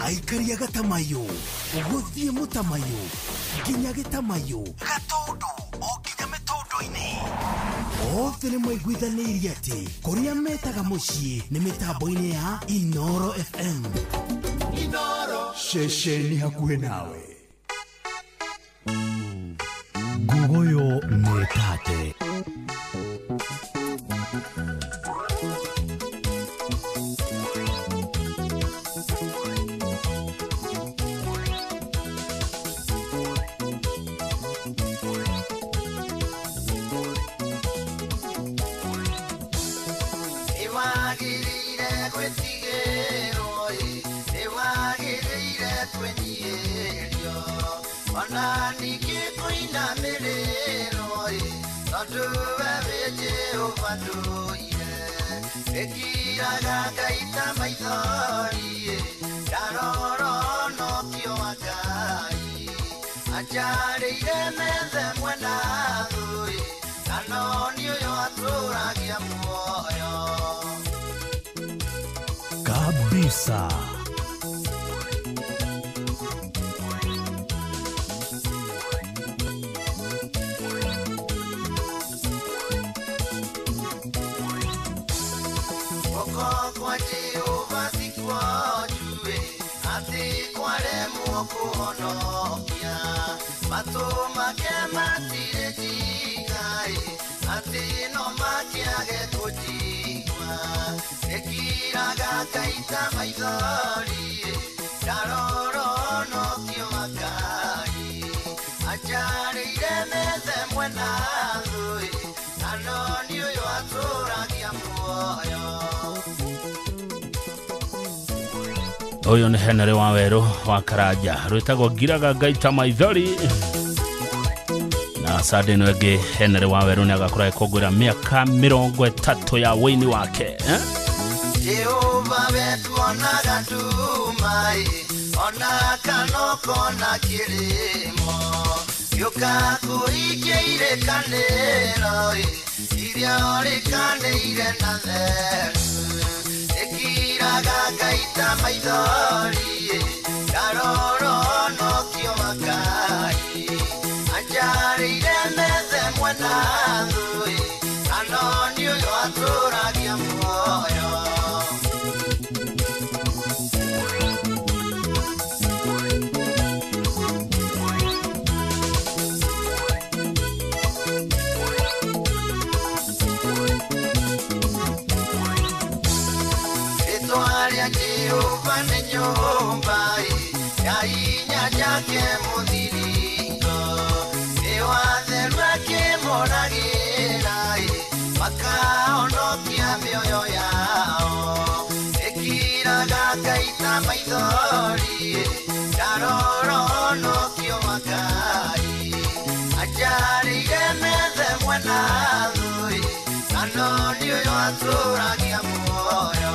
Aikari ya Gatamayo, uguthie Mutamayo, nginya Gitamayo, Gatundu, o nginya Mĩtũndũ-inĩ. Othe nĩ maiguithanĩirie atĩ kũrĩa metaga mũciĩ nĩ mĩtambo-inĩ ya Inoro FM. Inoro, ceceni hakuhĩ nawe. Gugoyo Metate. Kabisa. Oyo ni Henry Waweru wa Karanja rwitagwo ngiraga ngaita maithori na sade no ege Henry Waweru ni agakora ikogwira miaka 30 ya wini wake Jehova wetu onaga tumai ona kanoko na kilimo yuka kuike ile kanero iria ore kaneire na Ekiraga gaita maithori Karoro no kio makai Anjarire meze mwena ndui Anoni uyo aturagia moyo Jehova ni nyumba ya inya yake mudhiriko Ewatheru akimũragĩra makahonokia mĩoyo yao Ekiraga ngaita maithori Karoro honokio makai Anjarĩire methe mwena thũi Kanoni ũyũ atũragia muoyo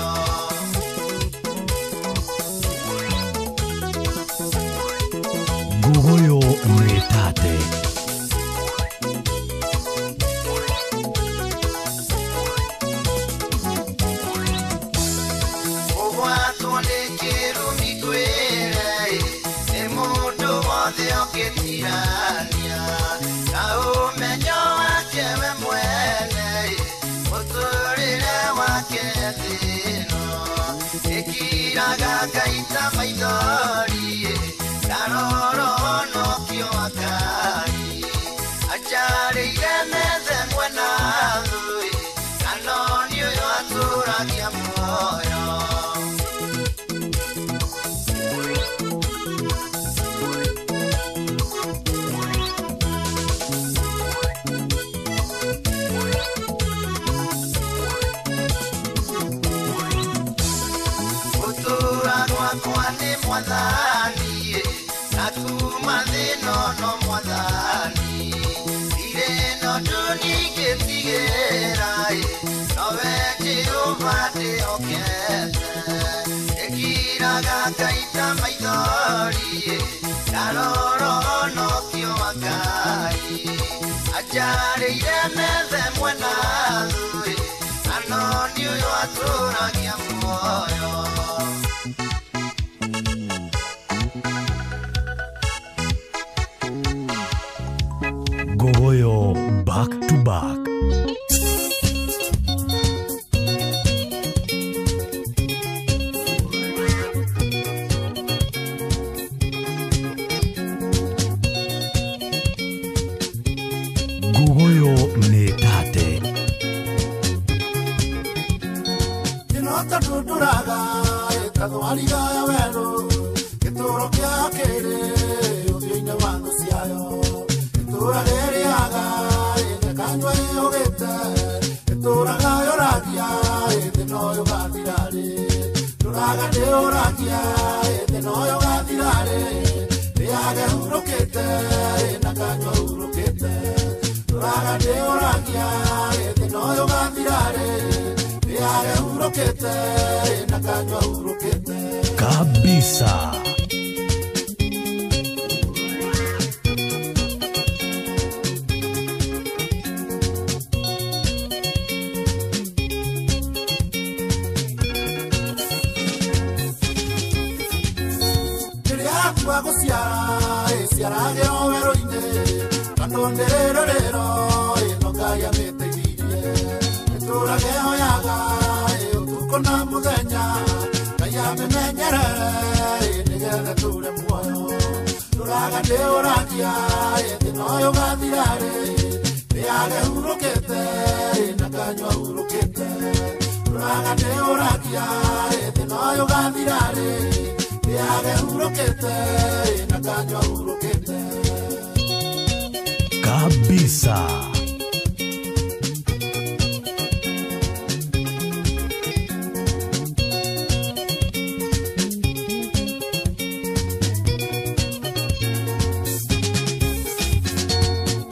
Gugoyo Metate. Ugwatwo nĩ kĩrumi kwĩre nĩ mũndũ wothe ũngĩtirania na ũmenyo wake we mwene mũtũrĩre wake thĩno ĩkiraga ngaita maithori Karoro honokio makai Anjarĩire methe mwena thũi Kanoni ũyũ atũragia muoyo Karoro no kio wakai Ajari meze mwena lui Anoni uyo atura kia mwoyo Gogoyo back to back. Gogoyo netate. Kinota tuturaga etadwaliga ya wero kitoro kya kere othioine wa ndu ciayo turageriaga ekanywa yogete turaga yoragia etenoyo gathirare turaga deoragia etenoyo gathirare riage urokete nakanywa urokete turaga deoragia etenoyo gathirare riage urokete nakanywa urokete Kabisa. Siarage overo inde Kandonderero rero Nokaya meteirie Turage oyaga Utuko na muthenya Kaya memenyere Nigere ture muoyo Turaga deoragia Thinoyo gathirare Riage urokete Nakanywa urokete Turaga deoragia Thinoyo gathirare Riage urokete nakanywa urokete Kabisa.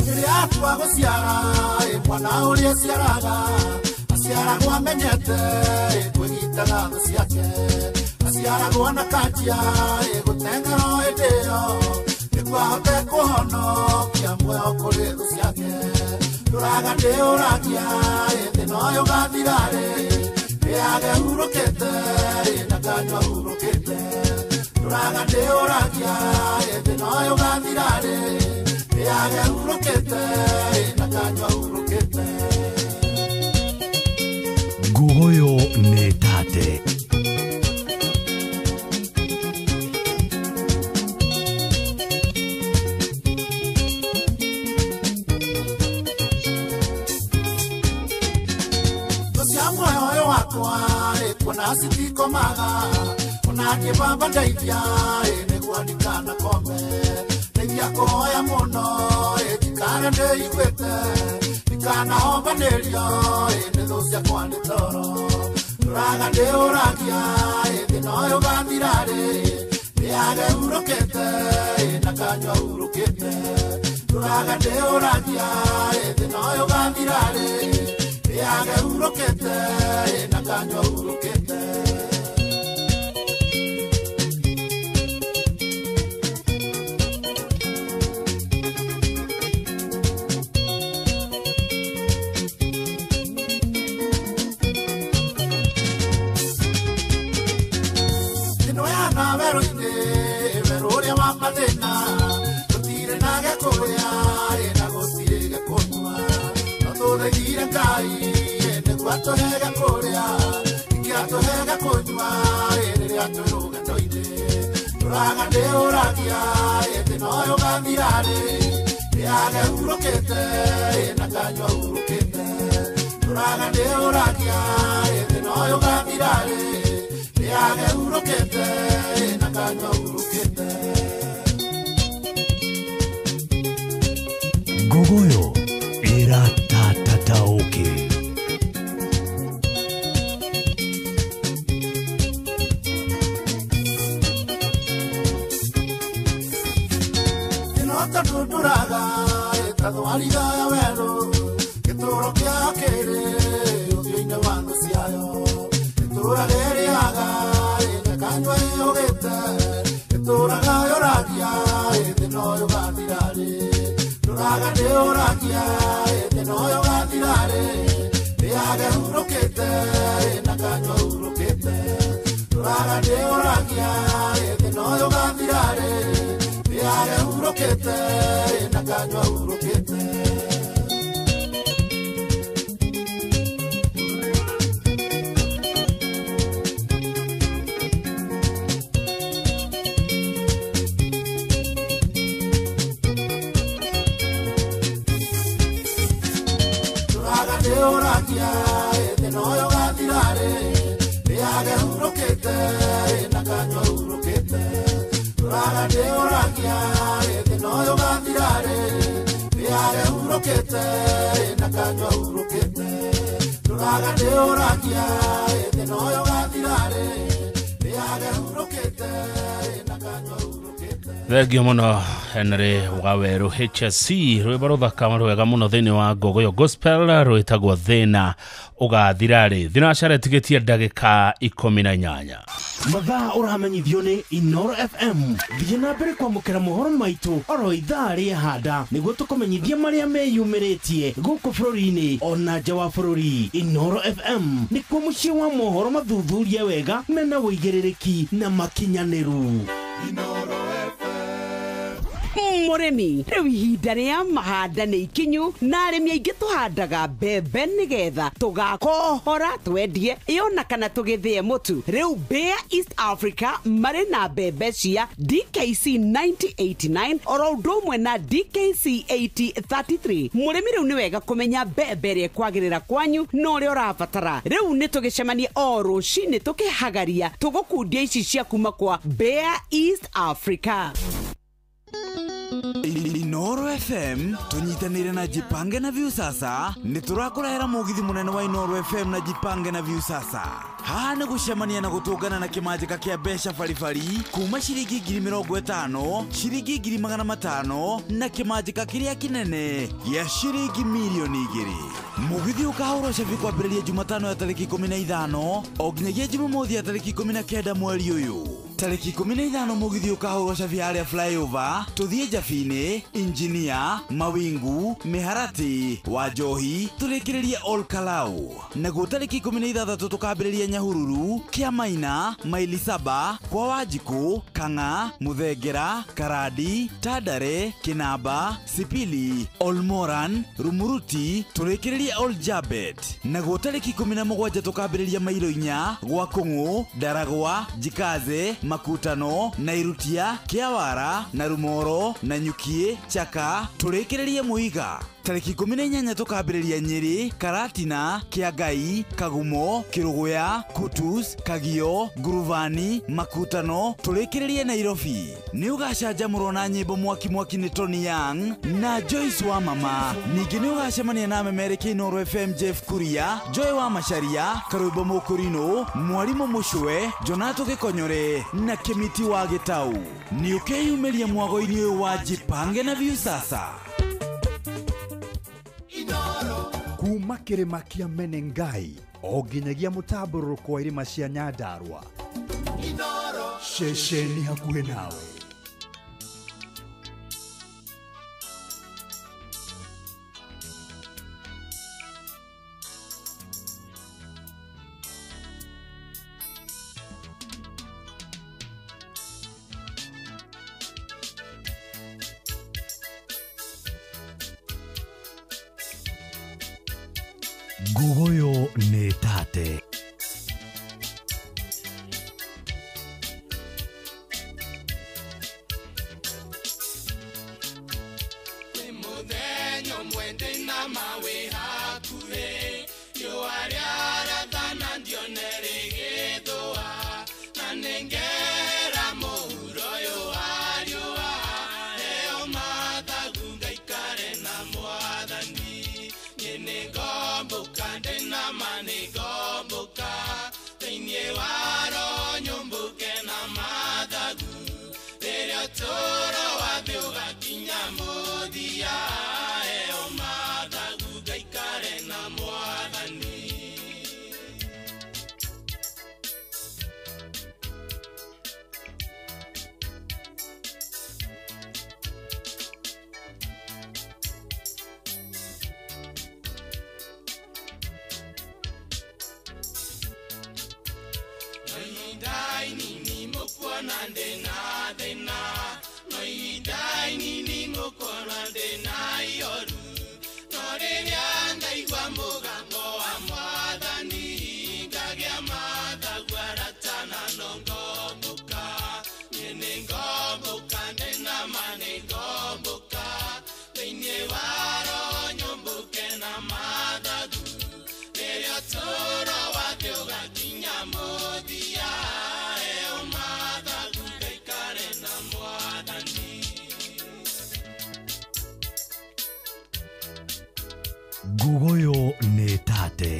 Kiriatwa guciara mwana uria ciaraga aciaragwo amenyete kwĩgitaga thũ ciake aciaragwo na kanjia gũteng'ero hĩndĩ ĩyo nĩguo ahote kũhonokia muoyo kũrĩ thũ ciake ndũraga ndĩũragia thĩna ũyũ gathirarĩ rĩage hurũkĩte na kanyua hurũkĩte ndũraga ndĩũragia thĩna ũyũ gathirarĩ rĩage hurũkĩte na kanyua hurũkĩte Gogoyo netate. Sitikomaga onake baba ndaithia nĩguo ndikanakome ndeithia kũhoya mũno ndikare ndĩiguĩte ndikanahombanĩrio nĩ thũ ciakwa nĩ toro ndũraga ndĩũragia thĩna ũyũ gathirarĩ rĩage hurũkĩte na kanyua hurũkĩte ndũraga ndĩũragia thĩna ũyũ gathirarĩ rĩage hurũkĩte na kanyua hurũkĩte Atohega korea, ikiatohega konywa, ere atoruga toide. Turaga deoragia, thĩna gathirarĩ, rĩage hurũkĩte, na kanyua hurũkĩte. Turaga deoragia, thĩna gathirarĩ, rĩage hurũkĩte, na kanyua hurũkĩte. Gogoyo era tatataoke. Tuturaga etadwaliga ya wero gĩtũũro kĩa kĩrĩ ũthiũ-inĩ wa thũ ciayo itũũra rĩrĩaga kanyua ĩhũgĩte itũũraga yoraga urukite na kanywa urukite turaga de oragia ete noyo gathirare biare urukite na kanywa urukite oragia ete noyo gathirare biage urukite na kanywa urukite turaga de oragia ete noyo gathirare biage urukite na kanywa urukite turaga de oragia ete noyo gathirare biage urukite na kanywa urukite. Thengio muno Henry Waweru HSC rwimbo ruthaka rwega muno thiini wa Gogoyo Gospel rwitagwo thina ugathirari thina caretigetie ndagika 18 mathaa uramenyithio ni Inoro FM thiĩ na mbere kwamũkĩra mohoro maitũ oro ithaa rĩahanda nĩguo tũkũmenyithia marĩa meyumĩrĩtie gũkũ bũrũri-inĩ ona nja wa bũrũri. Inoro FM nĩkuo mũciĩ wa mohoro mathuthurie wega mena wũigĩrĩrĩki na makinyanĩru. Mũrĩmi rĩu ihinda rĩa mahanda nĩ ikinyu na arĩmi aingĩ tũhandaga mbembe nĩgetha tũgakohora twendie ĩona kana tũgĩthĩe mũtu. Rĩu Bayer East Africa marĩ na mbembe cia DKC 9089 oro ũndũ ũmwe na DKC 8033. Mũrĩmi rĩu nĩ wega kũmenya mbembe ĩrĩa kwagĩrĩra kwanyu na ũrĩa ũrabatara. Rĩu nĩ tũgĩcemanie o rũcinĩ tũkĩhagaria tũgũkundia ici cia kuma kwa Bayer East Africa. Inoro FM tunyitanire na Jipange na Viusasa niturakũrehera mũgithi munene wa Inoro FM na Jipange na Viusasa. Haha nĩ gũcemania na gũtũngana na kĩmanjĩka kĩa mbeca baribari kuma ciringi 50,000 ciringi 500,000 na kĩmanjĩka kĩrĩa kĩnene gĩa ciringi milioni 2. Mũgithi ũkahũrwo cabi kwambĩrĩria Jumatano ya tarĩki 15 o nginyagia Jumamothi ya tarĩki 19 mweri ũyũ. Tarĩki 15 mũgithi ũkahũrwo cabi harĩa flyover tũthiĩ Njabine, Injinia, Mawingu, Miharati, Wanjohi tũrĩkĩrĩrie Ol Kalou. Naguo tarĩki 16 tũkambĩrĩria Nyahururu, Kiamaina, Maili Saba, kwa Wanjikũ, Kang'a, Muthengera, Karadi, Tandare, Kinamba, Sipili, Olmoran, Rumuruti tũrĩkĩrĩrie Ol Jabet. Naguo tarĩki 17 tũkambĩrĩria Mailo-inya, gwa Kũng'ũ, Ndaragwa, Jikaze, Makutano, Nairutia, Kiawara, na Rumoro, na Nyukie, Chaka tũrĩkĩrĩrie Muiga. Tarĩki 18 tũkambĩrĩria Nyeri, Karatina, Kiagai, Kagumo, Kiruguya, Kutus, Kagio, Nguruvani, Makutano tũrĩkĩrĩrie Nairobi. Nĩ ũgacanjamũrwo na nyĩmbo mwaki nĩ Tony Young na Joyce wa Mama. Ningĩ nĩ ũgacemania na memerekia Inoro FM Jeff Kuria, Joy wa Macharia, Karũimbo Mũkũrinũ, Mwarimũ Mũcwe, Jonato Gĩkonyore na Kĩmiti wa Gĩtau. Nĩ ũkeyumĩria mwago-inĩ ũyũ wa Jipange na Viusasa. Kuma kĩrĩma kĩa Menengai o nginyagia mũtambũrũko wa irĩma cia Nyandarua. Ceceni hakuhĩ nawe. Gogoyo nĩ tate. ndĩna thĩna no ihinda inini ngũkora ndĩna ihoru no rĩrĩa ngaigua mũgambo wa Mwathani ngagĩa mathagu aratana no ngombũka niĩ nĩ ngombũka ndĩna ma nĩ ngombũka thĩinĩ wa roho nyũmbũke na mathagu rĩrĩa ũtũũro wathĩ ũgakinya mũthia heo mathagu ngaikare na Mwathani. Ngugoyo nĩ tate.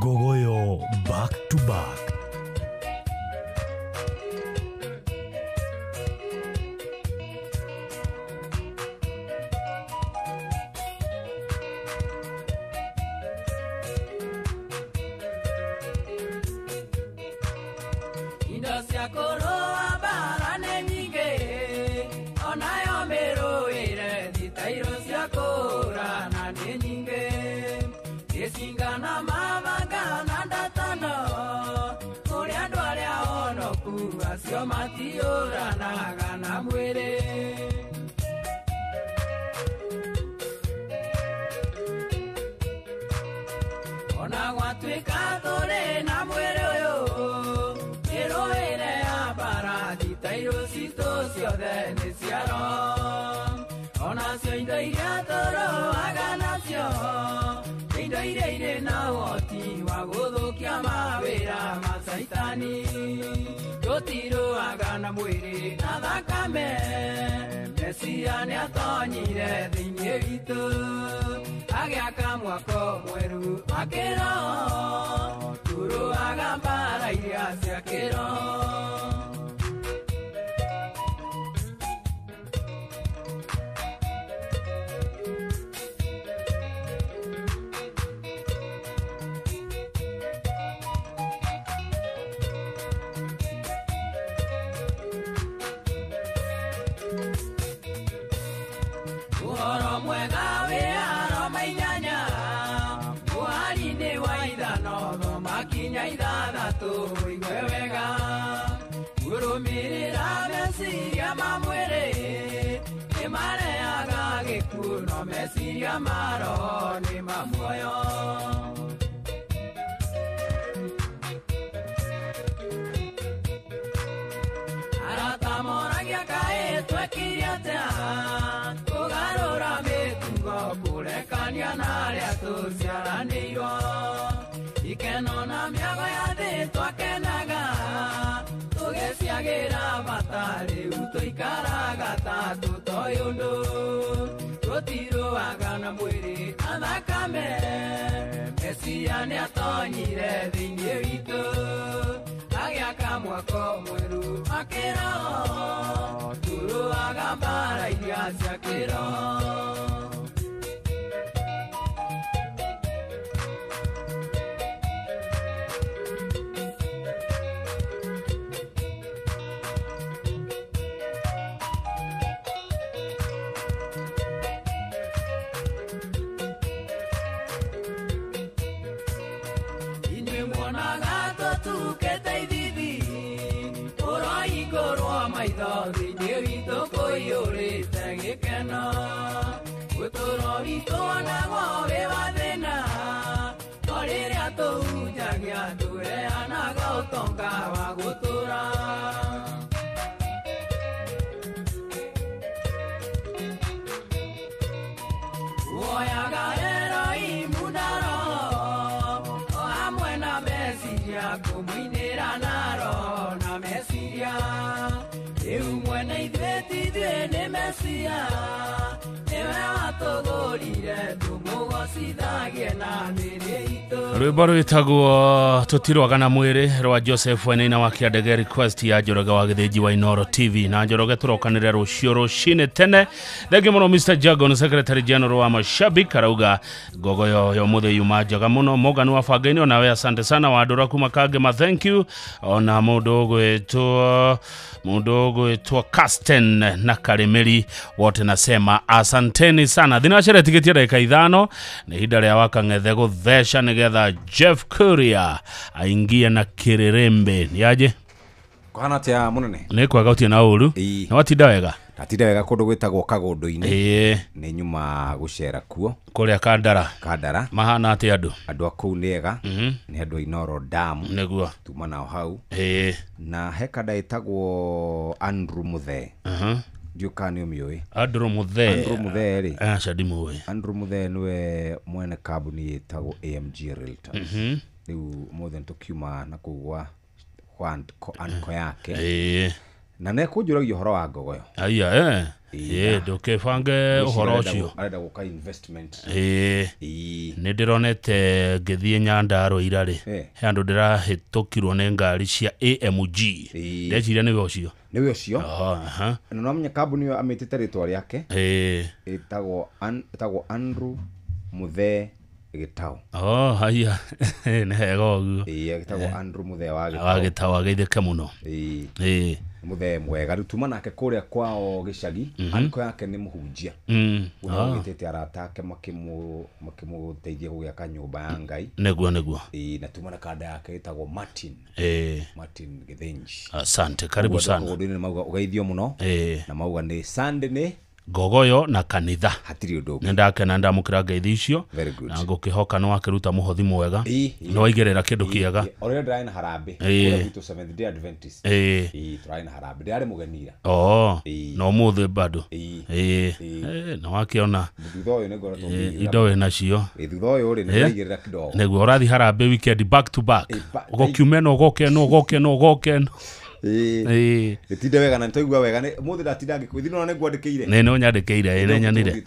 Gogoyo back to back. Mama toro matiũranaga na mwĩrĩ. Ona gwatuĩka tũrĩ na mwĩrĩ ũyũ, ĩrũĩre ya mbara thitairũ citũ ciothe nĩ ciaro. Onacio indo iria tũrũaga nacio, indo iria irĩ na ũhoti wa gũthũkia mawĩra ma caitani. Tũtirũaga na mwĩrĩ na thakame, Mesia nĩatonyire thĩinĩ witũ, agĩaka mwako mwerũ wa kĩroho. Tũrũaga mbara iria cia kĩroho. Ũhoro mwega wĩ Aroma 8, mũhari-inĩ wa ithano makinya 6 ũigue wega. Kũrũmĩrĩra meciria ma mwĩrĩ nĩ marehaga gĩkuũ, no meciria ma roho nĩ ma muoyo. Arata moragia kaĩ twekire atĩa kũgarũra mĩtugo, kũrekania na arĩa tũciaranĩirwo. Ikeno na mĩago ya thĩ twakenaga, tũgĩciagĩra bata, rĩu tũikaraga ta tũtoĩ ũndũ. Tũtirũaga na mwĩrĩ na thakame, Mesia nĩatonyire thĩinĩ witũ, agĩaka mwako mwerũ wa kĩroho. Tũrũaga mbara iria cia kĩroho. Inyuĩ muonaga tũtukĩte ithithi, ũrohingũrwo maitho thĩinĩ witũ kũiyũrĩte gĩkeno. Ũtũũro witũ onagwo wĩ wa thĩna, no rĩrĩa tũhunjagia tũheanaga ũtonga wa gũtũũra. Woyaga Erohimu na roho, o hamwe na meciria, kũmũinĩra na roho na meciria. Rĩu mwene ithuĩ tithuĩ nĩ Mesia, nĩwe watũgũrire, tũmũgocithagie na mĩĩrĩ itũ. Rwĩmbo rwĩtagwo tũtirũaga na mwĩrĩ rwa Joseph Wainaina wa Kĩandege, request ya Njoroge wa Gĩthĩnji wa Inooro TV. Na Njoroge tũrokanĩrĩra rũciũ rũcinĩ tene. Thengi mũno Mr. Jagon, Secretary General wa mashabiki, arauga gogo yo mũthĩ yuma njega mũno. Morgan wa Bangaini, onawe asante sana. Wandũra kuma Kangema, thank you. Ona mũndũ ũgwĩtwo Kasten na Karemeri, wote nasema asanteni sana. Thinacere tigetia dakika 5 nĩ ihinda rĩa Wakang'ethe gũtheca nĩgetha Jeff Kuria aingie na Kĩrĩrĩmbĩ. Nĩ aje? Kũhana atĩa mũnene? Nĩ kwega ũtirĩ na ũru? Nĩ watinda wega? Ndatinda wega kũndũ gwĩtagwo Kagũndũ-inĩ. Nĩ nyuma gũcera kuo kũrĩa Kandara. Kandara. Mahana atĩa andũ? Andũ a kũu nĩ ega. Nĩ andũ a Inooro Dam. Nĩguo. Tuma nao hau. Na he kada ĩtagwo Andrew Muthee. Ndiũka nĩ ũmĩũĩ. Andrew Muthee. Andrew Muthee rĩ. Aca ndimũĩ. Andrew Muthee nĩwe mwene kambuni ĩtagwo AMG Realtors. Rĩu mũthĩ tũkiuma na kũu kwa anko yake. Na nekũnjũragia ũhoro wa ngogoyo. Aya ndũkĩbange ũhoro ũcio. Arenda gũka investment. Nĩ ndĩronete ngĩthiĩ Nyandarũa ira rĩ, he andũ ndĩrahĩtũkirwo nĩ ngari cia AMG. Ndeciria nĩwe ũcio. Nĩwe ũcio. Na no amenye kambuni ĩyo amĩtĩte rĩtwa rĩake. Ĩtagwo Andrew Muthee Gitau. Oh haya ne hego guo gitagwo Andrew Muthee wa Gitau ageitheke muno Muthee mwega rutuma nake kuria kwao gicagi aniko yake ni muhunjia gitete aratake makimuteithia gugiaka nyumba ya Ngai neguo na tuma na kada yake itagwo Martin Githinji. Asante, karibu sana Udini mauga ugeithio muno na mauga ni Sunday ni gogoyo na kanitha hatiri undu ndake na ndamukira ngeithi icio na ngukihoka no akiruta muhothi mwega no igerera kindu kiega ore ndiraina harambe ore vitu 7th day Adventist turaina harambe ndari mugenira no muthe bado no wakiona thutho ne gora indo na cio thutho yo ri ne igerera kidogo neguo urathi harambe weekend back to back ugokiumena ugoke Tinde wega na ntoigwa wega ne muthi ndatinda ngikwithino ne ngwandikire ne nyandikire ne nyanire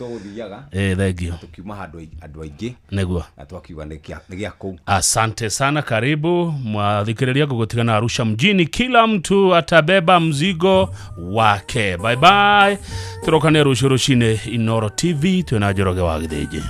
thengio tukiuma andu aingi neguo na twakiuga ni gia kou. Asante sana, karibu mwathikiriria gugutigana Arusha mjini, kila mtu atabeba mzigo wake. Bye bye, turokane rushine Inoro TV, twena Njoroge wa Githĩnji.